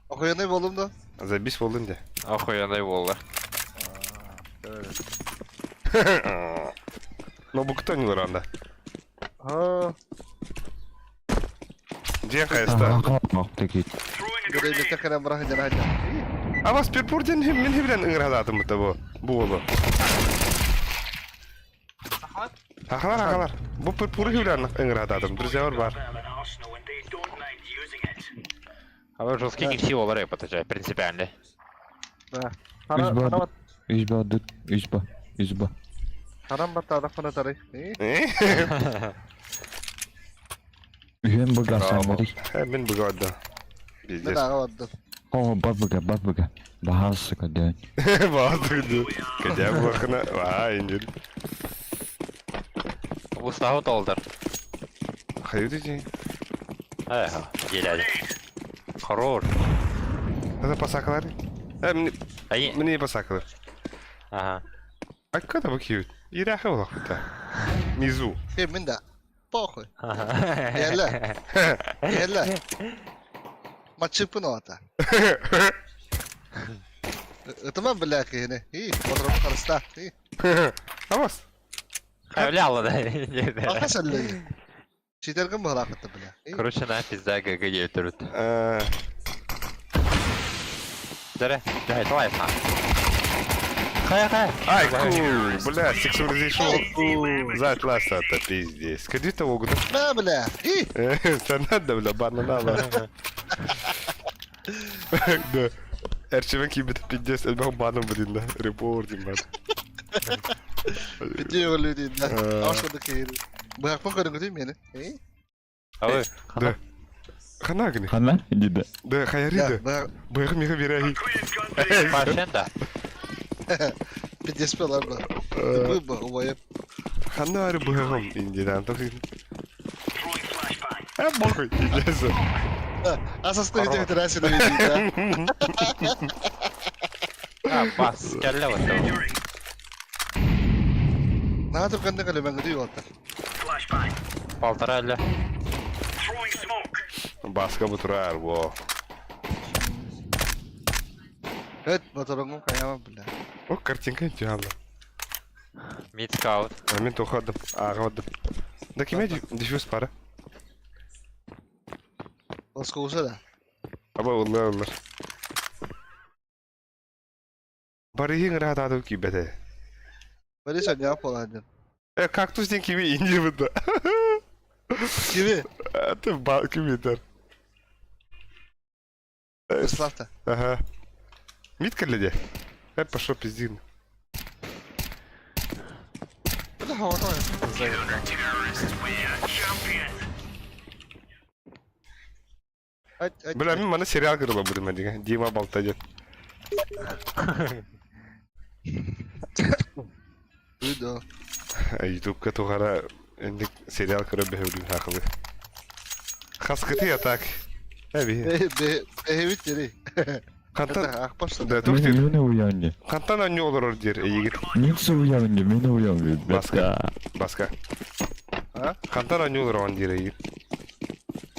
Okuyan ne bolum da? Забись болдың де. Охуенный воллар. Но бұл кто не анда? Ha, Ден қайыста. Kalktı git. görev bir tekrar bırakacağım hadi. А вас перпурден мен хебрен ыңырадатым бұта бұл. Бұл олы. Ақалар. Бұл перпуры хебрен ыңырадатым. Друзья бар. Better than Arsenal and they don't mind using it. А вы жесткий не все воллары, поточай, принципиально. Ha. Üzba. Haram bat tarafına tarih. Ühen buga sen verik. Мен бұл ғадда. Ne Бездес. daha vardı. Bat buga. Bahar sıkı dön. Bağдырды. Кәдә бұлақына. Инжел. Уставы толдар. Қайыды же. Ага, еледі. Хорош. Қада пасақалар. Ай, Міне пасақалар. ага. А kada bakıyor? İraqı olaq бұта. Мизу. Kimin de? Pokoj. Gel. Gel. Maçıpın o ata. Tamam bilaki yine. İyi. Oturup karısta. İyi. Амас. Хавляла, да? Baka selleyi. Çiğdergen mi hırakıttı bile? İyi. Короче, на пизда ГГ өлтүрүт. Жаре, жай, давай, па. Хай. Ай, кул. Бля, сексуализation. Затласа это пиздец. Скажи того года. Ne bile? İyi. Это надо, бля, банна надо. Да. Эрчевен кибет пиздец. Элбах баном блин, да. Репортим, бат. Video öyle değil de. Aşağıdaki yeri. Bırakma karın değil mi yani? İyi. Алы, Да. Хана гни. Hana? Gidi. Да, хаяри Ya да. bırak. Бээх миха бирахи. пашен да. Bir despeler var. Bu bu ovaya. Хана ари бэхэм индидан. Throwing flashbang. Бохуй. Индиэсэ. Asaslı video itirazı da değil А, бас, кәллә вот. Injury. Ne yaptın kendine kalıyor ben gidiyor hatta. Flashbang. Полтора әлі. Throwing smoke. Баска бутурар, во. Evet motorunu kayamam bile. О, картинка идеальна. Мид скаут. Мен тоқадым, ағадым. Да кеме дефюз пара? Oska olsa da. Аба олар. Бары ең радады кибете. Böyle sen ne yapılandın? Кактус ден кеме инде бұда. Kimi? Ты ба кеме дар. Islafta. Ага. Мид кәледе. Пошел пиздин. Böyle havada var. Terrorists, we are champions. Бля, мен мана сериал кырыла будым деген. Дима Балтаден. Duydu. YouTube'ga to'g'ara endi serial ko'rib behavdim haqida. Xaskati atak. Abi. Behevit yeri. Qantan Akbaşla. da to'xtir. Meni uyandı. Qantan anyo olur der yigit. Nesi uyandı? Meni uyandı. Baska. Ha? Qantan anyo olur on der yigit.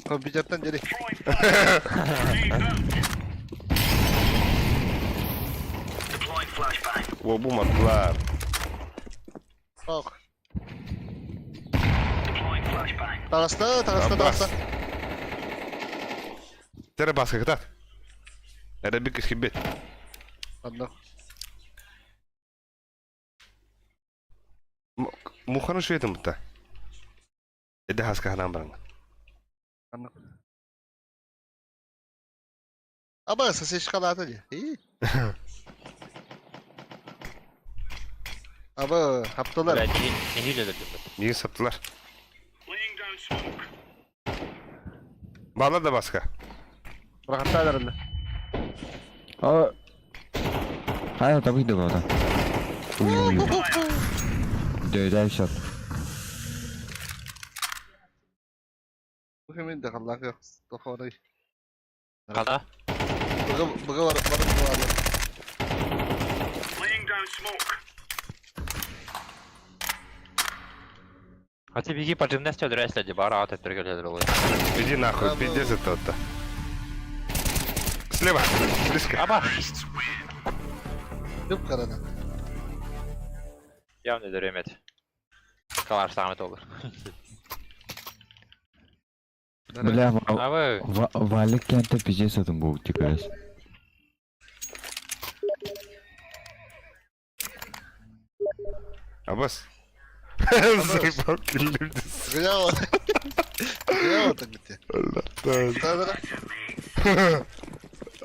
Kompüterden yeri. Deploying flashbang. Wo bu matlar. Bak. Deploying flashbang. Tarasta. Tere baska katat. Ada bir keskibet. Anladım. Mukhana şu yedim mutta. Ede haska hanan barang. Anladım. Ama sesi şikalatı diye. İyi. Ama haftalar. Бля, не видели. Niye sattılar? Laying down smoke. Bala da baska. Rahatta ederim. O. Hayır tabii ki de bu adam. Uy. Dövdü shot. Bu kimin de kalak yok. Tokarı. Када? Bıga var. Laying down smoke. Хотя беги по гимнасте, драйся, дебара, а ты переговорил дрова. Иди нахуй, Браво. пиздец это-то. Слева, близко. Аба! Yok karana. Явно дремет. Калаш самый olur. Бля, А вы? Валик кенте пиздец adam bu тикаешь. Аббас. Заебал киллердис. Gıya var. Gıya var tak bitti. Allah'tan. Tabii.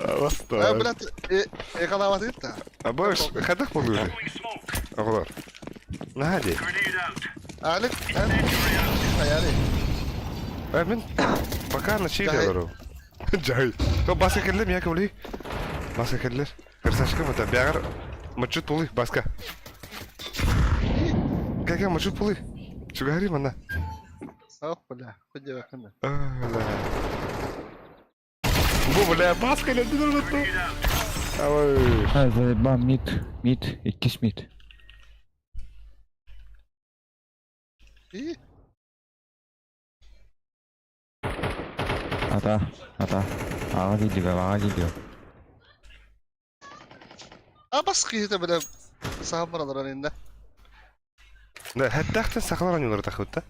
Аббас Ben da. bırak. Yakalamadın da. Аббас, хадах болуyor. Throwing smoke. Ağlar. Ne hadi? Grenade out. Alik. Hayali. Ben bakar na şey Cahil. diyorlar o. Cahil. To baska kellim ya kabul. Baska keller. Kırsaçka mı da? Biagar maçut puli baska. Kaka maçut puli. Çugari mana? Sağ bıla. Koca bakın. Allah. Bu bile baska ile bir unuttu. Ay. Ha zaten mid. İkiz mid. İyi. Ata. Ağa gidiyor. Aa baskıyı da böyle sağ buralar önünde. Ne hatta saklar oynuyorlar takıtta.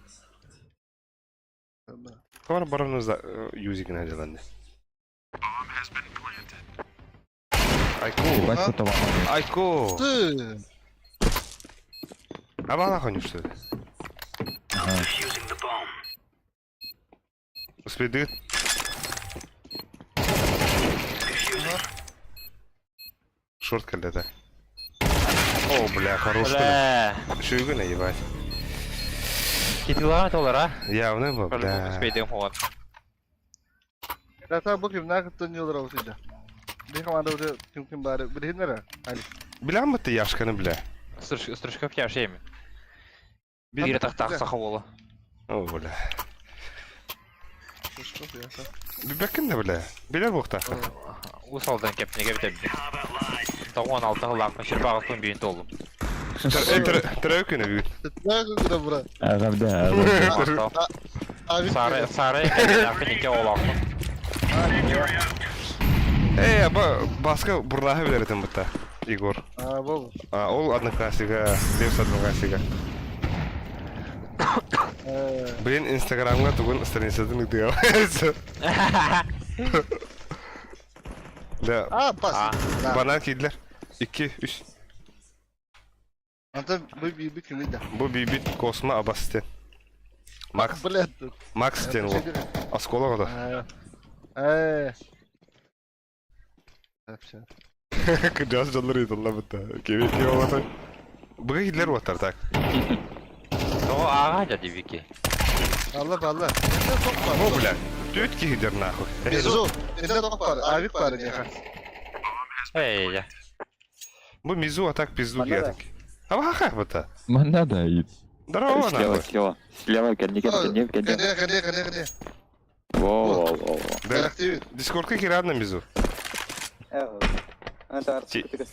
Kamera baranızda using ne acaba? Ayko. Baş foto var. Ayko. Tı. Ama ne konuştu? Defusing the bomb. Успей дыхать. Шорт когда-то. О, бля, хорош. Бля! Шуйгу наебать. Китила olur ha? Явно бы, По-любому бля. успеем вот. Ya tabi bakayım ne kadar dönüyorlar o şeyde. Bir kamanda orada kim bari. Bir de nere? Hani. Bilen mi ты яшканы, бля? Стручков я şeymi? Bir Bir tak saxavolu. О, бля. Şuşkop ya. Bir bakın da, bля. Bilen bu ta. Usaldan kepniga bitebdi. Tağon altı hılaqın şirpağıtın büyüntü oldum. Тройканы бит. Ne kadar bura? Ağabda. Abi. Sarı ekranı iki oğlaqın. Эй, баска бурлахы билердин бутта. Игор. Aa baba. Ол одноклассника, Левс одноклассника. Блин, инстаграмга тугун страницасын үтүгө. Да, Aa bas. банан кийдилер. 2, 3. Anta bu bir kimiydi? Bu Бибит Космо Абастен. Макс, Блядь. Макс Стен ол. Осколок да. Вообще. Кыжас жаллар ыйдылла бутта. Кеме болот. Буга кийдилер отар так. O ağa dedi Viki. Allah Allah. Ne top var? О, бля. Төт кийдилер нахуй. Мизу. Ne top var? Avik var ya. Hey ya. Bu Мизу атак пизду киядик. Ама хаха бутта. Mana da iyi. Здорово нахуй. Слева, кенде. Kene. Воу. Да, Aktif. Дискордка кират на Мизу. Антарктика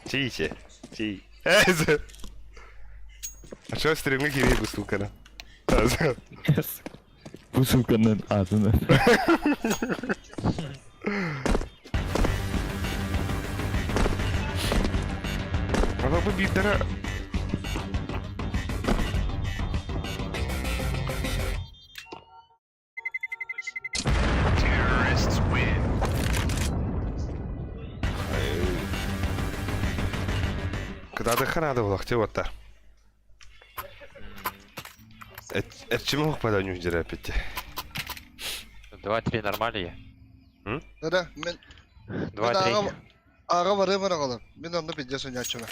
Чииче. Чи. Эзе. А чё стримге кирей bu сукана? Bu sulkanın ağzını. Ama bu bitlere... Когда дыхана было, где вот так. Это чему попадаю не вдера опять? 2-3 нормальные. Nere? Ben 2-3. ağa varım bana kalır. Ben onu bir cesun açıyorum.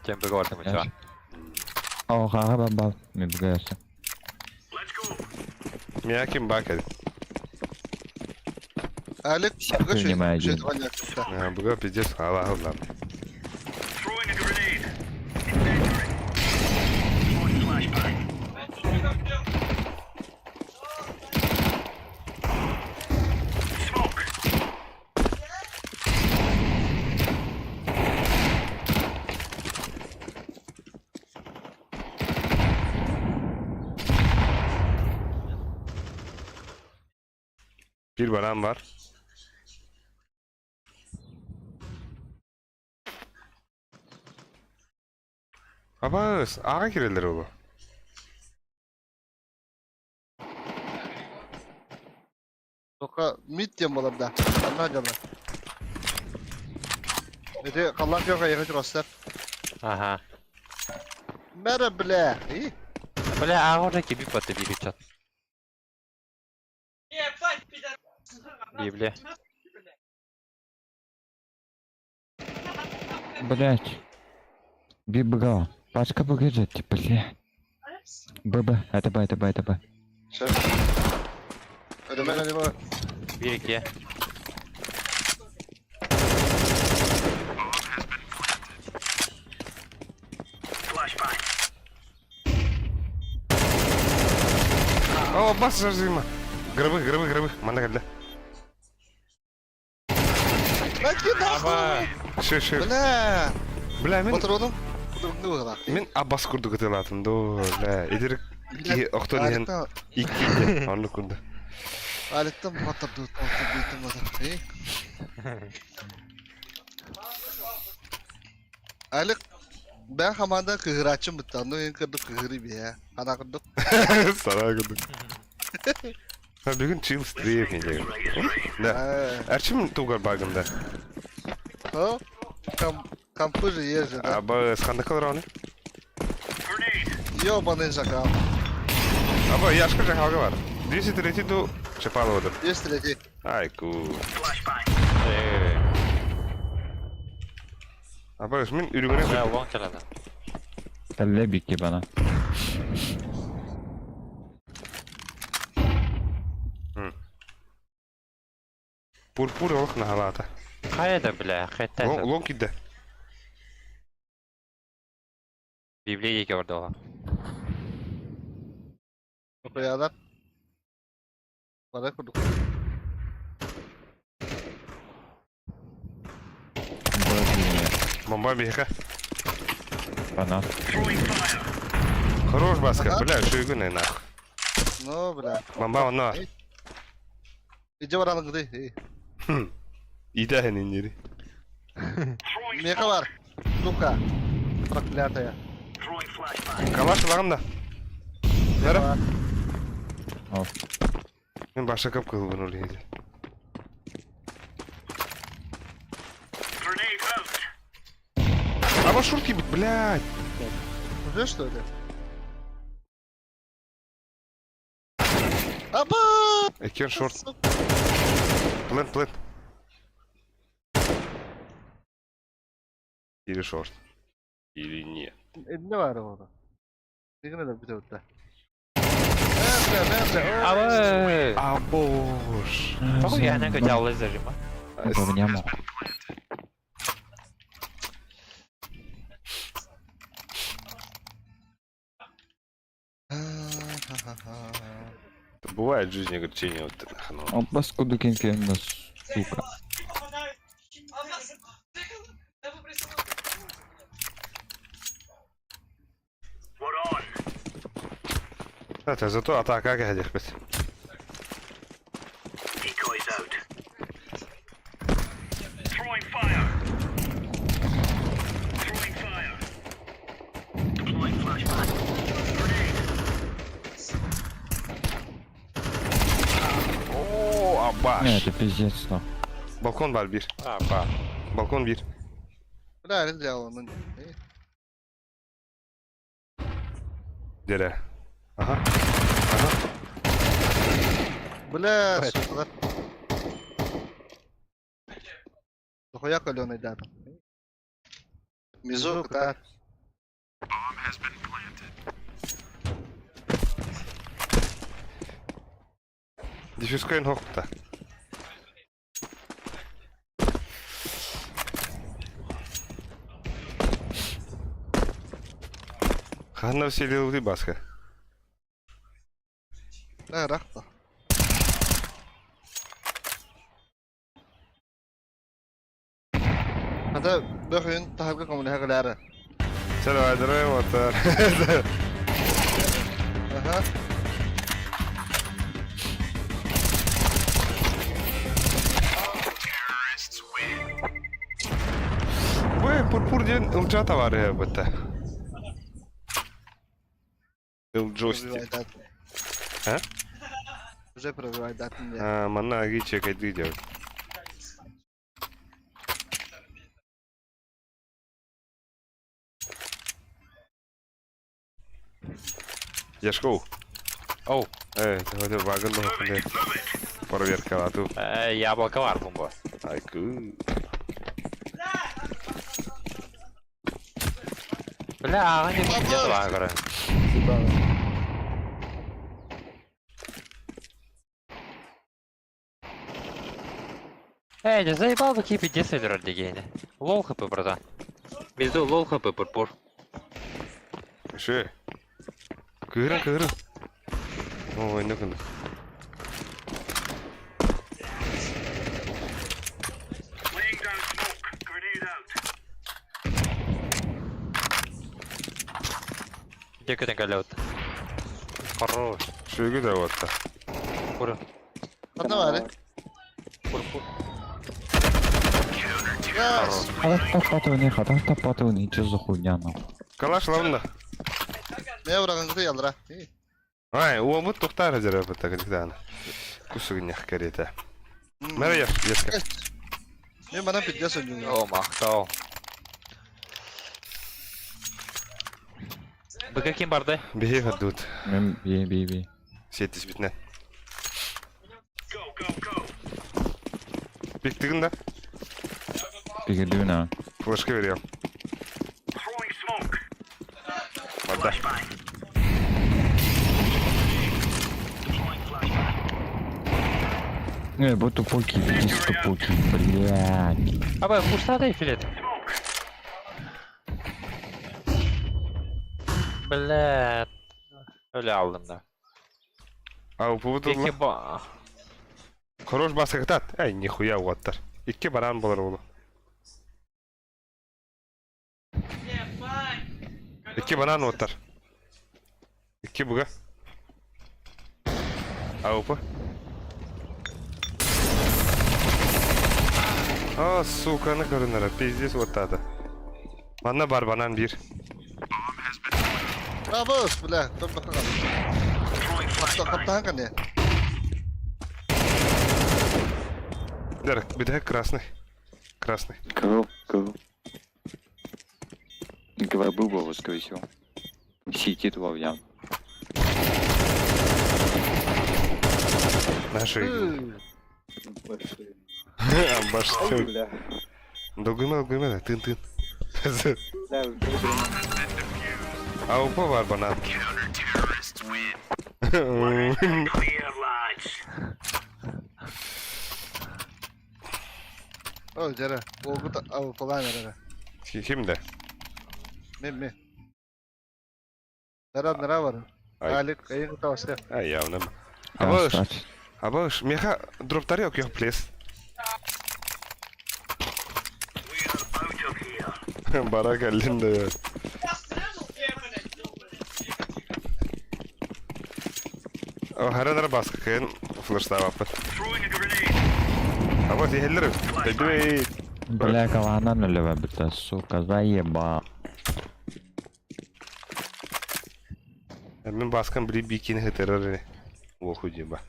Чем бы говорил мы чё? Ağa ben bal. Ne bu gerçekten. Let's go. Меня ким бакет. Alik, buga şey. Понимаю, Şey Дим. tuğan Buga pidges Allah'ım lan. Throwing a grenade. Incendiary. Throwing flashbang. Smoke. Bir baran var. Abas, ağa girerler oğlum. Toka mit diyem bolam da. Anna acaba. Ede kallan yok ayağı rostar. Ага. Merhaba bile. İyi. Бля, а уже киби поты беречат. Библия. Блять. Бибга. Пачка выглядит, блядь. ББ, это Б, это Б, это Б. Şey. Ödemen hadi bak. 1-2. Flashbang. Oo bas zırhıma. Gırabı. Manda geldi. Bak git daha. Şu. Bile. Bile min. Otur oğlum. Ne bu kadar? Min abbas kurdu kıtılatım. Do. La. Edirik. İki oktan yiyen. İki. Onu kurdu. Alettem muhatap tut. Muhatap bitim muhatap. İyi. Alik. Ben hamanda kıhıraçım bitti. Onu en kırdık kıhırı bir ya. Ana kırdık. Sana kırdık. Ha bir gün chill stream yiyecek. Ne? Erçim tuğgar bagında. Ha? Kampır yiyeceğiz. Aba skanda kalır onu. Yo bana şaka. Aba yaşkıca havga var. Disi treti do çapal odur. Yesterday. Ay ku. Aba ismin ürüne Бля, вон çalada. Лебики бана. Purpur oluk nahalata. Хайда, бля, хайтта. Long gidde. Библия еки orada ola. Okuyalar. Bana kurduk. Bomba bihka. Бана. Хорош баска, бля, şu gün ne nak. No bile. Bomba ona. İyice var alın gidi. İyi. İyi de henin yeri. Meka var. Luka. Bırak bilata ya. Throwing flashbang. Kalaş lağımda. Nere? Al. Ben başka kap kılgın oraya. Grenade out. Ama şurt gibi, блядь. Уже что ли? Аба! Ekin short. Plant. Biri short. Biri niye? Ne var orada? Ne kadar bir tavukta? Nerede? Aba! Aboş. Похуй, я на котел зажима. Этого не мог. Бывает в жизни огорчение вот это. Ну. Он паскуду кенкенда, сука. We're on. Это зато атака гадих бит. Decoys out. Throwing fire. Deploying flashbang. Grenade. Oo abaş. Не, это пиздец, но. Balkon var bir. Aba. Balkon bir. Ne сделал он? Dere. Aha. Бля, сука. Дохуя калёный да. Мизу, да. Diffuse coin hokta. Ханна вселил ты баска. Рахта. Hada bakın tahabka komune kadar. Sen aydırayım otar. Aha. Bu purpur diyen ılcata var ya bu da. Iljosti. Ha? Уже провайдатın ya. Ha, manna agi çekedi diyeceğim. Яшков. Оу. Это вагон был. Проверка лату. Яблоко var bomba. Айку. Бля, они где-то лагеры. Не заебал бы кипить десайдер легенде. Лол хп, братан. Bizde lol hp purpur. Şey. Kıhırın. Oy ne kadar. Laying down smoke. Grenade out. Где ты лед? Хорош. Şöyle de var da. Пур. Hada var. Пур. Yes. Хода топатывай, что за хуйня, ну? Kalaş lan da. Ne bırakın kızı yaldıra. Ay, o bu tuhtar hacıra bu da kadar. Kusugun yakkarete. Merhaba yaska. Ne bana pidya söylüyorsun ya. О, махтал. Вы каким барды? Bihi hardut. Би. Setiş bitne. Go, go, go. Biktigin de. Бигидуна. Flaşka veriyorum. Throwing smoke. Madda. Flashbang. Deploying flashbang. Вот тупоки, здесь тупоки, блядь. А вы пустотый филет? Бля. Öyle aldım da. А у поводу Peki ba... Хорош баска катат. Ай, нихуя уаттар. İki baran bulur oğlum. İki banan uattar. İki buga. Ауpa. А, сука, на görünür. Пиздец вот это. Bana bar banan bir. Bravo. Bile. Dur bakalım. Kaptan kan ya. Дерек, беда красный. Красный. Кого? Николай Бубова, скорее всего. Сидит во вьям. Наши. Амбаш. Долгуйма, тын. Ауpa var bana. Clear, lads. Oh jara. O da av falan var. Kim de? Me. Nere var? Ay. Alik ayın tavsiye. Ay yavrum. Kaç. Абаш, меха дроптар yok please. We are out of here. Barak elinde ya. O herhalde baskı kayın flash'ta var. Throwing a grenade. Абаш yehellerim. Tabii. Бля, кавана нулева, бля, сука, заеба. Мен баскан били бикини хетерер. О худиба.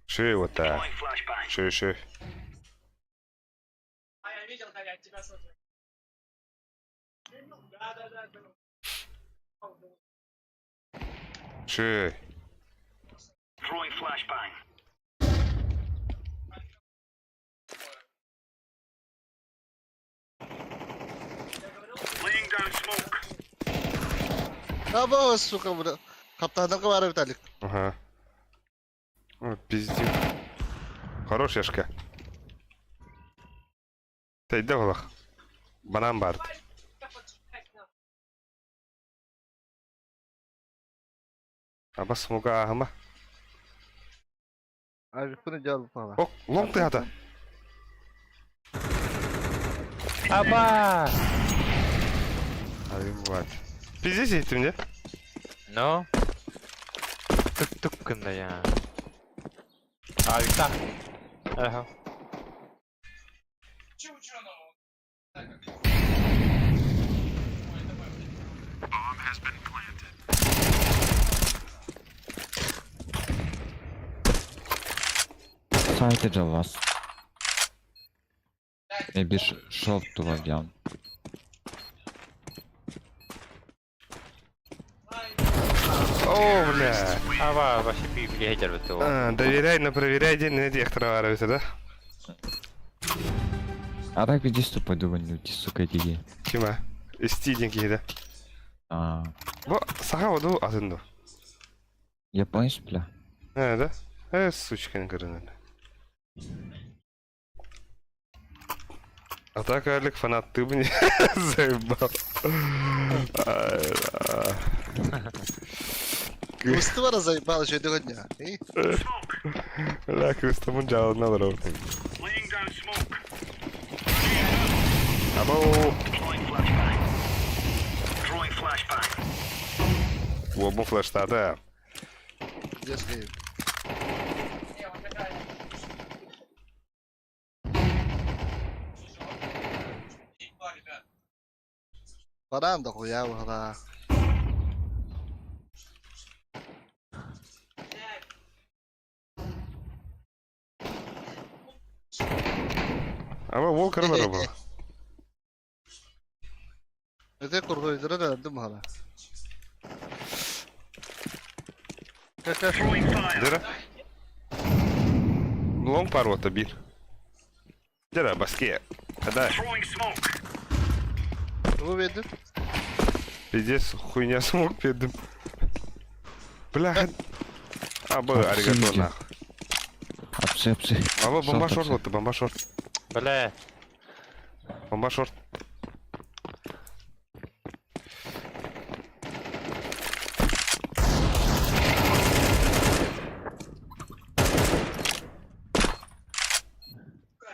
Шей вот так. Deploying flashbang. Шей. Шей. Throwing flashbang. Laying down smoke. Bravo suka burada. Kaptandan var bir talik. Ага. О, пиздец. Хорош яшка. Тайда валах. Банан бард. Абас смуга ахма. Ариф'ini gel bana. Ок, лонг ты ата. Аба! Арим бат. Пиздец етtim де. No. Tuk kında ya. Abi tak. Aha. Сайты же вас. Maybe short to again. О, бля. Аба, вообще привилегия в этого. Доверяй, но проверяй день на директора варивается, да? А так иди ступай, думаю, сука, иди. Кима? Стиденький, да? Бо, саха воду атынды. Японец, бля. Да? Сучка не көрінеді. А так, Алик, фанат, ты бы не заебал. Кустывара заебал еще этого дня. Бля, Кустамун джал на дорогу. Laying down smoke. Або! Deploying flashbang. Throwing flashbang. Лобу флеш-та, да. Где стоит? Парам да хуя вара. Або вол кырылыр бу. Это кургой дырага дым хала. Как Throwing fire. Дыра? Лонг пару ота бир. Дыра, баске. Когда? Throwing smoke. вы видите? Пиздец, хуйня смог педым. Бля. Або, аригато нахуй. Апсы. Або, бомба шорт вот, бомба шорт. Бля. Бомба шорт.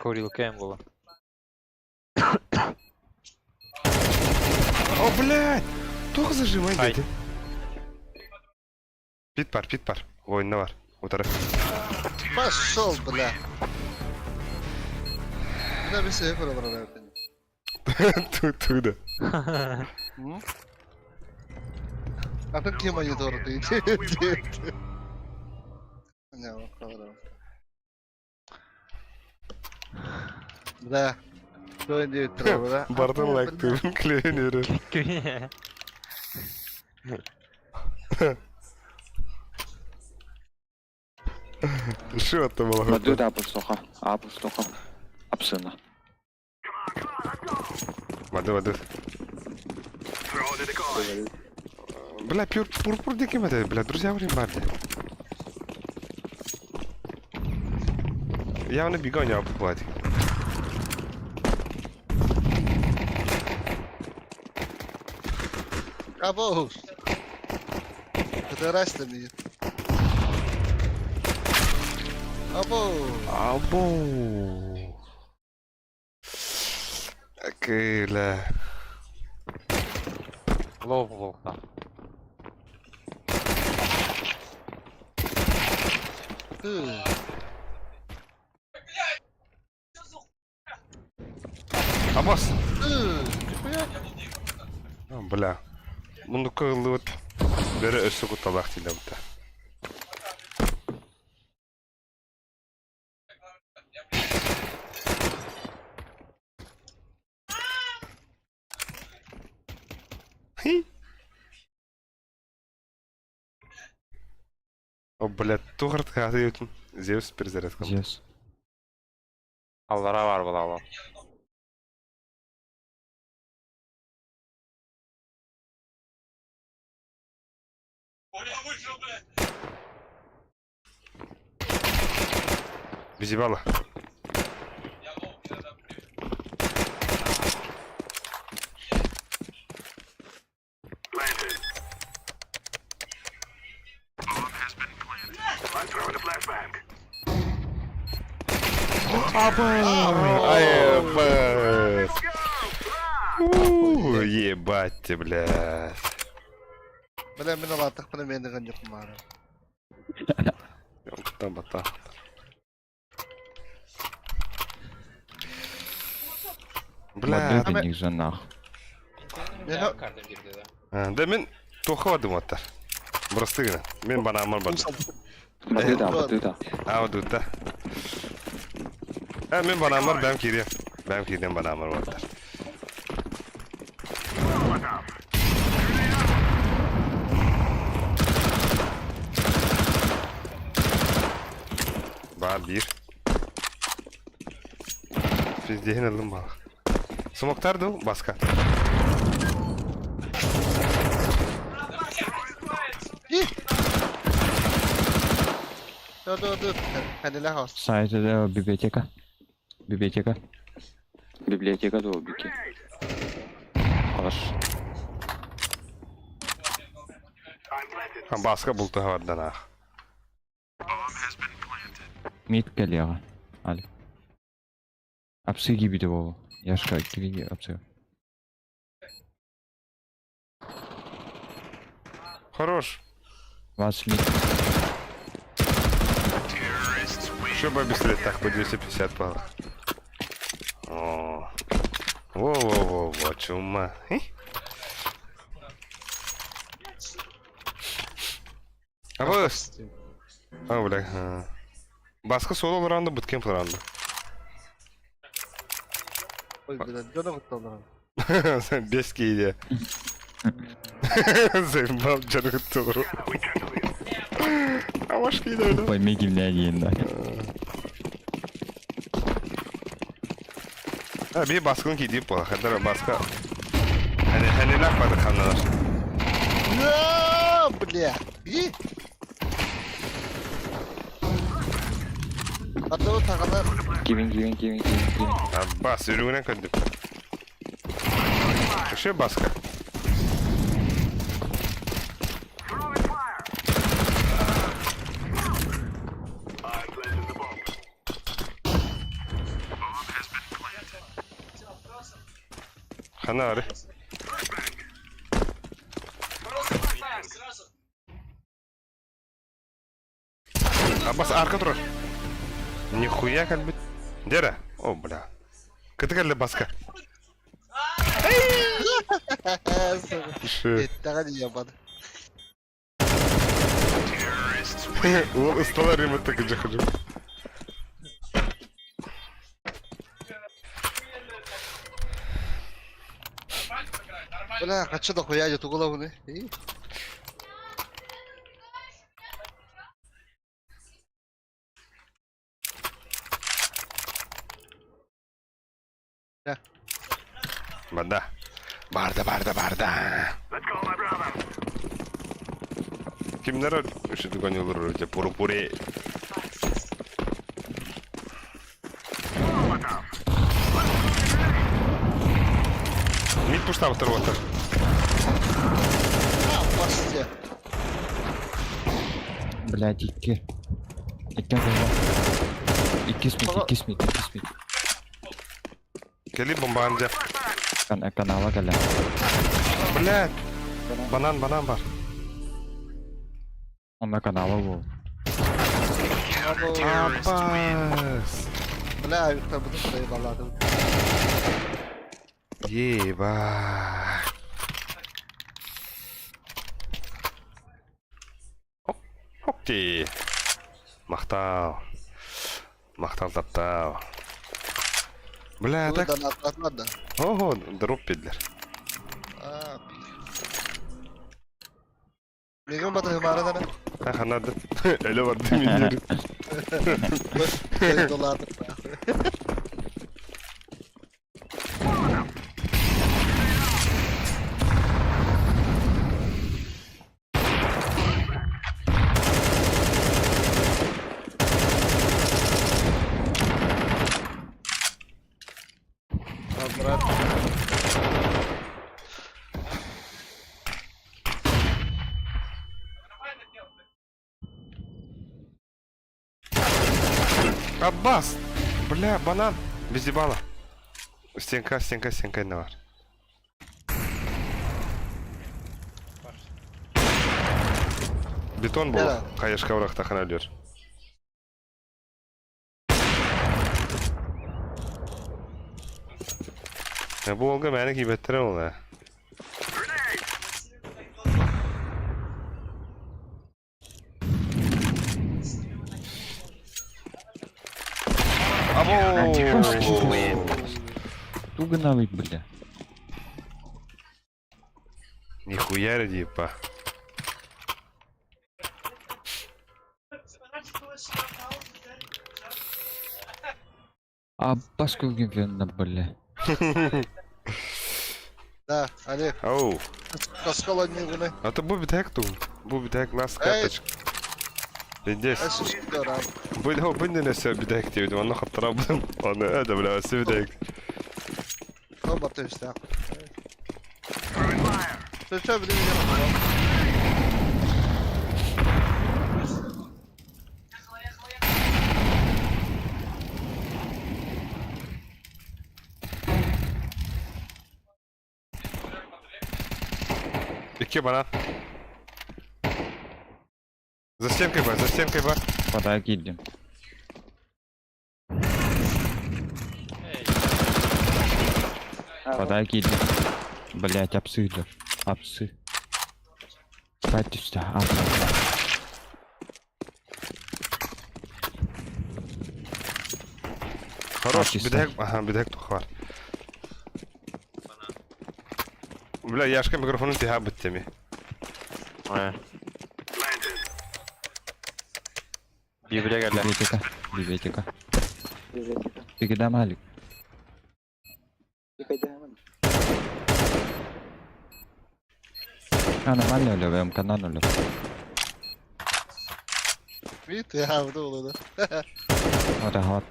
Курилка им было. О, блядь! Только зажимай, Ай. дядя. Питпар. Ойында бар. Утары. Пошел, бля. Бля, bir şey yapalım bana. Туда. А какие мониторы ты? Не, вот хорошо. Да. Что делать треба, да? Бартын лайк түйін клеенері. Что это было? Маду да апустоха. Апсына. Маду. Throw to the car. Бля, пурпур диким это, бля, друзья, время барди. Явно бегание обхватит. Або. Это растет мне. Або. Окей, бля. Лов. Абас! Бля. Мұндыққа ғылды өт. Бәрі өсі құтталақ дейді бұтта. О, блядь, туғырт қағды өтін. Зевс перезарядкам. Здесь. Аллара var была. Визибала. Planted. Ай, Аббас. Ебать ты, блядь. Бля, мен алаттық бля мен деген жоқ маған. Бата. Бля. Модельный них же нах. Да мен тоқывадым оттар. Бұрыстығына. Мен бана амал барды. Бадыда. Дутта. Мен бана амал бәм кейдем. Бәм кейдем бана амал барды. Бар bir. Fizdeyini aldım bak. Smoktardı o baska. Dur. Hadi la house. Сайта библиотека. Библиотека да убики. Хорош. Baska buldu havadan ah. Мид коллега. Али. Апсыги биде болу. Яшка кириги апсыга. Хорош. Вас мид. Что бы объяснить так по 250 пал. О. Во, чума. А вы... бля. Басқа соло ранда, буткемп ранда. Ой, бля, жона құтталдырам. Sen beski idi. Заебал, canı құтталдырам. Амашка иди öyle. Пойми гимнядиен да. Bir baskın ki deyip bu. Kadar baska. Hani laf vardı kanlar. No, bля. İyi. Hatta o takalar. Giving. Bas yürüğüne kadar. Şey baska. Kanarı. Abbas arka durur. Нихуя как бы. Дера. О, бля. Катакалли баска. Таган ябады. Ол ысталар ремонтта кыжа хыжу. Бля, хочу да хуя эту голову, не? Барда. Kimler üşüdü gönüllür öyle puru. Mid пуштал второго. Басте. Блядь, икки. Икки смит. Кели бомбанca. Канала галя. Блядь. Банан бар. Онда канала бол. Аббас. Бля, ayıkta bunu şurayı balladım. Ебать. Окей. Мақтал таптау. Бля, так. Buradan atlatma da. Ого, дроп педлер. Benim batı hımarada ne? Ханады. Öyle var değil mi? İndirim. Dolardı. Аббас! Бля, банан. Без ебала. Стенка не var. Beton bu. Nere? Kayaş kavrak takın ölüyor. Ya bu olga beni gibettiren ol ya. Abo! Тугановый, бля. Нихуя типа. А поскольку венно, бля. Да, Олег, Оу. kaskalan ne bu ne? Это bu bir tek tum. Bu bir tek nas карточка. Здесь. Açıştılar abi. Bu ne nese bir tek diyordum. Onu hatırladım. Onu öde bile bir tek. Kapat işte. Söyle bir de yapalım. İki bana. За стенкой бар. Подай идем. Подай идем. Блять, апсы идут. Апсы. Кстати, что? Хорош, Чисто. bir tek tuh var. Bля, Яшка микрофонun tihab bitti mi? Библия geldi. Библиотека. Ты Малик. Нормально ли, в канану ли? Bit ya bu da oldu. Вот.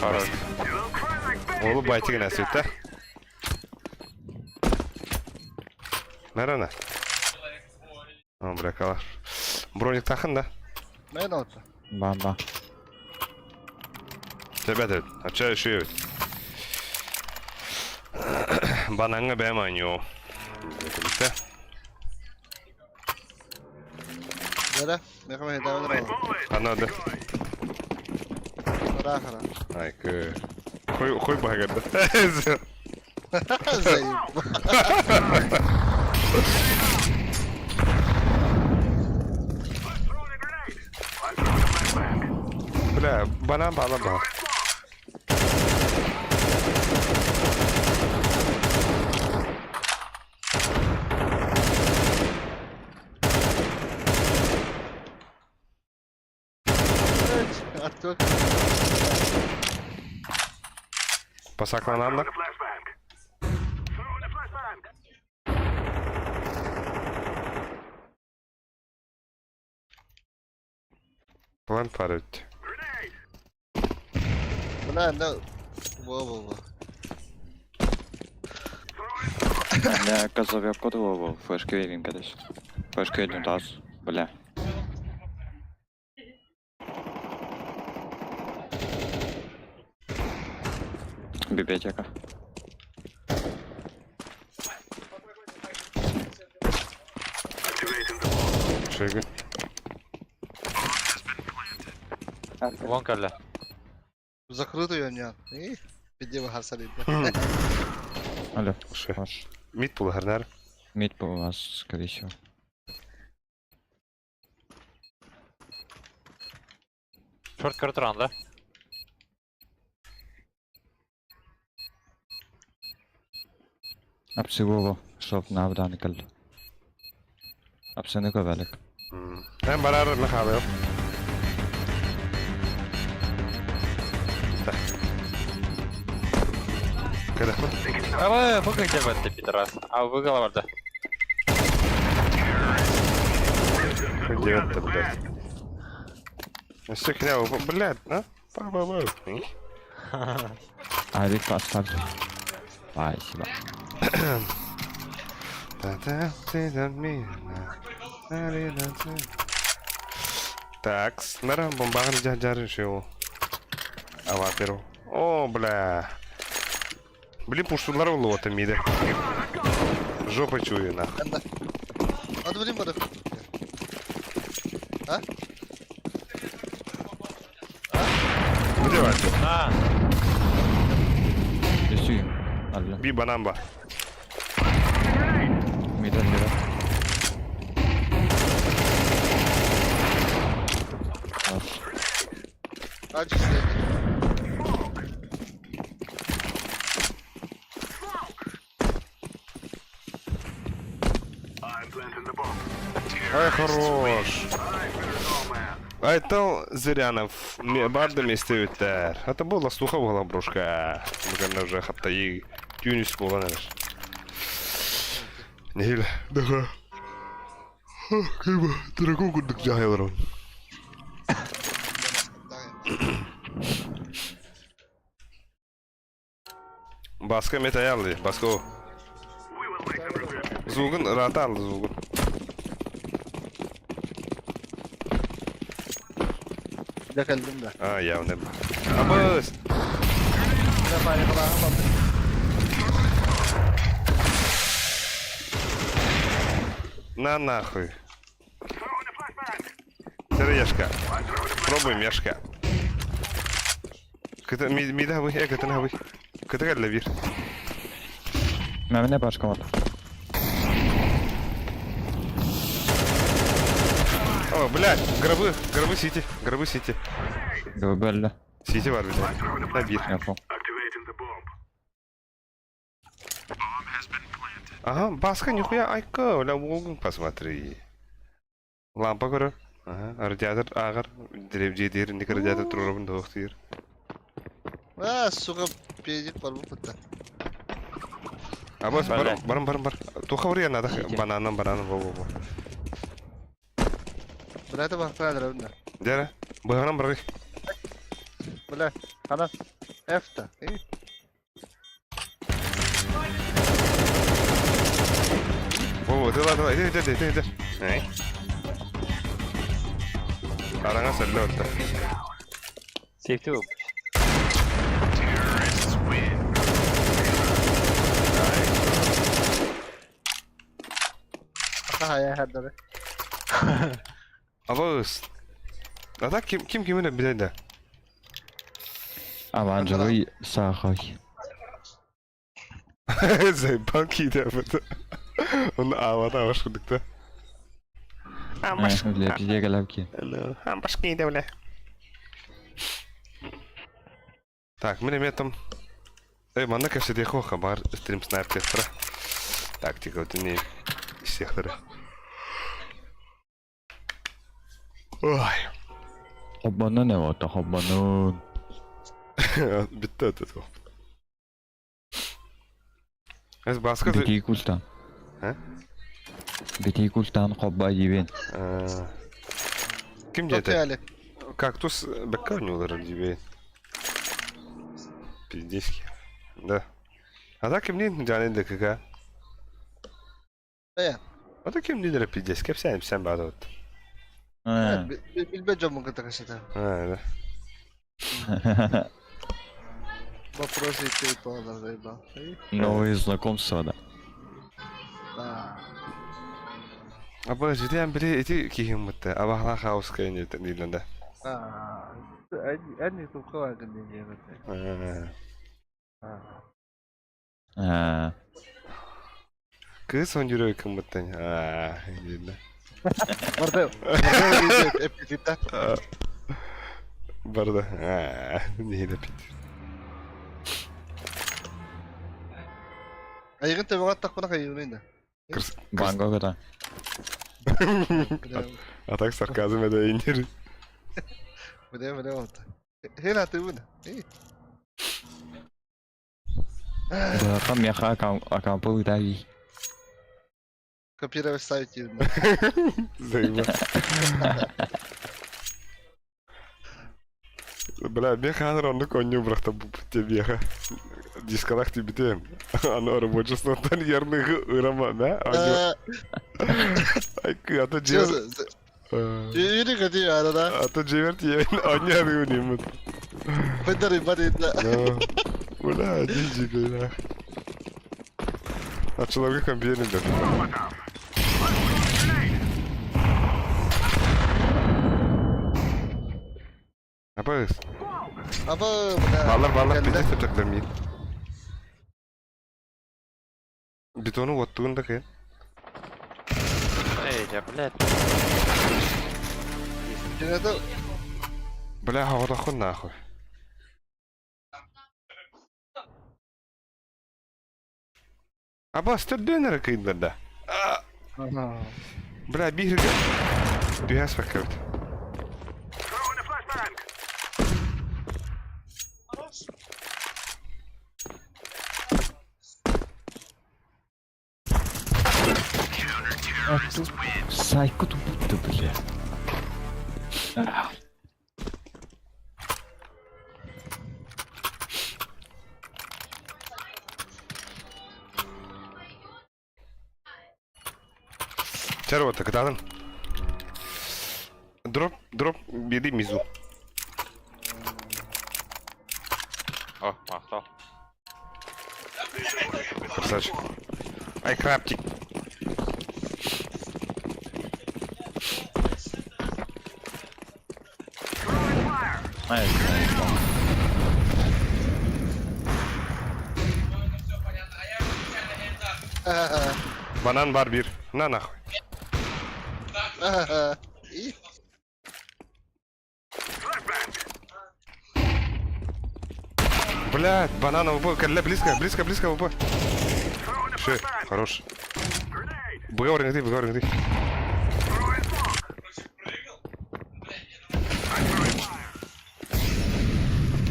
Хорош. Oğlu baytı gene sütte. Nerede? Tamam bırakalar. Bronik takın da. Ne oldu? Бамба. Tebet et. Açar şey evet. Bananga benim aynı. Bitti. Nere? Ne kadar hediye verir Anladı. Kara kara. Ay kı. Koy bu hakikaten. Zayıf. Bля, bana bağla bana. Evet. Artık. Pasaklanan da. Plan para öttü. Bu ne? Wow. Я казав, я подвовал. Флешка един къде си. Флешка един аз. Бля. Библиотека. Şöyle. Вон geldi. Закрытый он я. И где вы харсали? Алло. Şey. Ваш. Mid bul her ner. Мид по у вас, скорее всего. Short kırıt randa. Апсы Вова. Шоп на авданы калды. Апсы не ковалик. Hem barar mı kahve yok. Kada. Ama bu kadar gelmedi Peter. Abi bu kadar vardı. Девятый, блядь. Все кляво, блядь, а? Па-па-па. Алик оставьте. Спасибо. Так, нара бомбаган жажарын шоу. Аваперо. О, бля. Блин, пуштулар было вот миде. Жопа чую нах. Hadi vurayım bana. Ha? Где вас? Рисуем. Алло. Би банамба. Мидер лира. Aç işte. Ай, хорош. Айтал Зырянов барды месте өттер. Это была слуха была брошка. Бүгін уже хаптай тюнис болған әдір. Нейл, даға. Кайба, дракон күрдік жағайлар он. Басқа мет аялды, басқа о. Зуғын, рата алды зуғын. Bir de geldim de. А, явно. Абас! Bir defa yakalanamadım. На нахуй. Яшка. Пробуем яшка. Кыта мида вы, кыта на вы. Кыта гәллә бир. Мәміне башқа var. О, блядь, гробы сити. Göbelli. Сити var bir de. На бир. Yapalım. Ага, баска нихуя айка, ля волгын посмотри. Лампа көрі. Ага, радиатор ағыр. Древже дейір, неке радиатор тұрырабын доғық дейір. Ha, suka peydik var bu fıtta. Абас, барым. Туха var yanına da bananın, во. Buraya bak ben de bunda. Дәрі, бұғанан бұрғы. Böyle, kanan. Efta. İyi. Во, давай, иди. Ай. Араңа сәлі өтті. Safety yok. Aha ya her dabe. Абас. Ата kim kimine biledi. Avancılığı sağay. Zeybank iyi de yapıdı. Onu ağvada hoş bulduk da. Öyle bize gelev ki. Başka iyi de öyle. Так, минометом. Манда кәші де хоха бар, стрим снайпер тұра. Тактика өтіне істеқлері. Ой. Hobbanı ne var da hobbanı? Bitti ötedi o. Ez басқа... Bitiyi kultan. He? Bitiyi kultan hobba yiyin. Kim Çok jeti? değerli. Кактус бәкка ойнулар дебе. Пиздецки. Да. Ата кимнин жанын да кыга? Beğen. Ата кимнин да пиздецки? Sen bana ot. Evet, bilbe camın kıta kaşıda. Ha, да. Вопрос идти по заеба. Новые знакомства, да. Да. Аба жиден бири эти кийим бутта. Абахла хаус кайны тенилэнда. Они тут калады не делают. Кыз он жүрөй ким бутта. Ийди. Orada izleyip epidikten. Barda. Neydi pit. Ayıgın tabi attak bana kayıgın da. Bangkok'ta. Atak sarkazm ede indir. Böyle oldu. Hela tabi bunu. İyi. Bırakam yaka akan pul tadi. Kapıya ставить yerine. Zeyba. Бля, беха анронды коню брахта бупте беха. Дискалахти битем. Аны рабочий снотан ярныгы ырама, да? Ай, кыата жер. Yürü kötü ya arada. Ata cevert yemin oynayamıyor nimet. Benerim ben de. No. Ulan cici böyle. Açılarga kampiyenim de. Apa? Apa bener. Bağlar Geldi. bizi tutacaklar mıyım? Betonu vattuğunda ki. Yine de Bla havada kun nahoy. Aba stör döner kıyımlarda. Bla bir hırgı. Düğes bakıyordu. Throwing a flashbang. Сайко тупо, бля. Червота, кадан. Дроп, беди мизу. О, мақтал. Красавчик. Ай, краптик. Банан бар bir. На нахуй. İyi. Блядь, банана в упор. Калля, близко в упор. Ши, хорош. Выговор ты.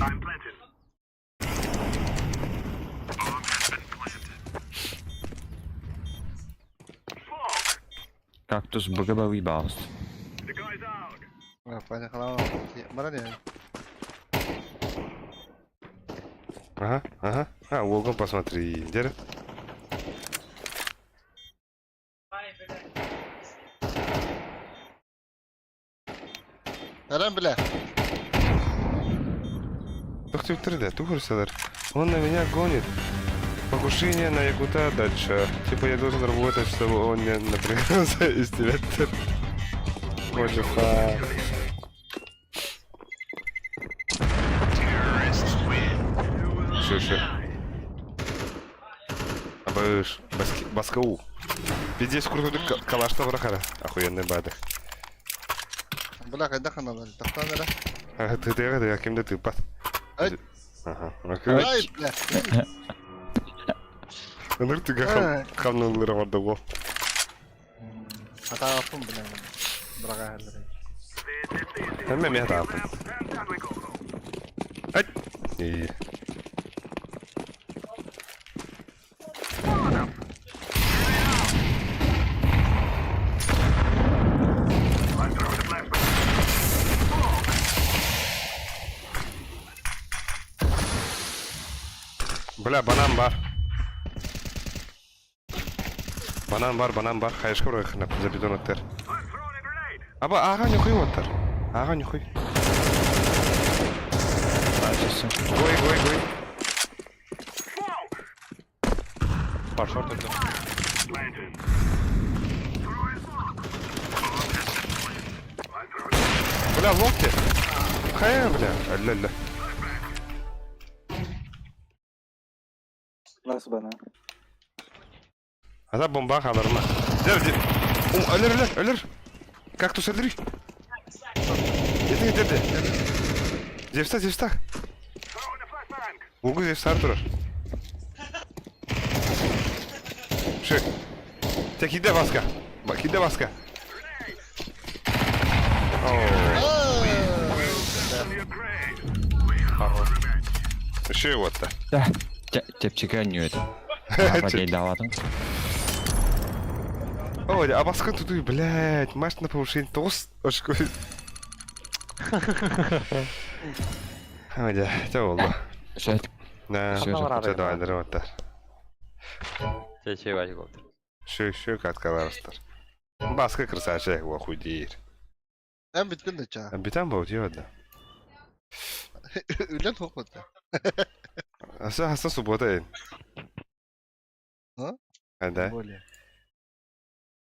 I'm planted. Кактус боговый балст. The guy's out. Понятно, kalau mana nih? Ага. А, в угол посмотри. Дерет. Nereden bile? Ух ты, да, тухарсалар. Он на меня гонит. Покушение на Якута дальше. Типа я должен работать, чтобы он не напрягался из тебя. Мужика. Шиши. Абыш. Баскау. Пиздец крутой калашта врахара. Охуенный бадых. Bırak hadi kanalı. Taktan nere? Ага, ты кем-то ты пас. Ay. Ага. Ay bile. Аныр ты хамнылары var da bu. Hata yaptım bile. Bırak ayarları. Hemen mi hata yaptın? Ay. İyi. Бля, банан бар. Банан бар. Хайшка урайық нап, за бетон оттар. Аба, аға нюхай оттар. Аға нюхай. Гой. Бар, шорт өтті. Бля, локти. Хая, бля. Алля. Nasıl bana? Ада бомба қаларына. Ölür. Кактус ölür. Yeter. Зевста. Угу зевстар тұрар. Ши. Тек иде баска. Ши вот-то. Да, тепчика не это. Нападей дал а там. Ой, а баска тут, блядь, маш на повышение тост. Очко. Hadi, tamam oldu. Şey, Ne? Şey, Давай, дырываттар. Чечей бачы болды. Şu katkalar astar. Баска красавчик, охуеть. En bittin de çağ. Biten bu diyor da. Ölen okudu. Asa hasta subota en. Ha? Hadi. Böyle.